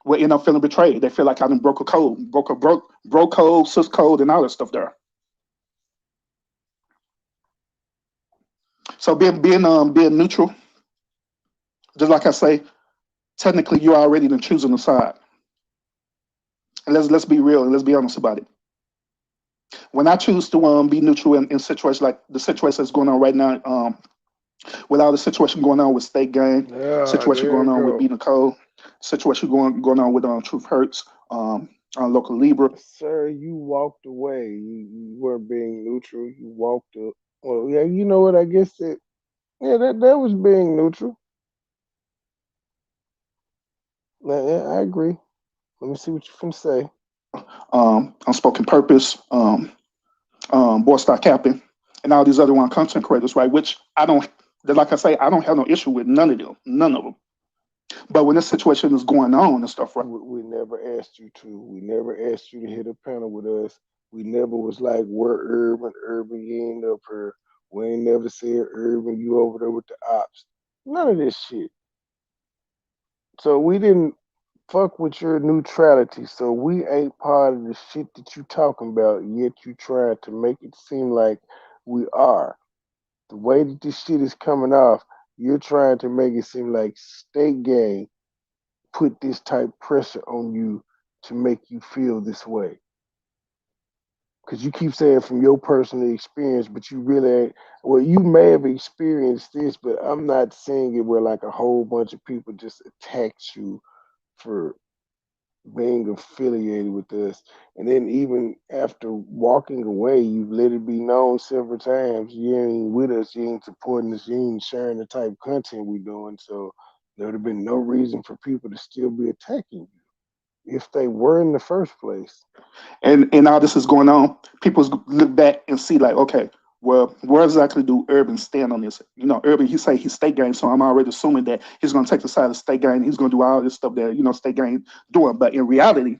will end up feeling betrayed. They feel like I done broke a code, broke code, sus code, and all that stuff there. So being neutral, just like I say, technically you're already then choosing a side. And let's be real and let's be honest about it. When I choose to be neutral in situations like the situation that's going on right now, with all the situation going on with state gang, situation going on with beating the code, situation going on with Truth Hurts, on local Libra.
Sir, you walked away. You weren't being neutral. You walked up. Well, yeah, you know what? I guess that was being neutral. Yeah, I agree. Let me see what you can say.
Unspoken Purpose, Boy Stop Capping, and all these other content creators, right? Which I don't, like I say, I don't have no issue with none of them. But when this situation is going on and stuff, right?
We never asked you to. We never asked you to hit a panel with us. We never was like, we're urban, you ain't up here. We ain't never said urban, you over there with the ops. None of this shit. So we didn't fuck with your neutrality. So we ain't part of the shit that you talking about, yet you trying to make it seem like we are. The way that this shit is coming off, you're trying to make it seem like state gang put this type pressure on you to make you feel this way. Because you keep saying from your personal experience, but you really ain't. Well, you may have experienced this, but I'm not saying it where like a whole bunch of people just attacked you for being affiliated with us. And then even after walking away, you've let it be known several times you ain't with us, you ain't supporting us, you ain't sharing the type of content we're doing. So there would have been no reason for people to still be attacking you if they were in the first place.
And all this is going on, people look back and see like, okay, well, where exactly do Urban stand on this? Urban, he say he's state gang, so I'm already assuming that he's going to take the side of state gang. He's going to do all this stuff that state gang doing. But in reality,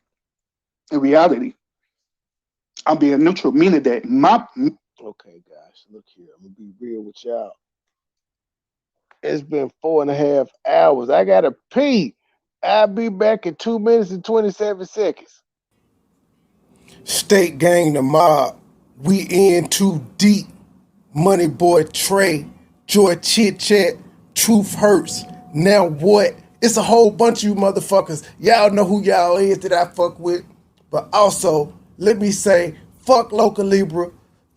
I'm being neutral, meaning that
Okay, guys, look here. I'm gonna be real with y'all. It's been 4.5 hours. I gotta pee. I'll be back in 2 minutes and 27 seconds.
State gang the mob. We in too deep. MoneyBoy Trey. Joy Chit Chat. Truth Hurts. Now what? It's a whole bunch of you motherfuckers. Y'all know who y'all is that I fuck with. But also, let me say, fuck Local Libra.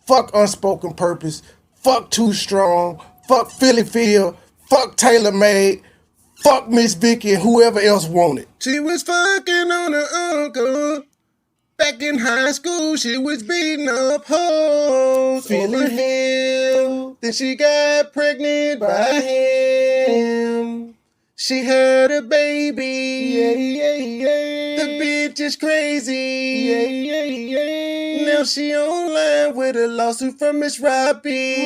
Fuck Unspoken Purpose. Fuck Too Strong. Fuck Philly Phil. Fuck Taylor Made. Fuck Miss Vicky and whoever else wanted. She was fucking on her uncle. Back in high school, she was beating up hoes. Philly Phil. Then she got pregnant by him. She had a baby. The bitch is crazy. Now she online with a lawsuit from Miss Robbie.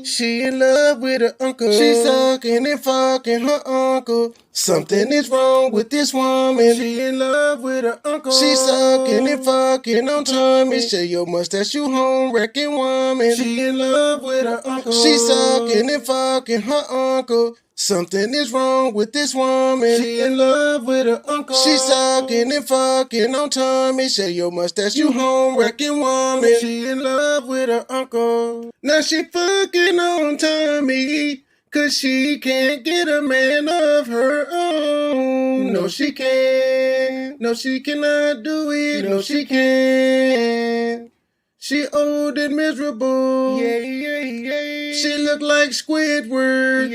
She in love with her uncle. She sucking and fucking her uncle. Something is wrong with this woman. She in love with her uncle. She sucking and fucking on Tommy. Share your mustache, you home wrecking woman. She in love with her uncle. She sucking and fucking her uncle. Something is wrong with this woman. She in love with her uncle. She sucking and fucking on Tommy. Say your mustache, you home wrecking woman. She in love with her uncle. Now she fucking on Tommy. Cause she can't get a man of her own. No, she can't. No, she cannot do it. No, she can't. She old and miserable. She look like Squidward.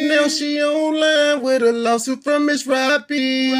Now she online with a lawsuit from Miss Roppy.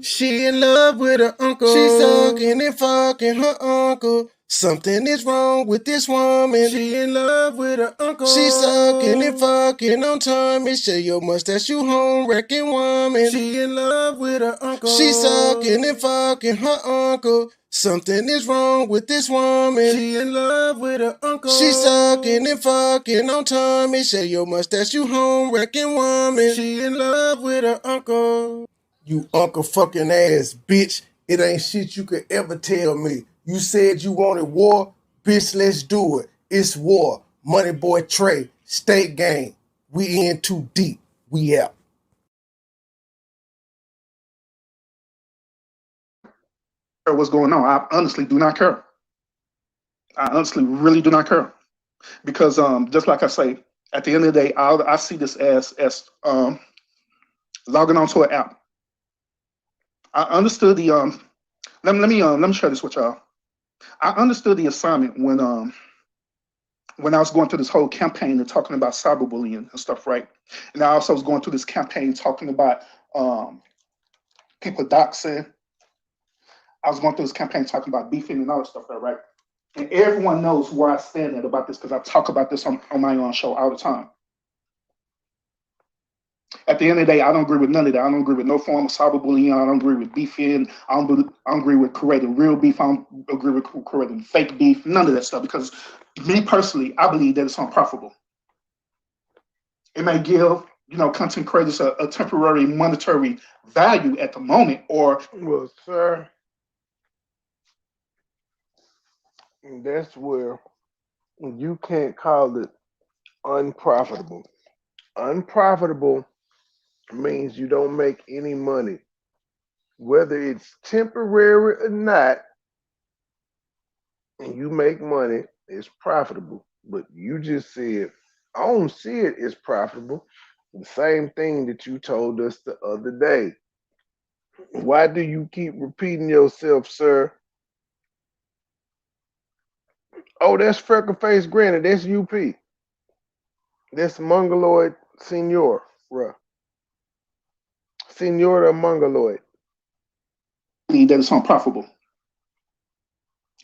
She in love with her uncle. She sucking and fucking her uncle. Something is wrong with this woman. She in love with her uncle. She sucking and fucking on Tommy. Say your mustache, you home wrecking woman. She in love with her uncle. She sucking and fucking her uncle. Something is wrong with this woman. She in love with her uncle. She sucking and fucking on Tommy. Say your mustache, you home wrecking woman. She in love with her uncle. You uncle fucking ass bitch. It ain't shit you could ever tell me. You said you wanted war? Bitch, let's do it. It's war. MoneyBoy Trey. State game. We in too deep. We out.
What's going on? I honestly do not care. I honestly really do not care because just like I say, at the end of the day, I see this as logging onto an app. I understood the let me share this with y'all. I understood the assignment when I was going through this whole campaign and talking about cyberbullying and stuff, right? And I also was going through this campaign talking about people doxing. I was going through this campaign talking about beefing and all that stuff, right? And everyone knows where I stand at about this because I talk about this on my own show all the time. At the end of the day, I don't agree with none of that. I don't agree with no form of cyberbullying. I don't agree with beefing. I don't agree with creating real beef. I don't agree with creating fake beef. None of that stuff because me personally, I believe that it's unprofitable. It may give content creators a temporary monetary value at the moment, or
Well, sir, that's where you can't call it unprofitable. Unprofitable means you don't make any money. Whether it's temporary or not, and you make money, it's profitable. But you just said, I don't see it as profitable. The same thing that you told us the other day. Why do you keep repeating yourself, sir? Oh, that's freckle face granny. That's UP. That's Mongoloid Senor, bruh. Senora Mongoloid.
I believe that it's unprofitable.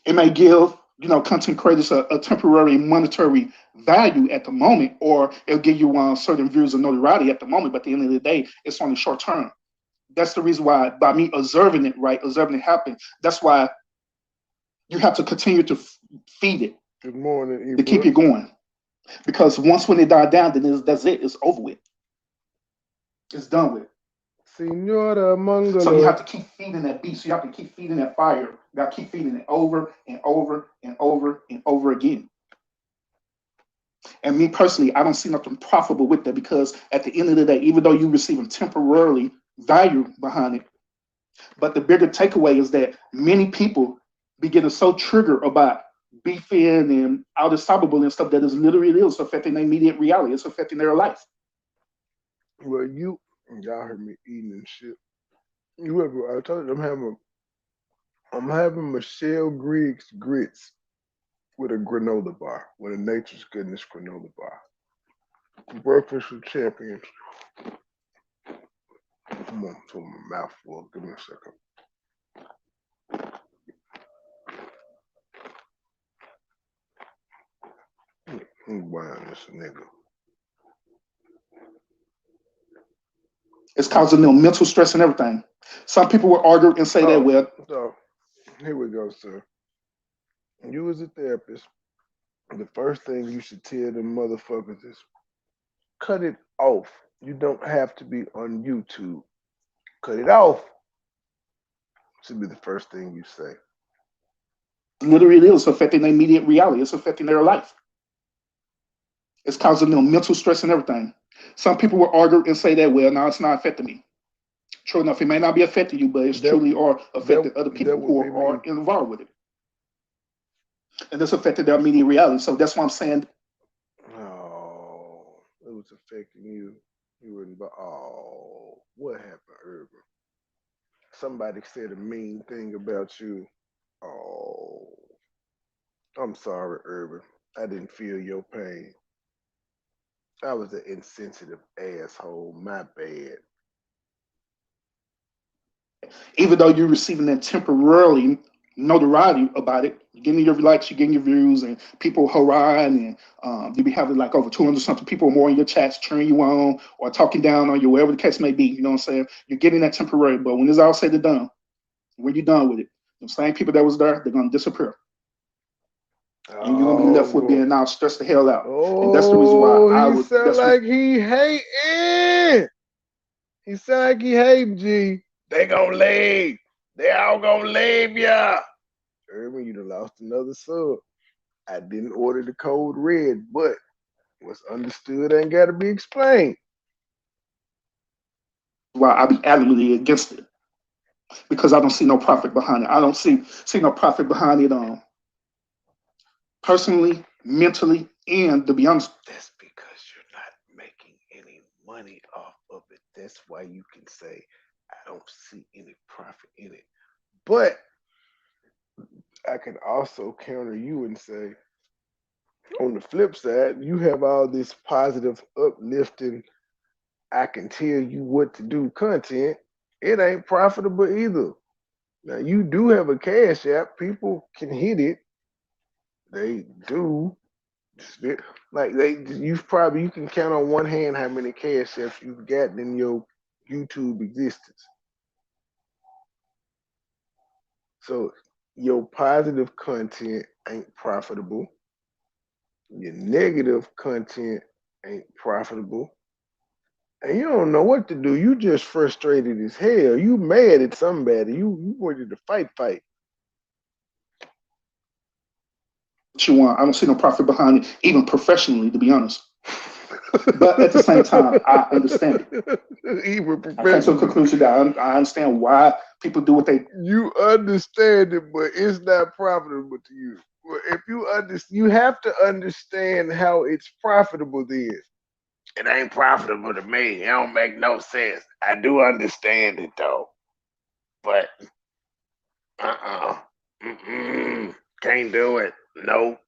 It may give content creators a temporary monetary value at the moment, or it'll give you certain views of notoriety at the moment. But at the end of the day, it's only short term. That's the reason why, by me observing it, right, observing it happen, that's why you have to continue to feed it.
Good morning,
to keep it going. Because once when it died down, then that's it. It's over with. It's done with.
Senora Mongoloid.
So you have to keep feeding that beast. You have to keep feeding that fire. You got to keep feeding it over and over and over and over again. And me personally, I don't see nothing profitable with that because at the end of the day, even though you're receiving temporarily value behind it, but the bigger takeaway is that many people be getting so triggered about beefing and all this cyberbullying stuff that is literally is affecting their immediate reality. It's affecting their life.
Well, y'all heard me eating and shit. I told you I'm having Michelle Griggs grits with a granola bar, with a Nature's Goodness granola bar. Breakfast with champions. Come on, to my mouth full. Give me a second. I'm buying this nigga.
It's causing them mental stress and everything. Some people will argue and say that, well.
So, here we go, sir. You as a therapist, the first thing you should tell them motherfuckers is cut it off. You don't have to be on YouTube. Cut it off. Should be the first thing you say.
Literally, it is affecting their immediate reality. It's affecting their life. It's causing them mental stress and everything. Some people will argue and say that, well, now it's not affecting me. True enough, it may not be affecting you, but it's
That
truly are affecting other
that
people
would
who
be me.
are involved with it. And it's affecting their immediate reality. So that's why I'm saying,
Oh, it was affecting you. You wouldn't. Oh, what happened, Urban? Somebody said a mean thing about you. Oh, I'm sorry, Urban. I didn't feel your pain. I was an insensitive asshole. My bad.
even though you're receiving that temporarily notoriety about it, you're getting your likes, you're getting your views, and people hurrahing, and you be having like over 200 something people more in your chats cheering you on or talking down on you, whatever the case may be. You know what I'm saying? You're getting that temporary, but when it's all said and done, when you're done with it, the same people that was there, they're gonna disappear, and you're gonna be left with
Oh,
being now stressed the hell out. And that's the reason why
oh,
I
he
would.
sound
That's
like he hating. He sound like he hating, G. They gonna leave. They all gonna leave ya. Urban, you done lost another sub. I didn't order the code red, but what's understood ain't gotta be explained.
why I be adamantly against it because I don't see no profit behind it. I don't see no profit behind it. Personally, mentally, and to be honest,
That's because you're not making any money off of it. That's why you can say, I don't see any profit in it. But I can also counter you and say, on the flip side, you have all this positive, uplifting, I can tell you what to do content. It ain't profitable either. Now, you do have a cash app. People can hit it. They do. Like you can count on one hand how many cash apps you've gotten in your YouTube existence. So your positive content ain't profitable. Your negative content ain't profitable. And you don't know what to do. You just frustrated as hell. You mad at somebody. You wanted to fight.
what you want. I don't see no profit behind it, even professionally, to be honest. But at the same time, I understand it.
Even
I came to a
professionally.
conclusion that I understand why people do what they.
You understand it, but it's not profitable to you. Well, if you have to understand how it's profitable then. It ain't profitable to me. It don't make no sense. I do understand it though. But uh-uh. Can't do it. Nope.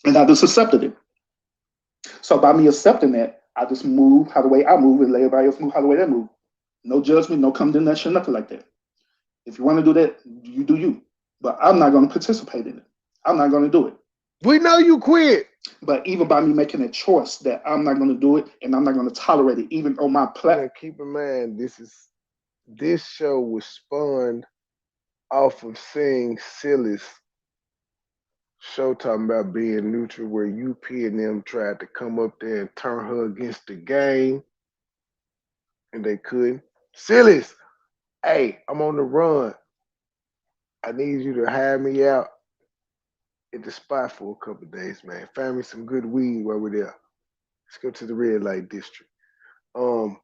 And I just accepted it. So by me accepting that, I just move how the way I move and let everybody else move how the way they move. No judgment, no condemnation, nothing like that. If you want to do that, you do you. But I'm not going to participate in it. I'm not going to do it.
We know you quit.
But even by me making a choice that I'm not going to do it and I'm not going to tolerate it, even on my platform.
Now keep in mind this show was spun off of seeing Silly's show talking about being neutral, where UP and them tried to come up there and turn her against the game, and they couldn't. Silly's, hey, I'm on the run. I need you to hire me out at the spot for a couple of days, man. Find me some good weed while we're there. Let's go to the red light district. Um,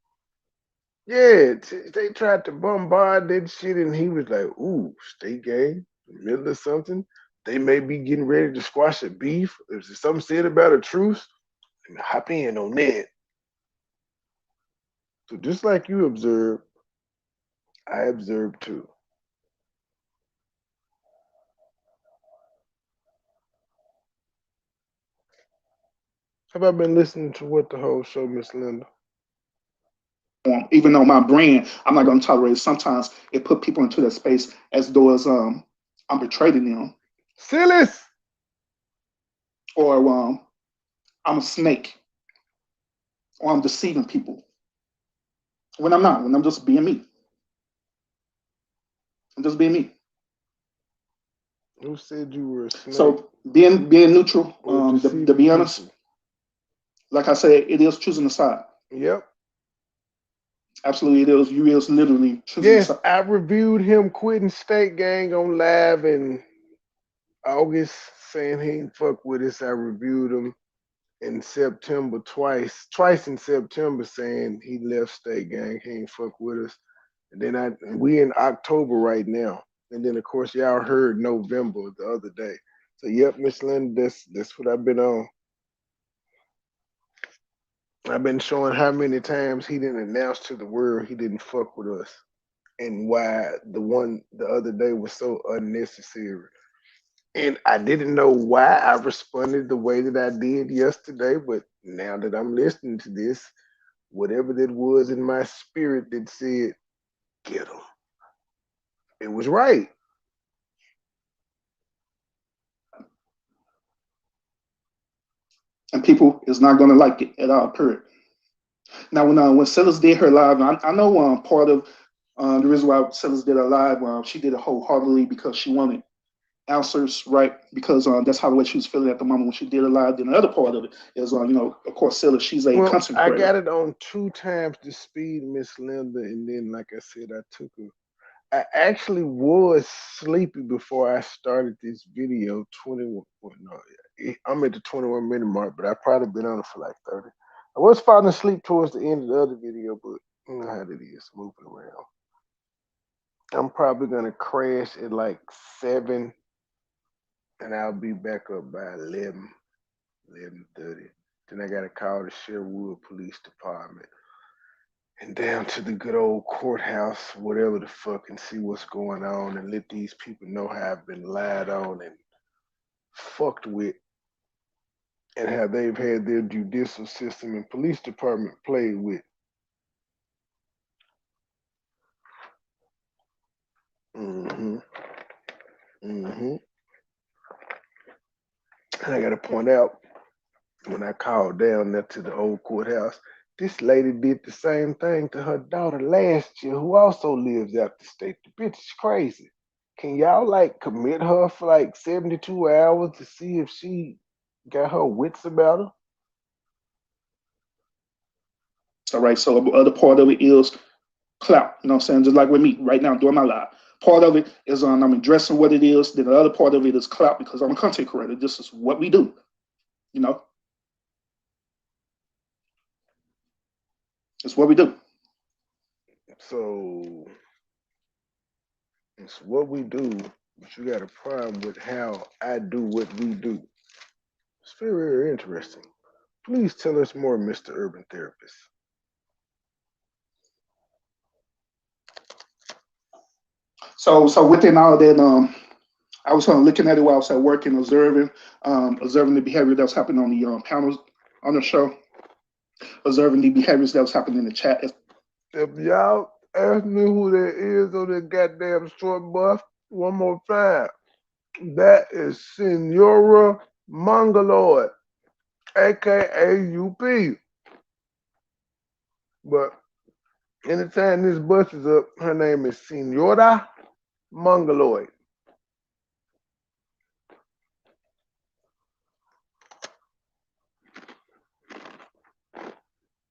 yeah, they tried to bombard that shit, and he was like, "Ooh, state game, in the middle of something. They may be getting ready to squash a beef. There's something said about a truce. And hop in on that." So just like you observed, I observed too. Have I been listening to what the whole show, Miss Linda?
Even though my brand, I'm not going to tolerate it. Sometimes it put people into that space as though as I'm betraying them
Sillis!
or I'm a snake or I'm deceiving people when I'm not. When I'm just being me. I'm just being me.
Who said you were a snake
So being neutral,
or
to
deceiving
be honest,
people?
like I said, it is choosing a side.
Yep.
Absolutely, it is. You is literally choosing a
Yes,
side.
I reviewed him quitting State Gang on live in August saying he ain't fuck with us. I reviewed him in September twice in September, saying he left State Gang, he ain't fuck with us. And then we in October right now. And then of course y'all heard November the other day. So yep, Miss Linda, that's what I've been on. I've been showing how many times he didn't announce to the world he didn't fuck with us, and why the other day was so unnecessary. And I didn't know why I responded the way that I did yesterday, but now that I'm listening to this, whatever that was in my spirit that said, get him, it was right.
And people is not going to like it at all, period. Now, when Sellers did her live, I know part of the reason why Sellers did her live, she did it wholeheartedly because she wanted answers, right? Because that's how the way she was feeling at the moment when she did it live. Then the other part of it is, of course, Sellers, she's a content
I
creator.
got it on 2 times the speed, Miss Linda, and then, like I said, I took her. I actually was sleepy before I started this video. 21. No, I'm at the 21-minute mark, but I probably been on it for like 30. I was falling asleep towards the end of the other video, but you know how it is, moving around. I'm probably gonna crash at like 7, and I'll be back up by 11:30. Then I gotta call the Sherwood Police Department and down to the good old courthouse, whatever the fuck, and see what's going on and let these people know how I've been lied on and fucked with, and how they've had their judicial system and police department played with. Mm-hmm. Mm-hmm. And I gotta point out, when I called down there to the old courthouse, this lady did the same thing to her daughter last year, who also lives out the state. The bitch is crazy. Can y'all like commit her for like 72 hours to see if she got her wits about her?
All right. So the other part of it is clout. You know what I'm saying? Just like with me right now doing my live. Part of it is I'm addressing what it is. Then the other part of it is clout because I'm a content creator. This is what we do. You know, it's what we do.
So it's what we do, but you got a problem with how I do what we do. It's very, very interesting. Please tell us more, Mr. Urban Therapist.
So within all that, I was looking at it while I was at work and observing the behavior that was happening on the panels on the show, observing the behaviors that was happening in the chat.
If y'all ask me who that is on that goddamn short buff one more time, that is Senora Mongoloid, aka UP. But anytime this bus is up, her name is Senora Mongoloid.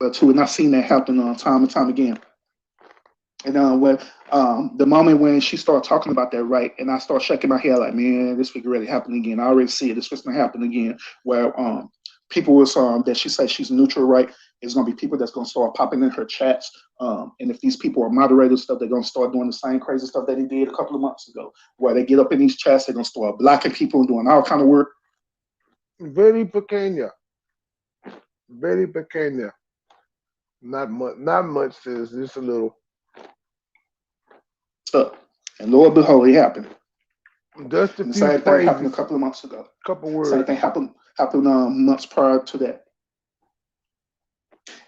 But too, and I've seen that happen time and time again. And when the moment when she started talking about that, right, and I start shaking my head like, man, this could really happen again. I already see it. This was gonna happen again. Where people was that she said she's neutral, right? It's gonna be people that's gonna start popping in her chats. And if these people are moderators stuff, they're gonna start doing the same crazy stuff that they did a couple of months ago, where they get up in these chats, they're gonna start blocking people and doing all kind of work.
Very pequeña. Very pequeña. Not much says just a little.
Stuff. And Lord behold, it happened.
Just a
the
few
same
phrases,
thing happened a couple of months ago.
Couple words.
Same thing happened months prior to that.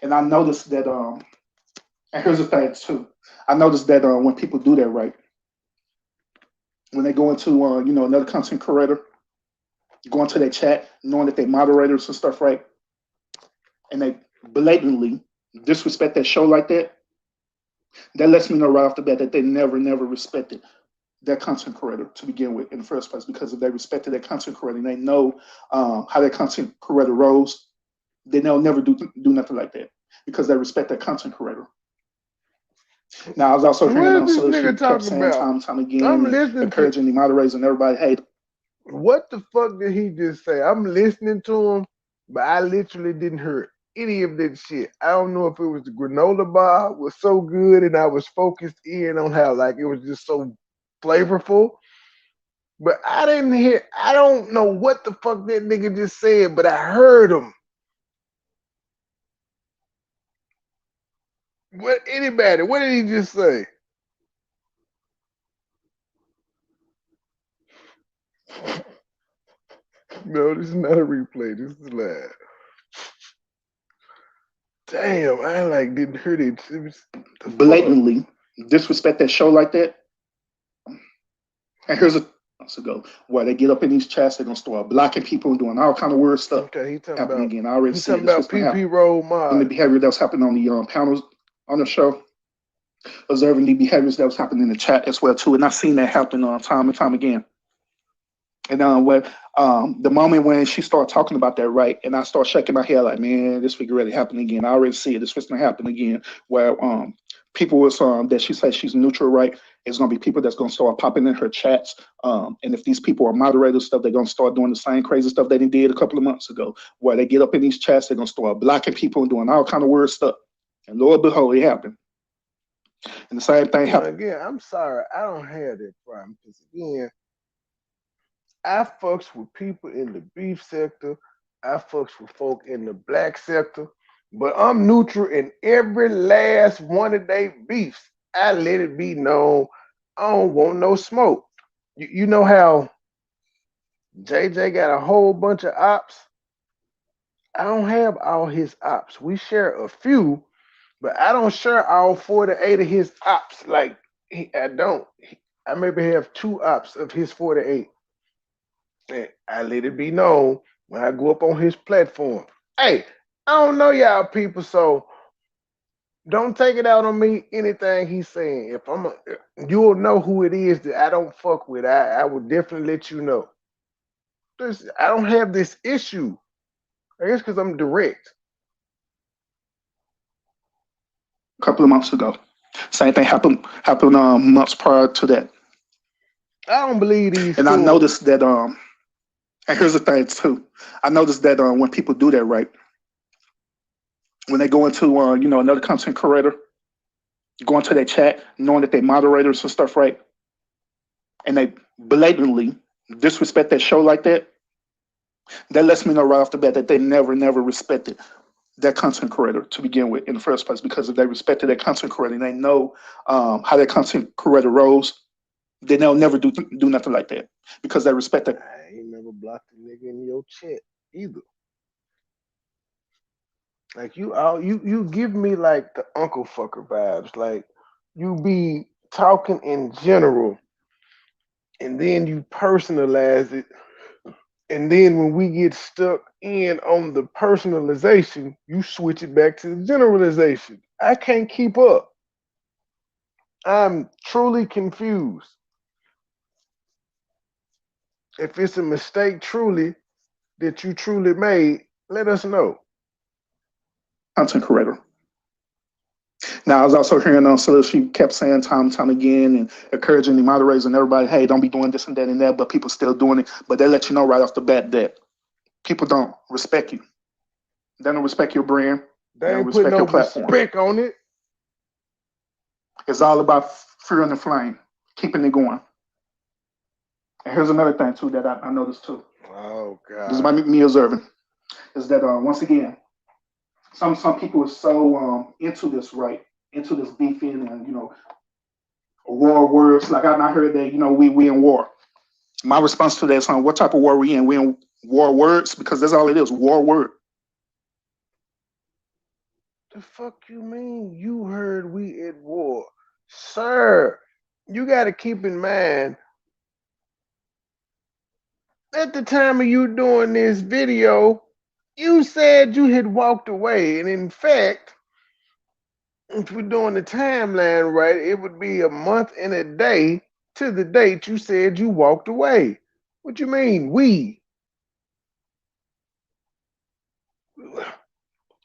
And I noticed that and here's the thing too. I noticed that when people do that, right, when they go into another content creator, go into their chat, knowing that they moderators and stuff, right, and they blatantly disrespect that show like that, that lets me know right off the bat that they never respected that content creator to begin with in the first place. Because if they respected that content creator and they know how that content creator rolls, then they'll never do nothing like that because they respect that content creator. Now, I was also hearing
this nigga
kept saying
about?
time and time again,
I'm listening
encouraging the moderators and everybody, hey,
What the fuck did he just say? I'm listening to him, but I literally didn't hear any of that shit. I don't know if it was the granola bar was so good and I was focused in on how like it was just so flavorful. But I didn't hear. I don't know what the fuck that nigga just said, but I heard him. What anybody? What did he just say? No, this is not a replay. This is live. Damn, I like didn't hear it. It was the fuck.
Blatantly disrespect that show like that. And here's a months ago where they get up in these chats, they're gonna start blocking people and doing all kind of weird stuff.
Okay, he talking
Happening
about.
again. I already
He
said
talking
this
about
was gonna
PP
happen.
roll
And the
mod.
behavior that was happening on the panels on the show, observing the behaviors that was happening in the chat as well too. And I've seen that happen time and time again. And when the moment when she started talking about that, right, and I start shaking my head like, man, this figure really happened again. I already see it. This was gonna happen again. Where people was that she said she's neutral, right? It's gonna be people that's gonna start popping in her chats. And if these people are moderators stuff, they're gonna start doing the same crazy stuff they did a couple of months ago, where they get up in these chats, they're gonna start blocking people and doing all kind of weird stuff. And Lord behold, it happened. And the same thing
Now,
happened.
again, I'm sorry, I don't have that problem because again, I fucks with people in the beef sector. I fucks with folk in the black sector. But I'm neutral in every last one of they beefs. I let it be known I don't want no smoke. You know how JJ got a whole bunch of ops? I don't have all his ops. We share a few, but I don't share all 48 of his ops. Like, I don't. I maybe have two ops of his 48. And I let it be known when I go up on his platform. Hey, I don't know y'all people, so don't take it out on me. Anything he's saying, if you'll know who it is that I don't fuck with. I will definitely let you know. I don't have this issue. I guess because I'm direct.
A couple of months ago. Same thing happened months prior to that.
I don't believe these
And I
stories.
noticed that and here's the thing too. I noticed that when people do that, right, when they go into another content creator, go into their chat, knowing that they moderators and stuff, right, and they blatantly disrespect that show like that lets me know right off the bat that they never respected that content creator to begin with in the first place. Because if they respected that content creator and they know how that content creator rolls, then they'll never do nothing like that because they respect it.
I ain't never blocked a nigga in your chat either. Like you give me like the uncle fucker vibes. Like you be talking in general and then you personalize it. And then when we get stuck in on the personalization, you switch it back to the generalization. I can't keep up. I'm truly confused. If it's a mistake truly that you truly made, let us know.
Content creator. Now, I was also hearing so she kept saying time and time again and encouraging the moderators and everybody, hey, don't be doing this and that and that, but people still doing it. But they let you know right off the bat that people don't respect you. They don't respect your brand. They
They
don't
ain't putting
respect
no
your platform.
respect on it.
It's all about fueling the flame, keeping it going. And here's another thing too that I noticed too.
Oh
This is
God.
by me observing, is that once again, some people are so into this, right, into this beefing and war words. Like I heard that we in war. My response to that is, what type of war we in? We in war words because that's all it is, war word.
The fuck you mean? You heard we at war, sir? You got to keep in mind at the time of you doing this video, you said you had walked away, and in fact, if we're doing the timeline right, it would be a month and a day to the date you said you walked away. What you mean, we?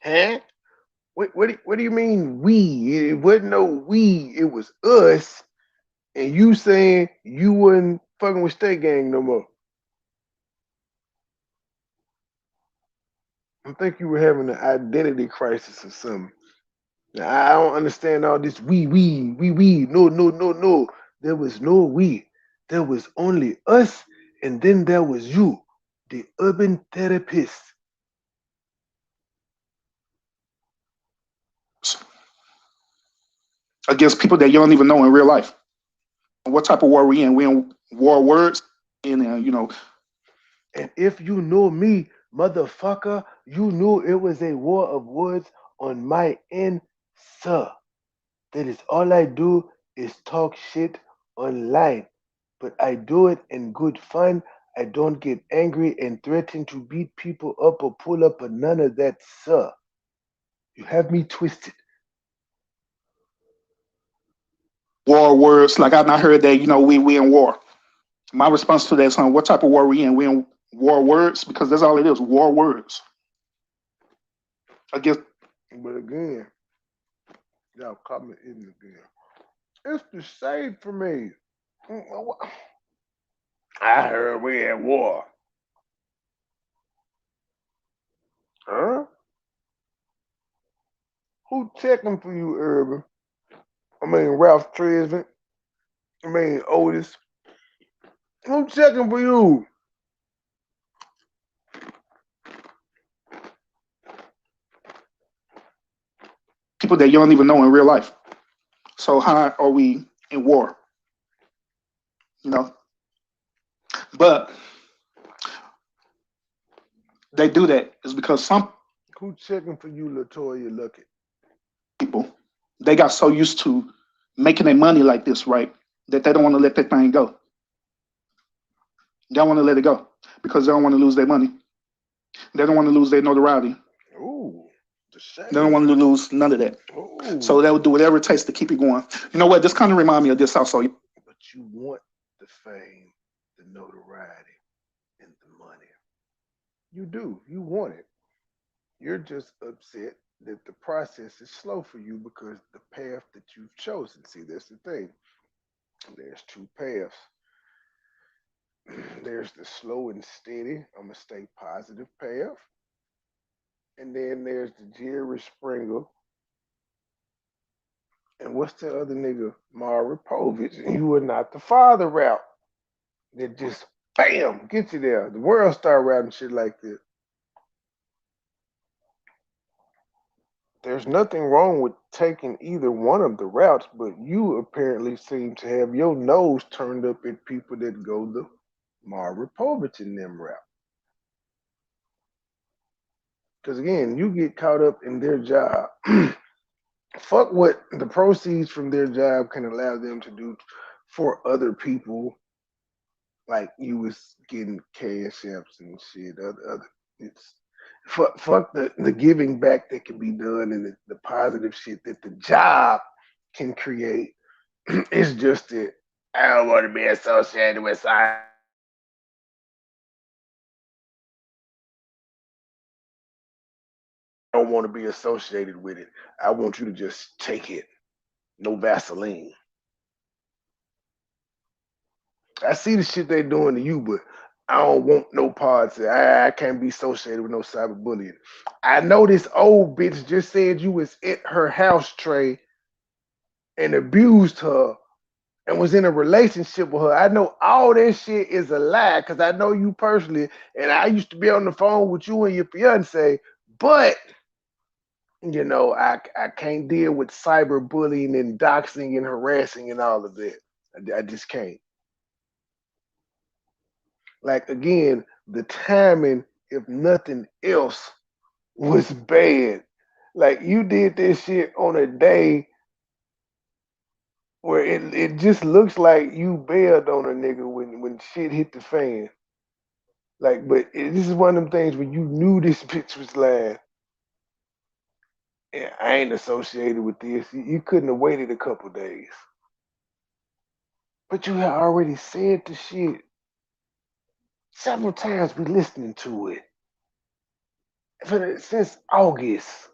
Huh? What do you mean, we? It wasn't no we, it was us, and you saying you wasn't fucking with State Gang no more. I think you were having an identity crisis or something. Now, I don't understand all this we. No, no, no, no. There was no we. There was only us, and then there was you, the urban therapist.
Against people that you don't even know in real life. What type of war we in? We in war words, and
And if you know me, motherfucker, you knew it was a war of words on my end, sir. That is all I do is talk shit online. But I do it in good fun. I don't get angry and threaten to beat people up or pull up, or none of that, sir. You have me twisted.
war words. Like I heard that we in war. My response to that is, what type of war we in? We in war words because that's all it is. War words. I guess
But again, y'all coming in again. It's the shade for me. I heard we at war. Huh? Who checking for you, Urban? I mean, Ralph Tresvant. I mean, Otis. Who checking for you?
people that you don't even know in real life. So how are we in war? You know, but they do that is because some
Who checking for you, Latoya Luckett?
people they got so used to making their money like this, right, that they don't want to let that thing go. They don't want to let it go because they don't want to lose their money. They don't want to lose their notoriety.
Ooh, the
They don't
shade.
want to lose none of that. So
Ooh.
they would do whatever it takes to keep it going. You know what? This kind of remind me of this also.
But you want the fame, the notoriety, and the money. You do. You want it. You're just upset that the process is slow for you because the path that you've chosen. See, that's the thing. There's two paths. There's the slow and steady, I'm gonna stay positive path. And then there's the Jerry Springer. And what's the other nigga? Mara Povich. You are not the father route. That just bam, get you there. The world star route and shit like that. There's nothing wrong with taking either one of the routes, but you apparently seem to have your nose turned up at people that go the Mara Povich in them route. Because again, you get caught up in their job. Fuck what the proceeds from their job can allow them to do for other people. Like you was getting cash apps and shit. It's fuck the giving back that can be done and the positive shit that the job can create. It's just that I don't want to be associated with I don't want to be associated with it. I want you to just take it. No Vaseline. I see the shit they doing to you, but I don't want no parts. I can't be associated with no cyberbullying. I know this old bitch just said you was at her house, Trey, and abused her and was in a relationship with her. I know all that shit is a lie because I know you personally, and I used to be on the phone with you and your fiance, but I can't deal with cyberbullying and doxing and harassing and all of that. I just can't. Like again, the timing, if nothing else, was bad. Like you did this shit on a day where it just looks like you bailed on a nigga when shit hit the fan. Like, but this is one of them things where you knew this bitch was lying. And I ain't associated with this. You couldn't have waited a couple days. But you had already said the shit several times. We listening to it since August.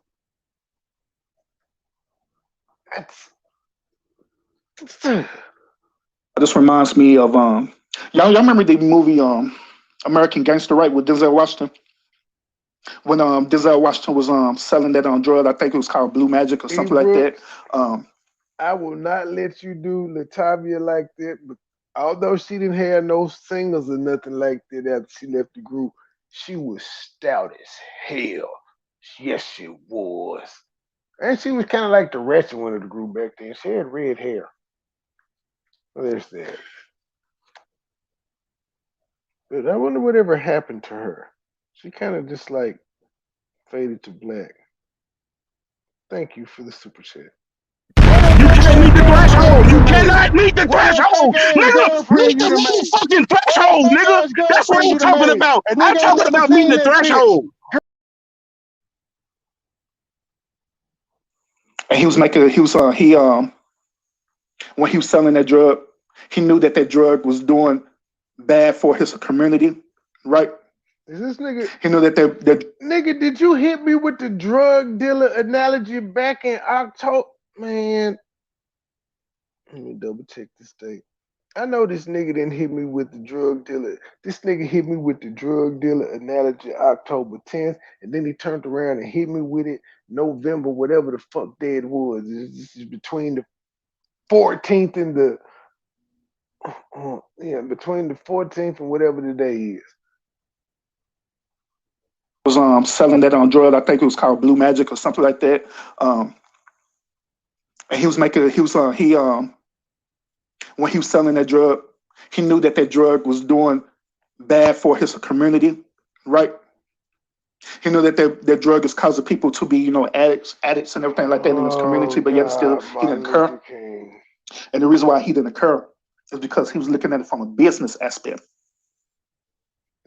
That's
This reminds me of y'all remember the movie American Gangster, right, with Denzel Washington? when Denzel Washington was selling that drug. I think it was called Blue Magic or something like that.
Brooks, I will not let you do Latavia like that. But although she didn't have no singles or nothing like that after she left the group, she was stout as hell. Yes, she was. And she was kind of like the ratchet one of the group back then. She had red hair. Well, there's that. But I wonder whatever happened to her. She kind of just like faded to black. Thank you for the super chat.
You can't meet the threshold. You
Tonight?
cannot meet the
What that
threshold.
fake ass
Nigga,
girlfriend
meet
you
the
done made?
motherfucking
What that
threshold,
fake
nigga.
ass
That's what
girlfriend
I'm
you done
talking
made?
about.
A
I'm
nigga ain't
talking
never
about meeting
seen
the
that bitch.
threshold.
And he was when he was selling that drug, he knew that that drug was doing bad for his community, right?
Is this nigga?
He knew that
Nigga, did you hit me with the drug dealer analogy back in October? Man, let me double check this date. I know this nigga didn't hit me with the drug dealer. This nigga hit me with the drug dealer analogy October 10th, and then he turned around and hit me with it November, whatever the fuck day it was. This is between the 14th and the between the 14th and whatever the day is.
was selling that drug. I think it was called Blue Magic or something like that. And he was when he was selling that drug, he knew that that drug was doing bad for his community, right? He knew that that drug is causing people to be, addicts and everything like that in his community,
Oh
but yet still
God,
he didn't
Martin
occur.
Luther King.
And the reason why he didn't occur is because he was looking at it from a business aspect.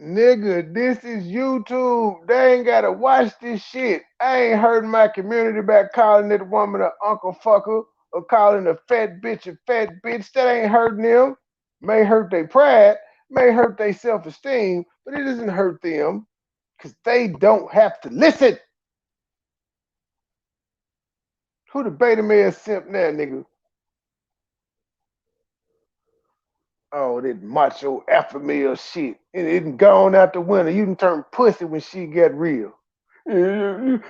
Nigga, this is YouTube. They ain't gotta watch this shit. I ain't hurting my community by calling that woman an uncle fucker or calling a fat bitch a fat bitch. That ain't hurting them. May hurt their pride, may hurt their self-esteem, but it doesn't hurt them because they don't have to listen. Who the beta male simp now, nigga? Oh, that macho alpha male shit. It done gone out the window. You done turn pussy when she got real. I'm a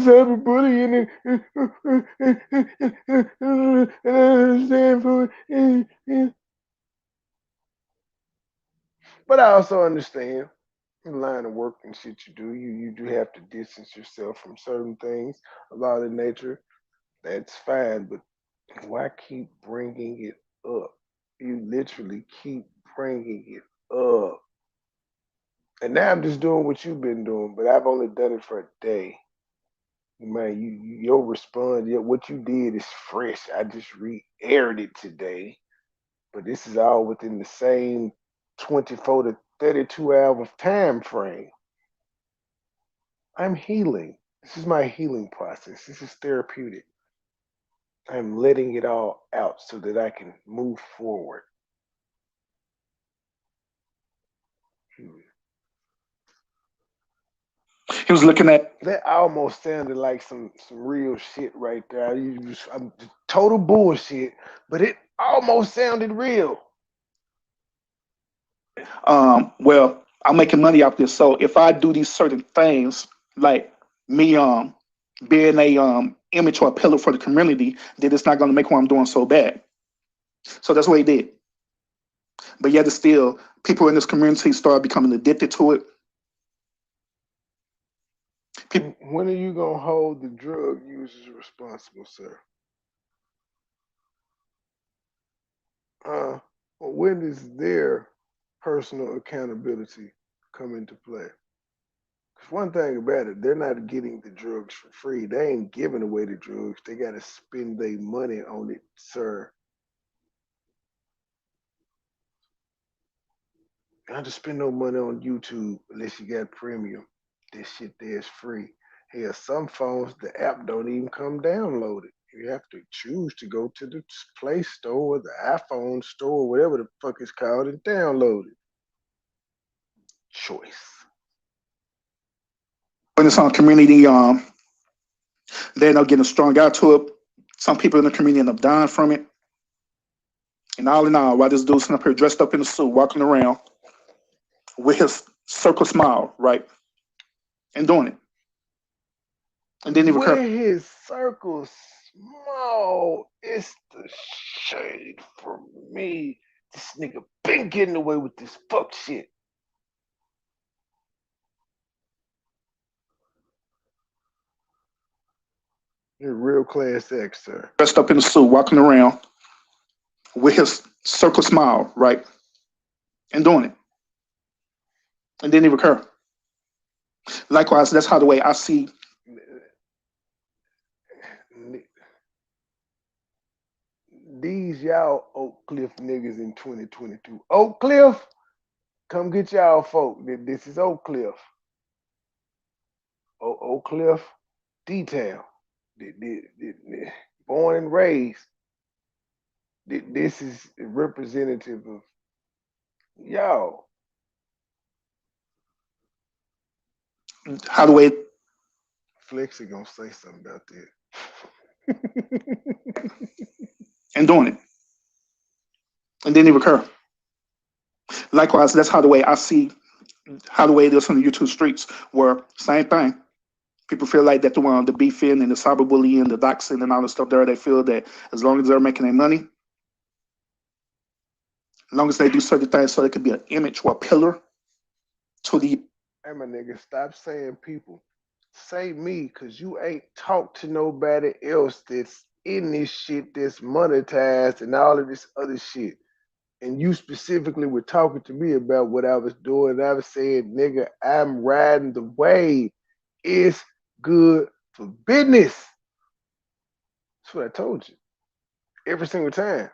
cyberbully and I understand for it. But I also understand the line of work and shit you do. You do have to distance yourself from certain things about the nature. That's fine, but why keep bringing it up? You literally keep bringing it up. And now I'm just doing what you've been doing, but I've only done it for a day. Man, your response, what you did is fresh. I just re-aired it today, but this is all within the same 24 to 32 hour time frame. I'm healing. This is my healing process. This is therapeutic. I'm letting it all out so that I can move forward.
He was looking at
That almost sounded like some real shit right there. I'm total bullshit, but it almost sounded real.
well, I'm making money off this. So if I do these certain things, like me being a image or a pillar for the community, then it's not gonna make what I'm doing so bad. So that's what he did. But yet still people in this community start becoming addicted to it.
When are you gonna hold the drug users responsible, sir? When does their personal accountability come into play? Because one thing about it, they're not getting the drugs for free. They ain't giving away the drugs. They got to spend their money on it, sir. You don't have to spend no money on YouTube unless you got premium. This shit there is free. Hell, some phones, the app don't even come downloaded. You have to choose to go to the Play Store or the iPhone store, whatever the fuck it's called, and download it. Choice.
When it's on community, they end up getting strung out to it. Some people in the community end up dying from it. And all in all, while this dude's sitting up here dressed up in a suit, walking around with his circle smile, right? And doing it. And then he recur.
Where his circle small, it's the shade for me. This nigga been getting away with this fuck shit. You're a real class X, sir.
Dressed up in a suit, walking around with his circle smile, right? And doing it. And then he recur. Likewise, that's how the way I see
These y'all Oak Cliff niggas in 2022. Oak Cliff, come get y'all folk. This is Oak Cliff. Oak Cliff detail. Born and raised. This is representative of y'all.
how the way
Flexi gonna say something about that.
and doing it. And then he recur. Likewise, that's how the way I see how the way it is on the YouTube streets, where same thing. People feel like that the beefing and the cyberbullying, the doxing and all the stuff there, they feel that as long as they're making their money, as long as they do certain things so they could be an image or a pillar to the
Hey, my nigga, stop saying people. Say me, cause you ain't talked to nobody else that's in this shit that's monetized and all of this other shit. And you specifically were talking to me about what I was doing. I was saying, nigga, I'm riding the wave. It's good for business. That's what I told you. Every single time.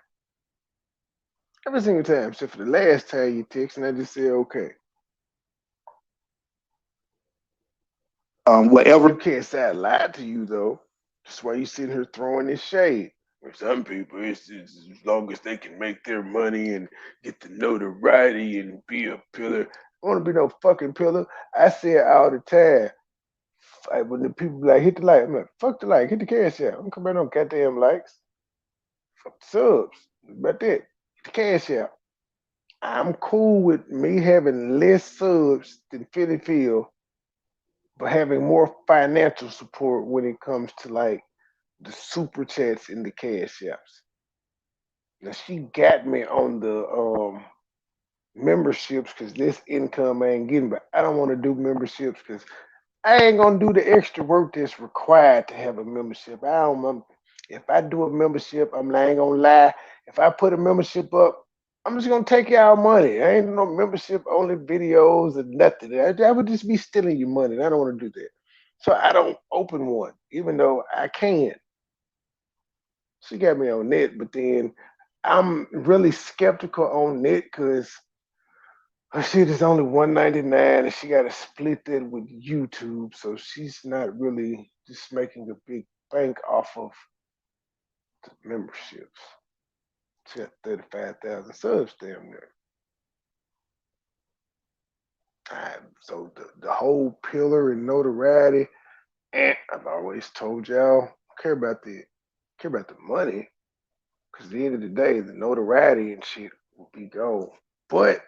Every single time. Except for the last time you text, and I just said, okay.
whatever.
You can't say I lied to you though. That's why you sitting here throwing this shade. For some people, it's as long as they can make their money and get the notoriety and be a pillar. I want to be no fucking pillar. I say it all the time. When the people be like, hit the like, I'm like, fuck the like, hit the cash out. I'm coming on goddamn likes. Fuck the subs. About that. Hit the cash out. I'm cool with me having less subs than Philly Phil, but having more financial support when it comes to like the super chats and the cash apps. Now she got me on the memberships because this income I ain't getting, but I don't want to do memberships because I ain't gonna do the extra work that's required to have a membership. I don't. If I do a membership, I ain't gonna lie. If I put a membership up, I'm just gonna take y'all money. I ain't no membership only videos or nothing. I would just be stealing your money. And I don't want to do that. So I don't open one, even though I can. She got me on net, but then I'm really skeptical on net because her shit is only $1.99 and she got to split that with YouTube. So she's not really just making a big bank off of the memberships. She got 35,000 subs damn near. So the whole pillar and notoriety, and I've always told y'all, care about the money. Because at the end of the day, the notoriety and shit will be gone. But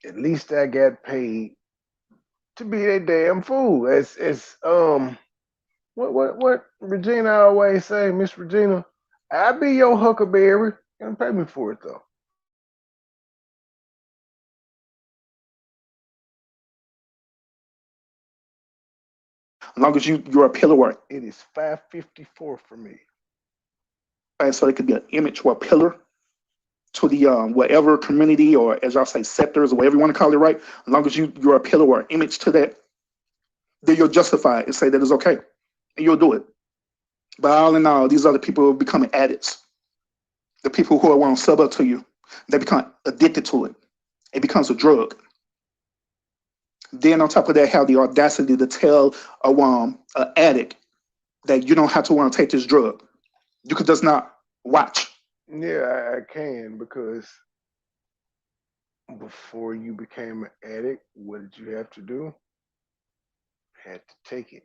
at least I got paid to be that damn fool. What Regina always say, Miss Regina, I be your huckleberry. You don't pay me for it though.
As long as you're a pillar or
It is 554 for me.
so they could be an image or a pillar to the whatever community or as y'all say sectors or whatever you want to call it, right? As long as you're a pillar or image to that, then you'll justify it and say that it's okay, and you'll do it. But all in all, these other people are becoming addicts. The people who want to sub up to you, they become addicted to it. It becomes a drug. Then on top of that, have the audacity to tell a addict that you don't have to want to take this drug. You could just not watch.
Yeah, I can because before you became an addict, what did you have to do? Had to take it.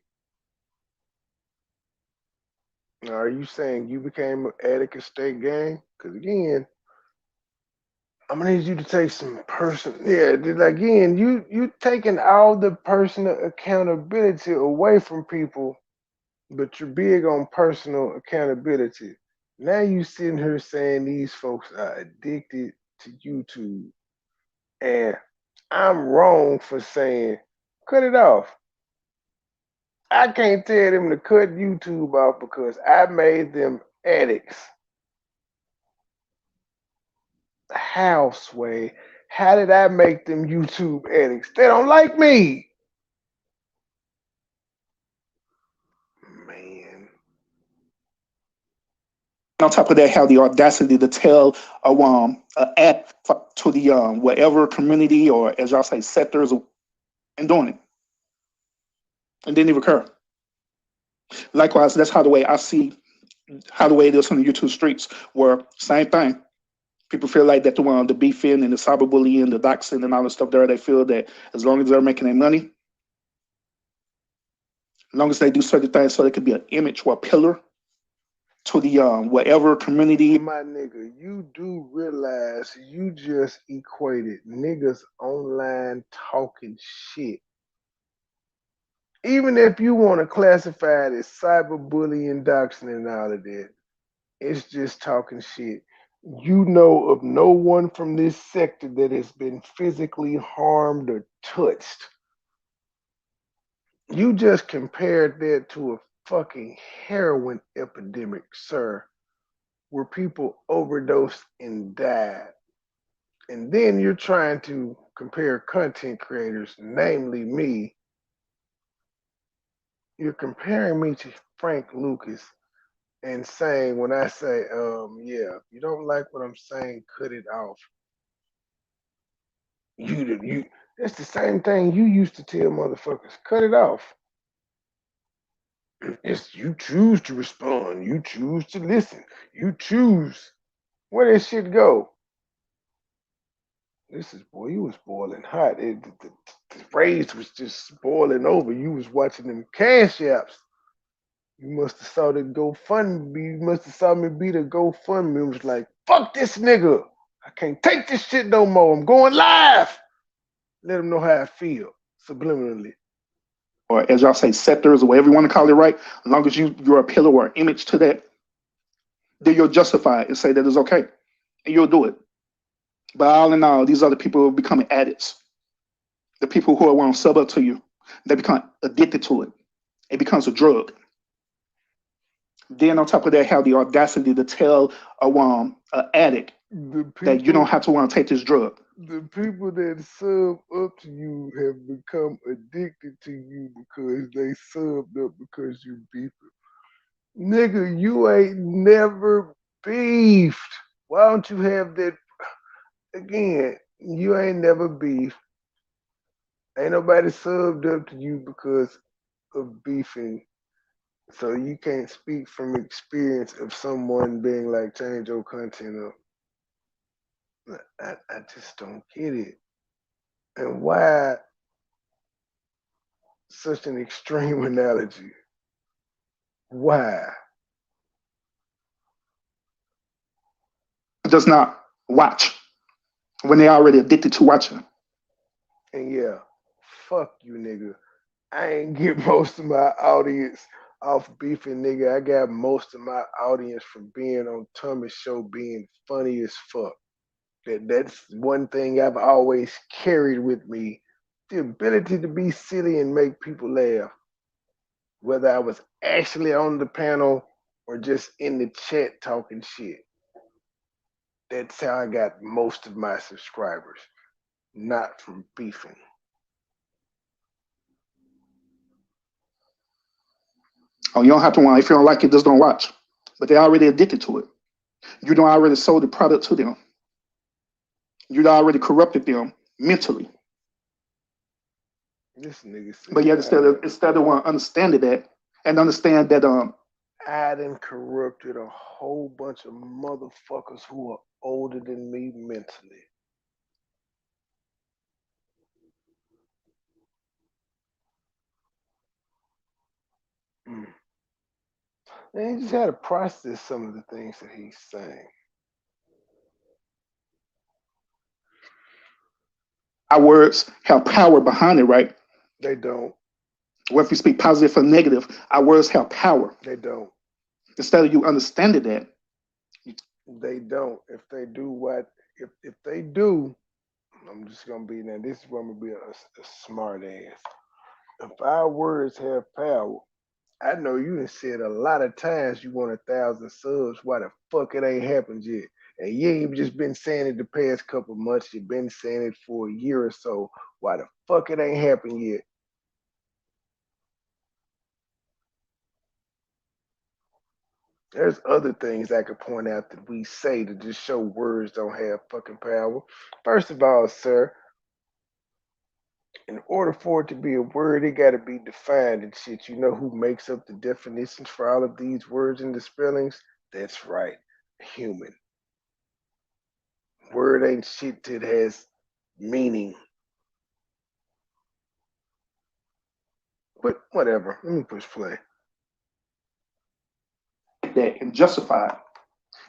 Now, are you saying you became an addict at state gang? Because again, I'm gonna need you to take some person. Yeah, again, you taking all the personal accountability away from people, but you're big on personal accountability. Now you sitting here saying these folks are addicted to YouTube, and I'm wrong for saying cut it off. I can't tell them to cut YouTube off because I made them addicts. How, Sway? How did I make them YouTube addicts? They don't like me. Man.
On top of that, have the audacity to tell a ad to the whatever community or as y'all say sectors and doing it and didn't even occur. Likewise, that's how the way I see how the way it is on the YouTube streets, where same thing. People feel like that the beefing and the cyberbullying, the doxing and all the stuff there, they feel that as long as they're making their money, as long as they do certain things so they could be an image or a pillar to the whatever community.
My nigga, you do realize you just equated niggas online talking shit. Even if you want to classify it as cyberbullying, doxing, and all of that, it's just talking shit. You know of no one from this sector that has been physically harmed or touched. You just compared that to a fucking heroin epidemic, sir, where people overdosed and died. And then you're trying to compare content creators, namely me. You're comparing me to Frank Lucas and saying when I say, yeah, if you don't like what I'm saying, cut it off. You that's the same thing you used to tell motherfuckers. Cut it off. It's you choose to respond. You choose to listen. You choose. Where this shit go? This is boy, you was boiling hot. The rage was just boiling over. You was watching them cash apps. You must have saw the GoFundMe. You must have saw me beat a GoFundMe. It was like, fuck this nigga. I can't take this shit no more. I'm going live. Let them know how I feel subliminally.
Or as y'all say, sectors or whatever you want to call it, right? As long as you're a pillar or image to that, then you'll justify it and say that it's okay, and you'll do it. But all in all, these other people are becoming addicts. The people who are want to sub up to you, they become addicted to it. It becomes a drug. Then on top of that, have the audacity to tell a addict that you don't have to want to take this drug.
The people that sub up to you have become addicted to you because they subbed up because you beefing. Nigga, you ain't never beefed. Why don't you have that again? You ain't never beefed. Ain't nobody subbed up to you because of beefing. So you can't speak from experience of someone being like change your content up. I just don't get it. And why such an extreme analogy? Why?
Does not watch when they're already addicted to watching.
And yeah, fuck you, nigga. I ain't get most of my audience off beefing, nigga. I got most of my audience from being on Tommy's show being funny as fuck. That's one thing I've always carried with me. The ability to be silly and make people laugh. Whether I was actually on the panel or just in the chat talking shit. That's how I got most of my subscribers, not from beefing.
Oh, you don't have to want. If you don't like it, just don't watch. But they're already addicted to it. You don't already sold the product to them. You already corrupted them mentally.
This nigga said,
But yet instead of one understanding that and understand that
I done corrupted a whole bunch of motherfuckers who are older than me mentally. Mm. And he just had to process some of the things that he's saying.
Our words have power behind it, right?
They don't.
Whether we speak positive or negative, our words have power.
They don't.
Instead of you understanding that,
They don't. If they do what, if they do, I'm just gonna be now. This is where I'm gonna be a smart ass. If our words have power, I know you done said a lot of times you want 1,000 subs. Why the fuck it ain't happened yet? And you ain't just been saying it the past couple months. You've been saying it for a year or so. Why the fuck it ain't happened yet? There's other things I could point out that we say to just show words don't have fucking power. First of all, sir, in order for it to be a word, it got to be defined and shit. You know who makes up the definitions for all of these words and the spellings? That's right, human. Word ain't shit that has meaning. But whatever. Let me push play.
that and justify it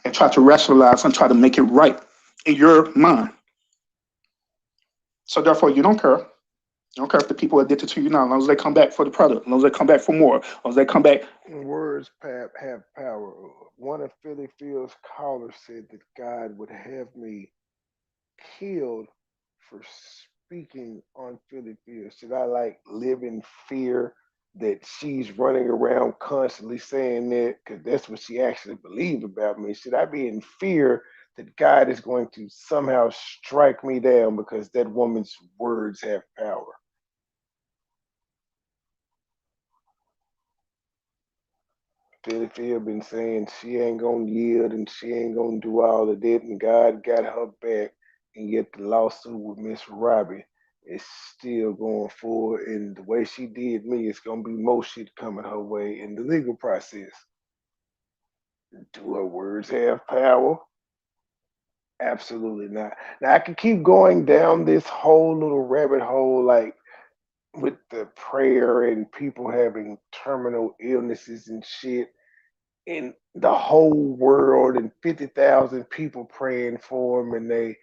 and try to rationalize and try to make it right in your mind. So therefore, you don't care. You don't care if the people are addicted to you now, as long as they come back for the product, as long as they come back for more, as long as they come back.
Words have power. One of Philly Phil's callers said that God would have me killed for speaking on Philly Phil. Should I like live in fear that she's running around constantly saying that because that's what she actually believed about me? Should I be in fear that God is going to somehow strike me down because that woman's words have power? Philly Phil been saying she ain't gonna yield and she ain't gonna do all of that, and God got her back, and yet the lawsuit with Miss Robbie is still going forward, and the way she did me, it's gonna be more shit coming her way in the legal process. Do her words have power? Absolutely not. Now I can keep going down this whole little rabbit hole, like with the prayer and people having terminal illnesses and shit in the whole world and 50,000 people praying for them and they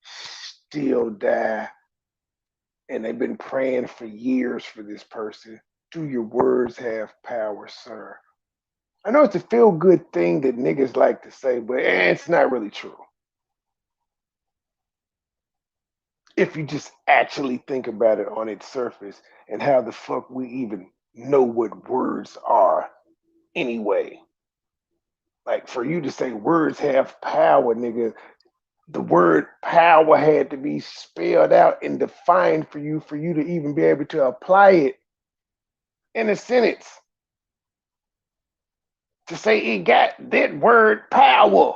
still die and they've been praying for years for this person. Do your words have power, sir? I know it's a feel good thing that niggas like to say, but it's not really true. If you just actually think about it on its surface and how the fuck we even know what words are anyway. Like for you to say words have power, nigga, the word power had to be spelled out and defined for you to even be able to apply it in a sentence. To say it got that word power.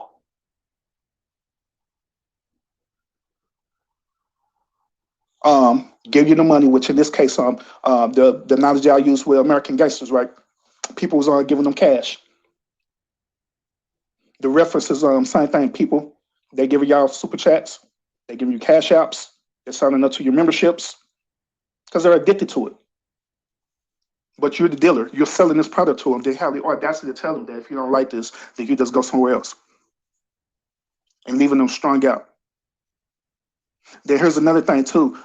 Give you the money, which in this case, the knowledge y'all use with American gangsters, right? People was giving them cash. The references, same thing. People, they give y'all super chats, they give you cash apps, they're signing up to your memberships because they're addicted to it. But you're the dealer. You're selling this product to them. They have the audacity to tell them that if you don't like this, then you just go somewhere else and leaving them strung out. Then here's another thing too.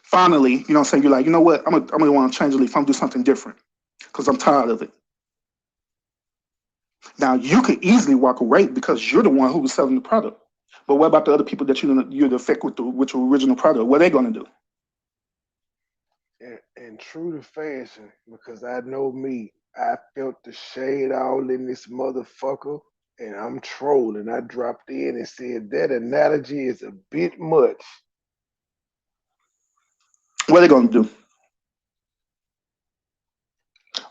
Finally, you know what I'm saying? You're like, you know what? I'm gonna want to change the leaf. I'm gonna do something different because I'm tired of it. Now you could easily walk away because you're the one who was selling the product. But what about the other people that you're the effect with your original product? What are they gonna do?
And true to fashion, because I know me, I felt the shade all in this motherfucker, and I'm trolling. I dropped in and said that analogy is a bit much.
What are they gonna do?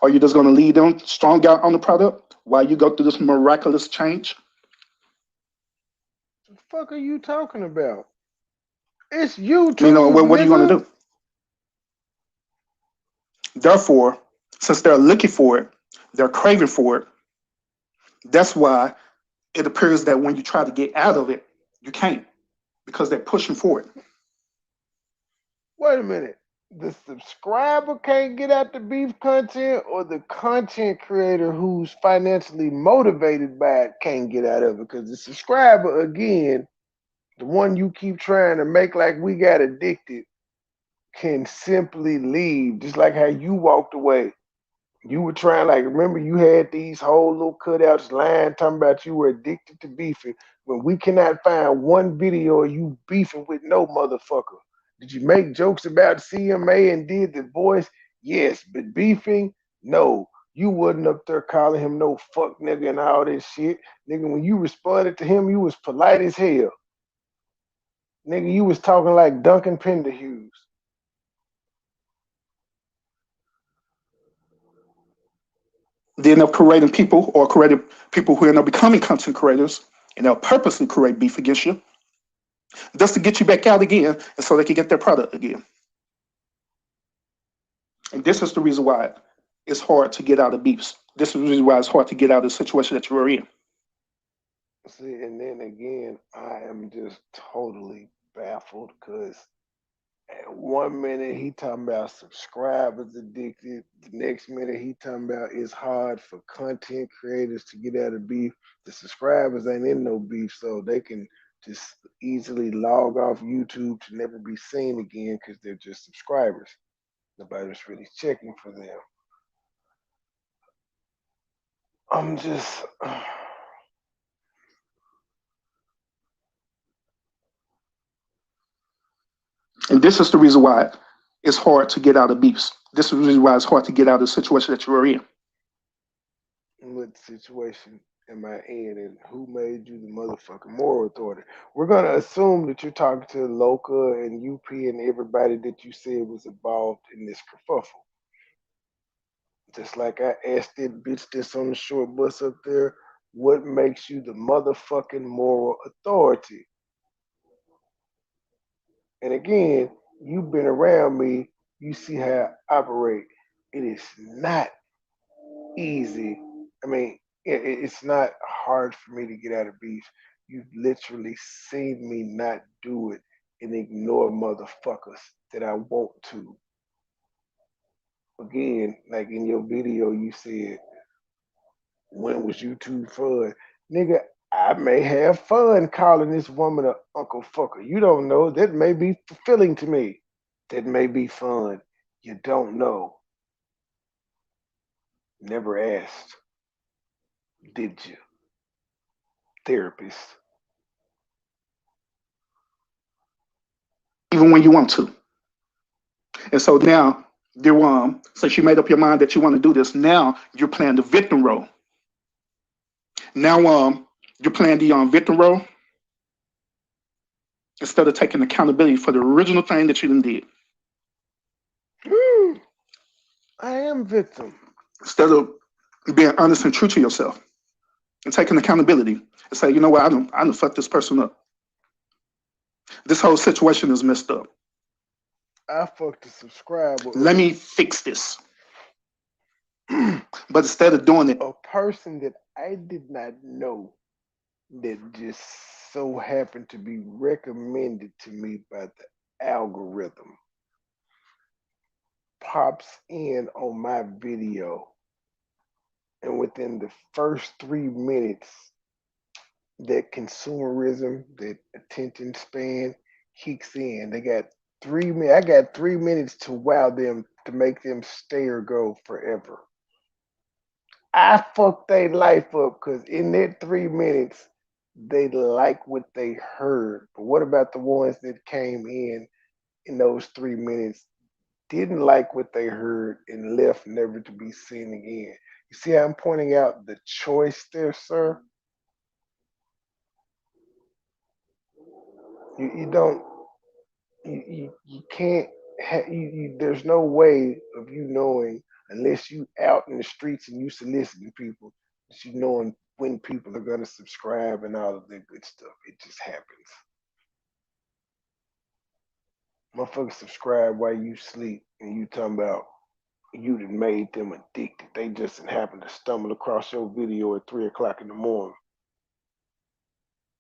Are you just gonna lead them strong out on the product while you go through this miraculous change?
What the fuck are you talking about? It's YouTube,
You know, what are you gonna
nigga.
do? Therefore, since they're looking for it, they're craving for it. That's why it appears that when you try to get out of it, you can't because they're pushing for it.
Wait a minute. The subscriber can't get out the beef content, or the content creator who's financially motivated by it can't get out of it? Because the subscriber, again, The one you keep trying to make like we got addicted can simply leave, just like how you walked away. You were trying, like, remember you had these whole little cutouts lying, talking about you were addicted to beefing. When we cannot find one video of you beefing with no motherfucker. Did you make jokes about CMA and did the voice? Yes, but beefing? No. You wasn't up there calling him no fuck nigga and all this shit. Nigga, when you responded to him, you was polite as hell. Nigga, you was talking like Duncan Penderhughes.
They end up creating people or creating people who end up becoming content creators, and they'll purposely create beef against you just to get you back out again and so they can get their product again. And this is the reason why it's hard to get out of beefs. This is the reason why it's hard to get out of the situation that you are in.
See, and then again, I am just totally baffled because at one minute he talking about subscribers addicted. The next minute he talking about it's hard for content creators to get out of beef. The subscribers ain't in no beef, so they can just easily log off YouTube to never be seen again because they're just subscribers. Nobody's really checking for them. I'm just
And this is the reason why it's hard to get out of beefs. This is the reason why it's hard to get out of the situation that you are in.
what situation am I in and who made you the motherfucking moral authority? We're gonna assume that you're talking to Loca and UP and everybody that you said was involved in this kerfuffle. Just like I asked that bitch that's on the short bus up there, what makes you the motherfucking moral authority? And again, you've been around me, you see how I operate. It is not easy. I mean, it's not hard for me to get out of beef. You've literally seen me not do it and ignore motherfuckers that I want to. Again, like in your video, you said, when was YouTube fun? Nigga, I may have fun calling this woman a uncle fucker. You don't know. That may be fulfilling to me. That may be fun. You don't know. Never asked, did you? Therapist.
Even when you want to. And so now since you made up your mind that you want to do this, now you're playing the victim role. Now you're playing the victim role instead of taking accountability for the original thing that you done did.
I am victim.
Instead of being honest and true to yourself and taking accountability and say, you know what, I don't fuck this person up. This whole situation is messed up.
I fucked a subscriber.
Let me fix this. But instead of doing it,
a person that I did not know that just so happened to be recommended to me by the algorithm pops in on my video, and within the first 3 minutes, that consumerism, that attention span kicks in. They got 3 minutes. I got 3 minutes to wow them, to make them stay or go forever. I fucked their life up because in that 3 minutes, they like what they heard. But what about the ones that came in those 3 minutes, didn't like what they heard and left never to be seen again? You see how I'm pointing out the choice there, sir? You don't, you can't, there's no way of you knowing unless you out in the streets and you soliciting people, that you knowing when people are going to subscribe and all of that good stuff. It just happens. Motherfuckers subscribe while you sleep, and you talking about you done made them addicted. They just happened to stumble across your video at 3 o'clock in the morning.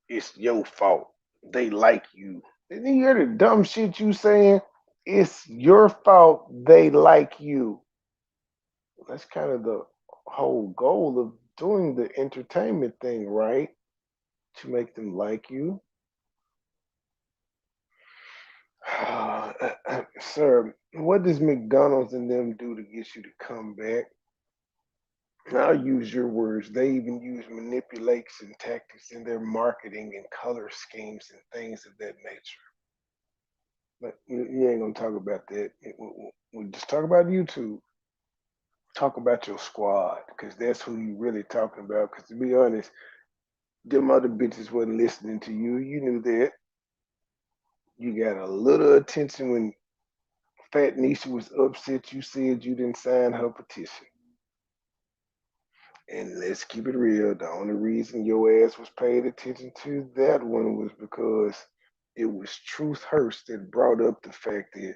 It's your fault. They like you. Did you hear the dumb shit you saying? It's your fault they like you. That's kind of the whole goal of doing the entertainment thing, right? To make them like you. Sir, what does McDonald's and them do to get you to come back? I'll use your words. They even use manipulation tactics in their marketing and color schemes and things of that nature. But you ain't gonna talk about that. We just talk about YouTube. Talk about your squad, because that's who you really talking about. Because to be honest, them other bitches wasn't listening to you. You knew that. You got a little attention when Fat Nisha was upset. You said you didn't sign her petition. And let's keep it real. The only reason your ass was paid attention to that one was because it was Truth Hurst that brought up the fact that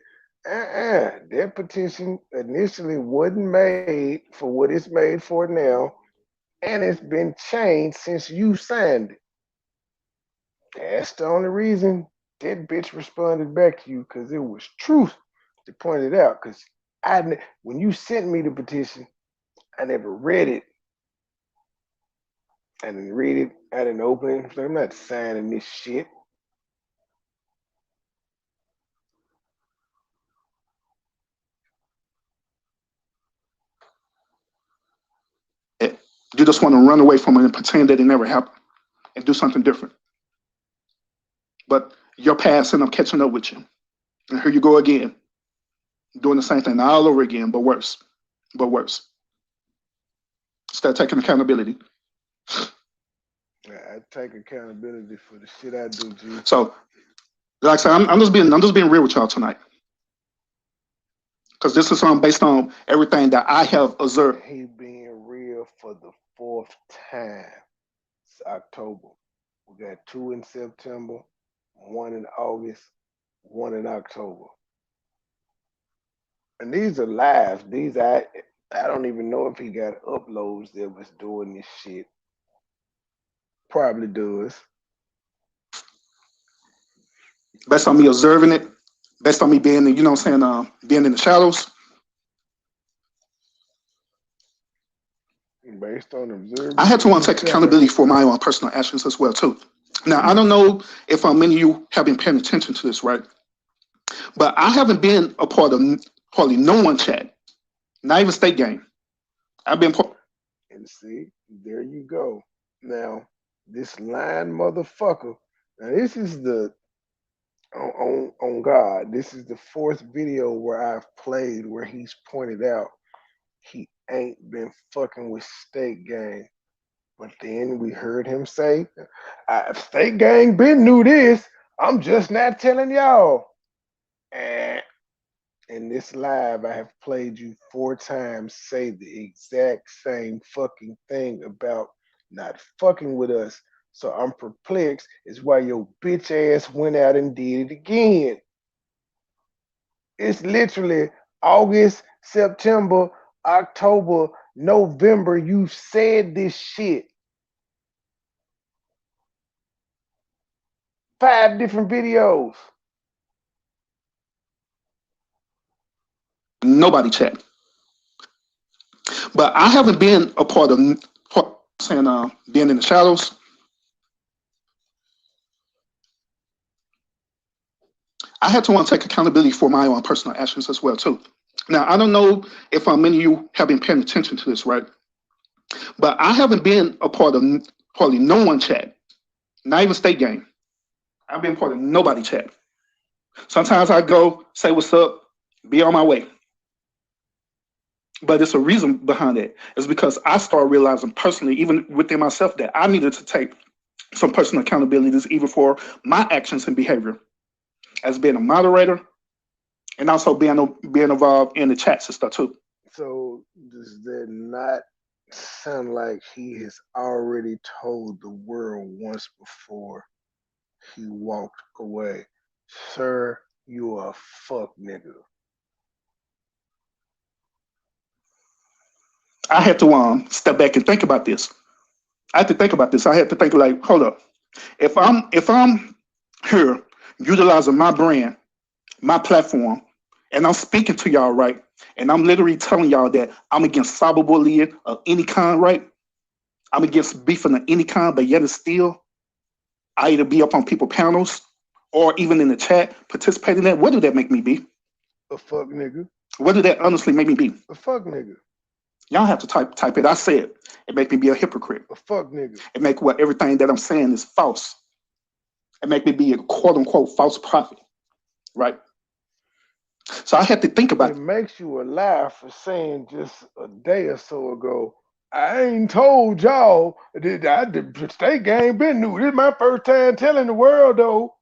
that petition initially wasn't made for what it's made for now, and it's been changed since you signed it. That's the only reason that bitch responded back to you, because it was Truth that pointed out. Because when you sent me the petition, I never read it. I didn't read it. I didn't open it. So I'm not signing this shit.
You just want to run away from it and pretend that it never happened and do something different. But your past end up catching up with you. And here you go again, doing the same thing all over again, but worse. But worse. Start taking accountability.
I take accountability for the shit I do, G.
So, like I said, I'm just being real with y'all tonight. Because this is based on everything that I have observed.
He being real for the fourth time. It's October. We got 2 in September, 1 in August, 1 in October. And these are live. I don't even know if he got uploads that was doing this shit. Probably does.
Based on me observing it, based on me being, you know what I'm saying, being in the shadows.
Based on observing,
I had to take accountability for my own personal actions as well, too. Now, I don't know if many of you have been paying attention to this, right? But I haven't been a part of hardly no one chat, not even State Game. I've been part.
And see, there you go. Now, this lying motherfucker. Now, this is on God. This is the 4th video where I've played where he's pointed out he ain't been fucking with State Gang. But then we heard him say, State Gang been knew this. I'm just not telling y'all. And in this live, I have played you 4 times say the exact same fucking thing about not fucking with us. So I'm perplexed is why your bitch ass went out and did it again. It's literally August, September, October, November. You said this shit. 5 different videos.
Nobody chat. But I haven't been a part of saying being in the shadows. I had to take accountability for my own personal actions as well, too. Now, I don't know if many of you have been paying attention to this, right? But I haven't been a part of hardly no one chat, not even State Game. I've been part of nobody chat. Sometimes I go, say what's up, be on my way. But it's a reason behind it. It's because I started realizing personally, even within myself, that I needed to take some personal accountabilities, even for my actions and behavior, as being a moderator, and also being involved in the chats and stuff too.
So does that not sound like he has already told the world once before he walked away, sir, you a fuck nigga?
I had to step back and think about this. I had to think about this. I had to think like, hold up. If I'm here utilizing my brand, my platform, and I'm speaking to y'all, right? And I'm literally telling y'all that I'm against cyberbullying of any kind, right? I'm against beefing of any kind, but yet it's still, I either be up on people panels or even in the chat, participating in that, what do that make me be?
A fuck nigga.
What do that honestly make me be?
A fuck nigga.
Y'all have to type it. I said it make me be a hypocrite.
A fuck nigga.
It make what everything that I'm saying is false. It make me be a quote unquote false prophet, right? So I had to think about
It makes you a liar for saying just a day or so ago, I ain't told y'all that the state game been new. This is my first time telling the world though.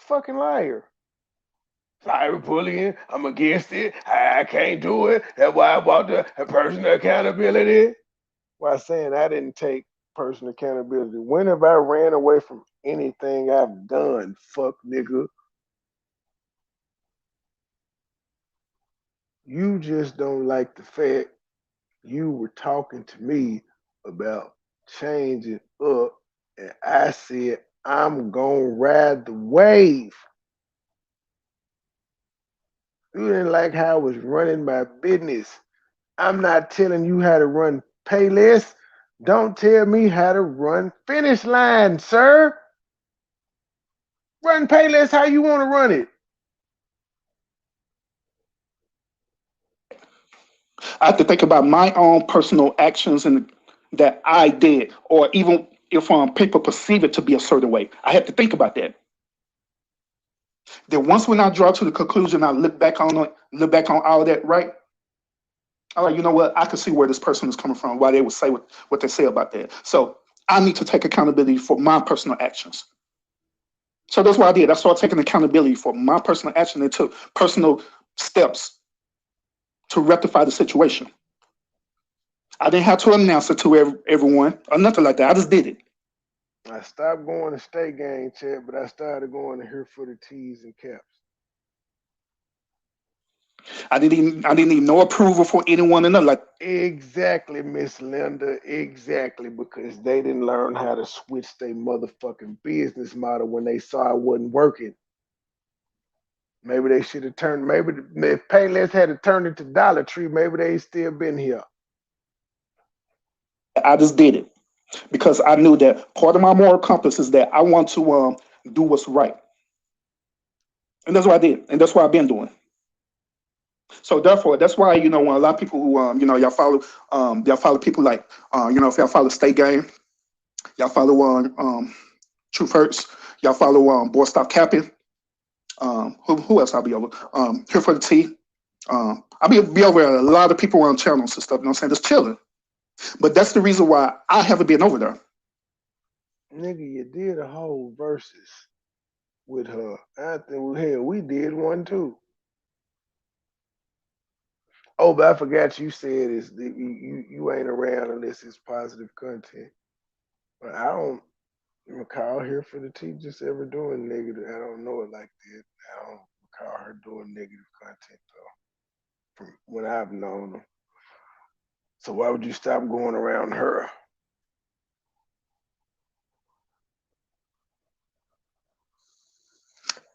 Fucking liar. Cyberbullying, I'm against it. I can't do it. That's why I want the personal accountability. Why saying I didn't take personal accountability. When have I ran away from anything I've done? Fuck nigga. You just don't like the fact you were talking to me about changing up, and I said, I'm gonna ride the wave. You didn't like how I was running my business. I'm not telling you how to run Payless. Don't tell me how to run Finish Line, sir. Run Payless how you want to run it.
I have to think about my own personal actions and that I did, or even if people perceive it to be a certain way. I have to think about that. Then once when I draw to the conclusion, I look back on it, look back on all that, right? I'm like, you know what? I can see where this person is coming from, why they would say what they say about that. So I need to take accountability for my personal actions. So that's what I did. I started taking accountability for my personal action and took personal steps to rectify the situation. I didn't have to announce it to everyone or nothing like that. I just did it.
I stopped going to state game chat, but I started going to here for the T's and caps.
I didn't need no approval for anyone and nothing like.
Exactly, Miss Linda. Exactly, because they didn't learn how to switch their motherfucking business model when they saw it wasn't working. Maybe they should have turned. Maybe if Payless had turned into Dollar Tree, maybe they still been here.
I just did it because I knew that part of my moral compass is that I want to do what's right, and that's what I did, and that's what I've been doing. So therefore, that's why when a lot of people who y'all follow people like if y'all follow State Game, y'all follow Truth Hurts, y'all follow Boy Stop Capping. Who else I'll be over? Here for the T. I'll be over a lot of people on channels and stuff. You know what I'm saying? Just chilling. But that's the reason why I haven't been over there.
Nigga, you did a whole verses with her. I think hell, we did one too. Oh, but I forgot you said is that you ain't around unless it's positive content. But I don't recall here for the teachers ever doing negative. I don't know it like that. I don't recall her doing negative content though, from when I've known her. So why would you stop going around her?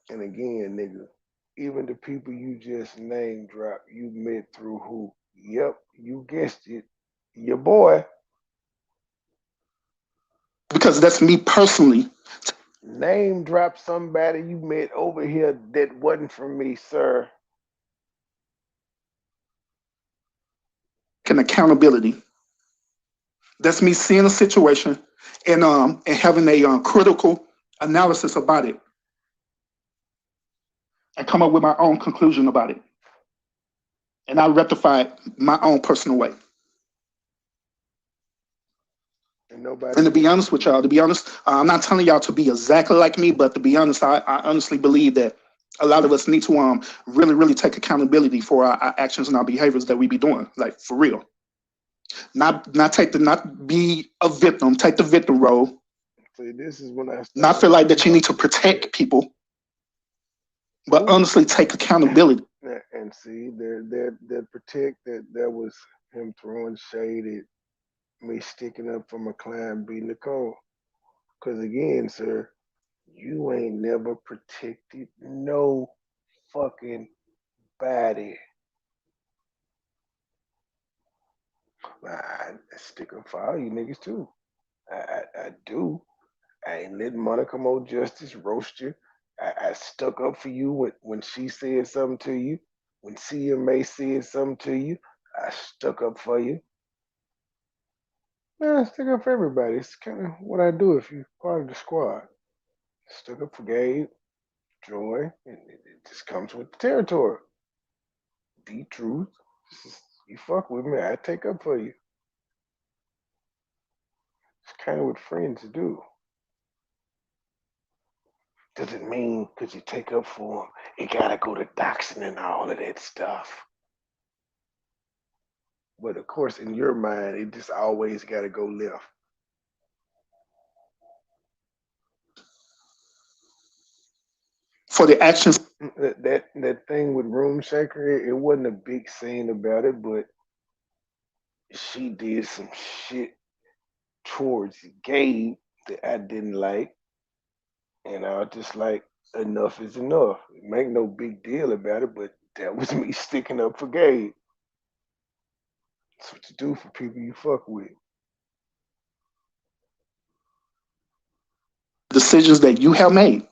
And again, nigga, even the people you just name drop, you met through who? Yep, you guessed it. Your boy.
Because that's me personally.
Name drop somebody you met over here that wasn't from me, sir.
An accountability. That's me seeing a situation and having a critical analysis about it and come up with my own conclusion about it. And I rectify it my own personal way. And to be honest with y'all, I'm not telling y'all to be exactly like me, but to be honest, I honestly believe that a lot of us need to really, really take accountability for our actions and our behaviors that we be doing, like for real. Not be a victim, take the victim role.
See, this is when I
not feel like that you need to protect people, but honestly take accountability.
And see, that protect that was him throwing shade at me sticking up for my client B Nicole. Cause again, sir, you ain't never protected no fucking body. I stick up for all you niggas too. I do. I ain't letting Monica Mo Justice roast you. I stuck up for you when she said something to you. When CMA said something to you, I stuck up for you. Man, I stick up for everybody. It's kind of what I do if you're part of the squad. Stuck up for Gabe, Joy, and it just comes with the territory. The truth. You fuck with me, I take up for you. It's kind of what friends do. Doesn't mean because you take up for them, you gotta go to doxing and all of that stuff. But of course, in your mind, it just always gotta go left.
For the actions.
That thing with Room Shaker, it wasn't a big scene about it, but she did some shit towards Gabe that I didn't like, and I was just like, enough is enough. Make no big deal about it, but that was me sticking up for Gabe. That's what you do for people you fuck with.
Decisions that you have made,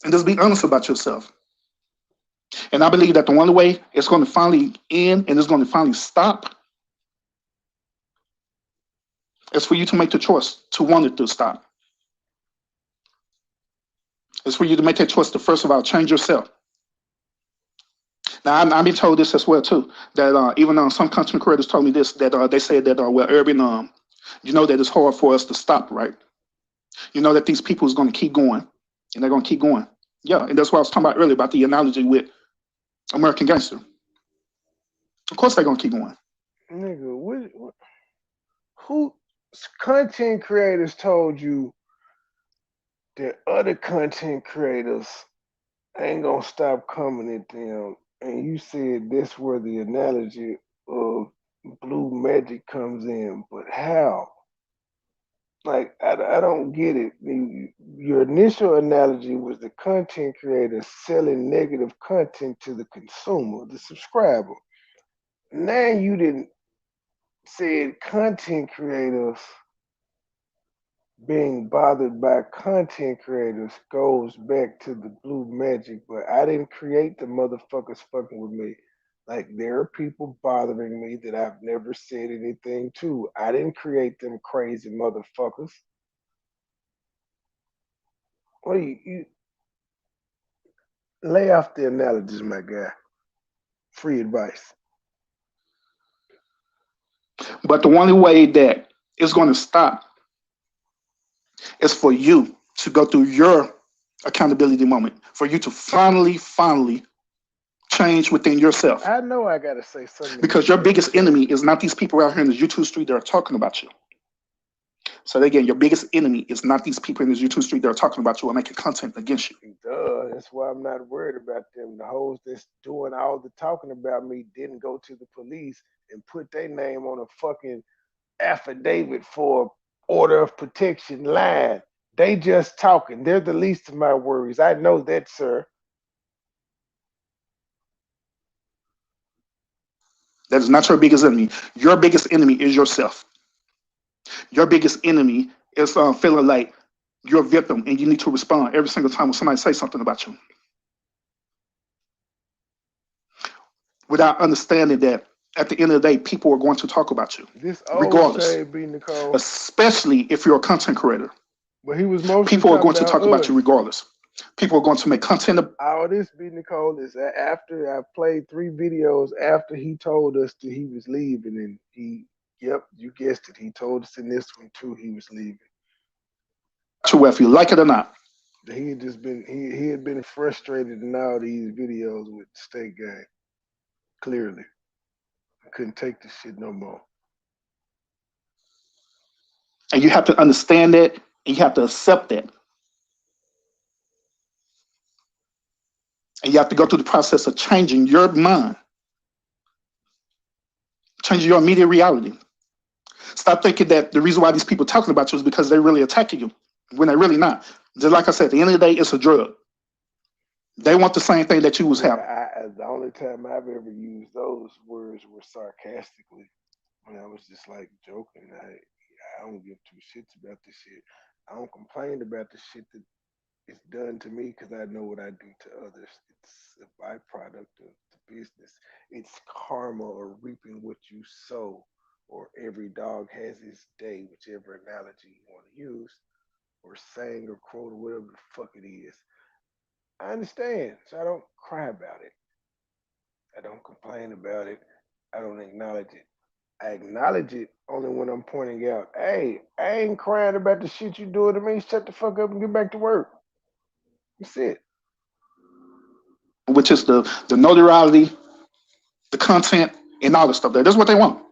and just be honest about yourself. And I believe that the only way it's going to finally end and it's going to finally stop is for you to make the choice to want it to stop. It's for you to make that choice to first of all change yourself. Now I've been told this as well too. That even some content creators told me this, that they said that well, Urban, you know that it's hard for us to stop, right? You know that these people is going to keep going, and they're going to keep going. Yeah, and that's what I was talking about earlier about the analogy with American Gangster. Of course they're going to keep going.
Nigga, who content creators told you that other content creators ain't gonna stop coming at them? And you said that's where the analogy of blue magic comes in, but how? Like, I don't get it. Your initial analogy was the content creator selling negative content to the consumer, the subscriber. Now you didn't said content creators being bothered by content creators goes back to the blue magic, but I didn't create the motherfuckers fucking with me. Like, there are people bothering me that I've never said anything to. I didn't create them crazy motherfuckers. What do you lay off the analogies, my guy? Free advice.
But the only way that it's going to stop is for you to go through your accountability moment, for you to finally change within yourself.
I know I gotta say something
because your biggest enemy is not these people out here in the YouTube street that are talking about you. So again, your biggest enemy is not these people in this YouTube street that are talking about you or making content against you.
Duh, that's why I'm not worried about them. The hoes that's doing all the talking about me didn't go to the police and put their name on a fucking affidavit for order of protection line. They just talking. They're the least of my worries. I know that, sir.
That is not your biggest enemy. Your biggest enemy is yourself. Your biggest enemy is feeling like you're a victim and you need to respond every single time when somebody says something about you. Without understanding that at the end of the day, people are going to talk about you.
This old
regardless.
Shade B. Nicole.
Especially if you're a content creator.
But he was mostly
people are going to talk
us.
about you regardless. People are going to make content.
All this, B. Nicole, is after I played 3 videos after he told us that he was leaving, and yep, you guessed it, he told us in this one too he was leaving.
If you like it or not.
He had just been he had been frustrated in all these videos with the State Gang. Clearly, I couldn't take this shit no more.
And you have to understand that, and you have to accept that. And you have to go through the process of changing your mind, changing your immediate reality. Stop thinking that the reason why these people are talking about you is because they're really attacking you, when they're really not. Just like I said, at the end of the day, it's a drug. They want the same thing that you was having.
The only time I've ever used those words were sarcastically, when I was just like joking. I don't give 2 shits about this shit. I don't complain about the shit that is done to me because I know what I do to others. It's a byproduct of the business. It's karma or reaping what you sow, or every dog has its day, whichever analogy you want to use, or saying or quote or whatever the fuck it is. I understand, so I don't cry about it. I don't complain about it. I don't acknowledge it. I acknowledge it only when I'm pointing out, hey, I ain't crying about the shit you doing to me. Shut the fuck up and get back to work. That's it.
which is the notoriety, the content, and all the stuff there. That's what they want.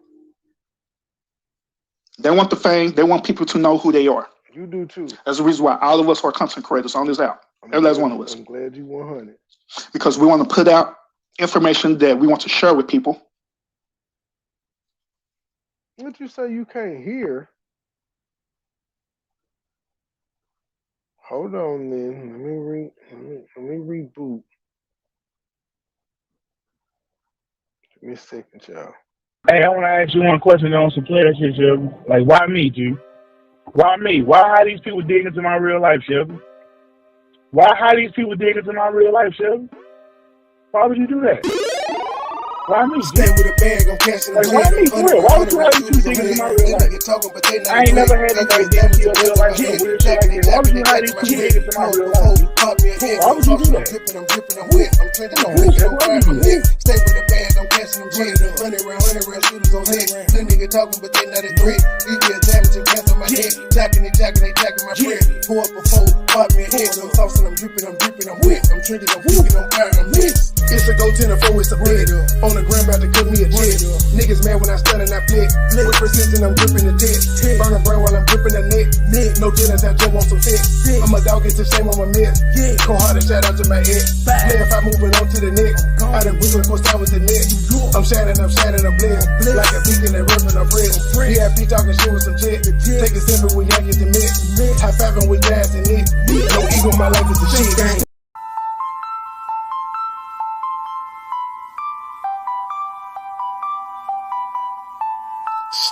They want the fame. They want people to know who they are.
You do too.
That's the reason why all of us are content creators on this app. Every last one of us.
I'm glad you 100.
Because we want to put out information that we want to share with people.
What you say you can't hear? Hold on then. Let me reboot. Give me a second, y'all.
Hey, I want to ask you one question on some player shit, Shelby. Like, why me, G? Why me? Why are these people digging into my real life, Shelby? Why are these people digging into my real life, Shelby? Why would you do that? Why me?
Stay with a bag, I'm cashing
Like, why me for real? Why would you have these people digging into my real life? I ain't never had nobody dig into your real life some weird shit like this. Why would you have these people digging into my real life? Why would you do that?
Stay with the bag, I'm cashing them bread. 100 round shooters on head. Them niggas talking, but they not a threat. Leave me a damage and gas on my head. Jacking my bread. Pour up a fold, pop me a head. I'm saucing, I'm dripping, I'm wet. I'm triggered, I'm cooking, I'm firing, I'm lit. It's a go 10 or 4, it's a bed. On the ground, about to cook me a jet. Niggas mad when I stun and I flip. With precision, I'm gripping the tit. Burn a brain while I'm gripping the neck. No jealous, I jump on some shit. I'm a dog, it's a shame on my mess. Cold hearted, shout out to my head. Man, if I moving on to the next, I done blew it, course I was the next. I'm shining, I'm blessed. Like a beacon that ripping a bread. Yeah, be talking shit with some jet. Take a sip and we yank it the mix. High fiving with gas and it. No ego, my life is the shit.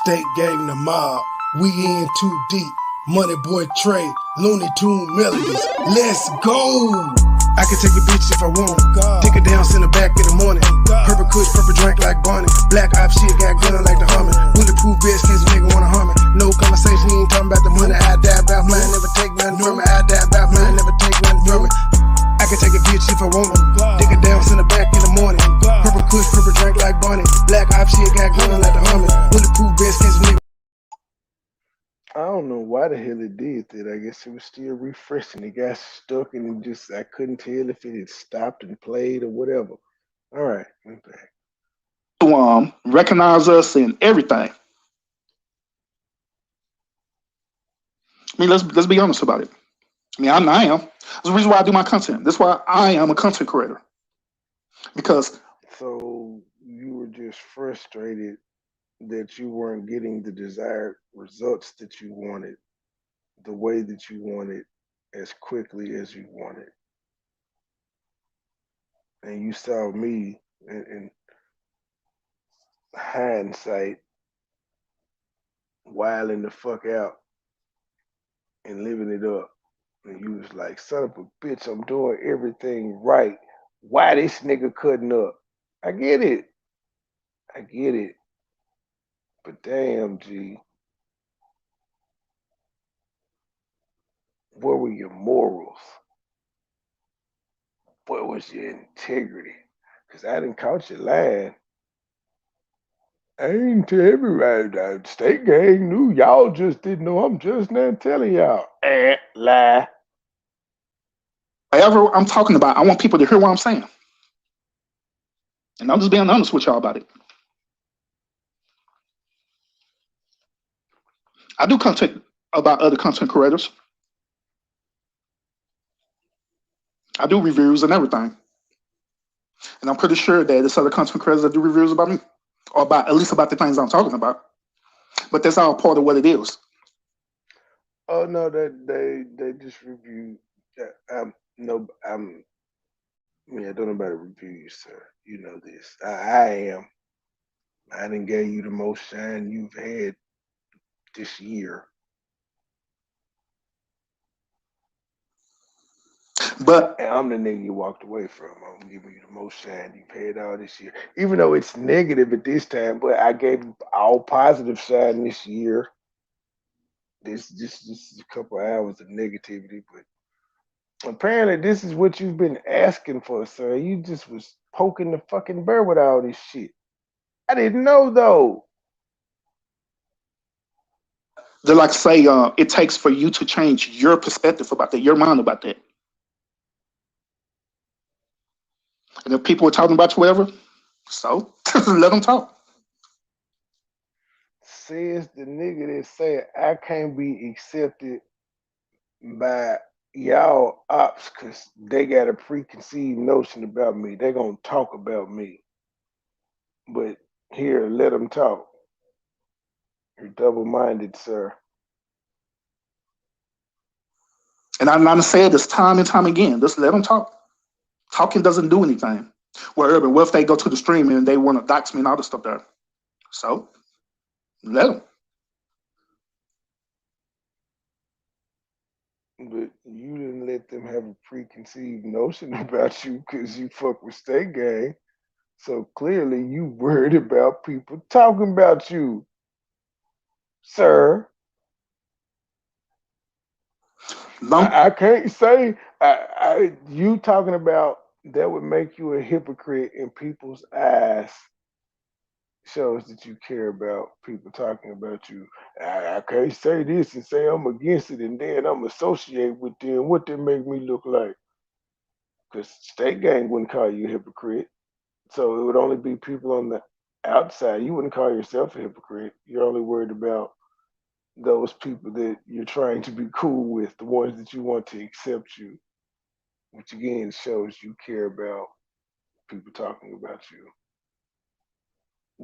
State gang the mob, we in too deep. MoneyBoy Trey, Looney Tune melodies. Let's go! I can take a bitch if I want. Take her down, send her back in the morning. Purple kush, purple drink like Bonnie. Black op shit, got gun like the Hummer. Bulletproof vest, case nigga wanna harm me. No conversation, he ain't talking about the money. I die about mine, never take nothing from it. I die about mine, never take nothing from it. I can take a bitch if I want her. Take her down, send her back in the morning. Purple kush, purple drink like Bonnie. Black op shit, got gun like the Hummer. Bulletproof vest, case nigga.
I don't know why the hell it did that. I guess it was still refreshing. It got stuck and it just I couldn't tell if it had stopped and played or whatever. All right, I'm back.
To recognize us and everything. I mean, let's be honest about it. I mean, I am. That's the reason why I do my content. That's why I am a content creator. Because
So you were just frustrated that you weren't getting the desired results that you wanted, the way that you wanted, as quickly as you wanted. And you saw me in hindsight wilding the fuck out and living it up. And you was like, son of a bitch, I'm doing everything right. Why this nigga cutting up? I get it. I get it. But damn, G, where were your morals? Where was your integrity? Because I didn't caught you lying. I ain't tell everybody that state gang knew. Y'all just didn't know. I'm just now telling y'all. Lie.
whatever I'm talking about, I want people to hear what I'm saying. And I'm just being honest with y'all about it. I do content about other content creators. I do reviews and everything. And I'm pretty sure that there's other content creators that do reviews about me. Or about at least about the things I'm talking about. But that's all part of what it is.
Oh no, they just reviewed. No, I don't know about to review you, sir. You know this. I am. I didn't gave you the most shine you've had this year.
But
And I'm the nigga you walked away from. I'm giving you the most shine you've had all this year. Even though it's negative at this time, but I gave you all positive shine this year. This just a couple hours of negativity, but apparently this is what you've been asking for, sir. You just was poking the fucking bear with all this shit. I didn't know though.
they like say it takes for you to change your perspective about that, your mind about that. And if people are talking about you, whatever, so let them talk.
Says the nigga that said I can't be accepted by y'all ops because they got a preconceived notion about me. They gonna talk about me. But here, let them talk. You're double-minded, sir.
And I'm saying this time and time again. Just let them talk. Talking doesn't do anything. Well, Urban, what if they go to the stream and they want to dox me and all this stuff there? So let them.
But you didn't let them have a preconceived notion about you because you fuck with State Gang. So clearly you worried about people talking about you, sir. I can't say you talking about that would make you a hypocrite in people's eyes shows that you care about people talking about you. I can't say this and say I'm against it and then I'm associated with them. What they make me look like? Because State Gang wouldn't call you a hypocrite. So it would only be people on the outside. You wouldn't call yourself a hypocrite. You're only worried about those people that you're trying to be cool with, the ones that you want to accept you, which again shows you care about people talking about you.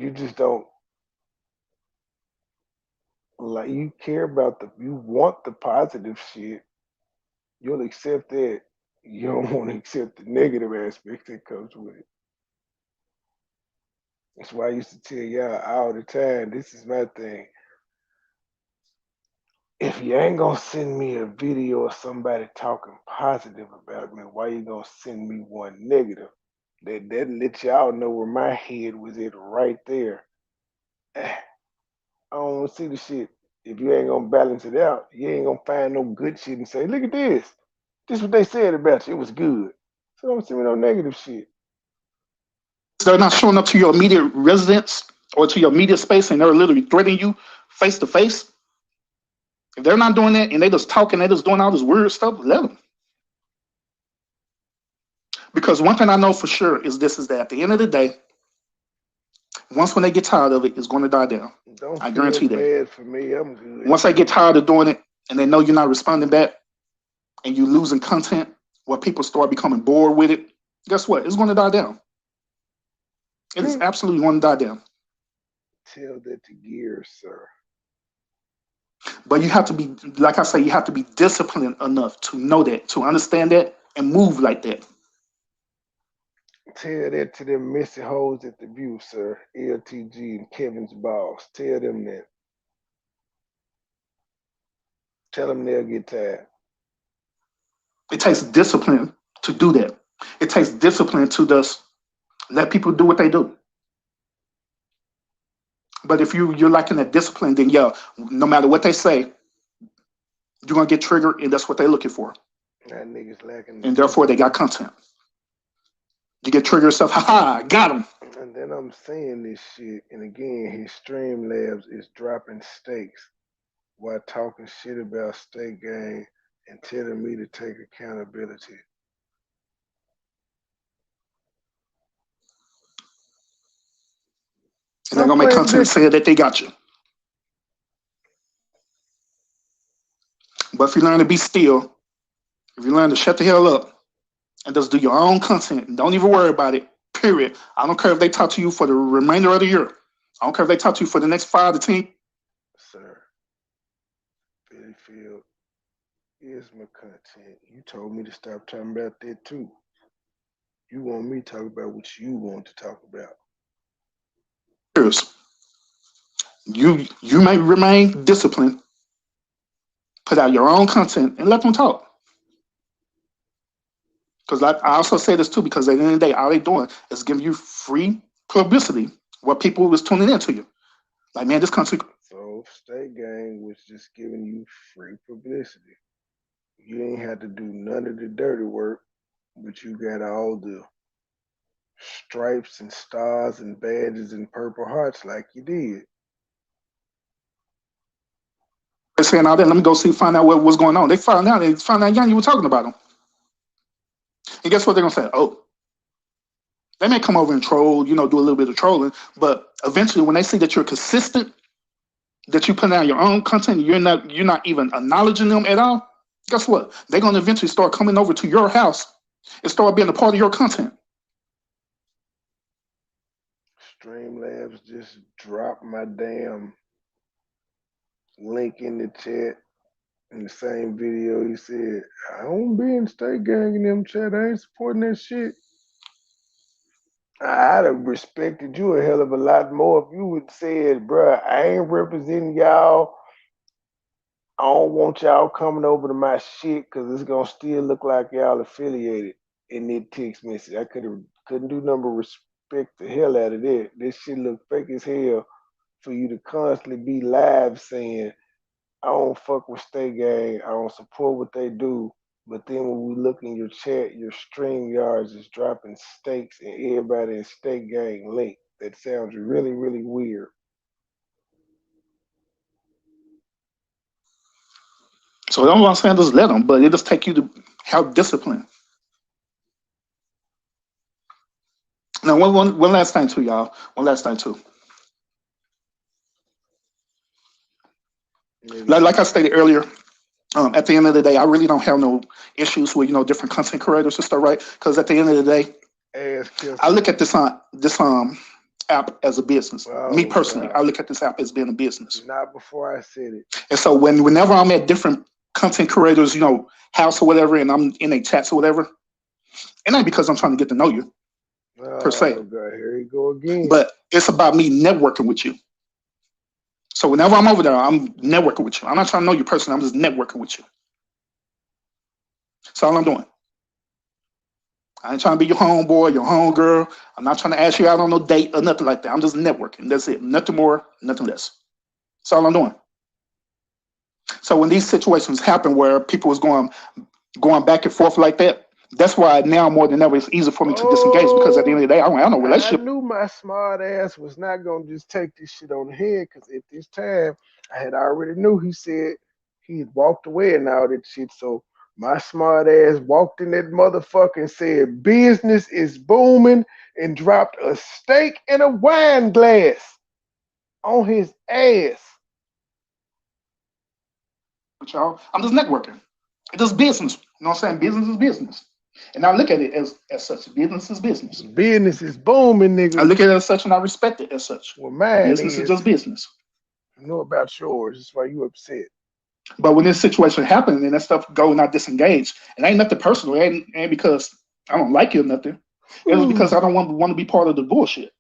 You just don't like you care about you want the positive shit. You'll accept that. You don't want to accept the negative aspect that comes with it. That's why I used to tell y'all all the time, this is my thing. If you ain't gonna send me a video of somebody talking positive about me, why you gonna send me one negative? That let y'all know where my head was at right there. I don't want to see the shit. If you ain't gonna balance it out, you ain't gonna find no good shit and say, look at this. This is what they said about you. It was good. So don't send me no negative shit.
They're not showing up to your immediate residence or to your immediate space and they're literally threatening you face to face. If they're not doing that and they just talking, they just doing all this weird stuff, let them. Because one thing I know for sure is this is that at the end of the day, once when they get tired of it, it's going to die down.
Don't
I
feel
guarantee that.
bad for me. I'm good.
Once they get tired of doing it and they know you're not responding back and you're losing content where people start becoming bored with it, guess what? It's going to die down. It is absolutely going to die down.
Tell that to gears, sir.
But you have to be, like I say, you have to be disciplined enough to know that, to understand that, and move like that.
Tell that to them messy hoes at the view, sir. LTG and Kevin's boss. Tell them that. Tell them they'll get tired.
It takes discipline to do that. It takes discipline to just let people do what they do. But if you're lacking that discipline, then yeah, no matter what they say, you're gonna get triggered, and that's what they're looking for.
That niggas lacking.
And therefore, they got content. You get triggered yourself. Ha, got him.
And then I'm saying this shit, and again, his Streamlabs is dropping stakes while talking shit about State Gang and telling me to take accountability.
And they're gonna make content saying that they got you. But if you learn to be still, if you learn to shut the hell up and just do your own content, and don't even worry about it, period. I don't care if they talk to you for the remainder of the year. I don't care if they talk to you for the next 5 to 10.
Sir, Billyfield is my content. You told me to stop talking about that too. You want me to talk about what you want to talk about.
You may remain disciplined, put out your own content, and let them talk. Because I also say this too, because at the end of the day, all they doing is giving you free publicity where people was tuning into you. Like, man, this country.
So State Gang was just giving you free publicity. You ain't had to do none of the dirty work, but you got all the stripes and stars and badges and purple hearts like you did.
They're saying all that. Let me go see, find out what was going on. They found out. They found out, young, you were talking about them. And guess what they're gonna say? Oh, they may come over and troll, do a little bit of trolling, but eventually, when they see that you're consistent, that you put out your own content, you're not even acknowledging them at all. Guess what? They're gonna eventually start coming over to your house and start being a part of your content.
Streamlabs just dropped my damn link in the chat in the same video. He said, I don't be in State Gang in them chat. I ain't supporting that shit. I'd have respected you a hell of a lot more if you would said, bruh, I ain't representing y'all. I don't want y'all coming over to my shit because it's gonna still look like y'all affiliated in that text message. I couldn't do number respect the hell out of that. This shit look fake as hell for you to constantly be live saying, I don't fuck with State Gang, I don't support what they do. But then when we look in your chat, your stream yards is dropping stakes and everybody in State Gang link. That sounds really, really weird.
So I don't want to say just let them, but it just take you to have discipline. Now, one last thing too, y'all. One last thing too. Like I stated earlier, at the end of the day, I really don't have no issues with different content creators and stuff, right? Because at the end of the day, I look at this app as a business. Me personally, I look at this app as being a business.
Not before I said it.
And so whenever I'm at different content creators, house or whatever, and I'm in a chats or whatever, it ain't because I'm trying to get to know you per se.
God, here you go again.
But it's about me networking with you. So whenever I'm over there, I'm networking with you. I'm not trying to know you personally. I'm just networking with you. That's all I'm doing. I ain't trying to be your homeboy, your homegirl. I'm not trying to ask you out on no date or nothing like that. I'm just networking. That's it. Nothing more, nothing less. That's all I'm doing. So when these situations happen where people was going back and forth like that, that's why now more than ever it's easy for me to disengage, because at the end of the day, I don't have no relationship.
I knew my smart ass was not going to just take this shit on the head, because at this time, I had already knew he said he walked away and all that shit. So my smart ass walked in that motherfucker and said, business is booming, and dropped a steak and a wine glass on his ass.
But y'all, I'm just networking. It's just business. You know what I'm saying? Business is business. And I look at it as such. Business is business.
Business is booming, nigga.
I look at it as such and I respect it as such.
Well, man,
business is just business.
I know about yours. That's why you upset.
But when this situation happened and that stuff go and I disengage, it ain't nothing personal. It ain't because I don't like you or nothing. It was because I don't want to be part of the bullshit.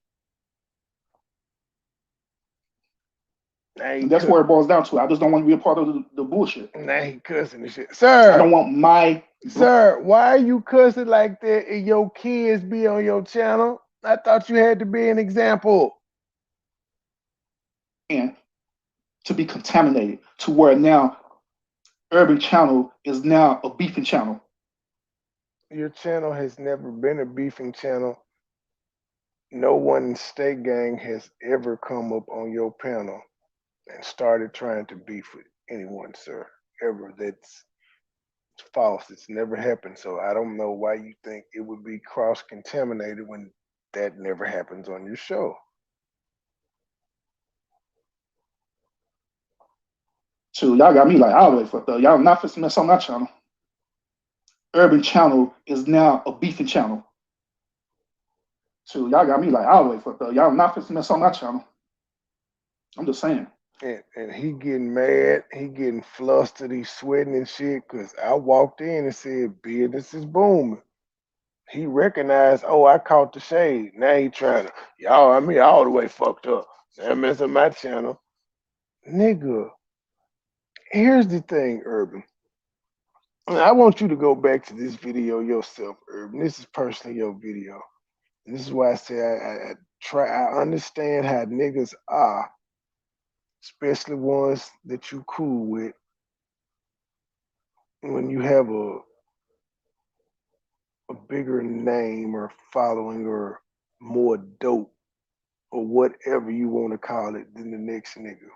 And that's where it boils down to. I just don't want to be a part of the bullshit.
Now he cussing and shit. Sir.
I don't want my...
Sir, why are you cussing like that and your kids be on your channel? I thought you had to be an example.
And to be contaminated to where now Urban Channel is now a beefing channel.
Your channel has never been a beefing channel. No one in State Gang has ever come up on your panel and started trying to beef with anyone, sir. Ever. That's false. It's never happened. So I don't know why you think it would be cross-contaminated when that never happens on your show.
So y'all got me like all the way fucked up. Y'all not fixing mess on my channel. Urban Channel is now a beefing channel. So y'all got me like all the way fucked up. Y'all not fixing mess on my channel. I'm just saying.
And he getting mad, he getting flustered, he's sweating and shit, because I walked in and said, business is booming. He recognized, oh, I caught the shade. Now he trying to, y'all, I mean, all the way fucked up. That mess up my channel. Nigga, here's the thing, Urban. I want you to go back to this video yourself, Urban. This is personally your video. And this is why I say I understand how niggas are, especially ones that you cool with, when you have a bigger name or following or more dope or whatever you want to call it than the next nigga.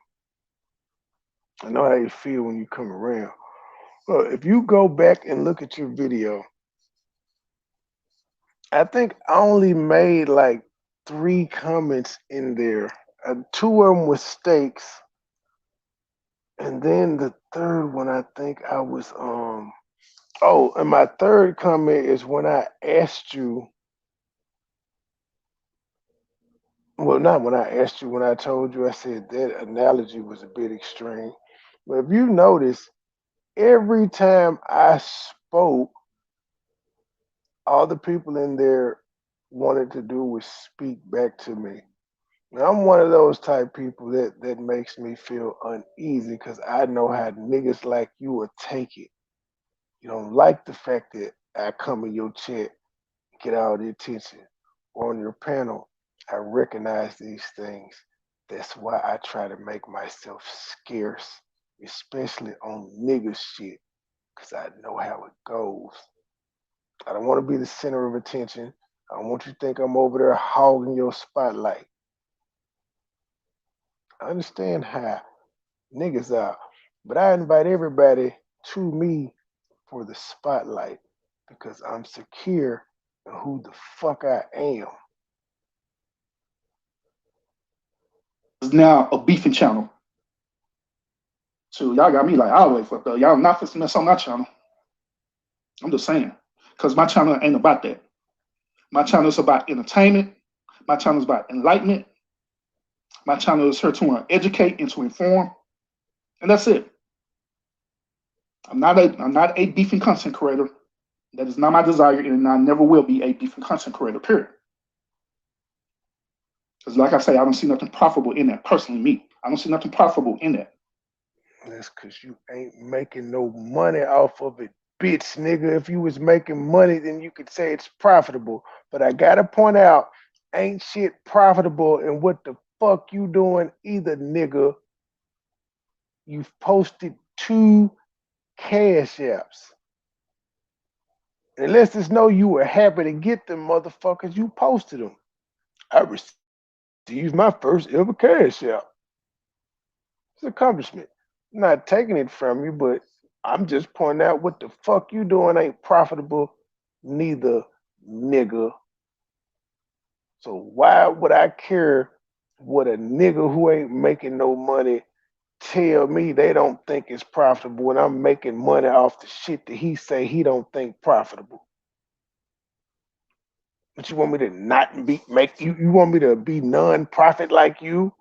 I know how you feel when you come around. Well, if you go back and look at your video, I think I only made like 3 comments in there. Two of them was steaks, and then the third one I think I was Oh, and my third comment is when I asked you. Well, not when I asked you. When I told you, I said that analogy was a bit extreme. But if you notice, every time I spoke, all the people in there wanted to do was speak back to me. Now, I'm one of those type people that makes me feel uneasy because I know how niggas like you will take it. You don't like the fact that I come in your chat, get all the attention, or on your panel. I recognize these things. That's why I try to make myself scarce, especially on nigga shit, because I know how it goes. I don't want to be the center of attention. I don't want you to think I'm over there hogging your spotlight. I understand how niggas are, but I invite everybody to me for the spotlight because I'm secure in who the fuck I am.
It's now a beefing channel. So y'all got me like always fucked up. Y'all not fixing mess on my channel. I'm just saying. Because my channel ain't about that. My channel is about entertainment. My channel is about enlightenment. My channel is here to educate and to inform. And that's it. I'm not a beefing content creator. That is not my desire, and I never will be a beefing content creator, period. Because like I say, I don't see nothing profitable in that. Personally, me. I don't see nothing profitable in that.
That's because you ain't making no money off of it, bitch, nigga. If you was making money, then you could say it's profitable. But I gotta point out, ain't shit profitable in what the fuck you doing either, nigga. You've posted 2 cash apps. And it lets us know you were happy to get them motherfuckers. You posted them. I received my first ever cash app. It's an accomplishment. I'm not taking it from you, but I'm just pointing out what the fuck you doing ain't profitable, neither, nigga. So why would I care what a nigga who ain't making no money tell me they don't think it's profitable when I'm making money off the shit that he say he don't think profitable? But you want me to not be make you want me to be non-profit like you?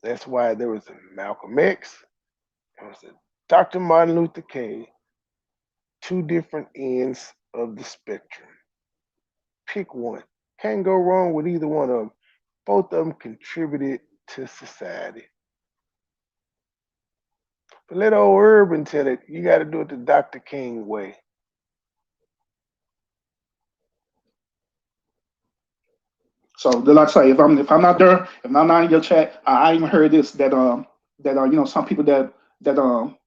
That's why there was a Malcolm X, there was a Dr. Martin Luther King, 2 different ends of the spectrum. Pick one. Can't go wrong with either one of them. Both of them contributed to society. But let old Urban tell it, you got to do it the Dr. King way.
So like I say, if I'm not there, if I'm not in your chat, I even heard this that some people that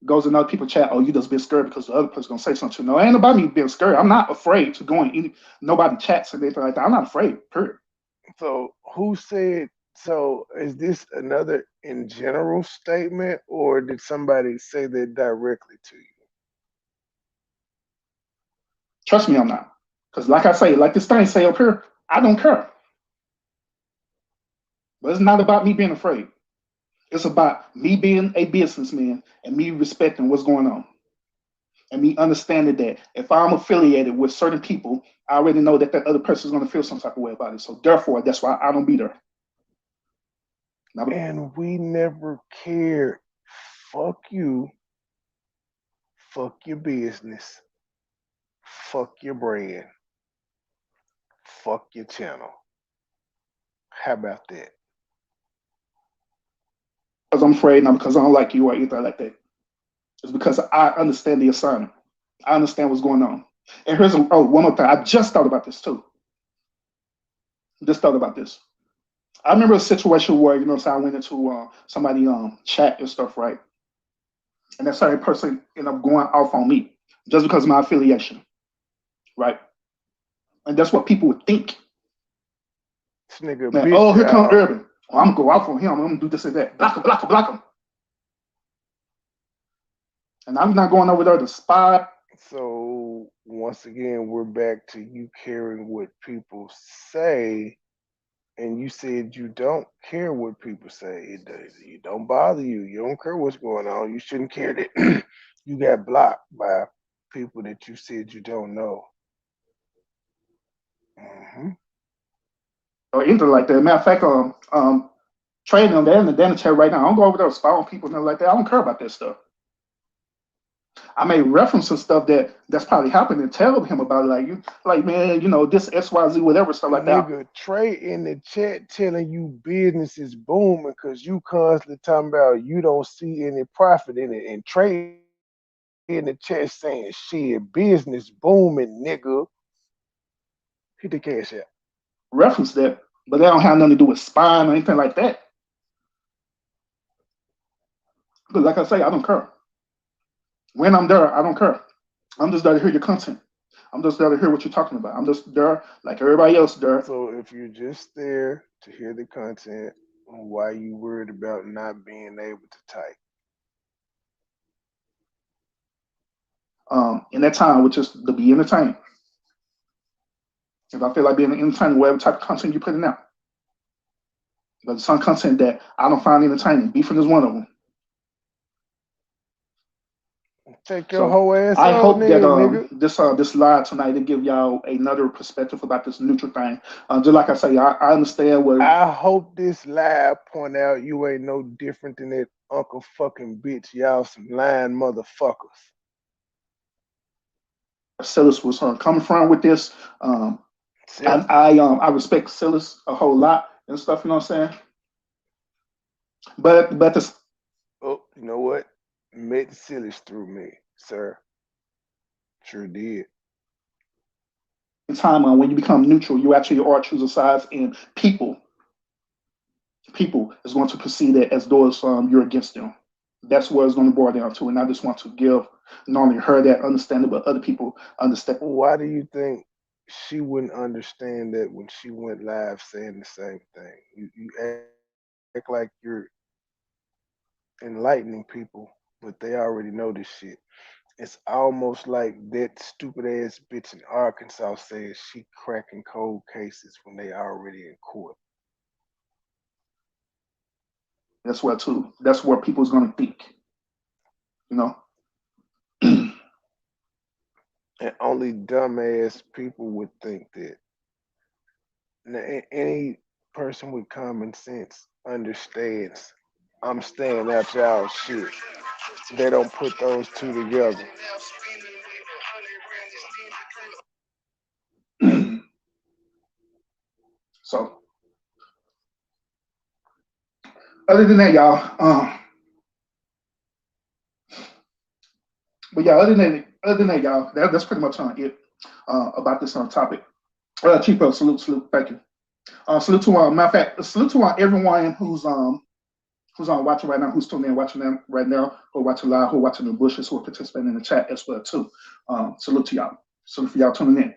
goes in other people's chat. Oh, you just been scared because the other person's gonna say something. No, it ain't about me being scared. I'm not afraid to go in any nobody chats and anything like that. I'm not afraid. Period.
So who said, so is this another in general statement or did somebody say that directly to you?
Trust me, I'm not. Because like I say, like this thing say up here, I don't care. But it's not about me being afraid. It's about me being a businessman and me respecting what's going on. And me understanding that if I'm affiliated with certain people, I already know that other person is going to feel some type of way about it. So therefore, that's why I don't be there.
And we never cared. Fuck you. Fuck your business. Fuck your brand. Fuck your channel. How about that?
Because I'm afraid, not because I don't like you or anything like that. It's because I understand the assignment. I understand what's going on. And here's one more thing. I just thought about this too. Just thought about this. I remember a situation where, so I went into somebody chat and stuff, right? And that certain person ended up going off on me just because of my affiliation, right? And that's what people would think.
This nigga
Man,
bitch.
oh, here comes Urban. Oh, I'm gonna go off on him. I'm gonna do this and that. Block him, block him, block him. And I'm not going over there to spy.
So once again, we're back to you caring what people say, and you said you don't care what people say. It don't bother you. You don't care what's going on. You shouldn't care that you got blocked by people that you said you don't know. Mm-hmm.
Or anything like that. Matter of fact, trading them, they're in the chat right now. I don't go over there to spy on people and nothing like that. I don't care about that stuff. I may reference some stuff that's probably happened and tell him about it. Like man, this XYZ, whatever stuff like that.
Nigga, Trey in the chat telling you business is booming because you constantly talking about you don't see any profit in it. And Trey in the chat saying shit, business booming, nigga. Hit the cash out.
Reference that, but they don't have nothing to do with spying or anything like that. Because like I say, I don't care. When I'm there, I don't care. I'm just there to hear your content. I'm just there to hear what you're talking about. I'm just there like everybody else there.
So if you're just there to hear the content, why you worried about not being able to type?
In that time, which is to be entertained. If I feel like being entertained, whatever type of content you put in out. But there's some content that I don't find entertaining. Beefing is one of them.
Take your whole ass
I
out,
hope that
nigga.
this live tonight to give y'all another perspective about this neutral thing. Just like I say, I understand what.
I hope this live point out you ain't no different than that uncle fucking bitch. Y'all some lying motherfuckers.
Silas was coming from with this. I respect Silas a whole lot and stuff. You know what I'm saying? But this.
Oh, you know what? Met Silas through me, sir. Sure did.
Time when you become neutral, you actually are choosing sides, and people is going to perceive it as though it's, you're against them. That's what it's going to boil down to. And I just want to give not only her that understanding, but other people understand.
Why do you think she wouldn't understand that when she went live saying the same thing? You act like you're enlightening people, but they already know this shit. It's almost like that stupid ass bitch in Arkansas says she cracking cold cases when they already in court.
That's where people's gonna think.
And only dumbass people would think that. Now, any person with common sense understands I'm staying out y'all shit. They don't put those two together.
So, other than that, y'all, but yeah, other than that, y'all, that's pretty much it about this topic. Chico, salute, thank you. Salute to matter of fact, salute to everyone who's on watching right now, who's tuning in, watching them right now, who are watching live, who are watching the bushes, who are participating in the chat as well too. Salute to y'all. Salute for y'all tuning in.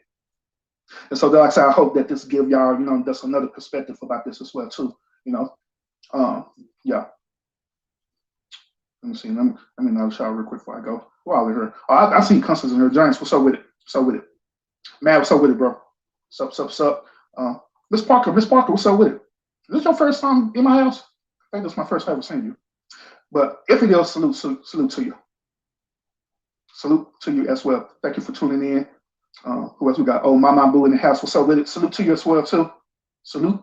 And so, like I said, I hope that this give y'all, that's another perspective about this as well too. Yeah. Let me see. Let me another shout real quick before I go. Wow, here. Oh, I see Constance in here. Giants, what's up with it? Matt, what's up with it, bro? What's up? Miss Parker, what's up with it? Is this your first time in my house? I think this is my first time ever seeing you. But if it is, salute to you. Salute to you as well. Thank you for tuning in. Who else we got? Oh, Mama Boo in the house. What's up with it? Salute to you as well too. Salute.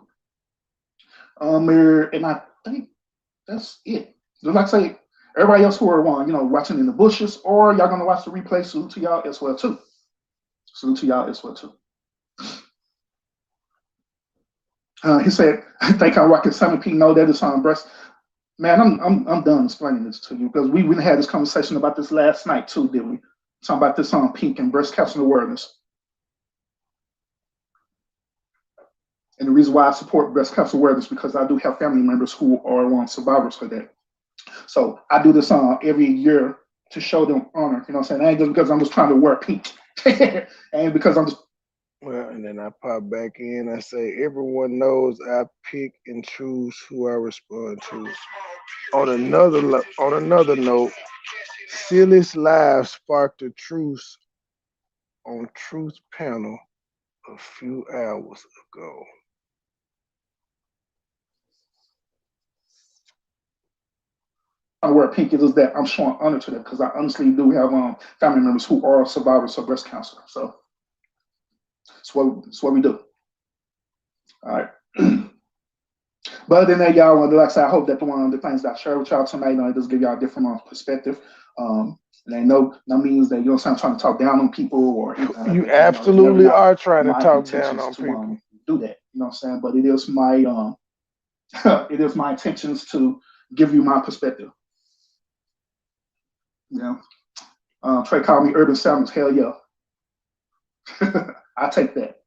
And I think that's it. Just like I say, everybody else who are watching in the bushes, or y'all gonna watch the replay, salute to y'all as well too. He said, I think I'm rocking 7P. No, that is breast. Man, I'm done explaining this to you because we had this conversation about this last night too, didn't we? Talking about this on pink and breast cancer awareness. And the reason why I support breast cancer awareness because I do have family members who are survivors of that. So I do this every year to show them honor. You know what I'm saying? Ain't just because I'm just trying to wear pink. And because I'm just.
Well, and then I pop back in. I say, everyone knows I pick and choose who I respond to. On another note, Silly's Live sparked a truce on Truth Panel a few hours ago.
I wear pink is that I'm showing honor to them because I honestly do have family members who are survivors of breast cancer. So that's what we do. All right. But other than that, y'all, like I said, I hope that one of the things that I share with y'all tonight, it does give y'all a different perspective. And ain't no means that I'm trying to talk down on people or
you absolutely are trying to talk down on people.
Do that, you know what I'm saying? But it is my it is my intentions to give you my perspective. You know, Trey called me urban sounders. Hell yeah, I take that.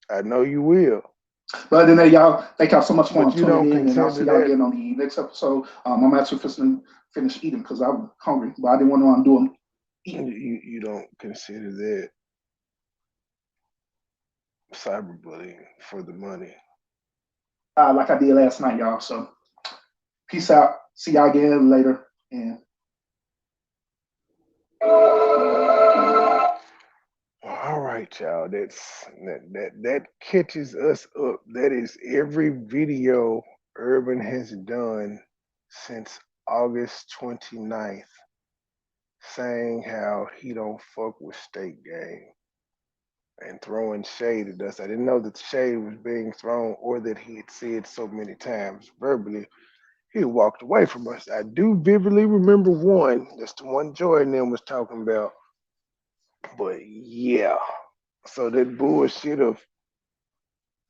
I know you will.
But other than that, y'all, thank y'all so much for tuning in, and I'll see y'all again on the next episode. I'm actually finish eating because I'm hungry, but I didn't want to undo them.
You don't consider that cyberbullying for the money?
Like I did last night, y'all. So peace out. See y'all again later. And
all right, y'all. That catches us up. That is every video Urban has done since August 29th, saying how he don't fuck with state game and throwing shade at us. I didn't know that shade was being thrown or that he had said so many times verbally he walked away from us. I do vividly remember one. That's the one Joy and them was talking about. But yeah, so that bullshit of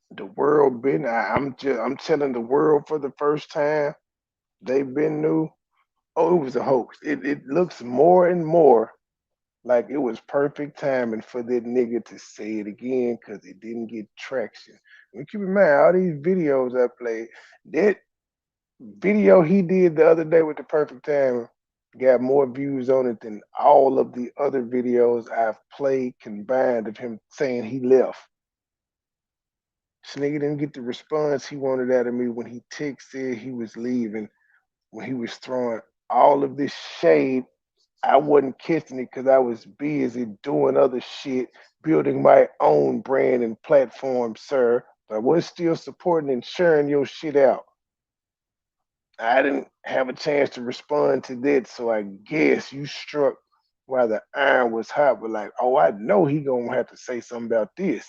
the world been. I'm telling the world for the first time they've been new. Oh, it was a hoax. It looks more and more like it was perfect timing for that nigga to say it again because it didn't get traction. And keep in mind, all these videos I played, that video he did the other day with the perfect timing got more views on it than all of the other videos I've played combined of him saying he left. This nigga didn't get the response he wanted out of me when he said he was leaving, when he was throwing all of this shade. I wasn't catching it because I was busy doing other shit, building my own brand and platform, sir. But I was still supporting and sharing your shit out. I didn't have a chance to respond to that, so I guess you struck while the iron was hot. But like, oh, I know he gonna have to say something about this.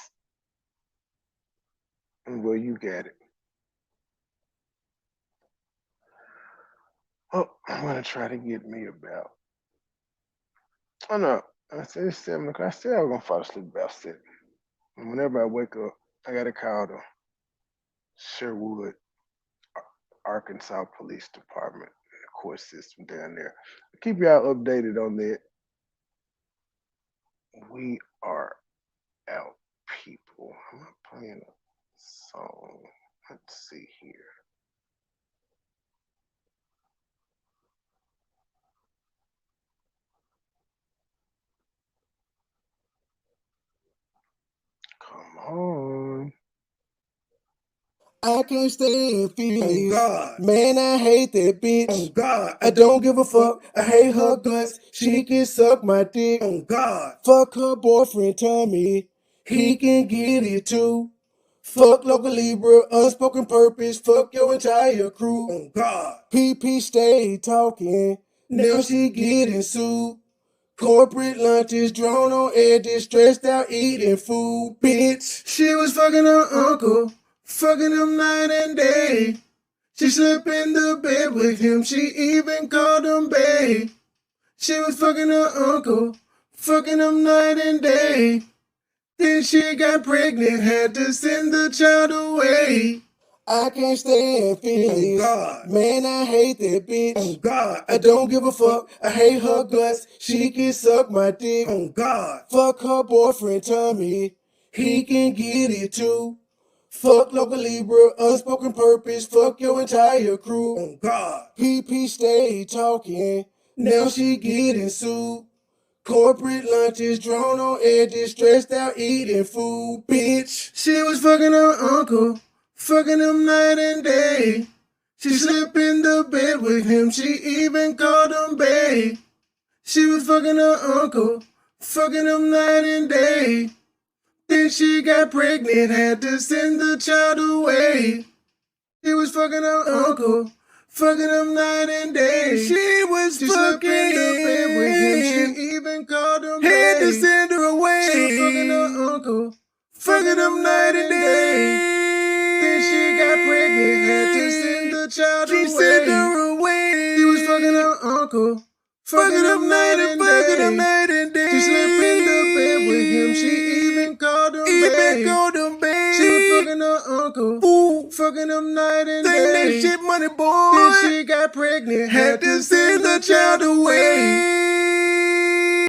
And well, you got it. Oh, I'm gonna try to get me about. Oh no, I said it's 7 o'clock. I said I was gonna fall asleep about 7. And whenever I wake up, I gotta call the Sherwood, Arkansas Police Department, the court system down there. I'll keep y'all updated on that. We are out, people. I'm not playing a song. Let's see here. Come on.
I can't stand feelings. Oh God. Man, I hate that bitch. Oh God. I don't give a fuck. I hate her guts. She can suck my dick. Oh God. Fuck her boyfriend Tommy. He can get it too. Fuck local Libra, unspoken purpose. Fuck your entire crew. Oh God. PP stay talking. Now she getting sued. Corporate lunches, drone on edges, stressed out eating food, bitch. She was fucking her uncle, fucking him night and day. She slept in the bed with him, she even called him babe. She was fucking her uncle, fucking him night and day. Then she got pregnant, had to send the child away. I can't stand feelings. Oh God. Man, I hate that bitch. Oh God. I don't give a fuck. I hate her guts. She can suck my dick. Oh God. Fuck her boyfriend Tommy. He can get it too. Fuck local Libra, unspoken purpose. Fuck your entire crew. Oh God. PP stay talking. Now she getting sued. Corporate lunches, drawn on edges, stressed out eating food, bitch. She was fucking her uncle, fucking him night and day. She slept in the bed with him, she even called him babe. She was fucking her uncle, fucking him night and day. Then she got pregnant, had to send the child away. She was fucking her uncle, fucking him night and day. She slept in the bed with him, she even called him babe. Had to send her away. She was fucking her uncle, fucking him night and day. Then she got pregnant, had to send the child away. She sent her away. She was fucking her uncle, fucking him night and day. She slept in the bed with him, she even called him babe. She was fucking her uncle, fucking him night and day. That shit money, boy. Then she got pregnant, had to send the child away.